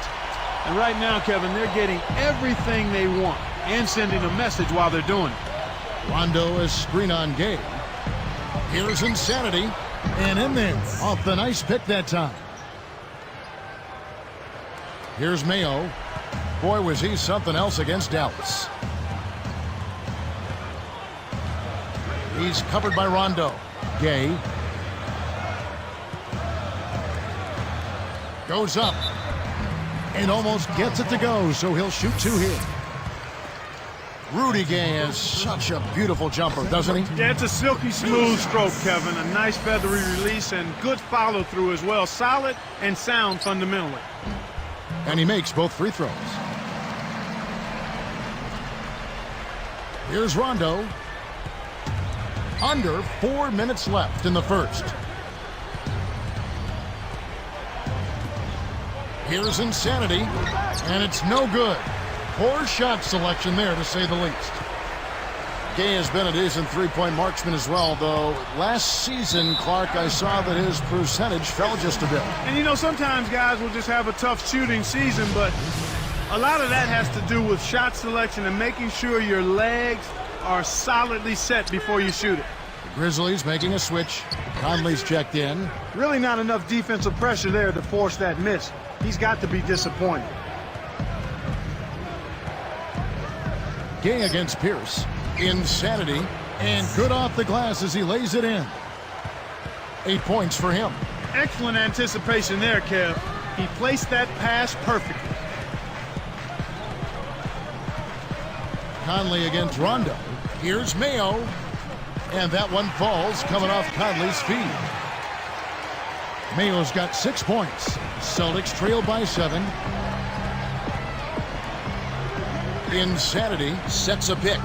And right now, Kevin, they're getting everything they want and sending a message while they're doing it. Rondo is screen on Gay. Here's Insanity. And in there. Off the nice pick that time. Here's Mayo. Boy, was he something else against Dallas. He's covered by Rondo. Gay. Goes up. And almost gets it to go, so he'll shoot 2 here. Rudy Gay has such a beautiful jumper, doesn't he? Yeah, it's a silky smooth stroke, Kevin. A nice feathery release and good follow-through as well. Solid and sound fundamentally. And he makes both free throws. Here's Rondo. Under 4 minutes left in the first. Here's Insanity. And it's no good. Poor shot selection there, to say the least. Gay has been a decent three-point marksman as well, though last season, Clark, I saw that his percentage fell just a bit. And, you know, sometimes guys will just have a tough shooting season, but a lot of that has to do with shot selection and making sure your legs are solidly set before you shoot it. The Grizzlies making a switch. Conley's checked in. Really not enough defensive pressure there to force that miss. He's got to be disappointed. Gay against Pierce. Insanity. And good off the glass as he lays it in. 8 points for him. Excellent anticipation there, Kev. He placed that pass perfectly. Conley against Rondo. Here's Mayo. And that one falls coming off Conley's feet. Mayo's got 6 points. Celtics trail by 7. Insanity sets a pick.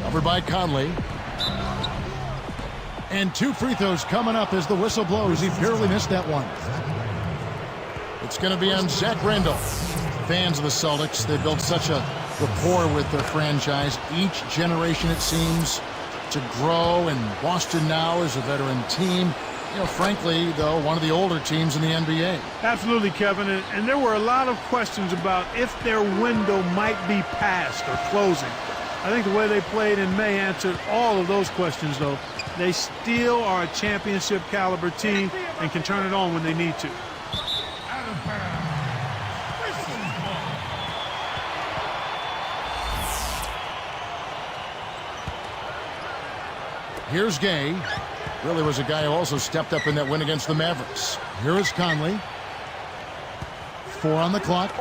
Covered by Conley. And 2 free throws coming up as the whistle blows. He barely missed that one. It's going to be on Zach Randolph. Fans of the Celtics, they built such a rapport with their franchise. Each generation, it seems, to grow. And Boston now is a veteran team. You know, frankly, though, one of the older teams in the NBA. Absolutely, Kevin. And there were a lot of questions about if their window might be passed or closing. I think the way they played in May answered all of those questions, though. They still are a championship caliber team and can turn it on when they need to. Here's Gay. Really was a guy who also stepped up in that win against the Mavericks. Here is Conley. 4 on the clock.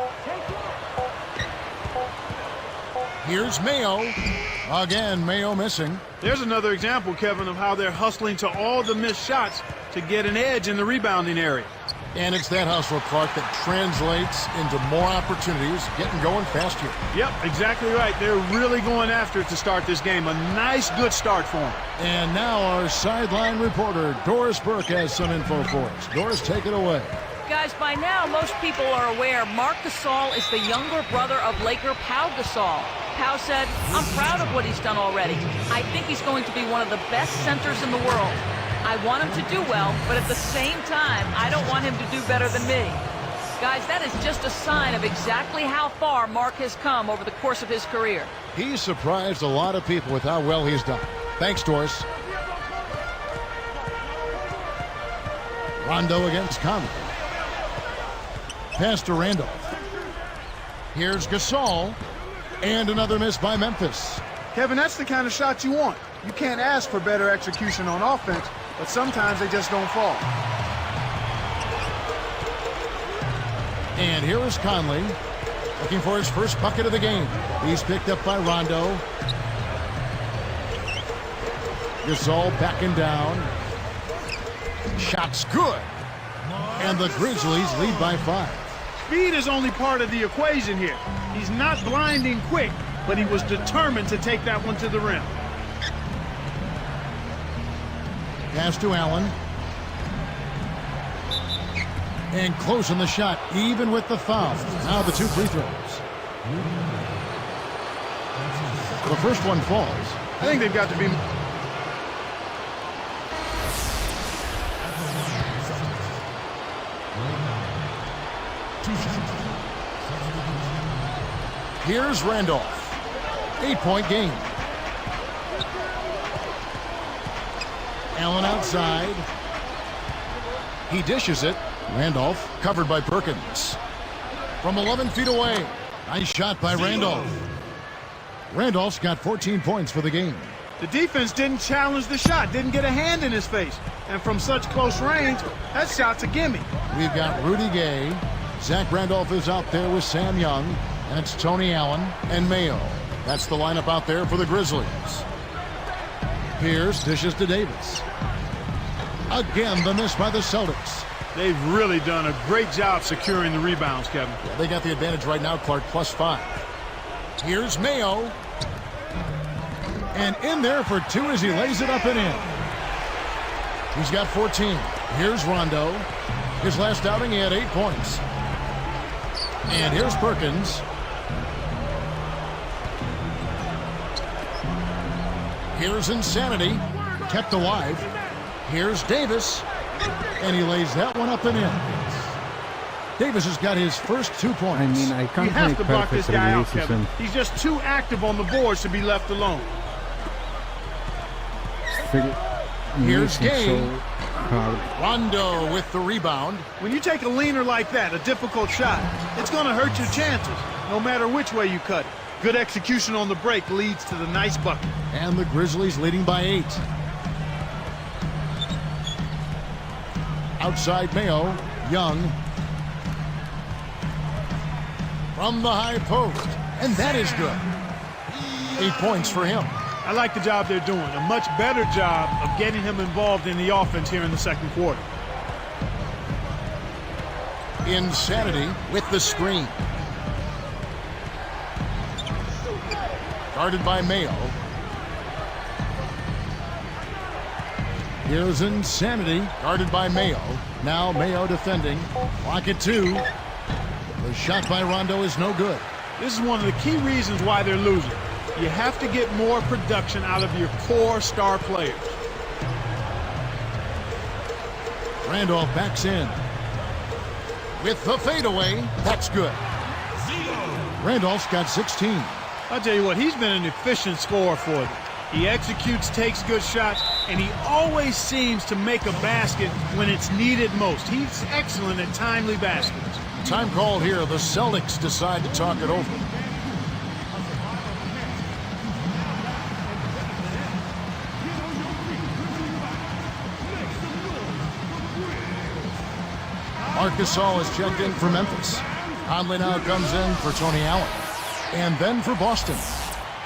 Here's Mayo. Again, Mayo missing. There's another example, Kevin, of how they're hustling to all the missed shots to get an edge in the rebounding area. And it's that hustle, Clark, that translates into more opportunities, getting going fast here. Yep, exactly right. They're really going after it to start this game. A nice, good start for them. And now our sideline reporter, Doris Burke, has some info for us. Doris, take it away. Guys, by now, most people are aware Marc Gasol is the younger brother of Laker Pau Gasol. Pau said, "I'm proud of what he's done already. I think he's going to be one of the best centers in the world." I want him to do well, but at the same time, I don't want him to do better than me. Guys, that is just a sign of exactly how far Mark has come over the course of his career. He's surprised a lot of people with how well he's done. Thanks, Doris. Rondo against Conley. Pass to Randolph. Here's Gasol. And another miss by Memphis. Kevin, that's the kind of shot you want. You can't ask for better execution on offense, but sometimes they just don't fall. And here is Conley, looking for his first bucket of the game. He's picked up by Rondo. Gasol backing down. Shot's good. And the Grizzlies lead by 5. Speed is only part of the equation here. He's not blinding quick, but he was determined to take that one to the rim. Pass to Allen. And closing the shot, even with the foul. Now the 2 free throws. The first one falls. I think they've got to be... Here's Randolph. 8-point game. Allen outside. He dishes it. Randolph covered by Perkins. From 11 feet away. Nice shot by Randolph. Randolph's got 14 points for the game. The defense didn't challenge the shot, didn't get a hand in his face. And from such close range, that shot's a gimme. We've got Rudy Gay. Zach Randolph is out there with Sam Young. That's Tony Allen and Mayo. That's the lineup out there for the Grizzlies. Pierce dishes to Davis. Again, the miss by the Celtics. They've really done a great job securing the rebounds, Kevin. Yeah, they got the advantage right now, Clark, +5. Here's Mayo. And in there for 2 as he lays it up and in. He's got 14. Here's Rondo. His last outing, he had 8 points. And here's Perkins. Here's Insanity, kept alive. Here's Davis, and he lays that one up and in. Davis has got his first 2 points. I mean, I You can't have make to block this perfect guy out, releases Kevin. and He's just too active on the boards to be left alone. still Here's missing Gay. so hard. Rondo with the rebound. When you take a leaner like that, a difficult shot, it's going to hurt your chances, no matter which way you cut it. Good execution on the break leads to the nice bucket. And the Grizzlies leading by 8. Outside Mayo, Young. From the high post. And that is good. 8 points for him. I like the job they're doing. A much better job of getting him involved in the offense here in the second quarter. Insanity with the screen. Guarded by Mayo. Here's Insanity, guarded by Mayo. Now Mayo defending. Block it 2. The shot by Rondo is no good. This is one of the key reasons why they're losing. You have to get more production out of your core star players. Randolph backs in. With the fadeaway, that's good. Randolph's got 16. I'll tell you what, he's been an efficient scorer for them. He executes, takes good shots, and he always seems to make a basket when it's needed most. He's excellent at timely baskets. Time call here. The Celtics decide to talk it over. Marc Gasol is checked in for Memphis. Conley now comes in for Tony Allen. And then for Boston.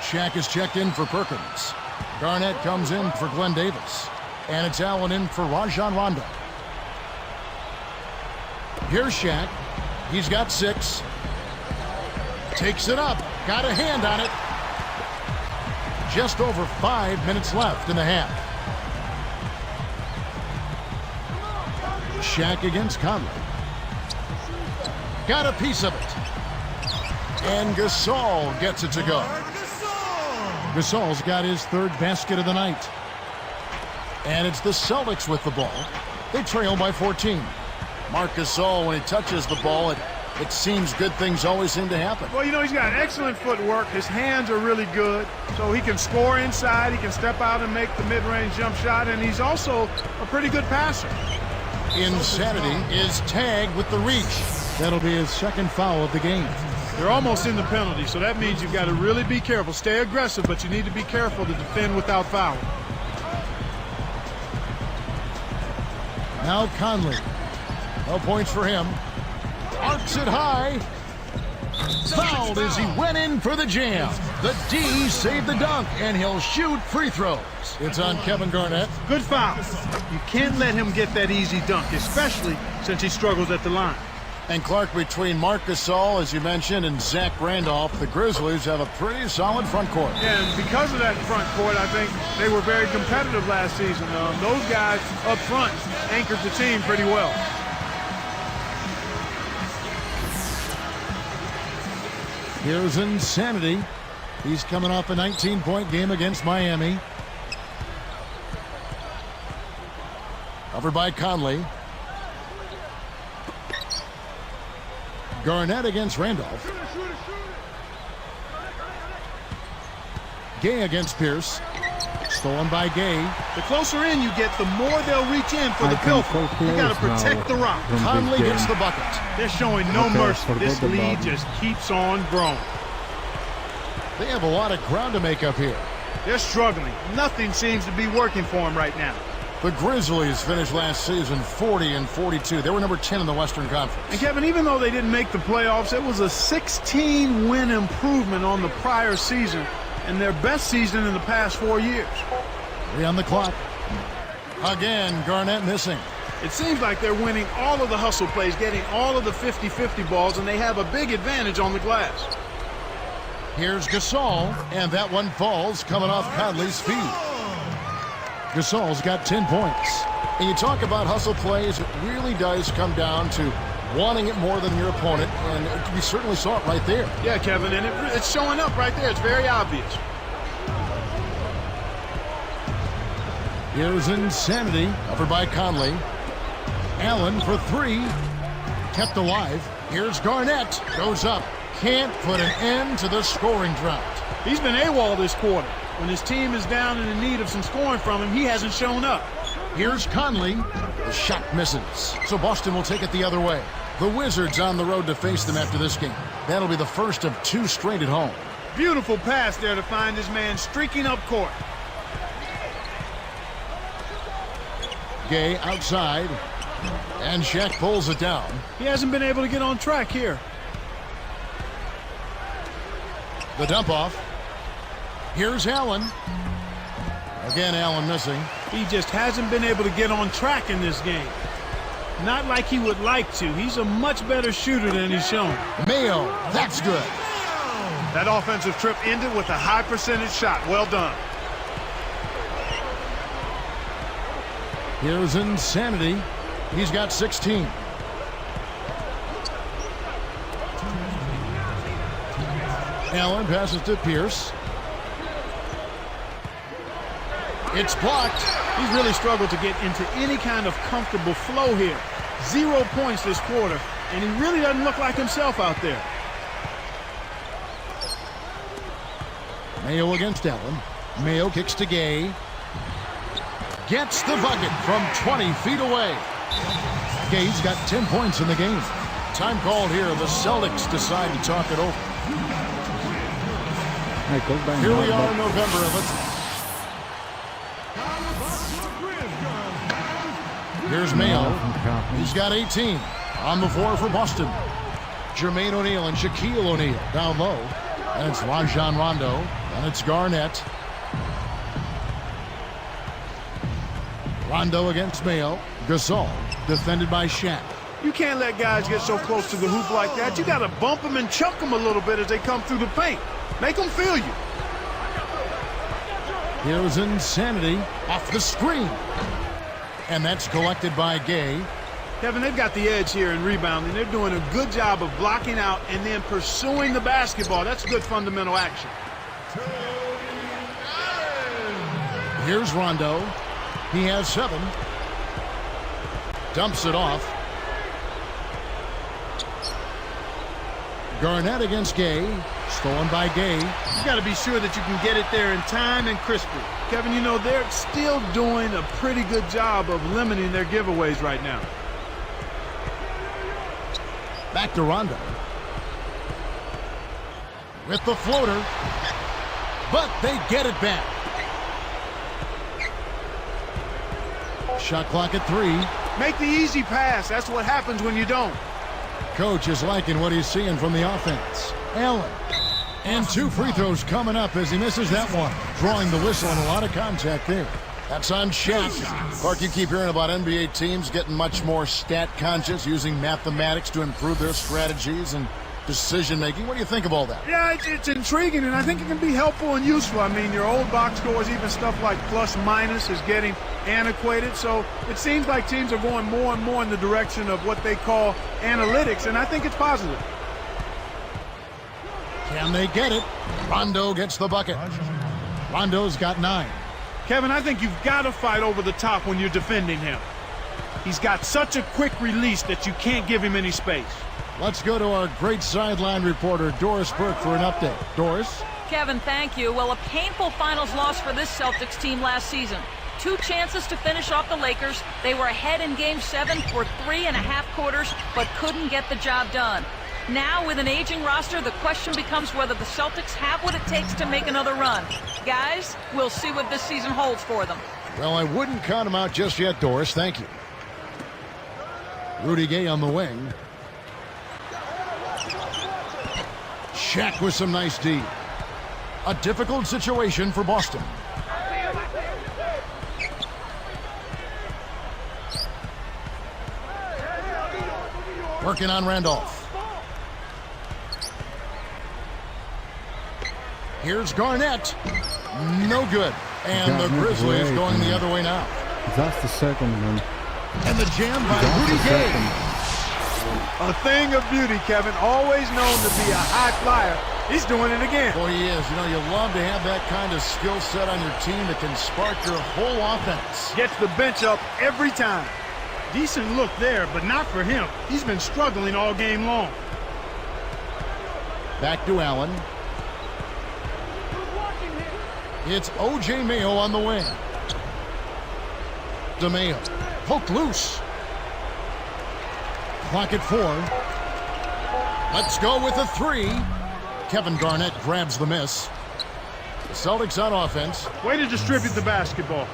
Shaq is checked in for Perkins. Garnett comes in for Glenn Davis. And it's Allen in for Rajon Rondo. Here's Shaq. He's got 6. Takes it up. Got a hand on it. Just over 5 minutes left in the half. Shaq against Conley. Got a piece of it. And Gasol gets it to go. Gasol's got his 3rd basket of the night. And it's the Celtics with the ball. They trail by 14. Marc Gasol, when he touches the ball, it seems good things always seem to happen. Well, you know, he's got excellent footwork. His hands are really good. So he can score inside. He can step out and make the mid-range jump shot. And he's also a pretty good passer. Insanity is tagged with the reach. That'll be his second foul of the game. They're almost in the penalty, so that means you've got to really be careful. Stay aggressive, but you need to be careful to defend without fouling. Now Conley. No points for him. Arcs it high. Fouled as he went in for the jam. The D saved the dunk, and he'll shoot free throws. It's on Kevin Garnett. Good foul. You can't let him get that easy dunk, especially since he struggles at the line. And Clark, between Marc Gasol, as you mentioned, and Zach Randolph, the Grizzlies have a pretty solid front court. Yeah, and because of that front court, I think they were very competitive last season. Those guys up front anchored the team pretty well. Here's Insanity. He's coming off a 19-point game against Miami. Covered by Conley. Garnett against Randolph. Gay against Pierce. Stolen by Gay. The closer in you get, the more they'll reach in for the pilfer. You got to protect the rock. Conley gets the bucket. They're showing no mercy. This lead just keeps on growing. They have a lot of ground to make up here. They're struggling. Nothing seems to be working for them right now. The Grizzlies finished last season 40-42. They were number 10 in the Western Conference. And Kevin, even though they didn't make the playoffs, it was a 16-win improvement on the prior season and their best season in the past 4 years. 3 on the clock. Again, Garnett missing. It seems like they're winning all of the hustle plays, getting all of the 50-50 balls, and they have a big advantage on the glass. Here's Gasol, and that one falls coming off Conley's feet. Gasol's got 10 points. And you talk about hustle plays, it really does come down to wanting it more than your opponent, and we certainly saw it right there. Yeah, Kevin, and it's showing up right there. It's very obvious. Here's Insanity, covered by Conley. Allen for 3, kept alive. Here's Garnett, goes up. Can't put an end to the scoring drought. He's been AWOL this quarter. When his team is down and in need of some scoring from him, he hasn't shown up. Here's Conley. The shot misses. So Boston will take it the other way. The Wizards on the road to face them after this game. That'll be the first of 2 straight at home. Beautiful pass there to find this man streaking up court. Gay outside. And Shaq pulls it down. He hasn't been able to get on track here. The dump off. Here's Allen. Again, Allen missing. He just hasn't been able to get on track in this game. Not like he would like to. He's a much better shooter than he's shown. Mayo, that's good. That offensive trip ended with a high percentage shot. Well done. Here's Insanity. He's got 16. Allen passes to Pierce. It's blocked. He's really struggled to get into any kind of comfortable flow here. 0 points this quarter, and he really doesn't look like himself out there. Mayo against Allen. Mayo kicks to Gay. Gets the bucket from 20 feet away. Gay's got 10 points in the game. Time called here. The Celtics decide to talk it over. Here we are in November. Here's Mayo. He's got 18 on the floor for Boston. Jermaine O'Neal and Shaquille O'Neal down low. And it's Rajon Rondo. And it's Garnett. Rondo against Mayo. Gasol defended by Shaq. You can't let guys get so close to the hoop like that. You got to bump them and chuck them a little bit as they come through the paint. Make them feel you. Here's Insanity off the screen. And that's collected by Gay. Kevin, they've got the edge here in rebounding. They're doing a good job of blocking out and then pursuing the basketball. That's good fundamental action. Here's Rondo. He has 7. Dumps it off. Garnett against Gay. Stolen by Gay. You got to be sure that you can get it there in time and crispy. Kevin, you know, they're still doing a pretty good job of limiting their giveaways right now. Back to Rondo. With the floater. But they get it back. Shot clock at 3. Make the easy pass. That's what happens when you don't. Coach is liking what he's seeing from the offense. Allen. And 2 free throws coming up as he misses that one. Drawing the whistle and a lot of contact there. That's on Shaq. Clark, you keep hearing about NBA teams getting much more stat conscious, using mathematics to improve their strategies and decision-making. What do you think of all that? Yeah, it's intriguing, and I think it can be helpful and useful. I mean, your old box scores, even stuff like plus-minus, is getting antiquated. So it seems like teams are going more and more in the direction of what they call analytics, and I think it's positive. Can they get it? Rondo gets the bucket. Rondo's got 9. Kevin, I think you've got to fight over the top when you're defending him. He's got such a quick release that you can't give him any space. Let's go to our great sideline reporter, Doris Burke, for an update. Doris? Kevin, thank you. Well, a painful finals loss for this Celtics team last season. 2 chances to finish off the Lakers. They were ahead in Game 7 for 3.5 quarters, but couldn't get the job done. Now, with an aging roster, the question becomes whether the Celtics have what it takes to make another run. Guys, we'll see what this season holds for them. Well, I wouldn't count them out just yet, Doris. Thank you. Rudy Gay on the wing. Shaq with some nice D. A difficult situation for Boston. Working on Randolph. Here's Garnett. No good. And the Grizzlies going the other way now. Just a second, man. And the jam by Rudy Gay. A thing of beauty, Kevin. Always known to be a high flyer. He's doing it again. Boy, he is. You know, you love to have that kind of skill set on your team that can spark your whole offense. Gets the bench up every time. Decent look there, but not for him. He's been struggling all game long. Back to Allen. It's O.J. Mayo on the wing. DeMayo. Poked loose. Clock at 4. Let's go with a 3. Kevin Garnett grabs the miss. The Celtics on offense. Way to distribute the basketball.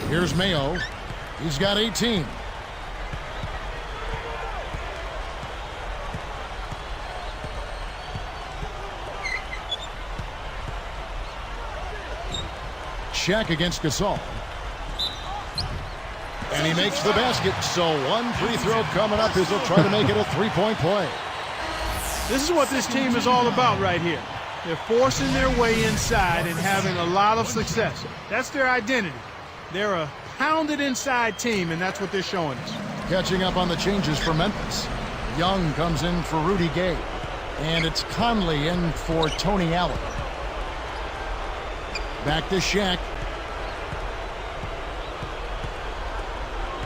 Here's Mayo. He's got 18. Shaq against Gasol. And he makes the basket. So 1 free throw coming up as he'll try to make it a 3-point play. This is what this team is all about right here. They're forcing their way inside and having a lot of success. That's their identity. They're a pounded inside team, and that's what they're showing us. Catching up on the changes for Memphis. Young comes in for Rudy Gay. And it's Conley in for Tony Allen. Back to Shaq.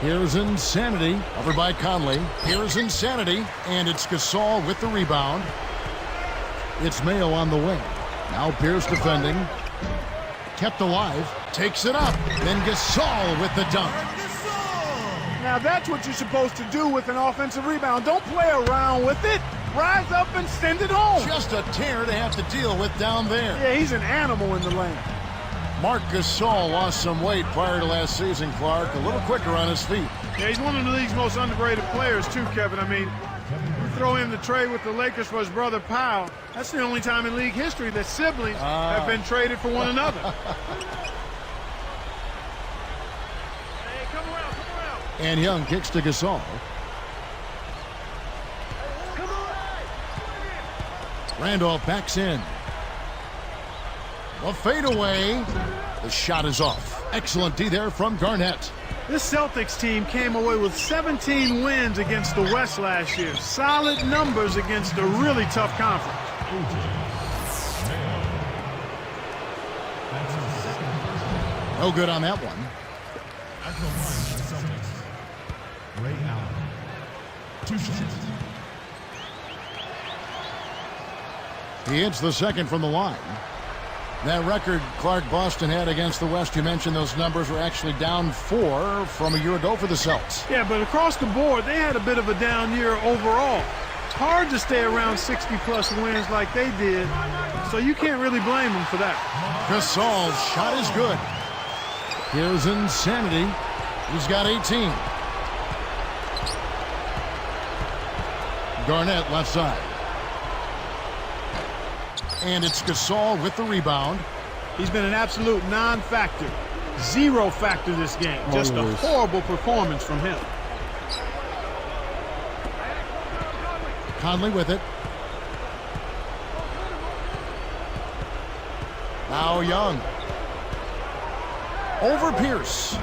Here's Insanity, over by Conley. Here's Insanity, and it's Gasol with the rebound. It's Mayo on the wing. Now Pierce defending. Kept alive, takes it up. Then Gasol with the dunk. Now that's what you're supposed to do with an offensive rebound. Don't play around with it. Rise up and send it home. Just a tear to have to deal with down there. Yeah, he's an animal in the lane. Marc Gasol lost some weight prior to last season, Clark. A little quicker on his feet. Yeah, he's one of the league's most underrated players, too, Kevin. I mean, you throw in the trade with the Lakers for his brother Powell. That's the only time in league history that siblings have been traded for one another. Hey, come around. And Young kicks to Gasol. Randolph backs in. A fadeaway. The shot is off. Excellent D there from Garnett. This Celtics team came away with 17 wins against the West last year. Solid numbers against a really tough conference. No good on that one. At the line for the Celtics, Ray Allen. 2 shots. He hits the second from the line. That record Clark Boston had against the West, you mentioned those numbers were actually down 4 from a year ago for the Celts. Yeah, but across the board, they had a bit of a down year overall. It's hard to stay around 60-plus wins like they did, so you can't really blame them for that. Gasol's shot is good. Here's Insanity. He's got 18. Garnett left side. And it's Gasol with the rebound. He's been an absolute non-factor. Zero factor this game. Just a horrible performance from him. Conley with it. Now Young. Over Pierce.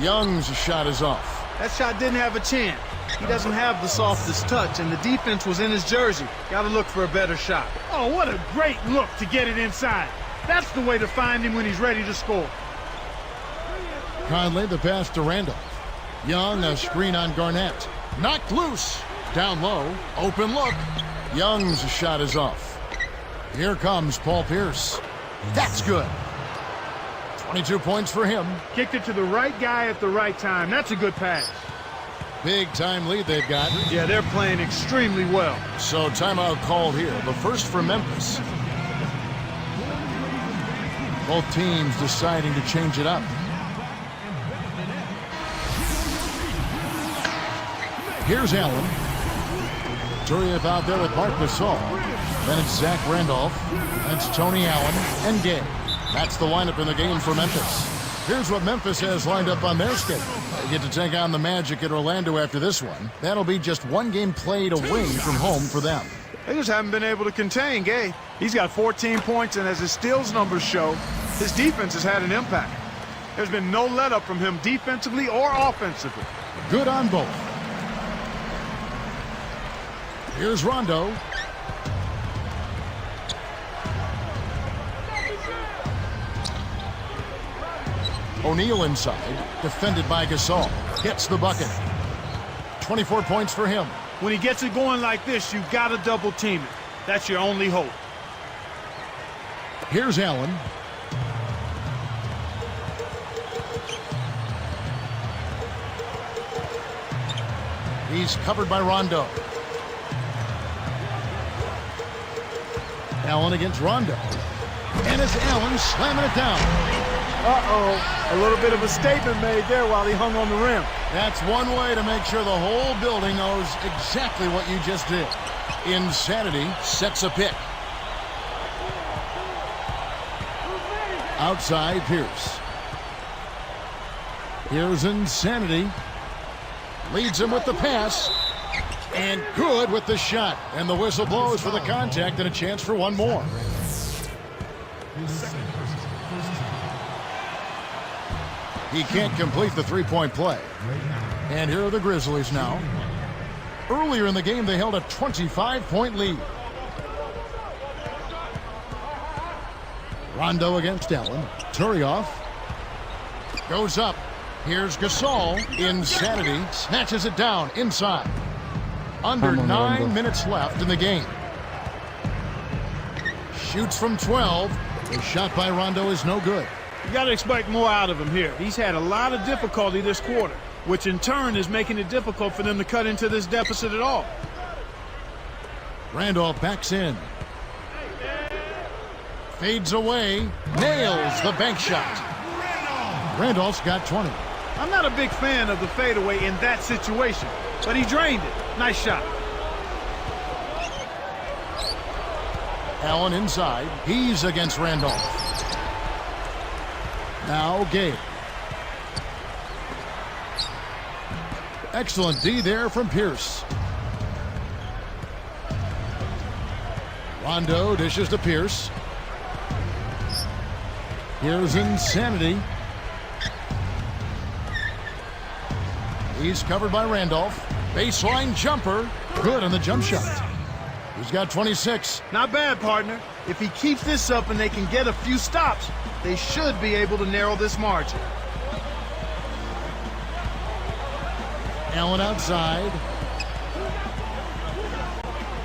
Young's shot is off. That shot didn't have a chance. He doesn't have the softest touch, and the defense was in his jersey. Got to look for a better shot. Oh, what a great look to get it inside. That's the way to find him when he's ready to score. Conley, the pass to Randolph. Young, a screen on Garnett. Knocked loose. Down low. Open look. Young's shot is off. Here comes Paul Pierce. That's good. 22 points for him. Kicked it to the right guy at the right time. That's a good pass. Big time lead they've got. Yeah, they're playing extremely well. So timeout called here. The first for Memphis. Both teams deciding to change it up. Here's Allen. Turiev out there with Mark Gasol. Then it's Zach Randolph. That's Tony Allen and Gay. That's the lineup in the game for Memphis. Here's what Memphis has lined up on their schedule. They get to take on the Magic at Orlando after this one. That'll be just one game played away from home for them. They just haven't been able to contain Gay. He's got 14 points, and as his steals numbers show, his defense has had an impact. There's been no let-up from him defensively or offensively. Good on both. Here's Rondo. O'Neal inside, defended by Gasol. Gets the bucket. 24 points for him. When he gets it going like this, you've got to double team it. That's your only hope. Here's Allen. He's covered by Rondo. Allen against Rondo. And it's Allen slamming it down. Uh-oh, a little bit of a statement made there while he hung on the rim. That's one way to make sure the whole building knows exactly what you just did. Insanity sets a pick. Outside Pierce. Here's Insanity. Leads him with the pass. And good with the shot. And the whistle blows for the contact and a chance for one more. He can't complete the three-point play. And here are the Grizzlies now. Earlier in the game, they held a 25-point lead. Rondo against Allen. Turioff goes up. Here's Gasol. Insanity snatches it down inside. Under 9 minutes left in the game. Shoots from 12. The shot by Rondo is no good. You got to expect more out of him here. He's had a lot of difficulty this quarter, which in turn is making it difficult for them to cut into this deficit at all. Randolph backs in. Fades away. Nails the bank shot. Randolph's got 20. I'm not a big fan of the fadeaway in that situation, but he drained it. Nice shot. Allen inside. He's against Randolph. Now Gabe. Excellent D there from Pierce. Rondo dishes to Pierce. Here's Insanity. He's covered by Randolph. Baseline jumper. Good on the jump shot. He's got 26. Not bad, partner. If he keeps this up and they can get a few stops, they should be able to narrow this margin. Allen outside.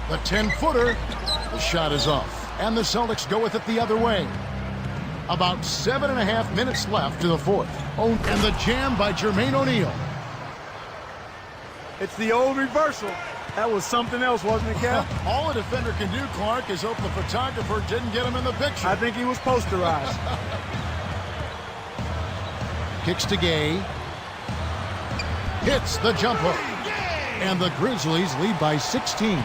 The 10-footer. The shot is off. And the Celtics go with it the other way. About 7.5 minutes left to the fourth. Oh, and the jam by Jermaine O'Neal. It's the old reversal. That was something else, wasn't it, Kev? All a defender can do, Clark, is hope the photographer didn't get him in the picture. I think he was posterized. Kicks to Gay. Hits the jump hook. And the Grizzlies lead by 16.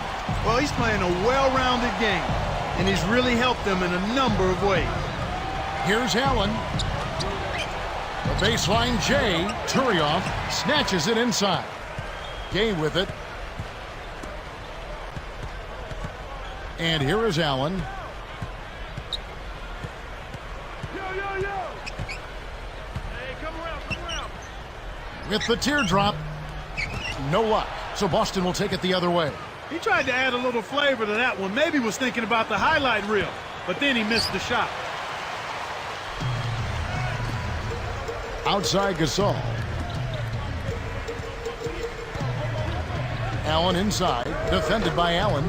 Well, he's playing a well-rounded game, and he's really helped them in a number of ways. Here's Allen. The baseline Jay. Turioff snatches it inside. Gay with it. And here is Allen. Hey, come around. With the teardrop. No luck. So Boston will take it the other way. He tried to add a little flavor to that one. Maybe was thinking about the highlight reel, but then he missed the shot. Outside Gasol. Allen inside. Defended by Allen.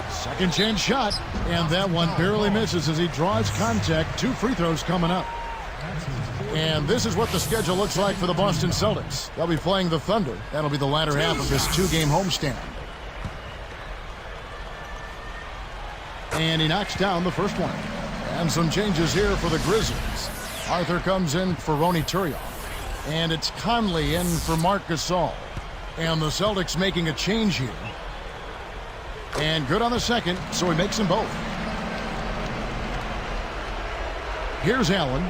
Second chance shot. And that one barely misses as he draws contact. 2 free throws coming up. And this is what the schedule looks like for the Boston Celtics. They'll be playing the Thunder. That'll be the latter half of this 2-game homestand. And he knocks down the first one. And some changes here for the Grizzlies. Arthur comes in for Ronny Turioff. And it's Conley in for Marc Gasol. And the Celtics making a change here. And good on the second, so he makes them both. Here's Allen.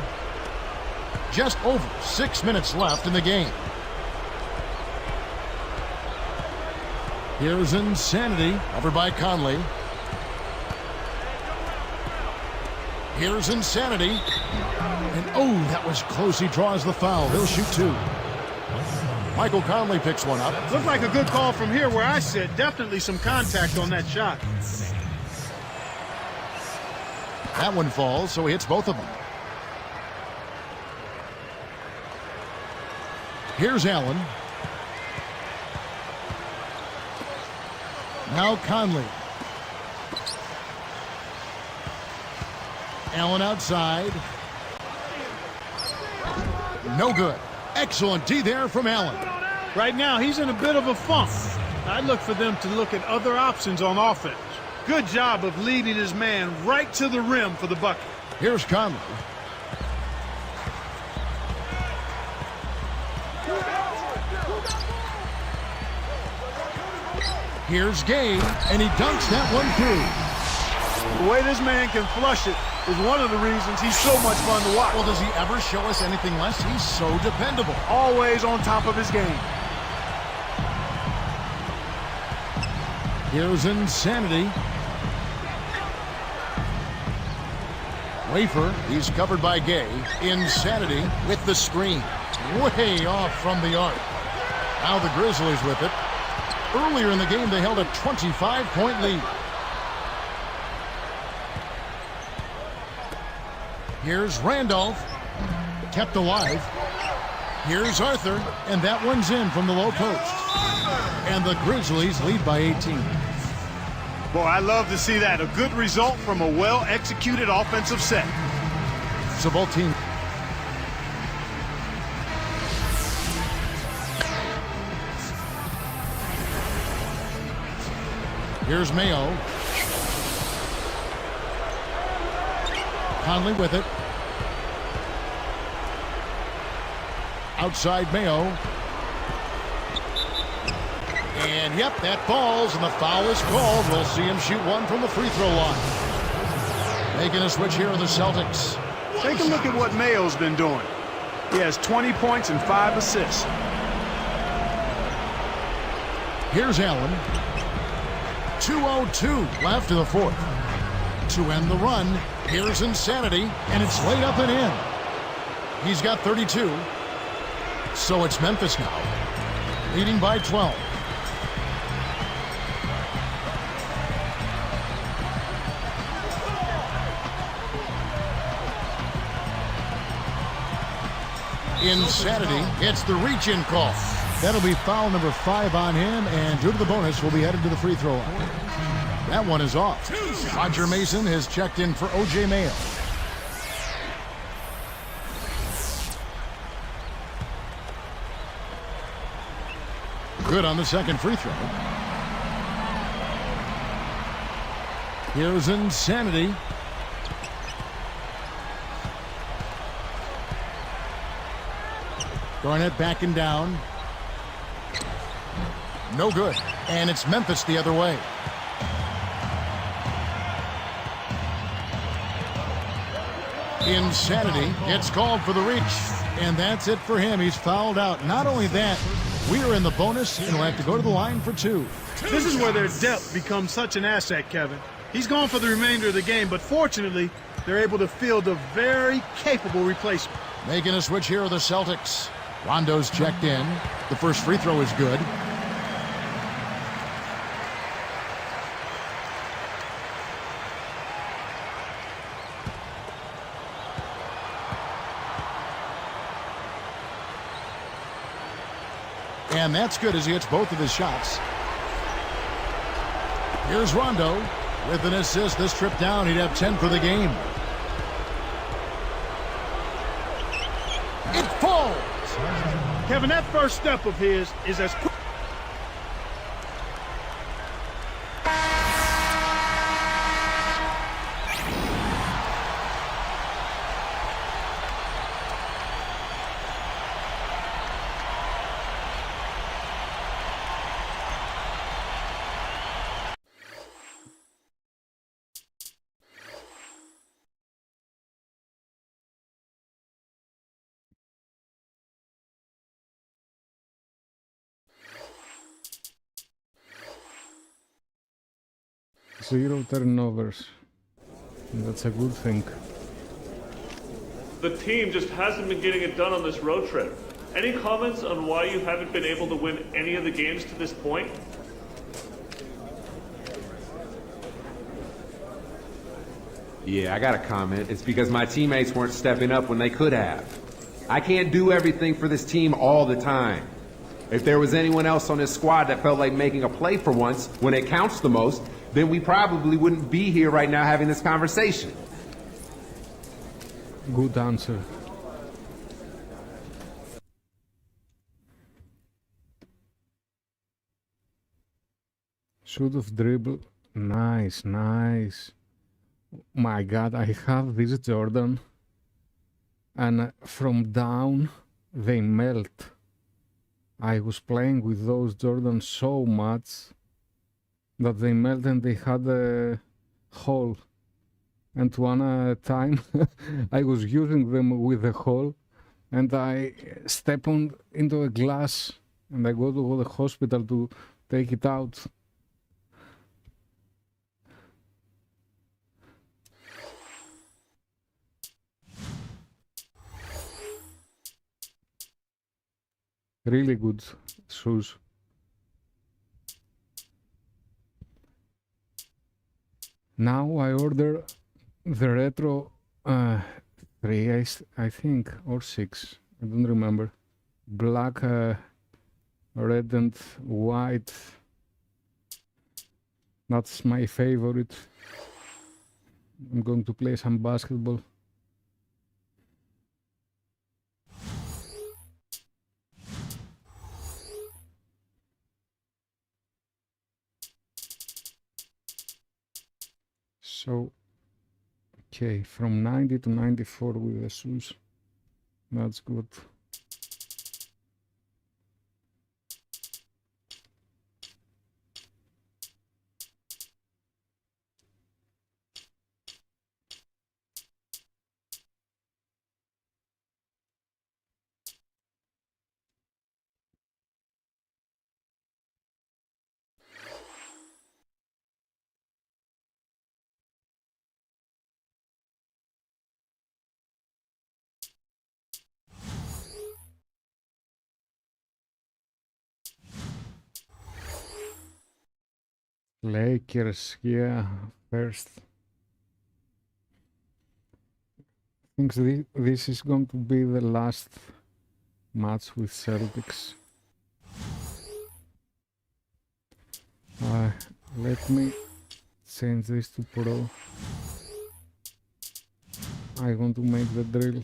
Just over 6 minutes left in the game. Here's Insanity, over by Conley. Here's Insanity. And oh, that was close. He draws the foul. He'll shoot 2. Michael Conley picks one up. Looked like a good call from here where I sit. Definitely some contact on that shot. That one falls, so he hits both of them. Here's Allen. Now Conley. Allen outside. No good. Excellent D there from Allen. Right now, he's in a bit of a funk. I'd look for them to look at other options on offense. Good job of leading his man right to the rim for the bucket. Here's Conley. Here's Gay, and he dunks that one through. The way this man can flush it is one of the reasons he's so much fun to watch. Well, does he ever show us anything less? He's so dependable. Always on top of his game. Here's Insanity. Wafer, he's covered by Gay. Insanity with the screen. Way off from the arc. Now the Grizzlies with it. Earlier in the game, they held a 25-point lead. Here's Randolph, kept alive. Here's Arthur, and that one's in from the low post. And the Grizzlies lead by 18. Boy, I love to see that. A good result from a well-executed offensive set. So both teams. Here's Mayo. Conley with it. Outside Mayo. And yep, that falls, and the foul is called. We'll see him shoot one from the free throw line. Making a switch here are the Celtics. Take a look at what Mayo's been doing. He has 20 points and 5 assists. Here's Allen. 2:02 left in the fourth. To end the run, here's Insanity, and it's laid up and in. He's got 32. So it's Memphis now, leading by 12. Insanity hits the reach-in call. That'll be foul number 5 on him, and due to the bonus, will be headed to the free throw line. That one is off. Roger Mason has checked in for O.J. Mayo. Good on the second free throw. Here's Insanity. Garnett backing down. No good. And it's Memphis the other way. Insanity gets called for the reach. And that's it for him. He's fouled out. Not only that, we are in the bonus, and we'll have to go to the line for 2. This is where their depth becomes such an asset, Kevin. He's gone for the remainder of the game, but fortunately, they're able to field a very capable replacement. Making a switch here are the Celtics. Rondo's checked in. The first free throw is good. And that's good as he hits both of his shots. Here's Rondo with an assist. This trip down, he'd have 10 for the game. It falls. Kevin, that first step of his is as quick. Zero turnovers. That's a good thing. The team just hasn't been getting it done on this road trip. Any comments on why you haven't been able to win any of the games to this point? Yeah, I got a comment. It's because my teammates weren't stepping up when they could have. I can't do everything for this team all the time. If there was anyone else on this squad that felt like making a play for once when it counts the most, then we probably wouldn't be here right now having this conversation. Good answer. Shoot of dribble. Nice, nice. My God, I have this Jordan. And from down, they melt. I was playing with those Jordans so much that they melt and they had a hole. And one time I was using them with a hole and I step into a glass and I go to the hospital to take it out. Really good shoes. Now I order the retro 3, I think, or 6. I don't remember. Black, red and white. That's my favorite. I'm going to play some basketball. So, okay, from 90 to 94 with the shoes. That's good. Lakers, yeah, first. I think this is going to be the last match with Celtics. Let me change this to Pro. I want to make the drill.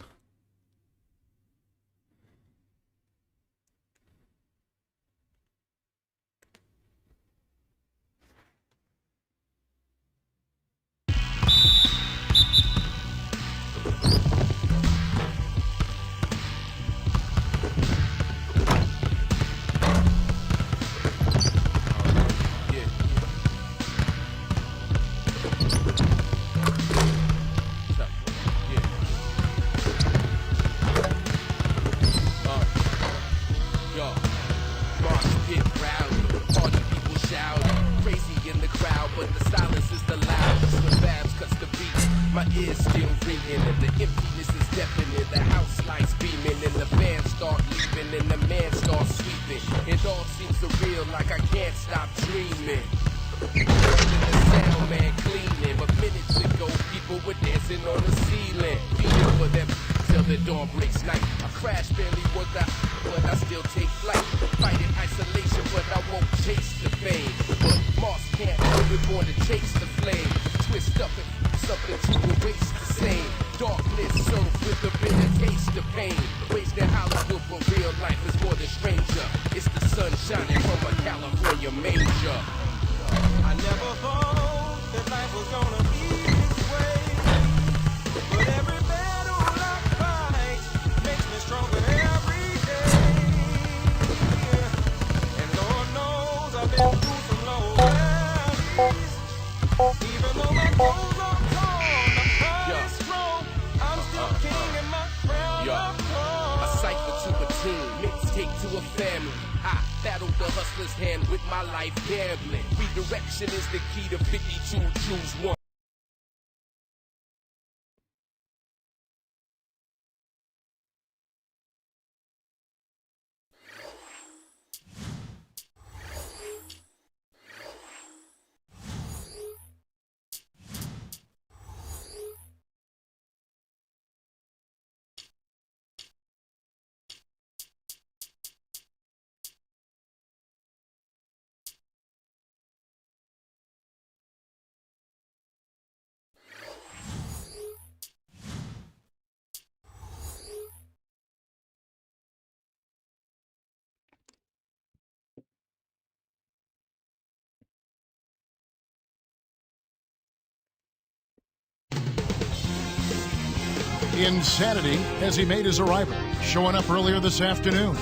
Insanity as he made his arrival, showing up earlier this afternoon.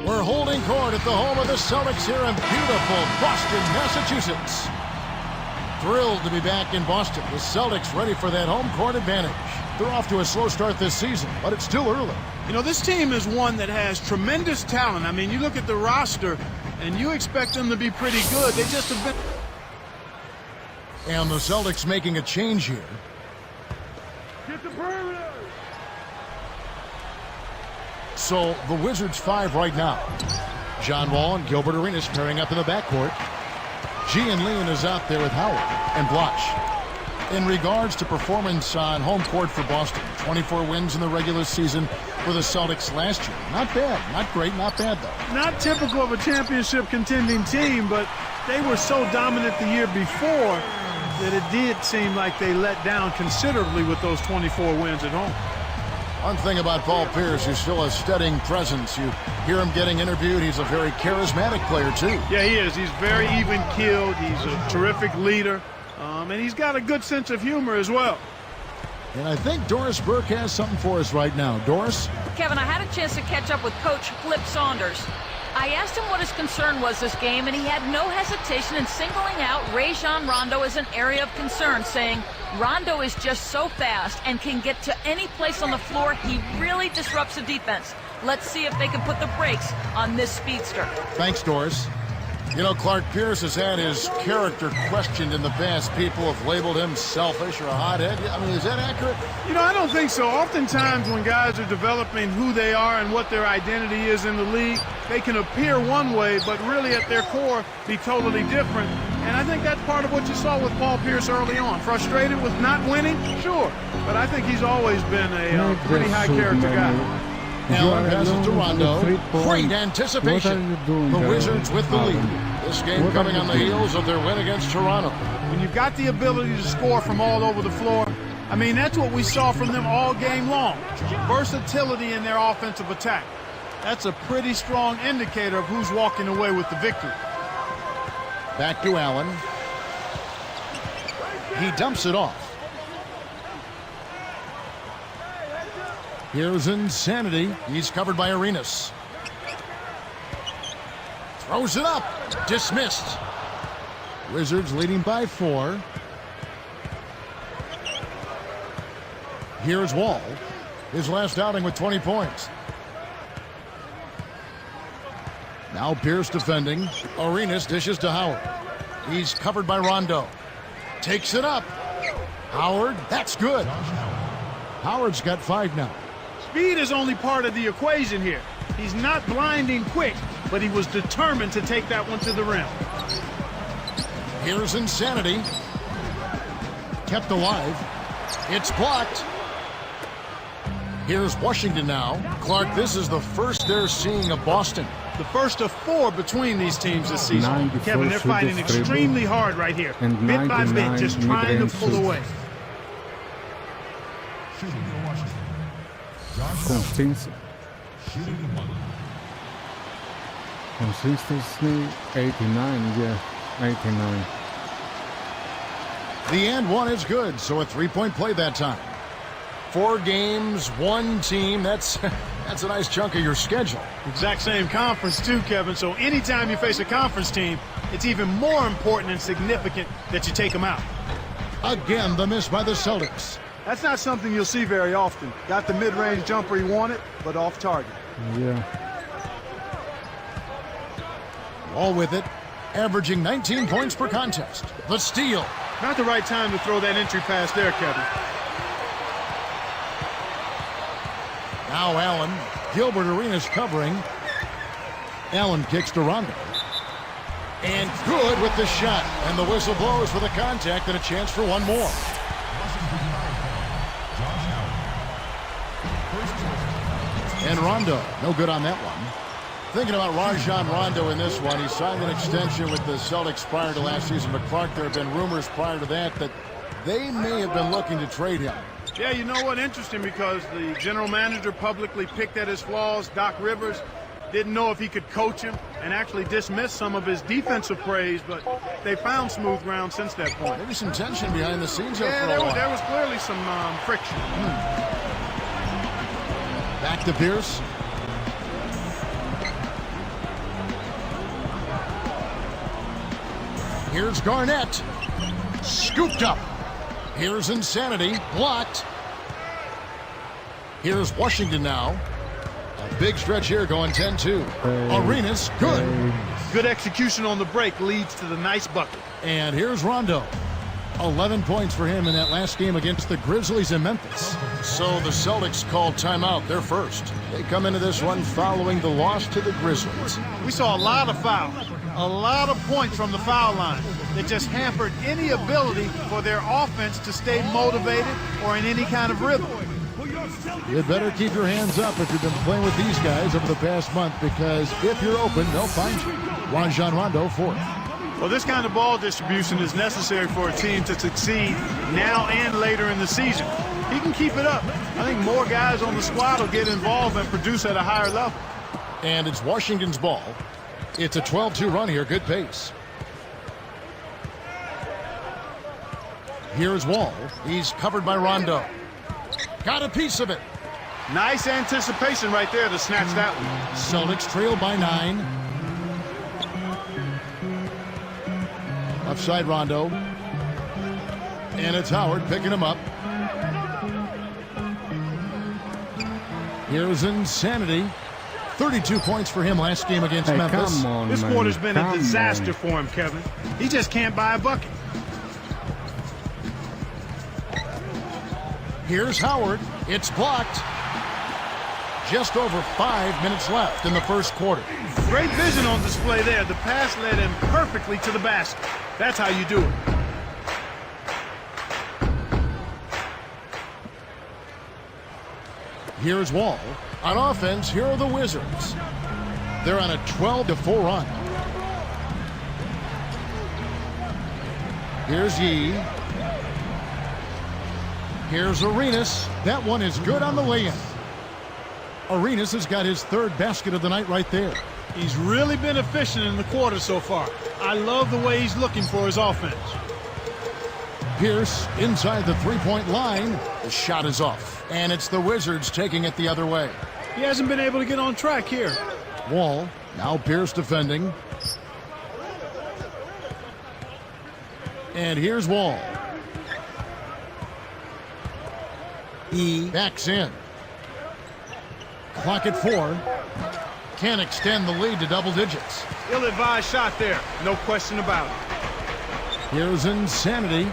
We're holding court at the home of the Celtics here in beautiful Boston, Massachusetts. Thrilled to be back in Boston. The Celtics ready for that home court advantage. They're off to a slow start this season, but it's still early. You know, this team is one that has tremendous talent. I mean, you look at the roster, and you expect them to be pretty good. They just have been... And the Celtics making a change here. Get the perimeter! So the Wizards 5 right now. John Wall and Gilbert Arenas pairing up in the backcourt. Gian Leon is out there with Howard and Bloch. In regards to performance on home court for Boston, 24 wins in the regular season for the Celtics last year. Not bad, not great, not bad though. Not typical of a championship contending team, but they were so dominant the year before that it did seem like they let down considerably with those 24 wins at home. One thing about Paul Pierce, he's still a steadying presence. You hear him getting interviewed. He's a very charismatic player, too. Yeah, he is. He's very even-keeled. He's a terrific leader. And he's got a good sense of humor as well. And I think Doris Burke has something for us right now. Doris? Kevin, I had a chance to catch up with Coach Flip Saunders. I asked him what his concern was this game, and he had no hesitation in singling out Rajon Rondo as an area of concern, saying Rondo is just so fast and can get to any place on the floor. He really disrupts the defense. Let's see if they can put the brakes on this speedster. Thanks, Doris. You know, Clark Pierce has had his character questioned in the past. People have labeled him selfish or a hothead. I mean, is that accurate? You know, I don't think so. Oftentimes when guys are developing who they are and what their identity is in the league, they can appear one way, but really at their core be totally different. And I think that's part of what you saw with Paul Pierce early on. Frustrated with not winning? Sure. But I think he's always been a pretty high character guy. Allen passes to Rondo. Great What anticipation. are you doing, The Wizards with the lead. Allen? This game What coming are on you the doing? heels of their win against Toronto. When you've got the ability to score from all over the floor, I mean, that's what we saw from them all game long. Versatility in their offensive attack. That's a pretty strong indicator of who's walking away with the victory. Back to Allen. He dumps it off. Here's Insanity. He's covered by Arenas. Throws it up. Dismissed. Wizards leading by 4. Here's Wall. His last outing with 20 points. Now Pierce defending. Arenas dishes to Howard. He's covered by Rondo. Takes it up. Howard, that's good. Howard's got 5 now. Speed is only part of the equation here. He's not blinding quick, but he was determined to take that one to the rim. Here's Insanity. Kept alive. It's blocked. Here's Washington now. Clark, this is the first they're seeing of Boston. The first of 4 between these teams this season. 94 Kevin, they're fighting shooters dribble. extremely hard right here. And Bit by bit, 99 just trying to mid-range pull shoots. away. Shooting for Washington. Josh Consistency, shooting the 1. consistency 89, yeah, 89. The and one is good, so a 3-point play that time. 4 games, 1 team. That's a nice chunk of your schedule. Exact same conference too, Kevin. So anytime you face a conference team, it's even more important and significant that you take them out. Again, the miss by the Celtics. That's not something you'll see very often. Got the mid-range jumper he wanted, but off target. Yeah. All with it, averaging 19 points per contest. The steal. Not the right time to throw that entry pass there, Kevin. Now Allen. Gilbert Arenas covering. Allen kicks to Rondo. And good with the shot. And the whistle blows for the contact and a chance for one more. And Rondo, no good on that one. Thinking about Rajon Rondo in this one, he signed an extension with the Celtics prior to last season, but Clark, there have been rumors prior to that they may have been looking to trade him. Yeah, you know what? Interesting, because the general manager publicly picked at his flaws. Doc Rivers didn't know if he could coach him and actually dismissed some of his defensive praise, but they found smooth ground since that point. Maybe some tension behind the scenes there for a Yeah, while. there was clearly some friction. Back to Pierce. Here's Garnett. Scooped up. Here's Insanity. Blocked. Here's Washington now. A big stretch here going 10-2. Arenas, good. Good execution on the break leads to the nice bucket. And here's Rondo. 11 points for him in that last game against the Grizzlies in Memphis. So the Celtics called timeout. They're first. They come into this one following the loss to the Grizzlies. We saw a lot of fouls, a lot of points from the foul line that just hampered any ability for their offense to stay motivated or in any kind of rhythm. You'd better keep your hands up if you've been playing with these guys over the past month, because if you're open, they'll find you. Rajon Rondo, 4th. Well, this kind of ball distribution is necessary for a team to succeed now and later in the season. He can keep it up. I think more guys on the squad will get involved and produce at a higher level. And it's Washington's ball. It's a 12-2 run here. Good pace. Here's Wall. He's covered by Rondo. Got a piece of it. Nice anticipation right there to snatch that one. Celtics trail by 9. Upside Rondo. And it's Howard picking him up. Here's Insanity. 32 points for him last game against Memphis. Come on, This man. quarter's been a Come disaster on. for him, Kevin. He just can't buy a bucket. Here's Howard. It's blocked. Just over 5 minutes left in the first quarter. Great vision on display there. The pass led him perfectly to the basket. That's how you do it. Here's Wall. On offense, here are the Wizards. They're on a 12-4 run. Here's Yee. Here's Arenas. That one is good on the lay-in. Arenas has got his third basket of the night right there. He's really been efficient in the quarter so far. I love the way he's looking for his offense. Pierce inside the three-point line. The shot is off. And it's the Wizards taking it the other way. He hasn't been able to get on track here. Wall. Now Pierce defending. And here's Wall. He backs in. Clock at 4. Can't extend the lead to double digits. Ill-advised shot there. No question about it. Here's Insanity.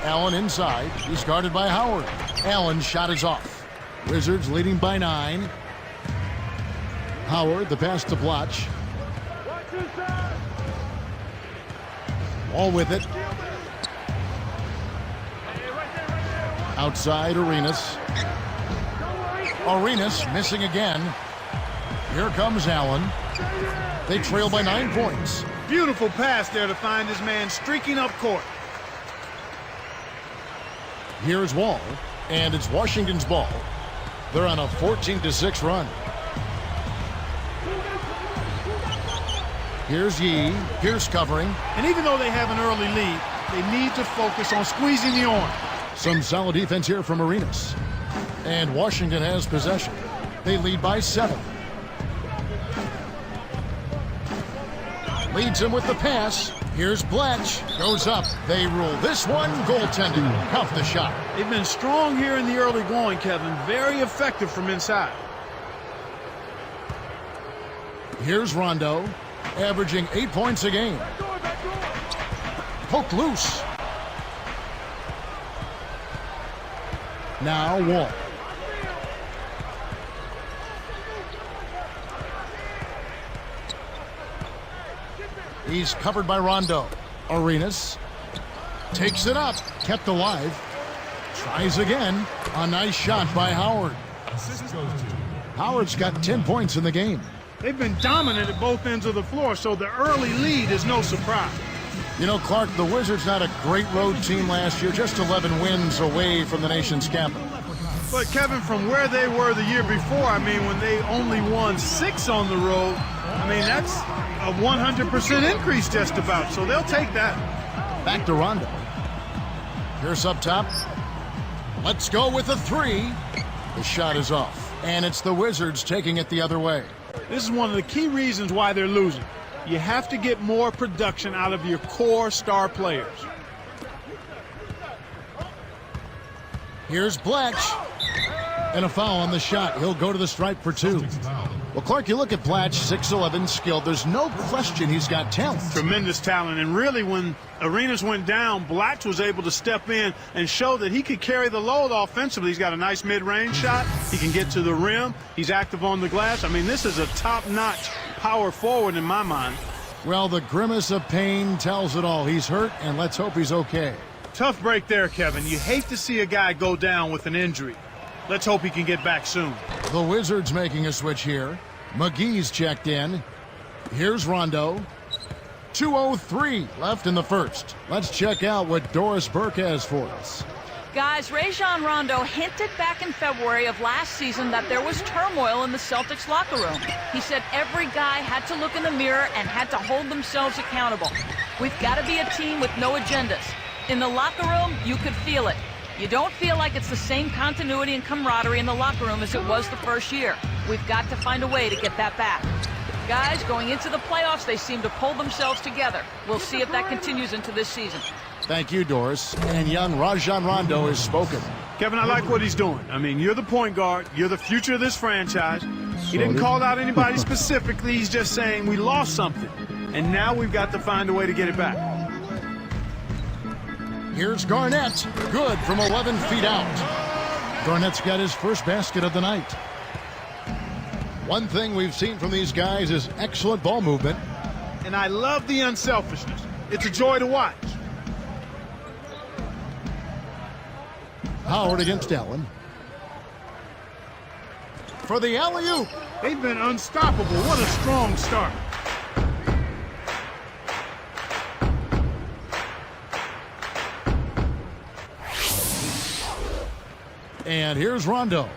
Allen inside. He's guarded by Howard. Allen's shot is off. Wizards leading by 9. Howard, the pass to Bloch. All with it. Outside Arenas. Arenas missing again. Here comes Allen. They trail by 9 points. Beautiful pass there to find his man streaking up court. Here's Wall, and it's Washington's ball. They're on a 14-6 run. Here's Yee. Pierce covering. And even though they have an early lead, they need to focus on squeezing the arm. Some solid defense here from Arenas. And Washington has possession. They lead by 7. Leads him with the pass. Here's Bletch. Goes up. They rule this one goaltending. Count the shot. They've been strong here in the early going, Kevin. Very effective from inside. Here's Rondo, averaging 8 points a game. Poked loose. Now Wall. He's covered by Rondo. Arenas takes it up. Kept alive. Tries again. A nice shot by Howard. Howard's got 10 points in the game. They've been dominant at both ends of the floor, so the early lead is no surprise. You know, Clark, the Wizards not a great road team last year, just 11 wins away from the nation's capital. But, Kevin, from where they were the year before, I mean, when they only won 6 on the road, I mean, that's a 100% increase just about, so they'll take that. Back to Rondo. Pierce up top. Let's go with a 3. The shot is off, and it's the Wizards taking it the other way. This is one of the key reasons why they're losing. You have to get more production out of your core star players. Here's Bletch. And a foul on the shot. He'll go to the stripe for 2. Well, Clark, you look at Bletch, 6'11", skilled. There's no question he's got talent. Tremendous talent. And really, when Arenas went down, Bletch was able to step in and show that he could carry the load offensively. He's got a nice mid-range shot. He can get to the rim. He's active on the glass. I mean, this is a top-notch power forward in my mind. Well, the grimace of pain tells it all. He's hurt, and let's hope he's okay. Tough break there, Kevin. You hate to see a guy go down with an injury. Let's hope he can get back soon. The Wizards making a switch here. McGee's checked in. Here's Rondo. 2:03 left in the first. Let's check out what Doris Burke has for us. Guys, Rajon Rondo hinted back in February of last season that there was turmoil in the Celtics locker room. He said every guy had to look in the mirror and had to hold themselves accountable. We've got to be a team with no agendas. In the locker room, you could feel it. You don't feel like it's the same continuity and camaraderie in the locker room as it was the first year. We've got to find a way to get that back. Guys, going into the playoffs, they seem to pull themselves together. We'll see if that continues into this season. Thank you, Doris. And young Rajon Rondo has spoken. Kevin, I like what he's doing. I mean, you're the point guard. You're the future of this franchise. He didn't call out anybody specifically. He's just saying we lost something. And now we've got to find a way to get it back. Here's Garnett. Good from 11 feet out. Garnett's got his first basket of the night. One thing we've seen from these guys is excellent ball movement. And I love the unselfishness. It's a joy to watch. Howard against Allen. For the alley-oop. They've been unstoppable. What a strong start. And here's Rondo.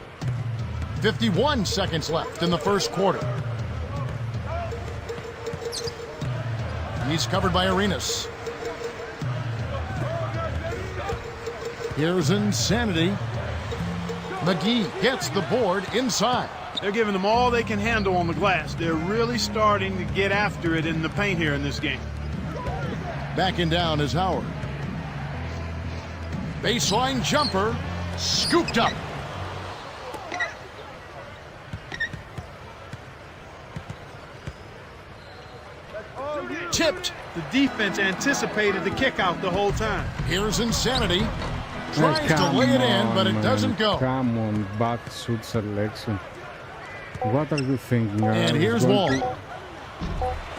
51 seconds left in the first quarter. He's covered by Arenas. Here's Insanity. McGee gets the board inside. They're giving them all they can handle on the glass. They're really starting to get after it in the paint here in this game. Backing down is Howard. Baseline jumper. Scooped up. Tipped. The defense anticipated the kick out the whole time. Here's Insanity. Tries to lay it in, but it doesn't go. Come on, bad shoot selection. What are you thinking? And here's Wall.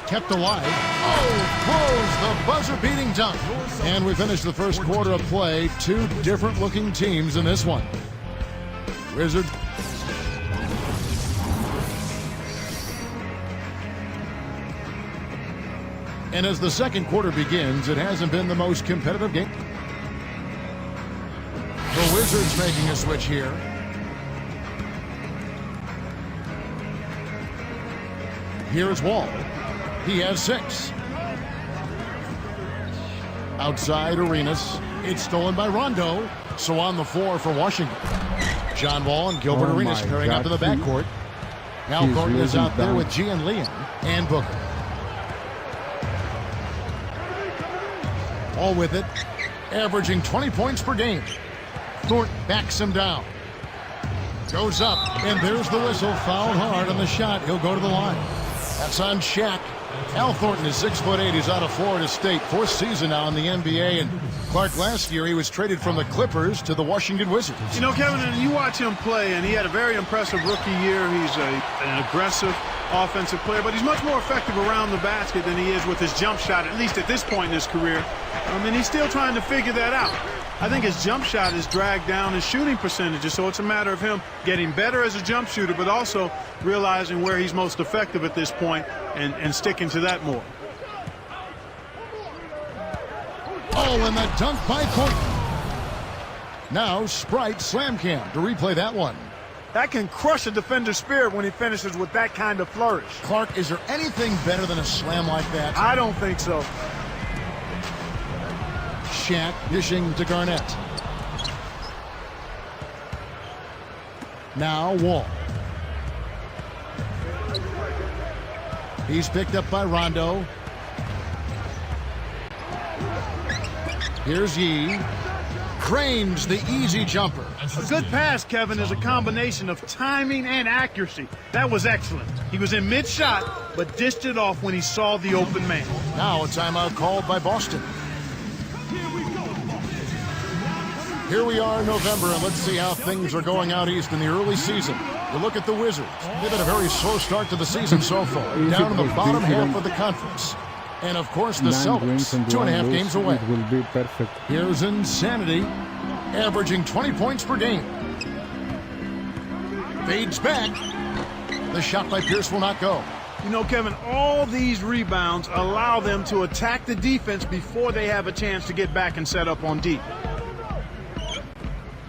Kept alive. Oh, throws the buzzer-beating dunk. And we finish the first quarter of play. Two different-looking teams in this one. Wizards. And as the second quarter begins, it hasn't been the most competitive game. The Wizards making a switch here. Here's Wall. He has 6. Outside Arenas. It's stolen by Rondo. So on the floor for Washington. John Wall and Gilbert Arenas pairing up to the backcourt. Now Thornton is out there with Gian Leon and Booker. All with it. Averaging 20 points per game. Thornton backs him down. Goes up, and there's the whistle. Fouled hard on the shot. He'll go to the line. That's on Shaq. Al Thornton is 6'8". He's out of Florida State. 4th season now in the NBA. And Clark, last year he was traded from the Clippers to the Washington Wizards. You know, Kevin, and you watch him play, and he had a very impressive rookie year. He's an aggressive offensive player, but he's much more effective around the basket than he is with his jump shot, at least at this point in his career. I mean, he's still trying to figure that out. I think his jump shot has dragged down his shooting percentages, so it's a matter of him getting better as a jump shooter, but also realizing where he's most effective at this point and sticking to that more. Oh, and the dunk by Thornton. Now Sprite slam cam to replay that one. That can crush a defender's spirit when he finishes with that kind of flourish. Clark, is there anything better than a slam like that? I don't think so. Shaq dishing to Garnett. Now Wall. He's picked up by Rondo. Here's Yee. Cranes the easy jumper. A good pass, Kevin, is a combination of timing and accuracy. That was excellent. He was in mid-shot, but dished it off when he saw the open man. Now a timeout called by Boston. Here we are in November, and let's see how things are going out east in the early season. You look at the Wizards. They've had a very slow start to the season so far, down in the bottom half of the conference. And, of course, the Celtics, 2.5 games away. It will be perfect. Here's Insanity, averaging 20 points per game. Fades back. The shot by Pierce will not go. You know, Kevin, all these rebounds allow them to attack the defense before they have a chance to get back and set up on deep.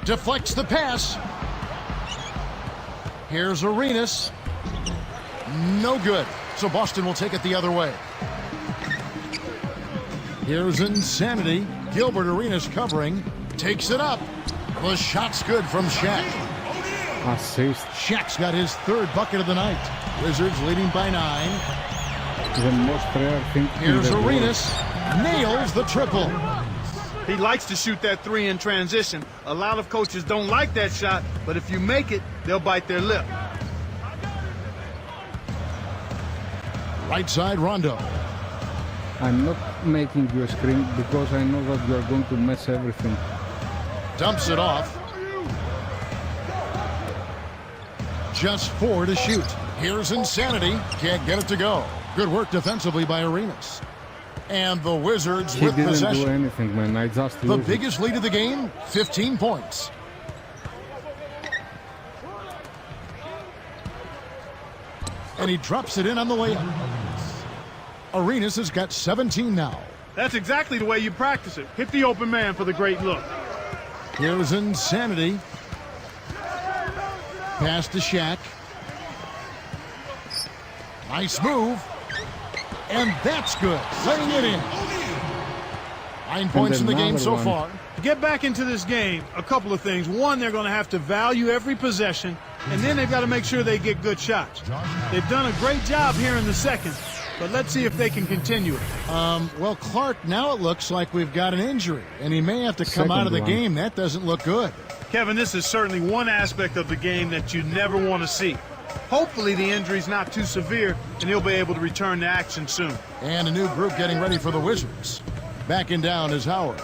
Deflects the pass. Here's Arenas. No good. So Boston will take it the other way. Here's Insanity. Gilbert Arenas covering. Takes it up. The shot's good from Shaq. Assist. Shaq's got his 3rd bucket of the night. Wizards leading by 9. The most rare thing. Here's Arenas. Nails the triple. He likes to shoot that 3 in transition. A lot of coaches don't like that shot, but if you make it, they'll bite their lip. Right side Rondo. I'm not making you scream because I know that you're going to mess everything. Dumps it off. Just 4 to shoot. Here's Insanity. Can't get it to go. Good work defensively by Arenas. And the Wizards with possession. He didn't do anything, man. I just the biggest lead of the game, 15 points. And he drops it in on the layup. Arenas has got 17 now. That's exactly the way you practice it. Hit the open man for the great look. Here's Insanity. Pass to Shaq. Nice move. And that's good. Laying it in. 9 points in the game so far. To get back into this game, a couple of things. One, they're going to have to value every possession, and then they've got to make sure they get good shots. They've done a great job here in the second, but let's see if they can continue it. Well, Clark, now it looks like we've got an injury, and he may have to come out of the game. That doesn't look good. Kevin, this is certainly one aspect of the game that you never want to see. Hopefully the injury's not too severe, and he'll be able to return to action soon. And a new group getting ready for the Wizards. Backing down is Howard.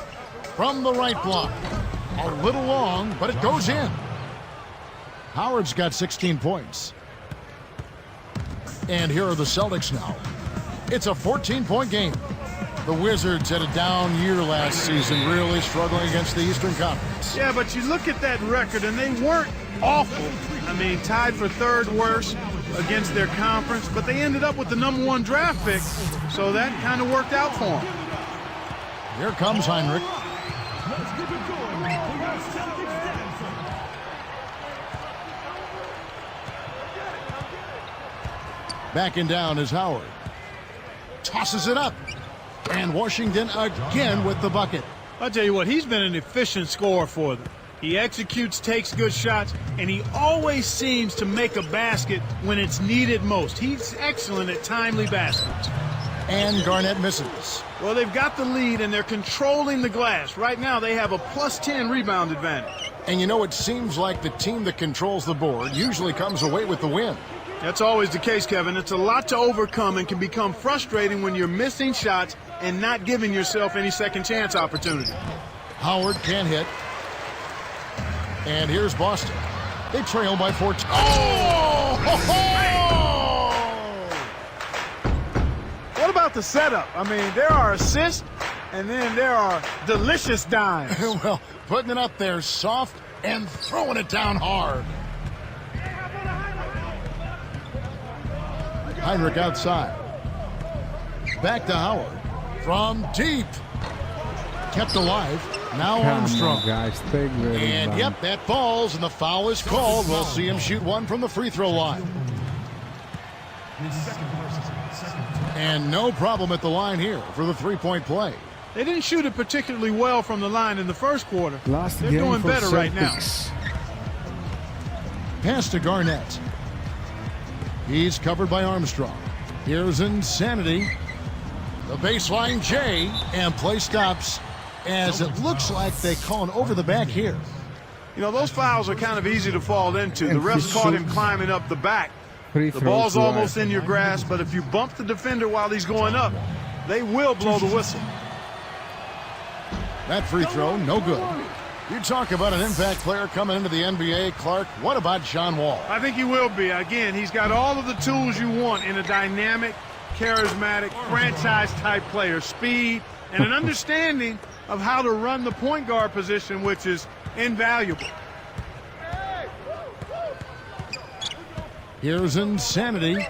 From the right block. A little long, but it goes in. Howard's got 16 points. And here are the Celtics now. It's a 14-point game. The Wizards had a down year last season, really struggling against the Eastern Conference. Yeah, but you look at that record, and they weren't awful. I mean, tied for third worst against their conference, but they ended up with the #1 draft pick, so that kind of worked out for them. Here comes Heinrich. Let's keep it going for our Celtics dancer. Backing down is Howard. Tosses it up. And Washington again with the bucket. I'll tell you what, he's been an efficient scorer for them. He executes, takes good shots, and he always seems to make a basket when it's needed most. He's excellent at timely baskets. And Garnett misses. Well, they've got the lead, and they're controlling the glass. Right now, they have a +10 rebound advantage. And you know, it seems like the team that controls the board usually comes away with the win. That's always the case, Kevin. It's a lot to overcome and can become frustrating when you're missing shots and not giving yourself any second chance opportunity. Howard can't hit. And here's Boston. They trail by 14. Oh! Ho, ho! What about the setup? I mean, there are assists, and then there are delicious dimes. Well, putting it up there soft and throwing it down hard. Heinrich outside. Back to Howard. From deep. Kept alive. Now Armstrong. On, guys. Take the And rebound. yep, that falls, and the foul is called. We'll see him shoot one from the free throw line. And no problem at the line here for the three-point play. They didn't shoot it particularly well from the line in the first quarter. Last They're game doing for better right now. Celtics. Pass to Garnett. He's covered by Armstrong. Here's Insanity. The baseline J, and play stops as it looks like they call an over the back here. You know, those fouls are kind of easy to fall into. The refs caught him climbing up the back. Free The throws ball's live. almost in your grasp, but if you bump the defender while he's going up, they will blow the whistle. That free throw, no good. You talk about an impact player coming into the NBA, Clark. What about John Wall? I think he will be. Again, he's got all of the tools you want in a dynamic, charismatic, franchise-type player. Speed and an understanding of how to run the point guard position, which is invaluable. Here's Insanity.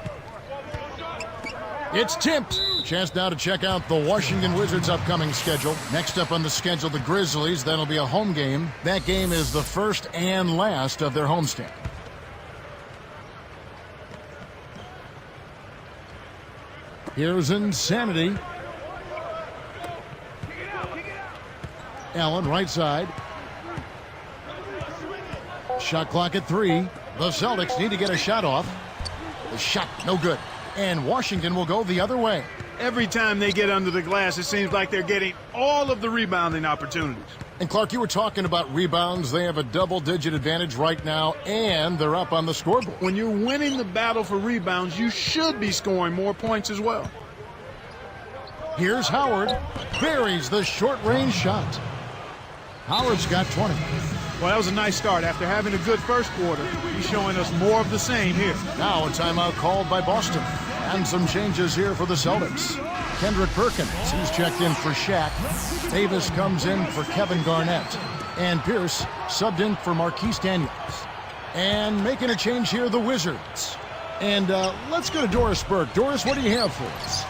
It's tipped. Chance now to check out the Washington Wizards' upcoming schedule. Next up on the schedule, the Grizzlies. That'll be a home game. That game is the first and last of their homestand. Here's Insanity. Allen, right side. Shot clock at 3. The Celtics need to get a shot off. The shot, no good. And Washington will go the other way. Every time they get under the glass, it seems like they're getting all of the rebounding opportunities. And Clark, you were talking about rebounds. They have a double-digit advantage right now, and they're up on the scoreboard. When you're winning the battle for rebounds, you should be scoring more points as well. Here's Howard. Buries the short-range shot. Howard's got 20. Well, that was a nice start. After having a good first quarter, he's showing us more of the same here. Now a timeout called by Boston. And some changes here for the Celtics. Kendrick Perkins, he's checked in for Shaq. Davis comes in for Kevin Garnett. And Pierce subbed in for Marquise Daniels. And making a change here, the Wizards. And let's go to Doris Burke. Doris, what do you have for us?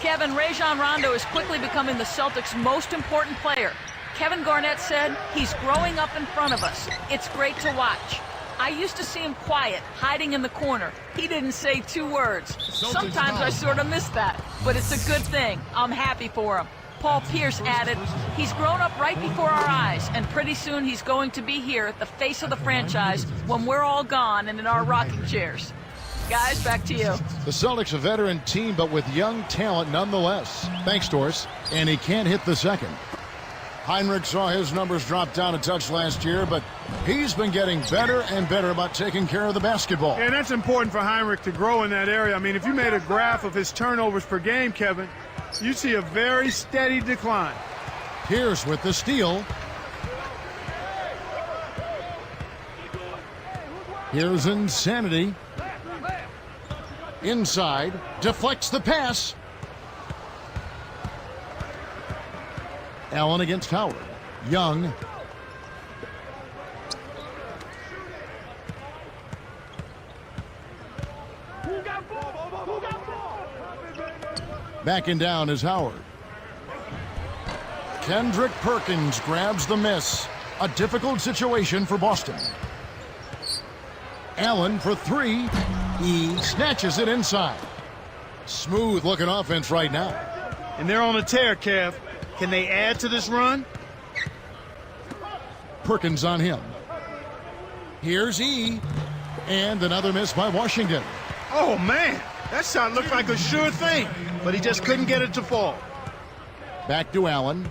Kevin, Rajon Rondo is quickly becoming the Celtics' most important player. Kevin Garnett said he's growing up in front of us. It's great to watch. I used to see him quiet, hiding in the corner. He didn't say 2 words. Sometimes I sort of miss that, but it's a good thing. I'm happy for him. Paul Pierce added, he's grown up right before our eyes, and pretty soon he's going to be here, the face of the franchise, when we're all gone and in our rocking chairs. Guys, back to you. The Celtics a veteran team, but with young talent nonetheless. Thanks, Doris. And he can't hit the second. Heinrich saw his numbers drop down a touch last year, but he's been getting better and better about taking care of the basketball. Yeah, that's important for Heinrich to grow in that area. I mean, if you made a graph of his turnovers per game, Kevin, you see a very steady decline. Pierce with the steal. Here's Insanity. Inside, deflects the pass. Allen against Howard. Young. Backing down is Howard. Kendrick Perkins grabs the miss. A difficult situation for Boston. Allen for 3. He snatches it inside. Smooth looking offense right now. And they're on a tear, Kev. Can they add to this run? Perkins on him. Here's E. And another miss by Washington. Oh, man. That shot looked like a sure thing, but he just couldn't get it to fall. Back to Allen.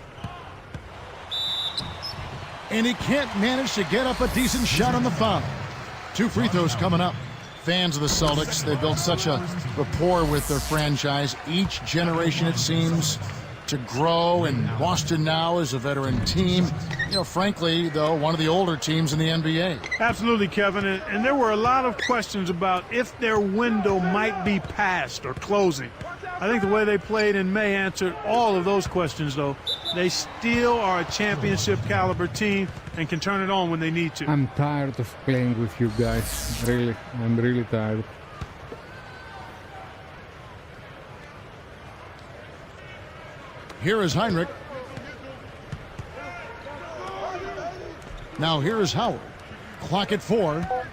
And he can't manage to get up a decent shot on the foul. 2 free throws coming up. Fans of the Celtics, they've built such a rapport with their franchise. Each generation, it seems, to grow, and Boston now is a veteran team. You know, frankly, though, one of the older teams in the NBA. Absolutely, Kevin, and there were a lot of questions about if their window might be passed or closing. I think the way they played in May answered all of those questions, though. They still are a championship caliber team and can turn it on when they need to. I'm tired of playing with you guys. Really, I'm really tired. Here is Heinrich. Now here is Howard. Clock at 4.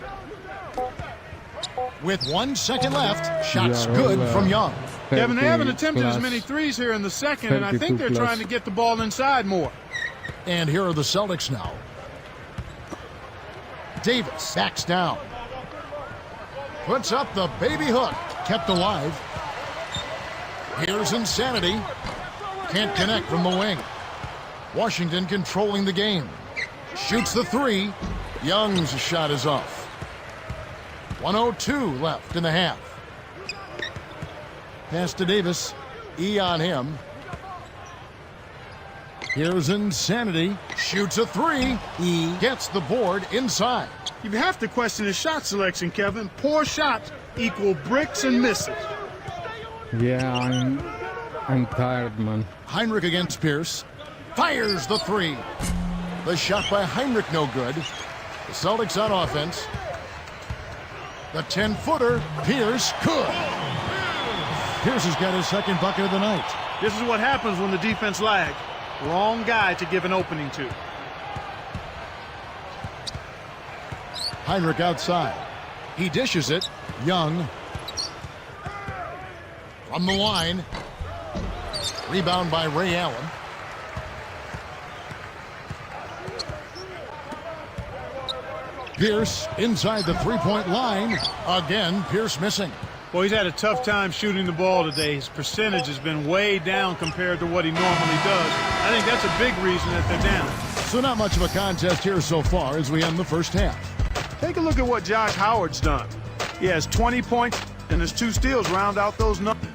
With 1 second left, shots good from Young. Kevin, they haven't attempted as many threes here in the second, and I think they're trying to get the ball inside more. And here are the Celtics now. Davis backs down. Puts up the baby hook. Kept alive. Here's Insanity. Can't connect from the wing. Washington controlling the game. Shoots the 3. Young's shot is off. 1:02 left in the half. Pass to Davis. E on him. Here's Insanity. Shoots a 3. E gets the board inside. You have to question his shot selection, Kevin. Poor shots equal bricks and misses. Yeah, I'm tired, man. Heinrich against Pierce. Fires the 3. The shot by Heinrich no good. The Celtics on offense. The 10-footer. Pierce good. Pierce has got his second bucket of the night. This is what happens when the defense lags. Wrong guy to give an opening to. Heinrich outside. He dishes it. Young. From the line. Rebound by Ray Allen. Pierce inside the three-point line. Again, Pierce missing. Well, he's had a tough time shooting the ball today. His percentage has been way down compared to what he normally does. I think that's a big reason that they're down. So not much of a contest here so far as we end the first half. Take a look at what Josh Howard's done. He has 20 points, and his 2 steals round out those numbers.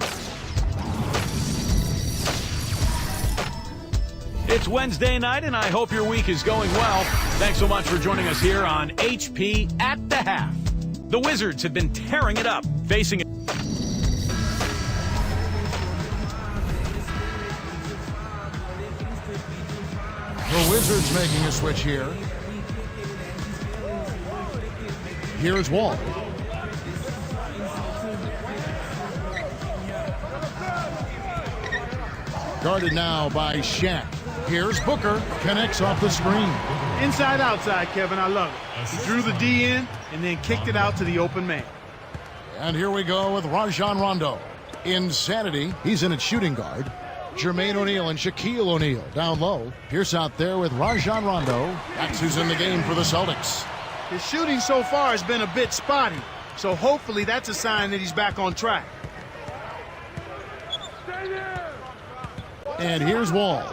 It's Wednesday night, and I hope your week is going well. Thanks so much for joining us here on HP at the Half. The Wizards have been tearing it up, facing it. The Wizards making a switch here. Here's Wall. Guarded now by Shaq. Here's Booker. Connects off the screen. Inside, outside, Kevin. I love it. He drew the D in and then kicked it out to the open man. And here we go with Rajon Rondo. Insanity. He's in at shooting guard. Jermaine O'Neal and Shaquille O'Neal down low. Pierce out there with Rajon Rondo. That's who's in the game for the Celtics. His shooting so far has been a bit spotty, so hopefully that's a sign that he's back on track. And here's Wall.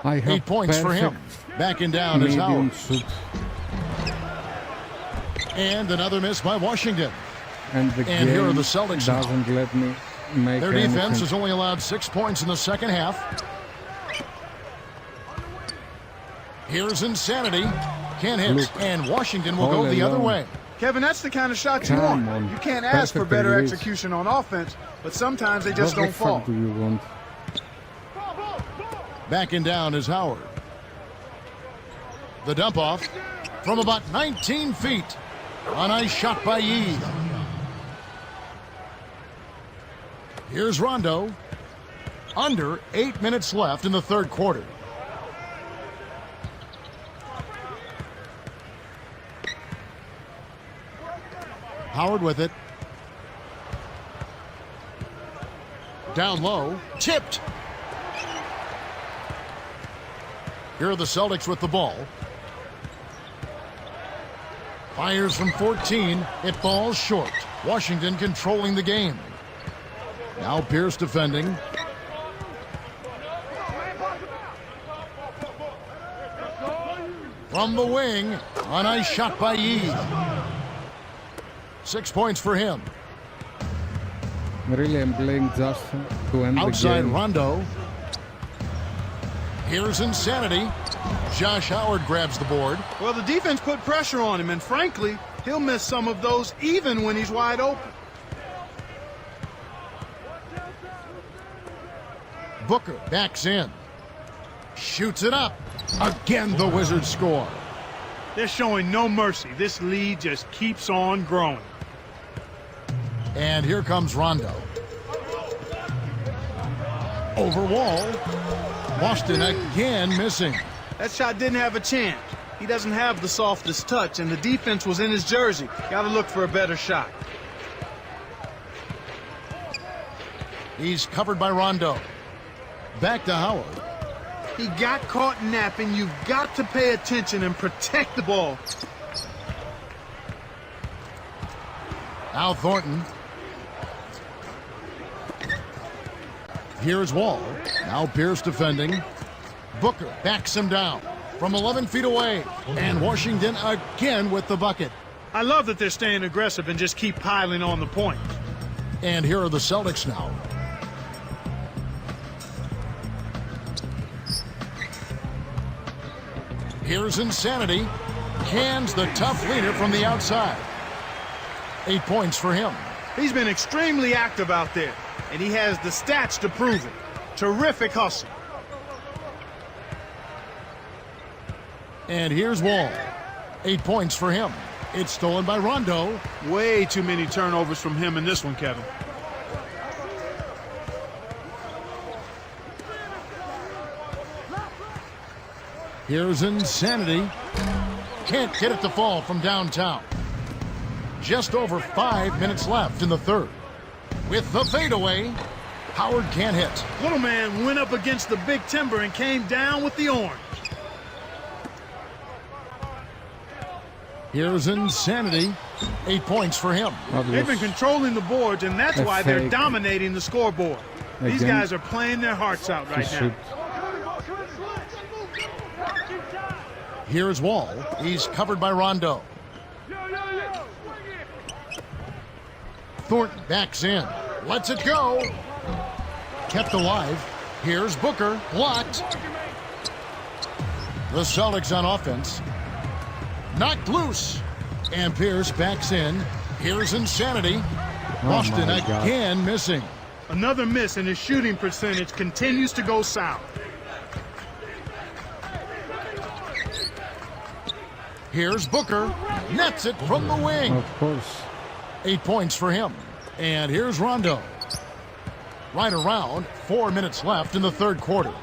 I have 8 points for him. Backing down is Howard. shoot. And another miss by Washington. And the And here are game the Celtics now. doesn't let me make Their defense anything. has only allowed 6 points in the second half. Here's Insanity. Can't hit. Look. And Washington will All go the other alone. way. Kevin, that's the kind of shot you Come want. on. You can't ask for Perfectly better reached. execution on offense, but sometimes they just What the don't fall. fuck do you want? Backing down is Howard. The dump off from about 19 feet. A nice shot by Yee. Here's Rondo. Under 8 minutes left in the third quarter. Howard with it. Down low. Tipped. Here are the Celtics with the ball. Fires from 14. It falls short. Washington controlling the game. Now Pierce defending. From the wing. A nice shot by Yee. 6 points for him. Really, I'm playing just to end Outside the game. Rondo. Here's Insanity. Josh Howard grabs the board. Well, the defense put pressure on him, and frankly, he'll miss some of those even when he's wide open. Booker backs in. Shoots it up. Again, the Wizards score. They're showing no mercy. This lead just keeps on growing. And here comes Rondo. Over Wall. Boston again missing. That shot didn't have a chance. He doesn't have the softest touch, and the defense was in his jersey. Got to look for a better shot. He's covered by Rondo. Back to Howard. He got caught napping. You've got to pay attention and protect the ball. Now Thornton. Here's Wall. Now Pierce defending. Booker backs him down from 11 feet away. And Washington again with the bucket. I love that they're staying aggressive and just keep piling on the points. And here are the Celtics now. Here's Insanity. Cans the tough leader from the outside. 8 points for him. He's been extremely active out there, and he has the stats to prove it. Terrific hustle. And here's Wall. 8 points for him. It's stolen by Rondo. Way too many turnovers from him in this one, Kevin. Here's Insanity. Can't get it to fall from downtown. Just over 5 minutes left in the third. With the fadeaway, Howard can't hit. Little man went up against the big timber and came down with the orange. Here's Insanity. 8 points for him. They've been controlling the boards, and that's a why they're fake. dominating the scoreboard. These Again. guys are playing their hearts out right now. Shoot. Here's Wall. He's covered by Rondo. Thornton backs in. Lets it go. Kept alive. Here's Booker. Blocked. The Celtics on offense. Knocked loose. And Pierce backs in. Here's Insanity. Boston my God. again missing. Another miss, and his shooting percentage continues to go south. Here's Booker. Nets it from the wing. Of course. 8 points for him. And here's Rondo. Right around 4 minutes left in the third quarter.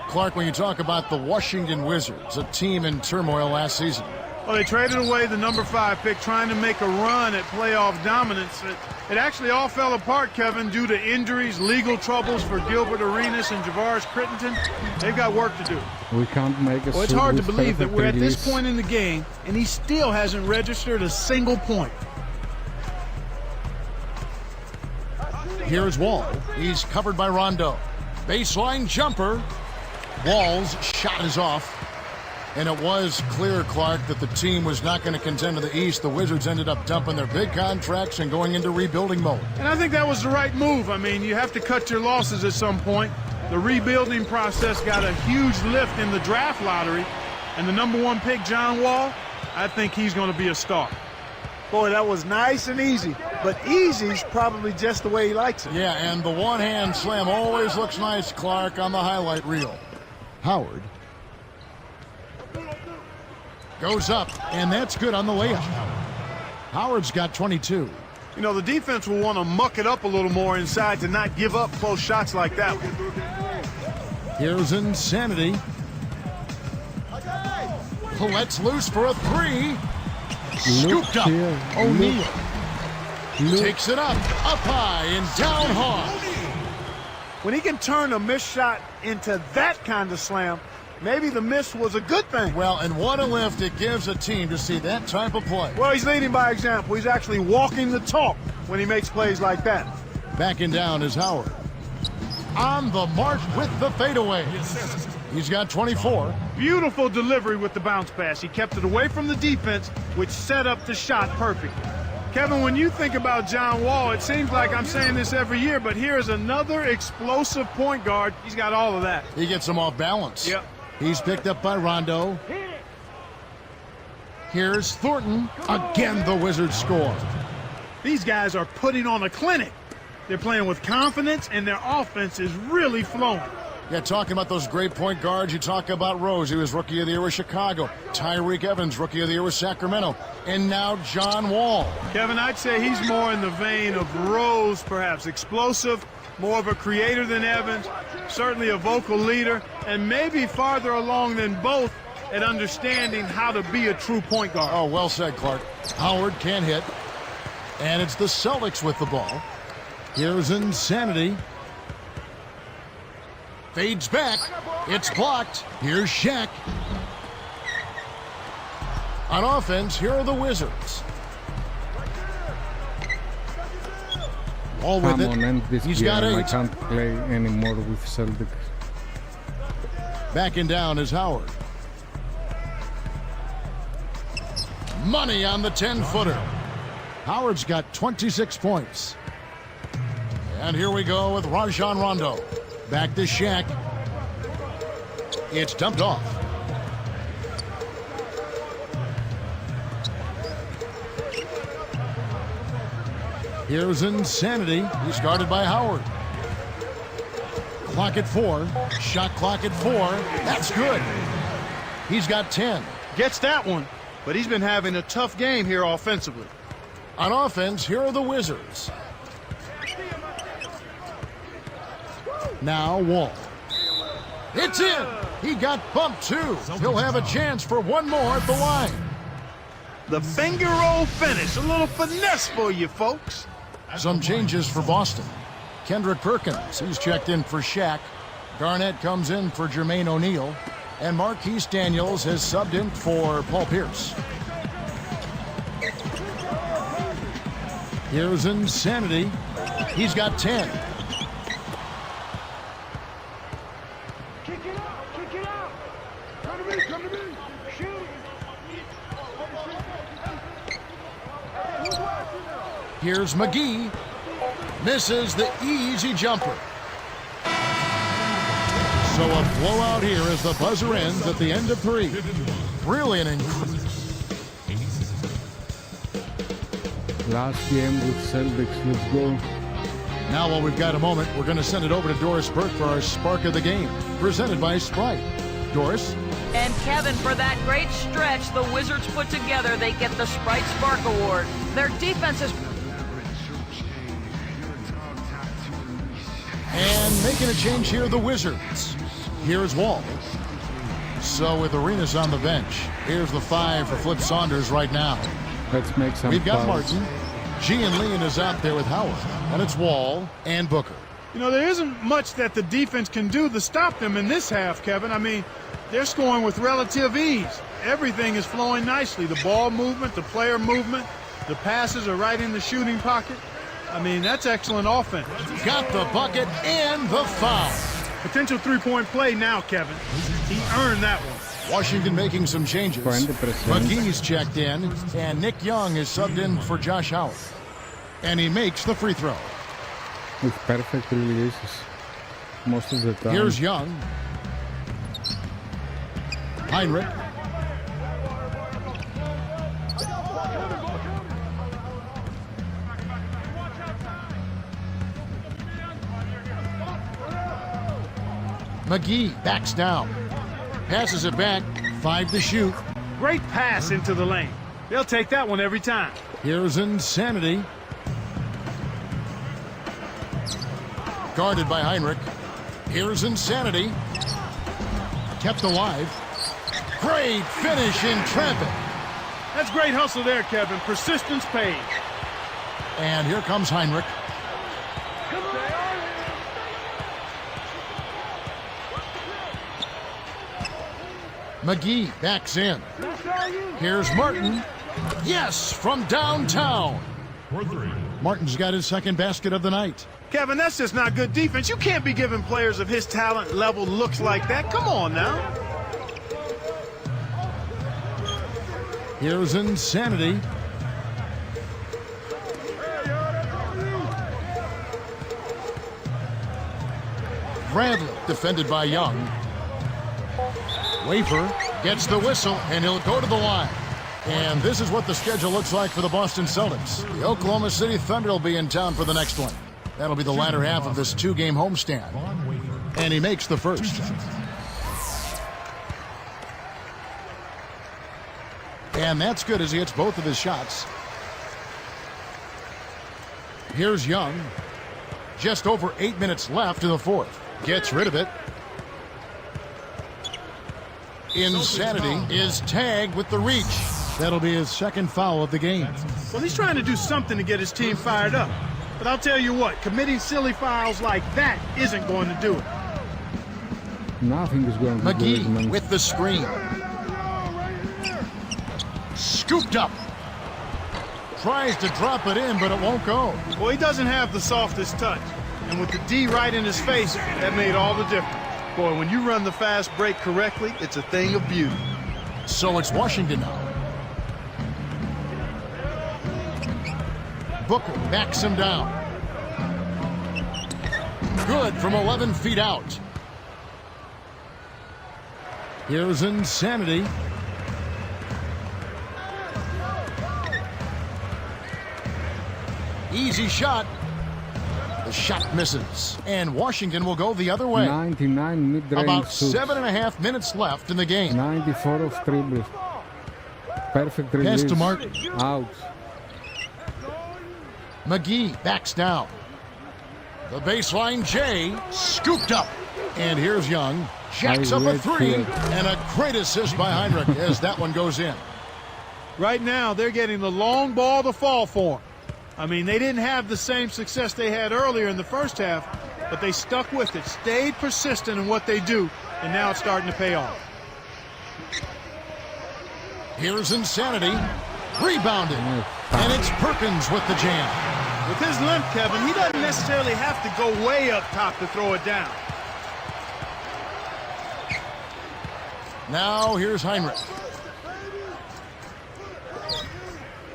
Clark, when you talk about the Washington Wizards, a team in turmoil last season. Well, they traded away the number 5 pick trying to make a run at playoff dominance. It actually all fell apart, Kevin, due to injuries, legal troubles for Gilbert Arenas and Javaris Crittenton. They've got work to do. We can't make a Well, it's suit hard to with believe that we're at this perfect point in the game, and he still hasn't registered a single point. Here's Wall. He's covered by Rondo. Baseline jumper. Wall's shot is off. And it was clear, Clark, that the team was not going to contend in the East. The Wizards ended up dumping their big contracts and going into rebuilding mode. And I think that was the right move. I mean, you have to cut your losses at some point. The rebuilding process got a huge lift in the draft lottery. And the number 1 pick, John Wall, I think he's going to be a star. Boy, that was nice and easy. But easy's probably just the way he likes it. Yeah, and the one-hand slam always looks nice, Clark, on the highlight reel. Howard goes up, and that's good on the layup. Howard's got 22. You know, the defense will want to muck it up a little more inside to not give up close shots like that one. Here's Insanity. Lets loose for a 3. Scooped up. O'Neal takes it up high and down hard. When he can turn a missed shot into that kind of slam, maybe the miss was a good thing. Well, and what a lift it gives a team to see that type of play. Well, he's leading by example. He's actually walking the talk when he makes plays like that. Backing down is Howard. On the mark with the fadeaway. He's got 24. Beautiful delivery with the bounce pass. He kept it away from the defense, which set up the shot perfectly. Kevin, when you think about John Wall, it seems like I'm saying this every year, but here's another explosive point guard. He's got all of that. He gets him off balance. Yep. He's picked up by Rondo. Here's Thornton. Again, the Wizards score. These guys are putting on a clinic. They're playing with confidence, and their offense is really flowing. Yeah, talking about those great point guards, you talk about Rose. He was Rookie of the Year with Chicago. Tyreek Evans, Rookie of the Year with Sacramento. And now John Wall. Kevin, I'd say he's more in the vein of Rose, perhaps. Explosive, more of a creator than Evans, certainly a vocal leader, and maybe farther along than both at understanding how to be a true point guard. Oh, well said, Clark. Howard can't hit. And it's the Celtics with the ball. Here's Insanity. Fades back. It's blocked. Here's Shaq. On offense, here are the Wizards. All with Come on, end it. this He's game. got 8. I can't play anymore with Celtics. Backing down is Howard. Money on the 10-footer. Howard's got 26 points. And here we go with Rajon Rondo. Back to Shaq. It's dumped off. Here's Insanity. He's guarded by Howard. Clock at 4. Shot clock at 4. That's good. He's got 10. Gets that one, but he's been having a tough game here offensively. On offense, here are the Wizards. Now Wall. It's in. He got bumped too. He'll have a chance for one more at the line. The finger roll finish. A little finesse for you folks. Some changes for Boston. Kendrick Perkins, he's checked in for Shaq. Garnett comes in for Jermaine O'Neal. And Marquise Daniels has subbed in for Paul Pierce. Here's Insanity. He's got 10. Kick it out, kick it out. Come to me, come to me. Shoot. Here's McGee. Misses the easy jumper. So a blowout here as the buzzer ends at the end of 3. Really an incredible. Last game with Celtics. Let's go. Now, while we've got a moment, we're going to send it over to Doris Burke for our Spark of the Game, presented by Sprite. Doris? And Kevin, for that great stretch the Wizards put together, they get the Sprite Spark Award. Their defense is... And making a change here, the Wizards. Here's Wall. So with Arenas on the bench, here's the 5 for Flip Saunders right now. Let's make some We've got fouls. Martin. Gian Leon is out there with Howard. And it's Wall and Booker. You know, there isn't much that the defense can do to stop them in this half, Kevin. I mean, they're scoring with relative ease. Everything is flowing nicely. The ball movement, the player movement, the passes are right in the shooting pocket. I mean, that's excellent offense. Got the bucket and the foul. Potential three-point play now, Kevin. He earned that one. Washington making some changes. 20%. McGee's checked in, and Nick Young is subbed in for Josh Howard. And he makes the free throw. With perfect releases most of the time. Here's Young. Heinrich. McGee backs down. Passes it back. 5 to shoot. Great pass into the lane. They'll take that one every time. Here's Insanity. Guarded by Heinrich. Here's Insanity. Kept alive. Great finish in traffic. That's great hustle there, Kevin. Persistence pays. And here comes Heinrich. McGee backs in. Here's Martin. Yes, from downtown. Martin's got his second basket of the night. Kevin, that's just not good defense. You can't be giving players of his talent level looks like that. Come on now. Here's Insanity. Bradley defended by Young. Wafer gets the whistle, and he'll go to the line. And this is what the schedule looks like for the Boston Celtics. The Oklahoma City Thunder will be in town for the next one. That'll be the latter half of this 2-game homestand. And he makes the first. And that's good as he hits both of his shots. Here's Young. Just over 8 minutes left in the fourth. Gets rid of it. Insanity is tagged with the reach. That'll be his second foul of the game. Well, he's trying to do something to get his team fired up. But I'll tell you what, committing silly fouls like that isn't going to do it. Nothing is going to do it, man. McGee with the screen. Scooped up. Tries to drop it in, but it won't go. Well, he doesn't have the softest touch. And with the D right in his face, that made all the difference. Boy, when you run the fast break correctly, it's a thing of beauty. So it's Washington now. Booker backs him down. Good from 11 feet out. Here's Insanity. Easy shot. The shot misses. And Washington will go the other way. 99 mid-range About shoots. 7.5 minutes left in the game. 94 of dribbles. Perfect release. Pass to Martin. Out. McGee backs down. The baseline J scooped up. And here's Young. Jacks up a three. And a great assist by Heinrich as that one goes in. Right now, they're getting the long ball to fall for them. I mean, they didn't have the same success they had earlier in the first half, but they stuck with it, stayed persistent in what they do, and now it's starting to pay off. Here's Insanity. Rebounded. And it's Perkins with the jam. With his length, Kevin, he doesn't necessarily have to go way up top to throw it down. Now here's Heinrich.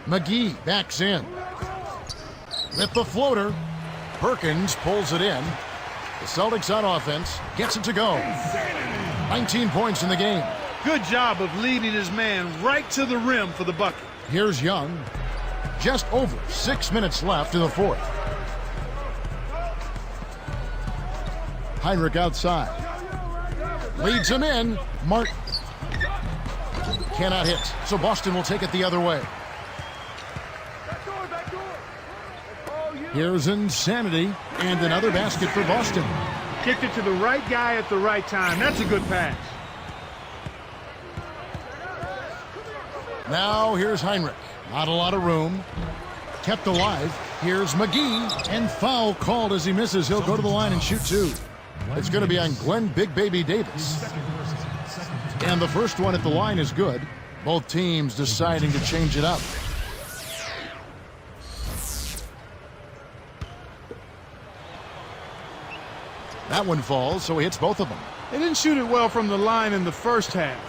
McGee backs in. With the floater, Perkins pulls it in. The Celtics on offense, gets it to go. 19 points in the game. Good job of leading his man right to the rim for the bucket. Here's Young. Just over 6 minutes left in the fourth. Heinrich outside. Leads him in. Martin cannot hit, so Boston will take it the other way. Here's Insanity, and another basket for Boston. Kicked it to the right guy at the right time. That's a good pass. Now here's Heinrich. Not a lot of room. Kept alive. Here's McGee, and foul called as he misses. He'll go to the line and shoot two. It's going to be on Glenn Big Baby Davis. And the first one at the line is good. Both teams deciding to change it up. That one falls, so he hits both of them. They didn't shoot it well from the line in the first half.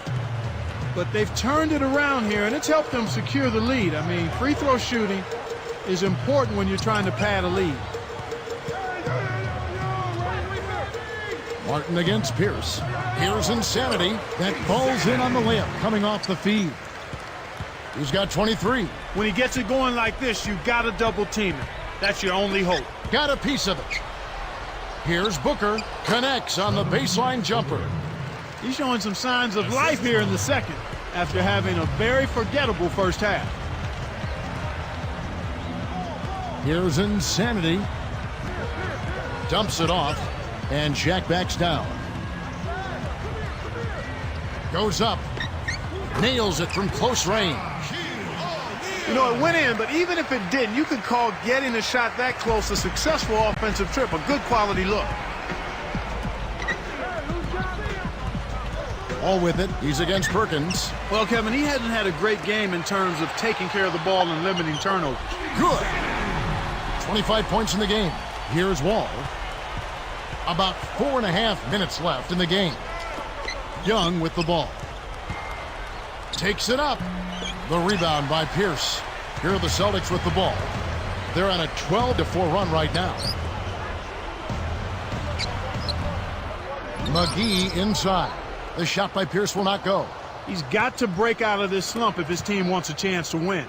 But they've turned it around here, and it's helped them secure the lead. I mean, free throw shooting is important when you're trying to pad a lead. Martin against Pierce. Here's Insanity. That ball's in on the layup coming off the feed. He's got 23. When he gets it going like this, you got to double team him. That's your only hope. Got a piece of it. Here's Booker. Connects on the baseline jumper. He's showing some signs of life here in the second after having a very forgettable first half. Here's Insanity. Dumps it off, and Shaq backs down. Goes up. Nails it from close range. You know, it went in, but even if it didn't, you could call getting a shot that close a successful offensive trip, a good quality look. All with it. He's against Perkins. Well, Kevin, he hasn't had a great game in terms of taking care of the ball and limiting turnovers. Good. 25 points in the game. Here's Wall. About 4.5 minutes left in the game. Young with the ball. Takes it up. The rebound by Pierce. Here are the Celtics with the ball. They're on a 12-4 run right now. McGee inside. The shot by Pierce will not go. He's got to break out of this slump if his team wants a chance to win.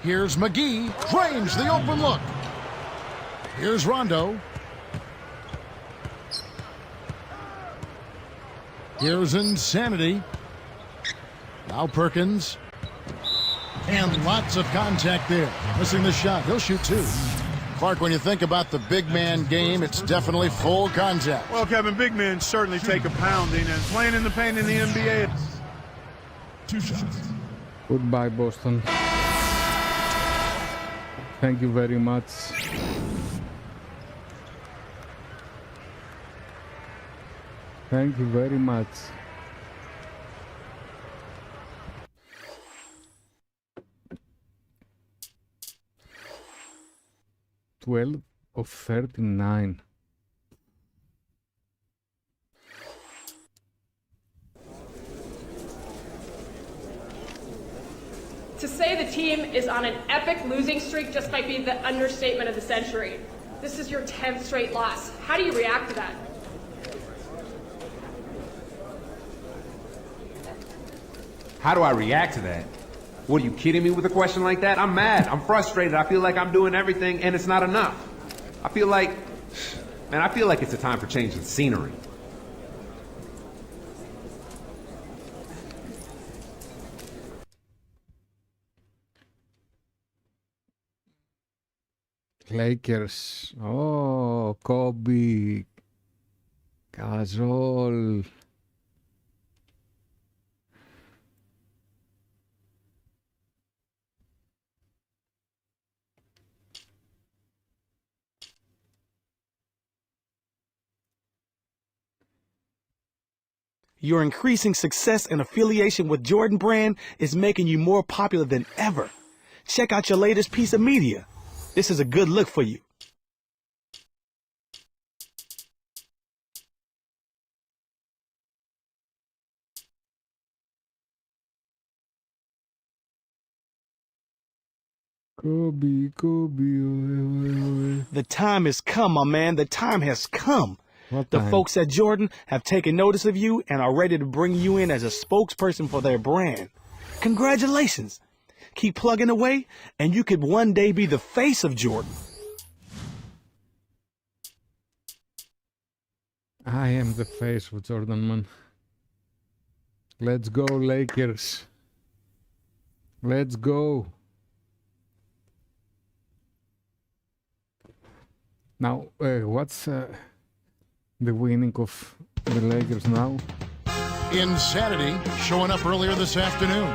Here's McGee. Drains the open look. Here's Rondo. Here's Insanity. Now Perkins. And lots of contact there. Missing the shot. He'll shoot two. Clark, when you think about the big man game, it's definitely full contact. Well, Kevin, big men certainly take a pounding, and playing in the paint in the NBA. 2 shots. Goodbye, Boston. Thank you very much. Thank you very much. $12 of 39. To say the team is on an epic losing streak just might be the understatement of the century. This is your 10th straight loss. How do you react to that? How do I react to that? What, are you kidding me with a question like that? I'm mad. I'm frustrated. I feel like I'm doing everything and it's not enough. I feel like it's a time for changing scenery. Lakers. Oh, Kobe. Gasol. Your increasing success and affiliation with Jordan Brand is making you more popular than ever. Check out your latest piece of media. This is a good look for you. Kobe, Kobe. The time has come, my man. The time has come. What The time? folks at Jordan have taken notice of you and are ready to bring you in as a spokesperson for their brand. Congratulations. Keep plugging away, and you could one day be the face of Jordan. I am the face of Jordan, man. Let's go, Lakers. Let's go. Now, what's the winning of the Lakers now? Insanity showing up earlier this afternoon.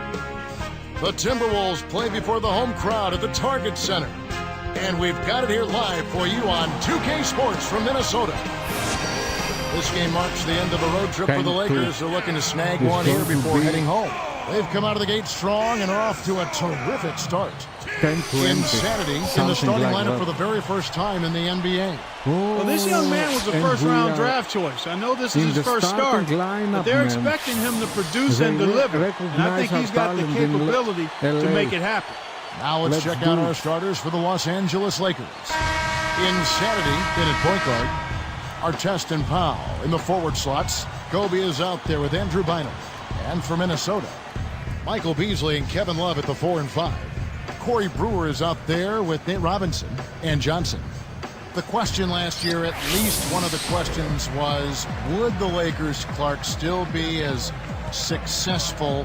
The Timberwolves play before the home crowd at the Target Center. And we've got it here live for you on 2K Sports from Minnesota. This game marks the end of a road trip for the Lakers. They're looking to snag one here before heading home. They've come out of the gate strong and are off to a terrific start. Insanity in the starting lineup for the very first time in the NBA. Well, this young man was a first-round draft choice. I know this is his first start, but they're expecting him to produce and deliver. And I think he's got the capability to make it happen. Now let's check out our starters for the Los Angeles Lakers. Insanity in at point guard. Artest and Powell in the forward slots. Kobe is out there with Andrew Bynum. And for Minnesota, Michael Beasley and Kevin Love at the 4 and 5. Corey Brewer is out there with Nate Robinson and Johnson. The question last year, at least one of the questions was, would the Lakers, Clark, still be as successful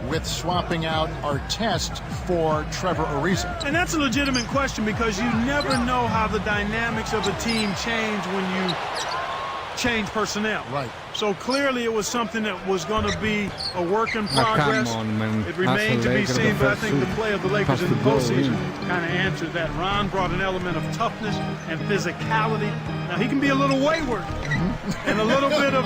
with swapping out Artest for Trevor Ariza? And that's a legitimate question because you never know how the dynamics of a team change when you change personnel. Right. So clearly it was something that was going to be a work in progress. Come on, man. It remained to be seen, but I think the play of the Lakers in the postseason kind of answered that. Ron brought an element of toughness and physicality. Now, he can be a little wayward and a little bit of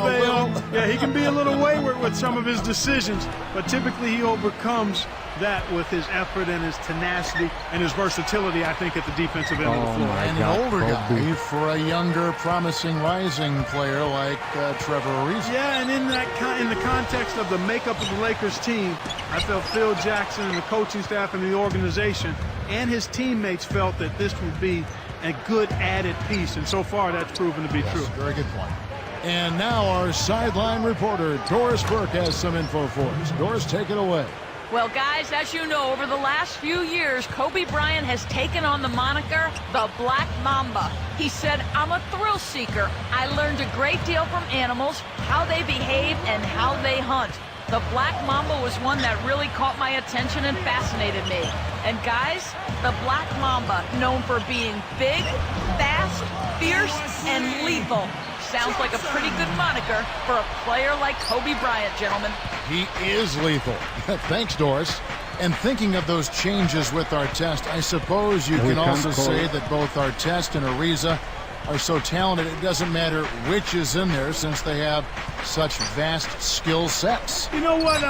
he can be a little wayward with some of his decisions, but typically he overcomes that with his effort and his tenacity and his versatility, I think, at the defensive end of the floor. And an older guy for a younger, promising, rising player like Trevor Ariza. Yeah, and in the context of the makeup of the Lakers team, I felt Phil Jackson and the coaching staff and the organization and his teammates felt that this would be a good added piece, and so far that's proven to be true. Very good point. And now our sideline reporter, Doris Burke, has some info for us. Doris, take it away. Well, guys, as you know, over the last few years, Kobe Bryant has taken on the moniker the Black Mamba. He said, "I'm a thrill seeker. I learned a great deal from animals, how they behave, and how they hunt." The Black Mamba was one that really caught my attention and fascinated me. And guys, the Black Mamba, known for being big, fast, fierce, and lethal. Sounds like a pretty good moniker for a player like Kobe Bryant, gentlemen. He is lethal. Thanks, Doris. And thinking of those changes with Artest, I suppose you can also say that both Artest and Ariza are so talented, it doesn't matter which is in there since they have such vast skill sets. You know what?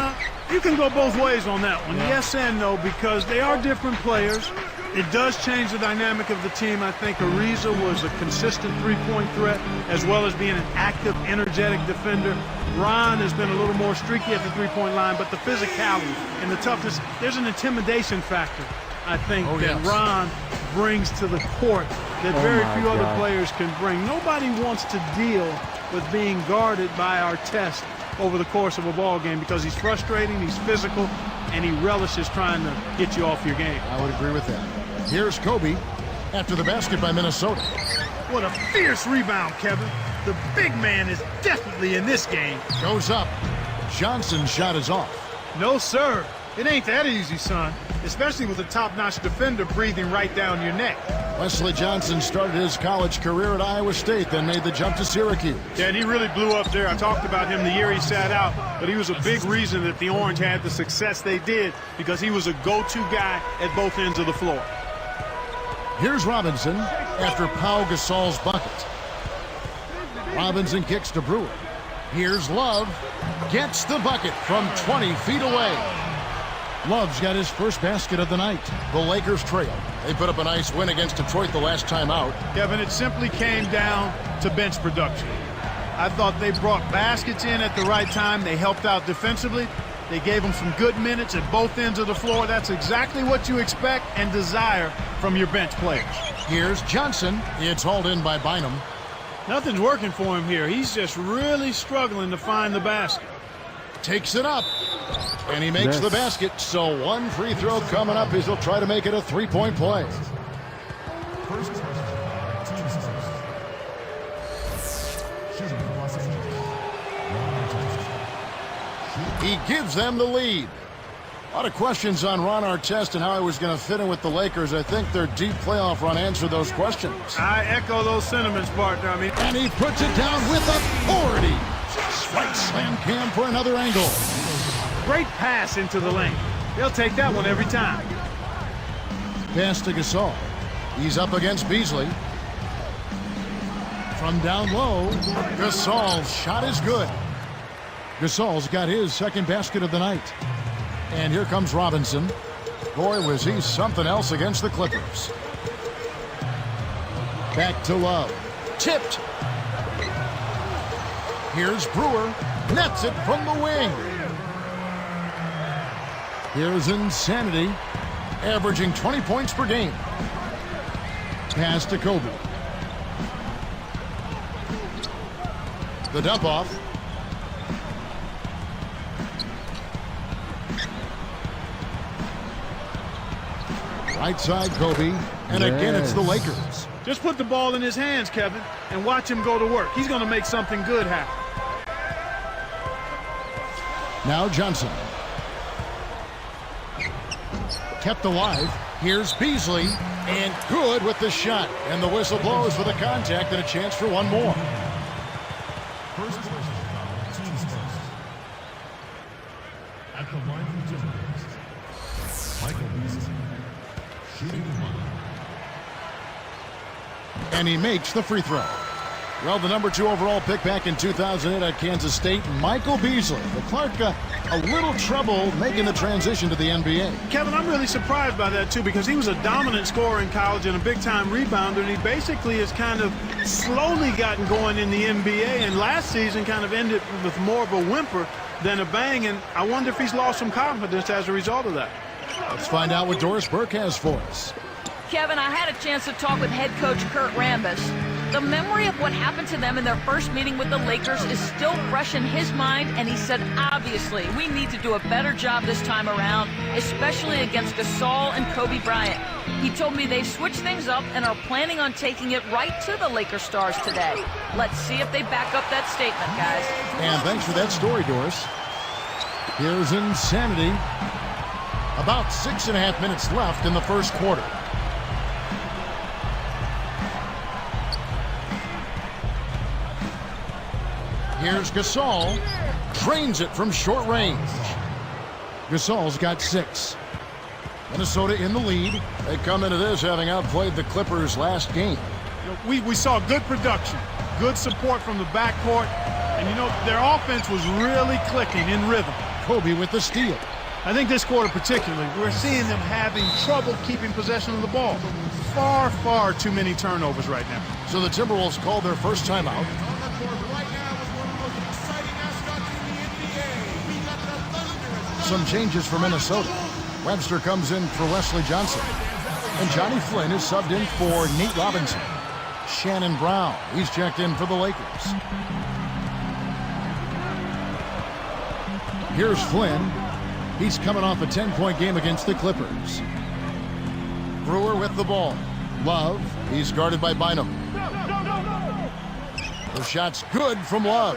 You can go both ways on that one. Yes and no, because they are different players. It does change the dynamic of the team. I think Ariza was a consistent three-point threat as well as being an active, energetic defender. Ron has been a little more streaky at the three-point line, but the physicality and the toughness, there's an intimidation factor, I think, that Ron brings to the court that very few other players can bring. Nobody wants to deal with being guarded by Artest over the course of a ball game because he's frustrating, he's physical, and he relishes trying to get you off your game. I would agree with that. Here's Kobe after the basket by Minnesota. What a fierce rebound, Kevin. The big man is definitely in this game. Goes up. Johnson's shot is off. No, sir. It ain't that easy, son, especially with a top-notch defender breathing right down your neck. Wesley Johnson started his college career at Iowa State, then made the jump to Syracuse. Yeah, and he really blew up there. I talked about him the year he sat out, but he was a big reason that the Orange had the success they did because he was a go-to guy at both ends of the floor. Here's Robinson after Pau Gasol's bucket. Robinson kicks to Brewer. Here's Love. Gets the bucket from 20 feet away. Love's got his first basket of the night. The Lakers trail. They put up a nice win against Detroit the last time out. Kevin, it simply came down to bench production. I thought they brought baskets in at the right time. They helped out defensively. They gave them some good minutes at both ends of the floor. That's exactly what you expect and desire from your bench players. Here's Johnson. It's hauled in by Bynum. Nothing's working for him here. He's just really struggling to find the basket. Takes it up. And he makes the basket. So one free throw coming up as he'll try to make it a three-point play. He gives them the lead. A lot of questions on Ron Artest and how he was going to fit in with the Lakers. I think their deep playoff run answered those questions. I echo those sentiments, partner. And he puts it down with authority. Right slam Cam for another angle. Great pass into the lane. They'll take that one every time. Pass to Gasol. He's up against Beasley. From down low, Gasol's shot is good. Gasol's got his second basket of the night. And here comes Robinson. Boy, was he something else against the Clippers. Back to Love. Tipped. Here's Brewer. Nets it from the wing. Here's Insanity. Averaging 20 points per game. Pass to Kobe. The dump off. Right side, Kobe. And again, it's the Lakers. Just put the ball in his hands, Kevin, and watch him go to work. He's going to make something good happen. Now Johnson. Kept alive. Here's Beasley. And good with the shot. And the whistle blows for the contact and a chance for one more. First person, team's first. At the line of Timberwolves, Michael Beasley, shooting one. And he makes the free throw. Well, the number 2 overall pick back in 2008 at Kansas State, Michael Beasley. But Clark, a little trouble making the transition to the NBA. Kevin, I'm really surprised by that, too, because he was a dominant scorer in college and a big-time rebounder, and he basically has kind of slowly gotten going in the NBA, and last season kind of ended with more of a whimper than a bang, and I wonder if he's lost some confidence as a result of that. Let's find out what Doris Burke has for us. Kevin, I had a chance to talk with head coach Kurt Rambis. The memory of what happened to them in their first meeting with the Lakers is still fresh in his mind, and he said, obviously, we need to do a better job this time around, especially against Gasol and Kobe Bryant. He told me they've switched things up and are planning on taking it right to the Lakers stars today. Let's see if they back up that statement, guys. And thanks for that story, Doris. Here's Insanity. About 6.5 minutes left in the first quarter. Here's Gasol. Drains it from short range. Gasol's got 6. Minnesota in the lead. They come into this having outplayed the Clippers last game. We saw good production, good support from the backcourt, and, their offense was really clicking in rhythm. Kobe with the steal. I think this quarter particularly, we're seeing them having trouble keeping possession of the ball. Far, far too many turnovers right now. So the Timberwolves called their first timeout. Some changes for Minnesota. Webster comes in for Wesley Johnson. And Johnny Flynn is subbed in for Nate Robinson. Shannon Brown, he's checked in for the Lakers. Here's Flynn. He's coming off a 10-point game against the Clippers. Brewer with the ball. Love, he's guarded by Bynum. The shot's good from Love.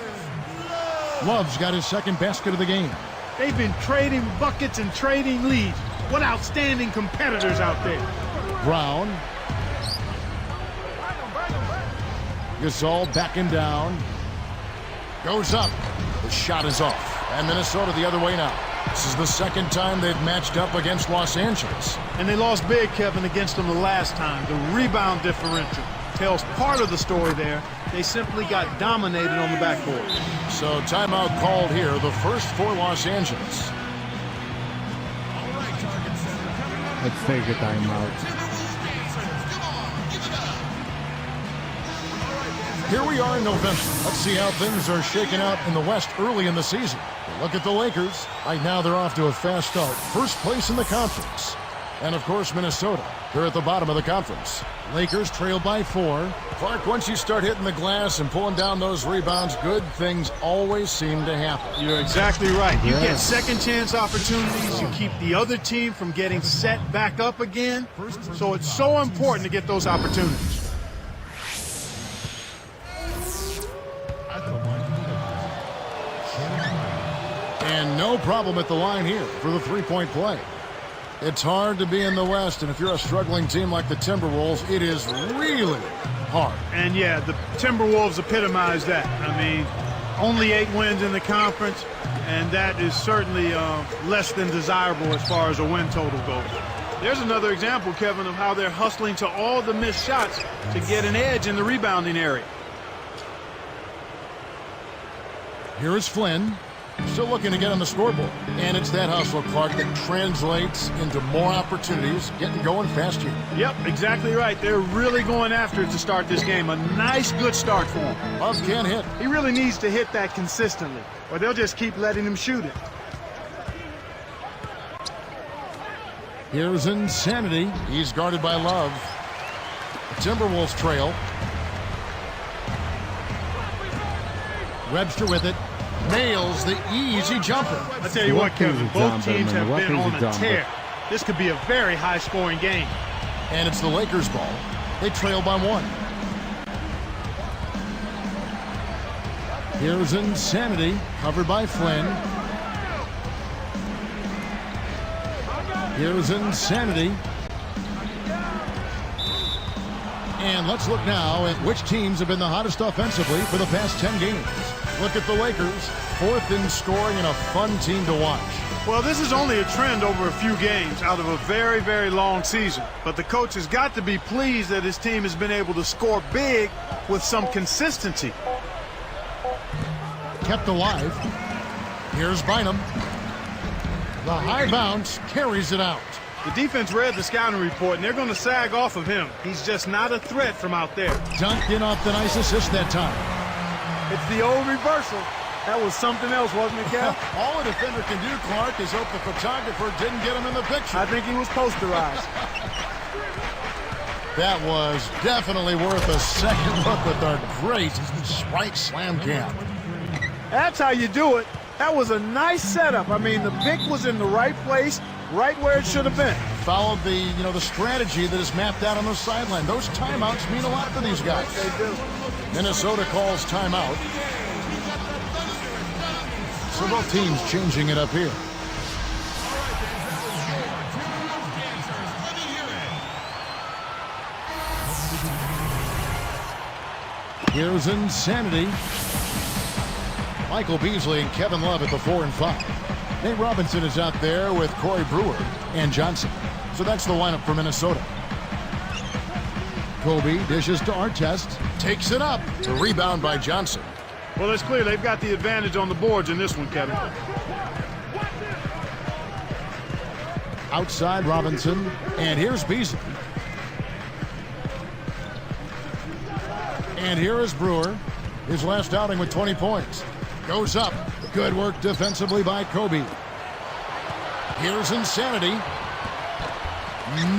Love's got his second basket of the game. They've been trading buckets and trading leads. What outstanding competitors out there. Brown. Gasol backing down. Goes up. The shot is off. And Minnesota the other way now. This is the second time they've matched up against Los Angeles. And they lost big, Kevin, against them the last time. The rebound differential tells part of the story there. They simply got dominated on the backboard. So timeout called here, the first for Los Angeles. Let's take a timeout. Here we are in November. Let's see how things are shaking out in the West early in the season. Look at the Lakers. Right now they're off to a fast start. First place in the conference. And of course Minnesota. They're at the bottom of the conference. Lakers trail by 4. Clark, once you start hitting the glass and pulling down those rebounds, good things always seem to happen. You're exactly right. You get second chance opportunities. You keep the other team from getting set back up again. So it's so important to get those opportunities. And No problem at the line here for the three-point play. It's hard to be in the West, and if you're a struggling team like the Timberwolves, it is really hard. And yeah, the Timberwolves epitomize that. I mean, only 8 wins in the conference, and that is certainly less than desirable as far as a win total goes. There's another example, Kevin, of how they're hustling to all the missed shots to get an edge in the rebounding area. Here is Flynn, still looking to get on the scoreboard. And it's that hustle, Clark, that translates into more opportunities, getting going fast here. Yep, exactly right. They're really going after it to start this game. A nice, good start for him. Love can't hit. He really needs to hit that consistently, or they'll just keep letting him shoot it. Here's Insanity. He's guarded by Love. The Timberwolves trail. Webster with it. Nails the easy jumper. I tell you what, Kevin, both teams have been on a tear. This could be a very high-scoring game. And it's the Lakers' ball. They trail by 1. Here's Insanity, covered by Flynn. Here's Insanity. And let's look now at which teams have been the hottest offensively for the past 10 games. Look at the Lakers, 4th in scoring and a fun team to watch. Well, this is only a trend over a few games out of a very, very long season. But the coach has got to be pleased that his team has been able to score big with some consistency. Kept alive. Here's Bynum. The high bounce carries it out. The defense read the scouting report, and they're going to sag off of him. He's just not a threat from out there. Dunked in off the nice assist that time. It's the old reversal. That was something else, wasn't it, Kev? All a defender can do, Clark, is hope the photographer didn't get him in the picture. I think he was posterized. That was definitely worth a second look with our great Sprite Slam Cam. That's how you do it. That was a nice setup. I mean, the pick was in the right place, right where it should have been. Followed the strategy that is mapped out on the sideline. Those timeouts mean a lot to these guys. They do. Minnesota calls timeout. So both teams changing it up here. Here's Insanity. Michael Beasley and Kevin Love at the 4 and 5. Nate Robinson is out there with Corey Brewer and Johnson. So that's the lineup for Minnesota. Kobe dishes to Artest. Takes it up. To rebound by Johnson. Well, it's clear they've got the advantage on the boards in this one, Kevin. Outside Robinson. And here's Beasley. And here is Brewer. His last outing with 20 points. Goes up. Good work defensively by Kobe. Here's Insanity.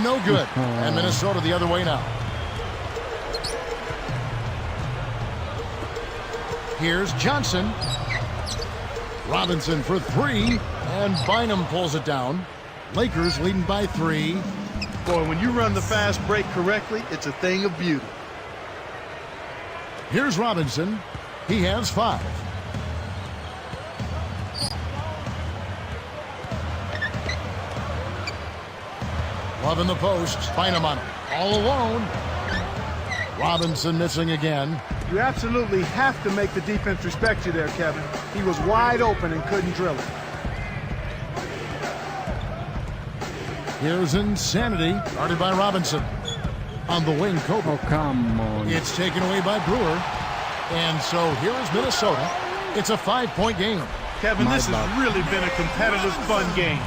No good. And Minnesota the other way now. Here's Johnson. Robinson for 3. And Bynum pulls it down. Lakers leading by 3. Boy, when you run the fast break correctly, it's a thing of beauty. Here's Robinson. He has 5. Love in the post. Bynum on it. All alone. Robinson missing again. You absolutely have to make the defense respect you there, Kevin. He was wide open and couldn't drill it. Here's Insanity. Guarded by Robinson. On the wing, Kobe. Oh, come on. It's taken away by Brewer. And so here is Minnesota. It's a 5-point game. Kevin, this has really been a competitive, fun game.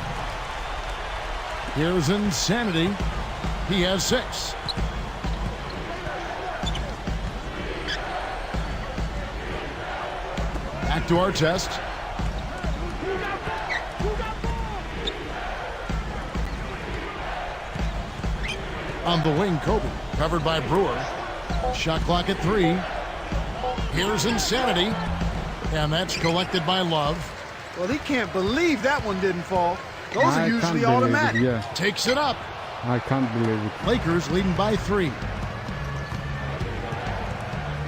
Here's Insanity. He has 6. Back to Artest. On the wing, Kobe. Covered by Brewer. Shot clock at 3. Here's Insanity. And that's collected by Love. Well, he can't believe that one didn't fall. Those are usually automatic. Yeah. Takes it up. I can't believe it. Lakers leading by 3.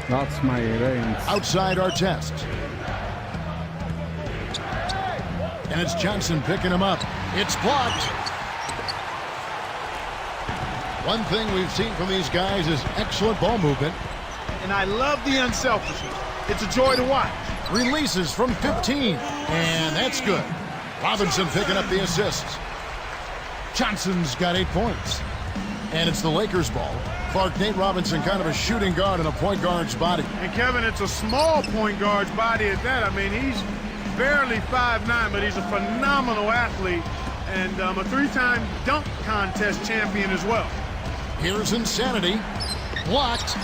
That's my range. Outside Artest. And it's Johnson picking him up. It's blocked. One thing we've seen from these guys is excellent ball movement. And I love the unselfishness. It's a joy to watch. Releases from 15. And that's good. Robinson picking up the assists. Johnson's got 8 points. And it's the Lakers' ball. Clark, Nate Robinson, kind of a shooting guard in a point guard's body. And Kevin, it's a small point guard's body at that. I mean, he's barely 5'9", but he's a phenomenal athlete and a 3-time dunk contest champion as well. Here's Insanity. Blocked.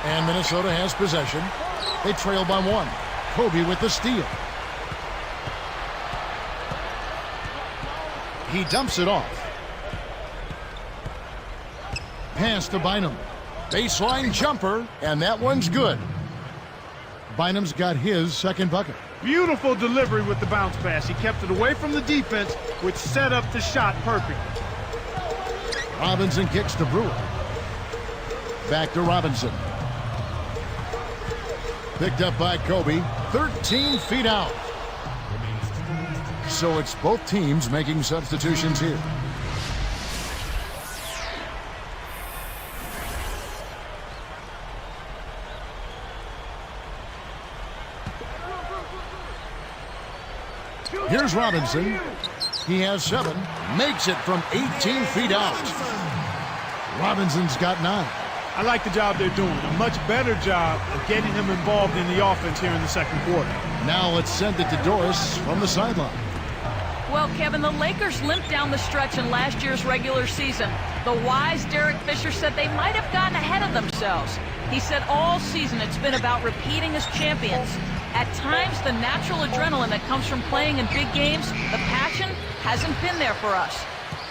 And Minnesota has possession. They trail by 1. Kobe with the steal. He dumps it off. Pass to Bynum. Baseline jumper, and that one's good. Bynum's got his second bucket. Beautiful delivery with the bounce pass. He kept it away from the defense, which set up the shot perfectly. Robinson kicks to Brewer. Back to Robinson. Picked up by Kobe. 13 feet out. So it's both teams making substitutions here. Here's Robinson. He has 7. Makes it from 18 feet out. Robinson's got 9. I like the job they're doing. A much better job of getting him involved in the offense here in the second quarter. Now let's send it to Doris from the sideline. Well, Kevin, the Lakers limped down the stretch in last year's regular season. The wise Derek Fisher said they might have gotten ahead of themselves. He said all season it's been about repeating as champions. At times, the natural adrenaline that comes from playing in big games, the passion, hasn't been there for us.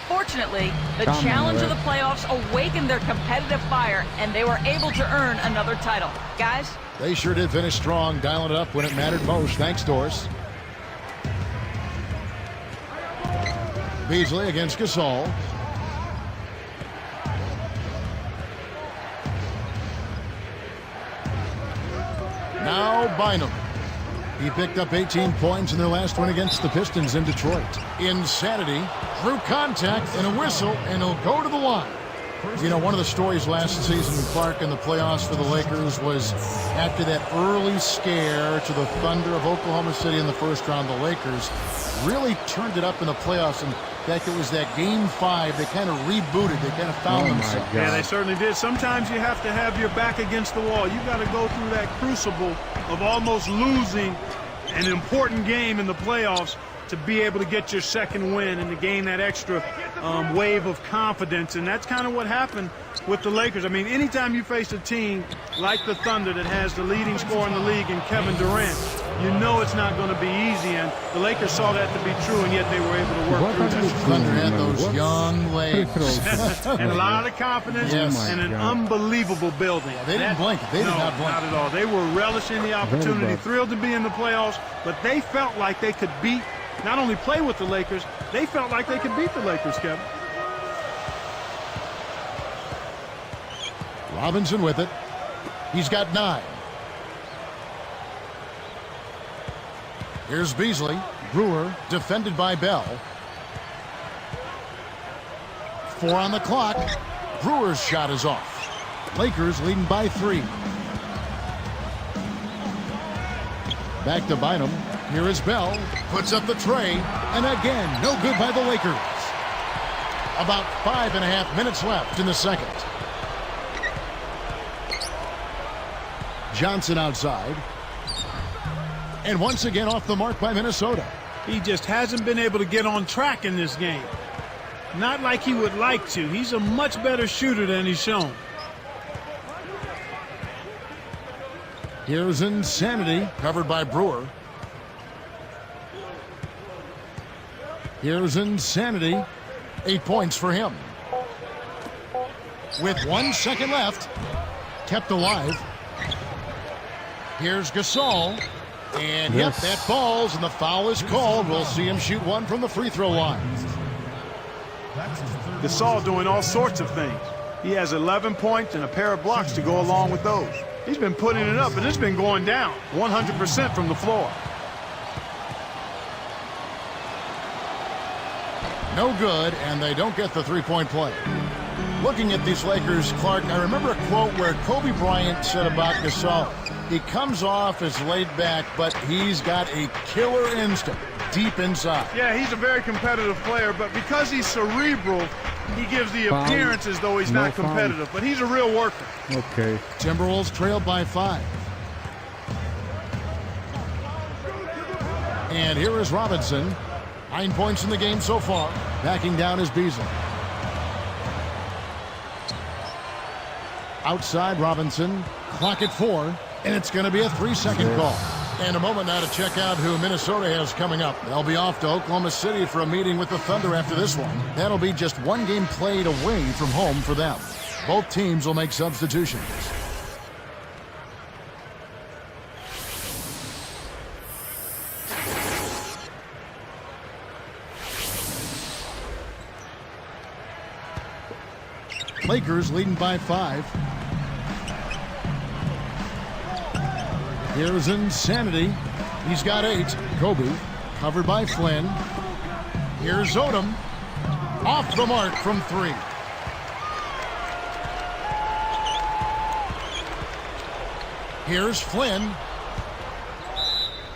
Fortunately, the challenge of the playoffs awakened their competitive fire, and they were able to earn another title. Guys? They sure did finish strong, dialing it up when it mattered most. Thanks, Doris. Beasley against Gasol. Now Bynum. He picked up 18 points in their last win against the Pistons in Detroit. Insanity. Through contact and a whistle, and he'll go to the line. You know, one of the stories last season, Clark, in the playoffs for the Lakers was after that early scare to the Thunder of Oklahoma City in the first round, the Lakers really turned it up in the playoffs. In fact, it was that Game 5. They kind of rebooted. They kind of found themselves. Yeah, they certainly did. Sometimes you have to have your back against the wall. You got to go through that crucible of almost losing an important game in the playoffs to be able to get your second win and to gain that extra wave of confidence. And that's kind of what happened with the Lakers. I mean, anytime you face a team like the Thunder that has the leading scorer in the league in Kevin Durant, you know it's not going to be easy. And the Lakers saw that to be true, and yet they were able to work through this. Thunder had those young legs. And a lot of confidence and an unbelievable building. Yeah, they didn't blink. They did not blink. Not at all. They were relishing the opportunity, thrilled to be in the playoffs, but they felt like they could beat, not only play with the Lakers, they felt like they could beat the Lakers, Kevin. Robinson with it. He's got 9. Here's Beasley. Brewer defended by Bell. 4 on the clock. Brewer's shot is off. Lakers leading by 3. Back to Bynum. Here is Bell. Puts up the tray. And again, no good by the Lakers. About 5.5 minutes left in the second. Johnson outside. And once again off the mark by Minnesota. He just hasn't been able to get on track in this game. Not like he would like to. He's a much better shooter than he's shown. Here's Insanity, covered by Brewer. Here's Insanity. 8 points for him. With 1 second left, kept alive. Here's Gasol. And yep, that falls, and the foul is called. We'll see him shoot one from the free throw line. Gasol doing all sorts of things. He has 11 points and a pair of blocks to go along with those. He's been putting it up, and it's been going down 100% from the floor. No good, and they don't get the three-point play. Looking at these Lakers, Clark, I remember a quote where Kobe Bryant said about Gasol, he comes off as laid back, but he's got a killer instinct deep inside. Yeah, he's a very competitive player, but because he's cerebral, he gives the appearance as though he's not competitive, but he's a real worker. Okay. Timberwolves trailed by 5. And here is Robinson. 9 points in the game so far. Backing down is Beasley. Outside Robinson. Clock at 4. And it's going to be a 3-second call. And a moment now to check out who Minnesota has coming up. They'll be off to Oklahoma City for a meeting with the Thunder after this one. That'll be just one game played away from home for them. Both teams will make substitutions. Lakers leading by 5. Here's Insanity. He's got 8. Kobe covered by Flynn. Here's Odom. Off the mark from 3. Here's Flynn.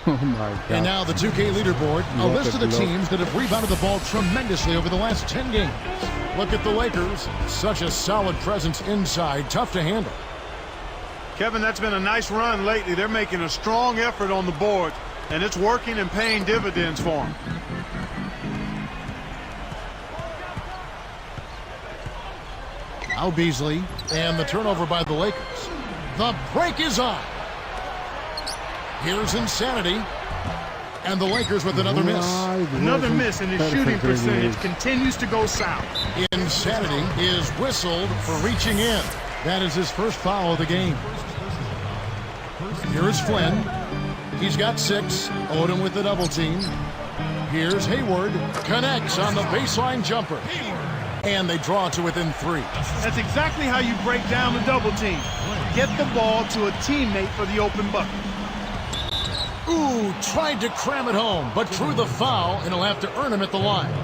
Oh my God. And now the 2K leaderboard. A list of the teams that have rebounded the ball tremendously over the last 10 games. Look at the Lakers. Such a solid presence inside. Tough to handle. Kevin, that's been a nice run lately. They're making a strong effort on the board, and it's working and paying dividends for them. Now Beasley, and the turnover by the Lakers. The break is on. Here's Insanity. And the Lakers with another miss. Another miss, and his shooting percentage continues to go south. Insanity is whistled for reaching in. That is his first foul of the game. Here is Flynn. He's got 6. Odom with the double team. Here's Hayward. Connects on the baseline jumper. And they draw to within 3. That's exactly how you break down the double team. Get the ball to a teammate for the open bucket. Ooh, tried to cram it home, but drew the foul, and he'll have to earn him at the line.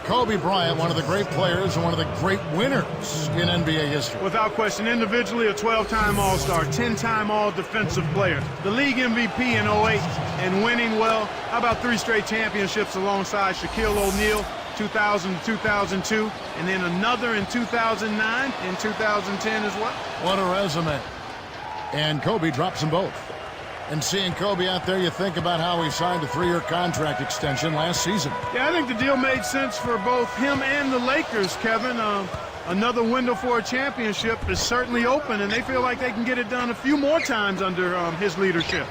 Kobe Bryant, one of the great players and one of the great winners in NBA history. Without question, individually a 12-time All-Star, 10-time All-Defensive Player, the league MVP in 08, and winning, well, how about 3 straight championships alongside Shaquille O'Neal, 2000 to 2002, and then another in 2009 and 2010 as well. What a resume. And Kobe drops them both. And seeing Kobe out there, you think about how he signed a 3-year contract extension last season. Yeah, I think the deal made sense for both him and the Lakers, Kevin. Another window for a championship is certainly open, and they feel like they can get it done a few more times under his leadership.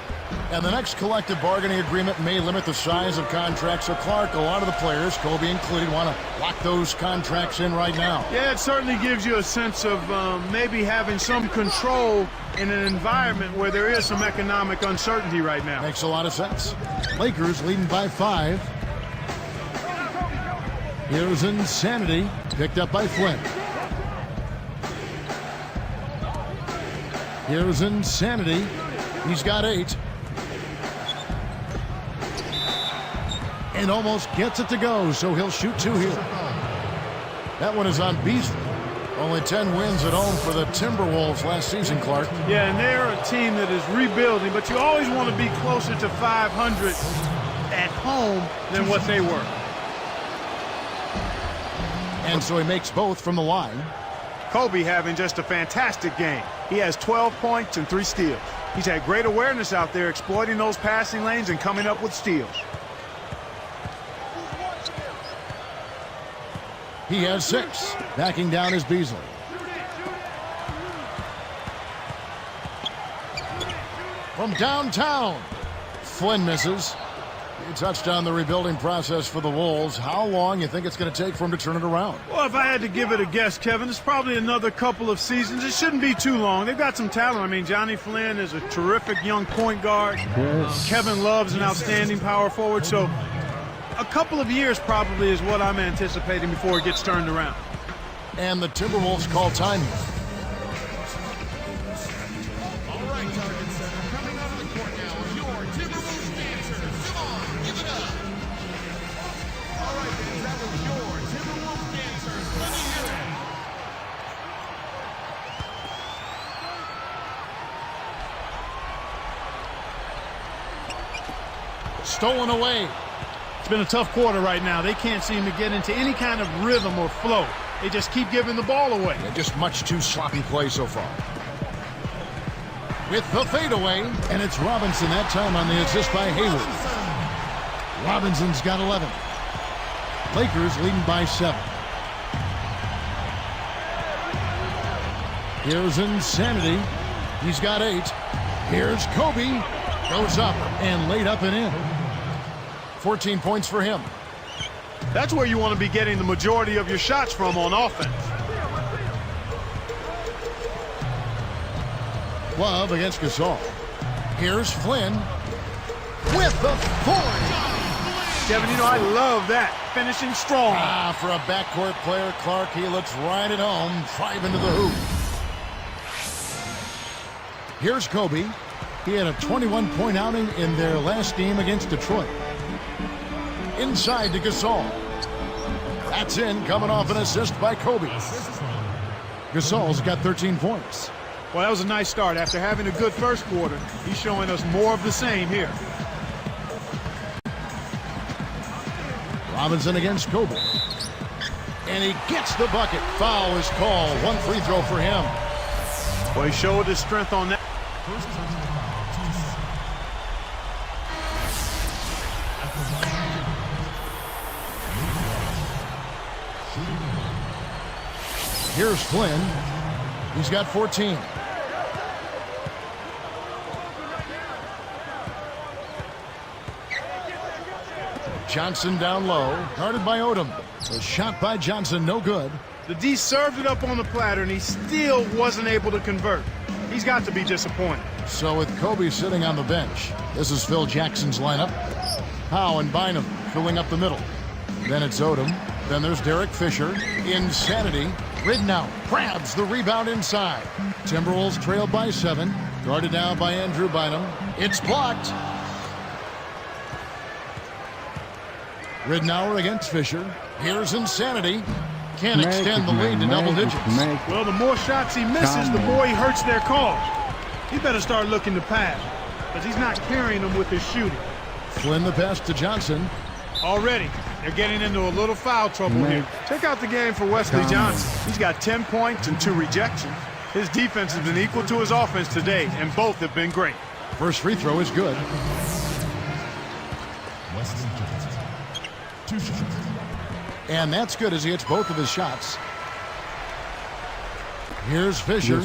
And the next collective bargaining agreement may limit the size of contracts. So, Clark, a lot of the players, Kobe included, want to lock those contracts in right now. Yeah, it certainly gives you a sense of maybe having some control in an environment where there is some economic uncertainty right now. Makes a lot of sense. Lakers leading by 5. Here's Insanity, picked up by Flynn. Here's Insanity. He's got 8. And almost gets it to go, so he'll shoot 2 here. That one is on Beasley. Only 10 wins at home for the Timberwolves last season, Clark. Yeah, and they're a team that is rebuilding, but you always want to be closer to 500 at home than what they were. And so he makes both from the line. Kobe having just a fantastic game. He has 12 points and 3 steals. He's had great awareness out there, exploiting those passing lanes and coming up with steals. He has 6. Backing down is Beasley. From downtown, Flynn misses. He touched on the rebuilding process for the Wolves. How long you think it's going to take for him to turn it around? Well, if I had to give it a guess, Kevin, it's probably another couple of seasons. It shouldn't be too long. They've got some talent. I mean, Johnny Flynn is a terrific young point guard. Yes. Kevin Love's an outstanding power forward. So a couple of years probably is what I'm anticipating before it gets turned around. And the Timberwolves call time here. All right, Target Center, coming out of the court now are your Timberwolves dancers. Come on, give it up. All right, fans, that was your stolen away. It's been a tough quarter right now. They can't seem to get into any kind of rhythm or flow. They just keep giving the ball away. Yeah, just much too sloppy play so far. With the fadeaway, and it's Robinson that time on the assist by Hayward. Robinson's got 11. Lakers leading by 7. Here's Insanity. He's got 8. Here's Kobe. Goes up and laid up and in. 14 points for him. That's where you want to be getting the majority of your shots from on offense. Love against Gasol. Here's Flynn with the point. Kevin, you know, I love that. Finishing strong. For a backcourt player, Clark, he looks right at home. 5 into the hoop. Here's Kobe. He had a 21-point outing in their last game against Detroit. Inside to Gasol. That's in, coming off an assist by Kobe. Gasol's got 13 points. Well, that was a nice start. After having a good first quarter, he's showing us more of the same here. Robinson against Kobe. And he gets the bucket. Foul is called. 1 free throw for him. Well, he showed his strength on that. Here's Flynn. He's got 14. Johnson down low, guarded by Odom. A shot by Johnson, no good. The D served it up on the platter, and he still wasn't able to convert. He's got to be disappointed. So with Kobe sitting on the bench, this is Phil Jackson's lineup. Howe and Bynum filling up the middle. Then it's Odom. Then there's Derek Fisher. Insanity. Ridnow grabs the rebound inside. Timberwolves trailed by 7. Guarded now by Andrew Bynum. It's blocked. Ridnour against Fisher. Here's Insanity. Can't extend the lead to double digits. Well, the more shots he misses, the more he hurts their cause. He better start looking to pass, because he's not carrying them with his shooting. Flynn the pass to Johnson. Already, they're getting into a little foul trouble here. Check out the game for Wesley Johnson. He's got 10 points and 2 rejections. His defense has been equal to his offense today, and both have been great. First free throw is good. And that's good as he hits both of his shots. Here's Fisher.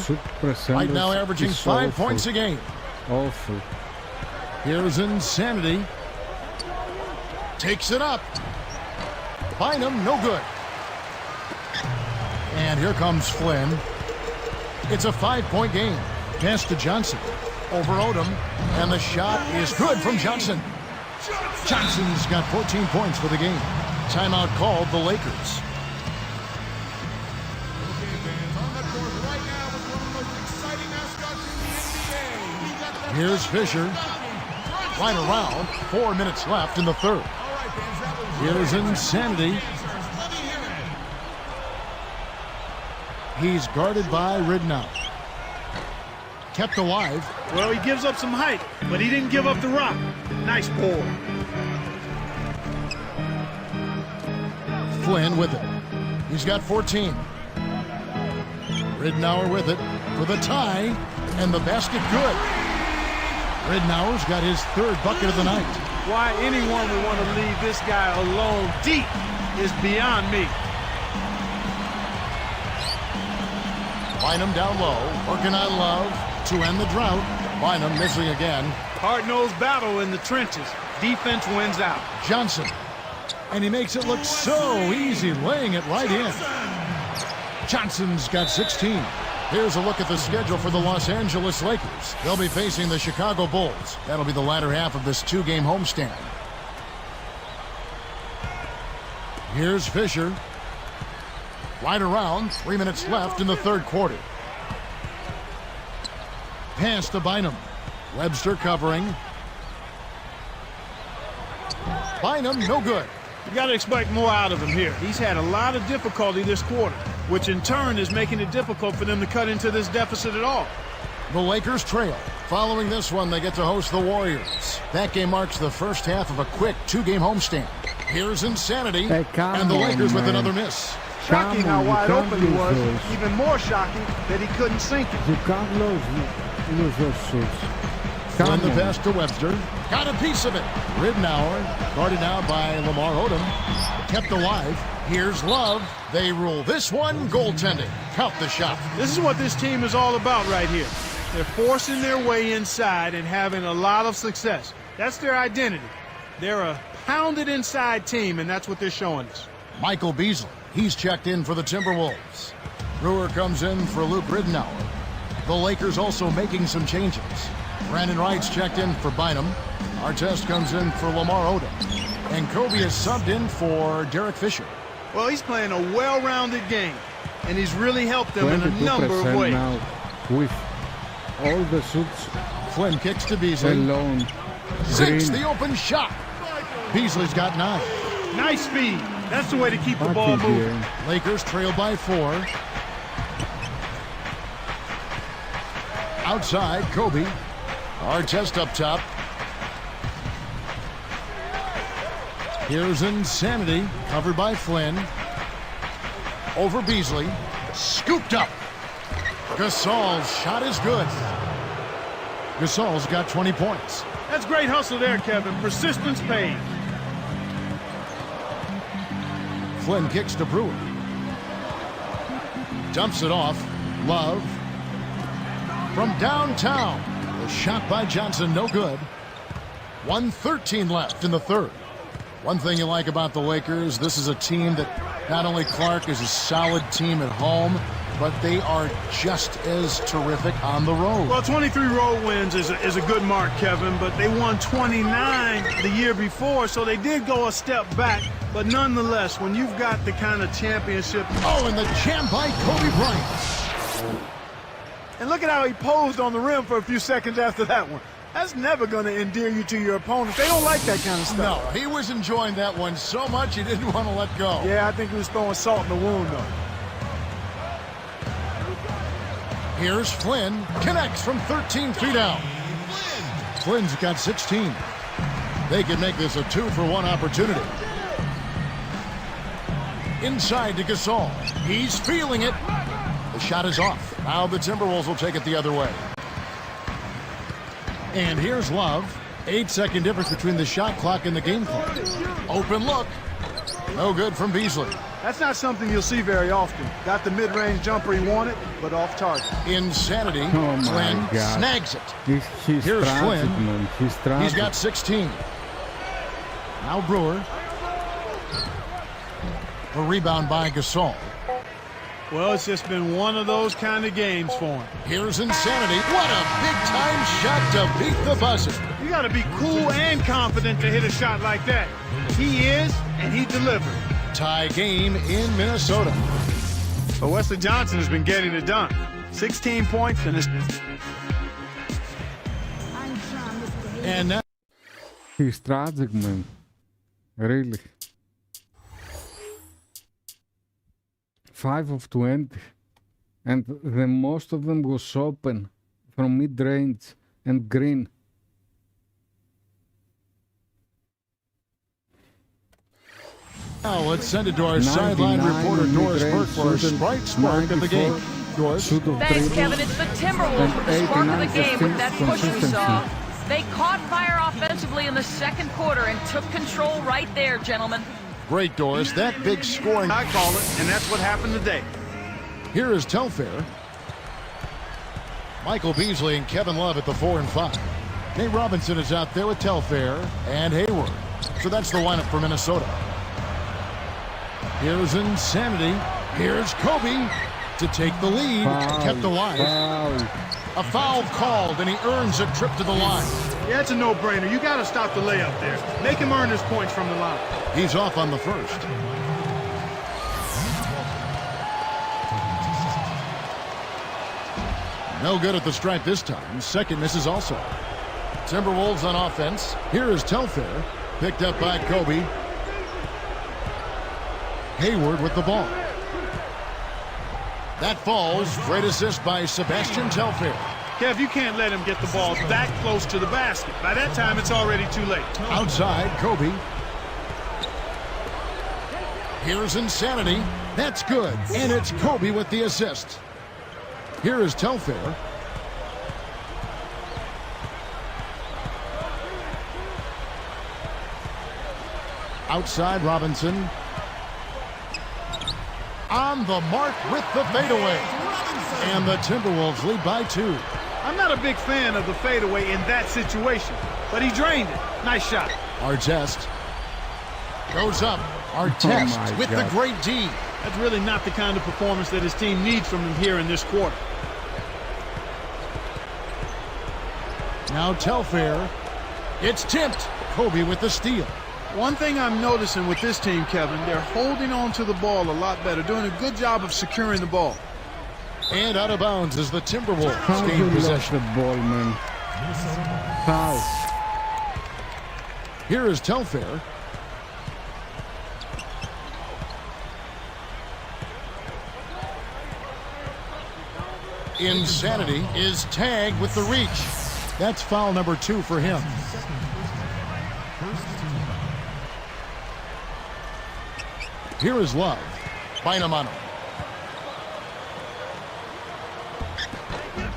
Right now averaging 5 points a game. Awful. Here's Insanity. Takes it up. Bynum, no good. And here comes Flynn. It's a 5-point game. Pass to Johnson. Over Odom. And the shot is good from Johnson. Johnson's got 14 points for the game. Timeout called the Lakers. Here's Fisher. Right around. 4 minutes left in the third. Here's Insanity. He's guarded by Ridnow. Kept alive. Well, he gives up some height, but he didn't give up the rock. Nice ball. Flynn with it. He's got 14. Ridnour with it for the tie, and the basket good. Ridnour's got his 3rd bucket of the night. Why anyone would want to leave this guy alone deep is beyond me. Bynum down low, working on Love to end the drought. Bynum missing again. Hard-nosed battle in the trenches. Defense wins out. Johnson. And he makes it look so easy, laying it right in. Johnson's got 16. Here's a look at the schedule for the Los Angeles Lakers. They'll be facing the Chicago Bulls. That'll be the latter half of this 2-game homestand. Here's Fisher. Right around, 3 minutes left in the third quarter. Pass to Bynum. Webster covering. Bynum, no good. You got to expect more out of him here. He's had a lot of difficulty this quarter, which in turn is making it difficult for them to cut into this deficit at all. The Lakers trail. Following this one, they get to host the Warriors. That game marks the first half of a quick 2-game homestand. Here's Insanity, and the Lakers with another miss. Shocking how wide open he was. Even more shocking that he couldn't sink it. You can't lose those shots. Flynn the pass to Webster. Got a piece of it. Ridnour, guarded now by Lamar Odom. Kept alive. Here's Love. They rule this one goaltending. Count the shot. This is what this team is all about right here. They're forcing their way inside and having a lot of success. That's their identity. They're a pounded inside team, and that's what they're showing us. Michael Beasley. He's checked in for the Timberwolves. Brewer comes in for Luke Ridnour. The Lakers also making some changes. Brandon Wright's checked in for Bynum. Artest comes in for Lamar Odom. And Kobe is subbed in for Derek Fisher. Well, he's playing a well-rounded game, and he's really helped them in a number of ways. Now with all the shoots Flynn kicks to Beasley. alone. Sinks the open shot. Beasley's got 9. Nice speed. That's the way to keep the ball moving. Lakers trail by 4. Outside, Kobe. Artest up top. Here's Insanity, covered by Flynn. Over Beasley. Scooped up. Gasol's shot is good. Gasol's got 20 points. That's great hustle there, Kevin. Persistence pays. Flynn kicks to Brewer. Dumps it off. Love. From downtown. The shot by Johnson, no good. 1:13 left in the third. One thing you like about the Lakers, this is a team that not only Clark is a solid team at home, but they are just as terrific on the road. Well, 23 road wins is a good mark, Kevin, but they won 29 the year before, so they did go a step back. But nonetheless, when you've got the kind of championship... Oh, and the jam by Kobe Bryant. And look at how he posed on the rim for a few seconds after that one. That's never going to endear you to your opponents. They don't like that kind of stuff. No, he was enjoying that one so much he didn't want to let go. Yeah, I think he was throwing salt in the wound, though. Here's Flynn. Connects from 13 feet out. Flynn's got 16. They can make this a 2-for-1 opportunity. Inside to Gasol. He's feeling it. The shot is off. Now the Timberwolves will take it the other way. And here's Love. 8-second difference between the shot clock and the game clock. Open look. No good from Beasley. That's not something you'll see very often. Got the mid-range jumper he wanted, but off target. Insanity. Oh Flynn my God. snags it. He's Here's tragic, Flynn. man. He's tragic. He's got 16. Now Brewer. A rebound by Gasol. Well, it's just been one of those kind of games for him. Here's Insanity. What a big-time shot to beat the buzzer. You got to be cool and confident to hit a shot like that. He is, and he delivered. Tie game in Minnesota. But Wesley Johnson has been getting it done. 16 points in this. And now He's tragic, man. Really. 5 of 20. And the most of them was open from mid-range and green. now let's send it to our sideline reporter Doris Burke for our Sprite Spark of the game. Doris. Thanks, Kevin. It's the Timberwolves with the spark of the game with that push we saw. They caught fire offensively in the second quarter and took control right there, gentlemen. Great, Doris. That big scoring. I call it, and that's what happened today. Here is Telfair. Michael Beasley and Kevin Love at the 4 and 5. Nate Robinson is out there with Telfair and Hayward. So that's the lineup for Minnesota. Here's Insanity. Here's Kobe to take the lead. Foul, Kept alive. foul. A foul called, and he earns a trip to the line. Yeah, it's a no-brainer. You got to stop the layup there. Make him earn his points from the line. He's off on the first. No good at the stripe this time. Second misses also. Timberwolves on offense. Here is Telfair. Picked up by Kobe. Hayward with the ball. That falls. Great assist by Sebastian Telfair. Kev, you can't let him get the ball that close to the basket. By that time, it's already too late. Outside, Kobe. Here's Insanity. That's good. And it's Kobe with the assist. Here is Telfair. Outside, Robinson. On the mark with the fadeaway. And the Timberwolves lead by 2. I'm not a big fan of the fadeaway in that situation, but he drained it. Nice shot. Artest goes up. Artest with the great D. That's really not the kind of performance that his team needs from him here in this quarter. Now Telfair. It's tipped. Kobe with the steal. One thing I'm noticing with this team, Kevin, they're holding on to the ball a lot better, doing a good job of securing the ball. And out of bounds is the Timberwolves gain possession. The ball, man. How? Here is Telfair. Insanity is tagged with the reach. That's foul number 2 for him. Here is Love. Bynamano.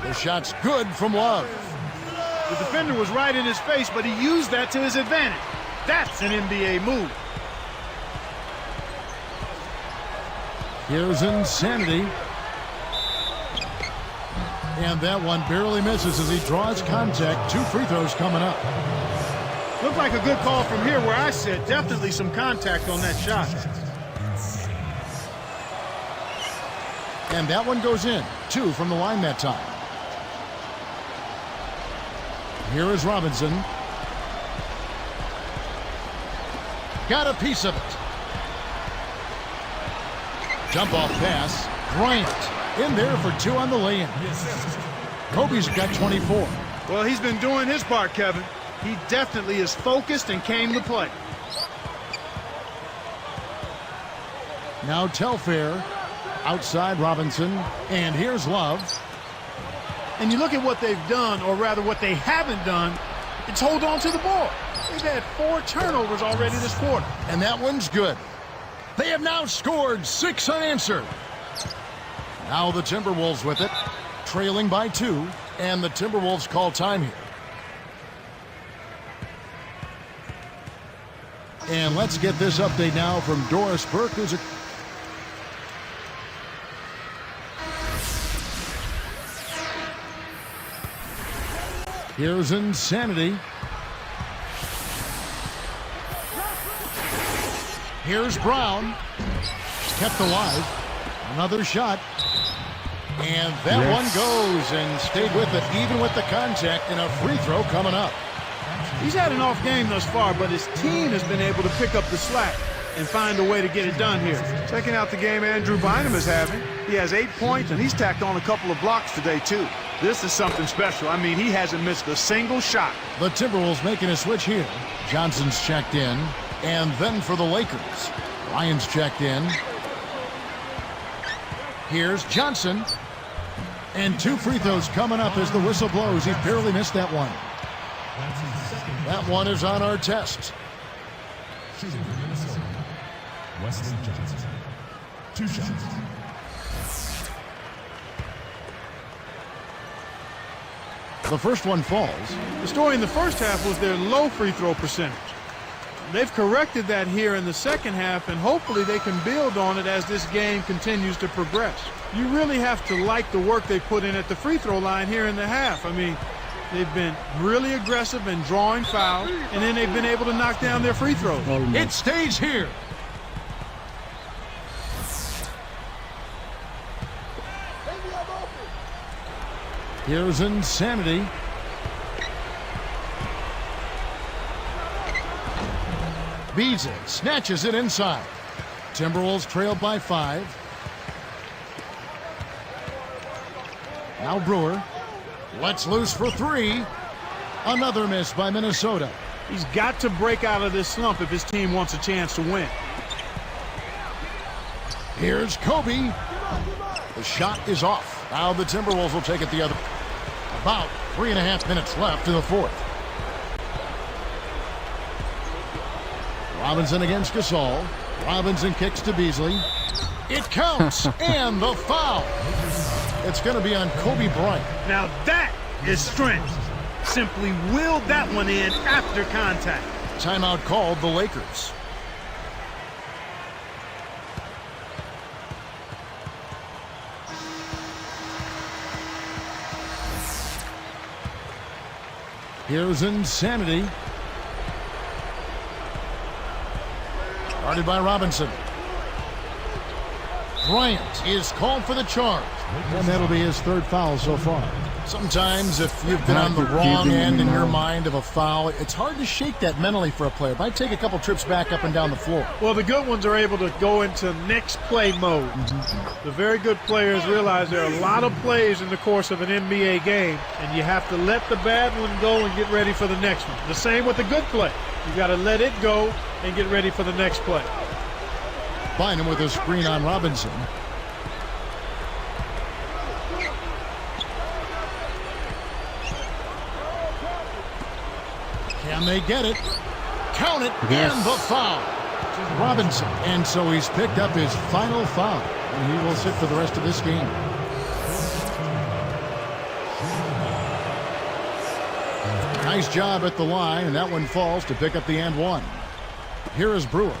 The shot's good from Love. The defender was right in his face, but he used that to his advantage. That's an NBA move. Here's Insanity. And that one barely misses as he draws contact. 2 free throws coming up. Looked like a good call from here where I sit. Definitely some contact on that shot. And that one goes in. 2 from the line that time. Here is Robinson. Got a piece of it. Jump off pass. Bryant in there for 2 on the lay-in. Kobe's got 24. Well, he's been doing his part, Kevin. He definitely is focused and came to play. Now Telfair. Outside Robinson. And here's Love. And you look at what they've done, or rather what they haven't done, it's hold on to the ball. They've had 4 turnovers already this quarter. And that one's good. They have now scored 6 unanswered. Now the Timberwolves with it, trailing by 2, and the Timberwolves call time here. And let's get this update now from Doris Burke, who's a... Here's Insanity. Here's Brown. Kept alive. Another shot. And that one goes and stayed with it, even with the contact, and a free throw coming up. He's had an off game thus far, but his team has been able to pick up the slack and find a way to get it done here. Checking out the game Andrew Bynum is having. He has 8 points, and he's tacked on a couple of blocks today, too. This is something special. I mean, he hasn't missed a single shot. The Timberwolves making a switch here. Johnson's checked in. And then for the Lakers, Ryan's checked in. Here's Johnson. And 2 free throws coming up as the whistle blows. He barely missed that one. That one is on our test. Shooting for Minnesota, Wesley Johnson. 2 shots. The first one falls. The story in the first half was their low free throw percentage. They've corrected that here in the second half, and hopefully they can build on it as this game continues to progress. You really have to like the work they put in at the free throw line here in the half. I mean, they've been really aggressive in drawing fouls, and then they've been able to knock down their free throws. It stays here. Here's Insanity. Beats it, snatches it inside. Timberwolves trailed by 5. Now Brewer lets loose for 3. Another miss by Minnesota. He's got to break out of this slump if his team wants a chance to win. Here's Kobe. The shot is off. Now the Timberwolves will take it the other. About 3.5 minutes left in the fourth. Robinson against Gasol. Robinson kicks to Beasley. It counts, and the foul. It's going to be on Kobe Bryant. Now that is strength. Simply willed that one in after contact. Timeout called the Lakers. Here's Insanity. Guarded by Robinson. Bryant is called for the charge. And that'll be his third foul so far. Sometimes if you've been on the wrong end in your mind of a foul, it's hard to shake that mentally for a player. But I take a couple trips back up and down the floor. Well, the good ones are able to go into next play mode. The very good players realize there are a lot of plays in the course of an NBA game, and you have to let the bad one go and get ready for the next one. The same with the good play. You got to let it go and get ready for the next play. Bynum with a screen on Robinson. Can they get it? Count it, Yes. and the foul. Robinson, and so he's picked up his final foul, and he will sit for the rest of this game. Nice job at the line, and that one falls to pick up the and one. Here is Brewer.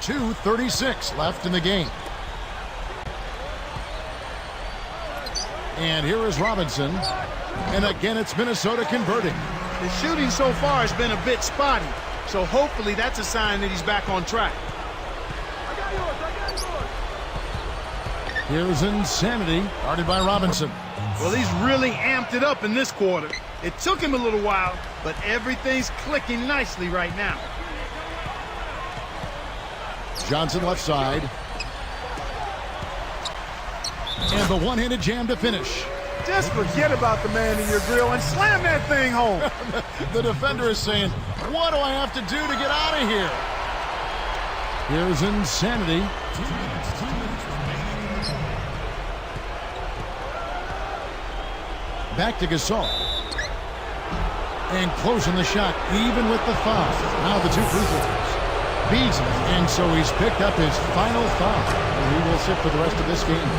2:36 left in the game. And here is Robinson. And again, it's Minnesota converting. His shooting so far has been a bit spotty, so hopefully that's a sign that he's back on track. Here's Insanity, guarded by Robinson. Well, he's really amped it up in this quarter. It took him a little while, but everything's clicking nicely right now. Johnson left side. And the one-handed jam to finish. Just forget about the man in your grill and slam that thing home. The defender is saying, what do I have to do to get out of here? Here's Insanity. Back to Gasol. And closing the shot, even with the foul. Now the two free throws. Beasley, and so he's picked up his final foul. And he will sit for the rest of this game.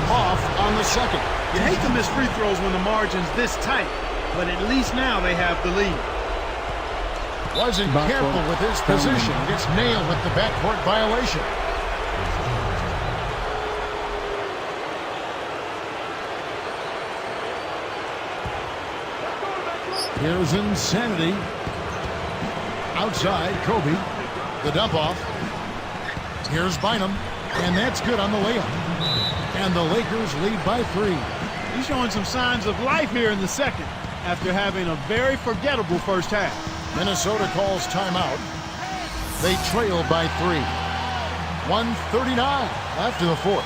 HOF on the second. You hate to miss free throws when the margin's this tight, but at least now they have the lead. Wasn't careful with his position. Gets nailed with the backcourt violation. Here's Insanity. Outside, Kobe. The dump off. Here's Bynum. And that's good on the layup. And the Lakers lead by 3. He's showing some signs of life here in the second after having a very forgettable first half. Minnesota calls timeout. They trail by 3. 1:39 left in the fourth.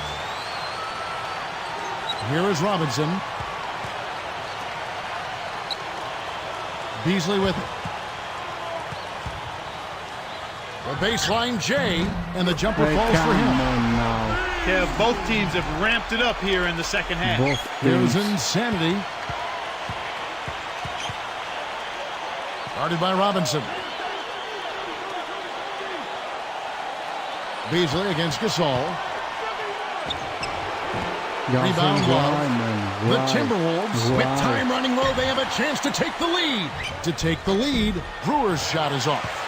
Here is Robinson. Beasley with it. The baseline J, and the jumper falls for him. Yeah, both teams have ramped it up here in the second half. Here's Insanity. Guarded by Robinson. Beasley against Gasol. Rebound Love. The Timberwolves, with time running low, they have a chance to take the lead. To take the lead, Brewer's shot is off.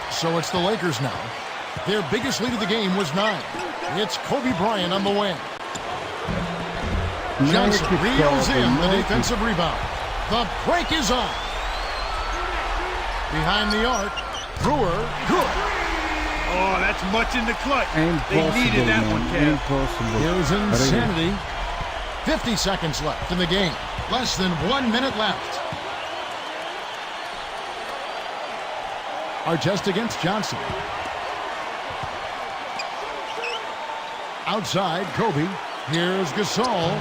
So it's the Lakers now. Their biggest lead of the game was 9. It's Kobe Bryant on the wing. Johnson reels in the defensive rebound. The break is on. Behind the arc, Brewer, good. Oh, that's much in the clutch. They needed that one, Kev. Here's Insanity. 50 seconds left in the game. Less than 1 minute left. Artest against Johnson. Outside, Kobe. Here's Gasol.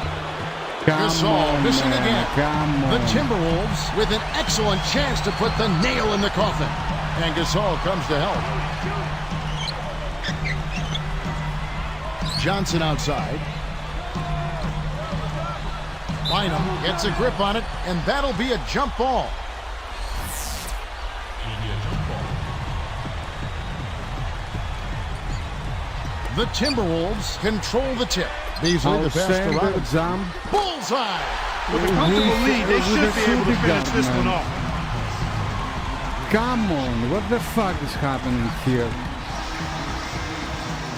Gasol missing again. The Timberwolves with an excellent chance to put the nail in the coffin. And Gasol comes to help. Johnson outside. Bynum gets a grip on it, and that'll be a jump ball. The Timberwolves control the tip. Beasley, the pass to Robinson. Bullseye! With a comfortable lead, they should be able to finish this one off. Come on, what the fuck is happening here?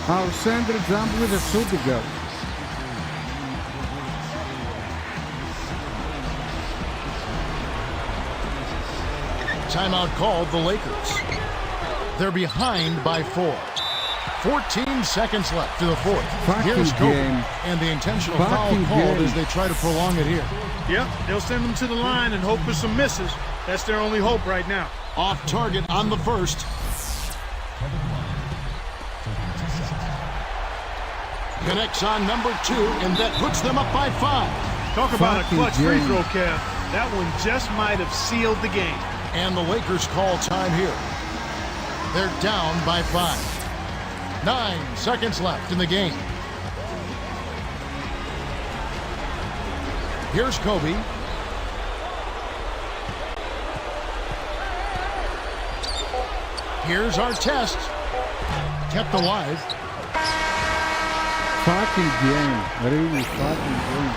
Our center jumped with a shooting guard. Timeout called the Lakers. They're behind by 4. 14 seconds left to the fourth. Here's Kobe, and the intentional foul called as they try to prolong it here. Yep, they'll send them to the line and hope for some misses. That's their only hope right now. Off target on the first. Connects on number 2, and that puts them up by 5. Talk about a clutch free throw, Kev. That one just might have sealed the game. And the Lakers call time here. They're down by 5. 9 seconds left in the game. Here's Kobe. Here's our test. Kept alive. Fucking game. Really fucking game.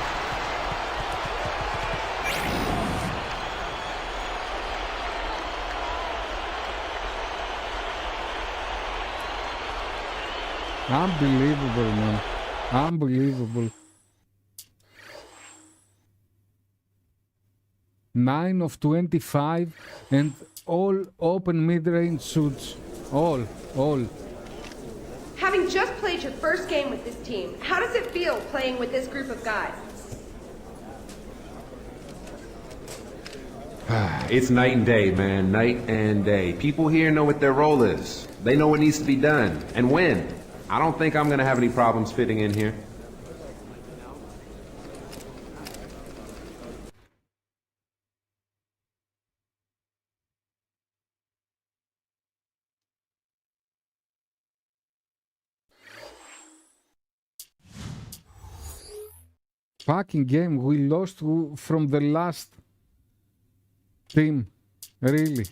Unbelievable, man. Unbelievable. 9 of 25 and all open mid-range shoots. All. Having just played your first game with this team, how does it feel playing with this group of guys? It's night and day, man. Night and day. People here know what their role is. They know what needs to be done and when. I don't think I'm going to have any problems fitting in here. Fucking game. We lost from the last team. Really.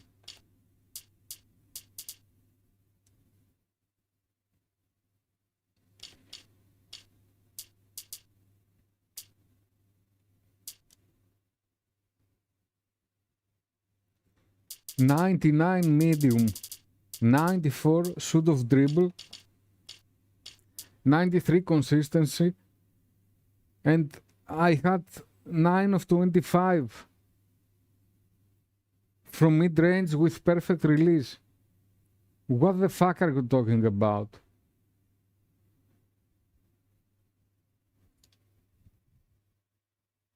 $99 medium, 94 shoot of dribble, 93 consistency, and I had 9 of 25 from mid-range with perfect release. What the fuck are you talking about?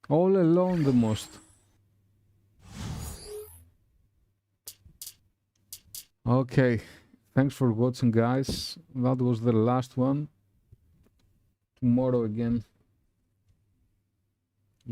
All alone the most. Okay, thanks for watching, guys. That was the last one. Tomorrow again.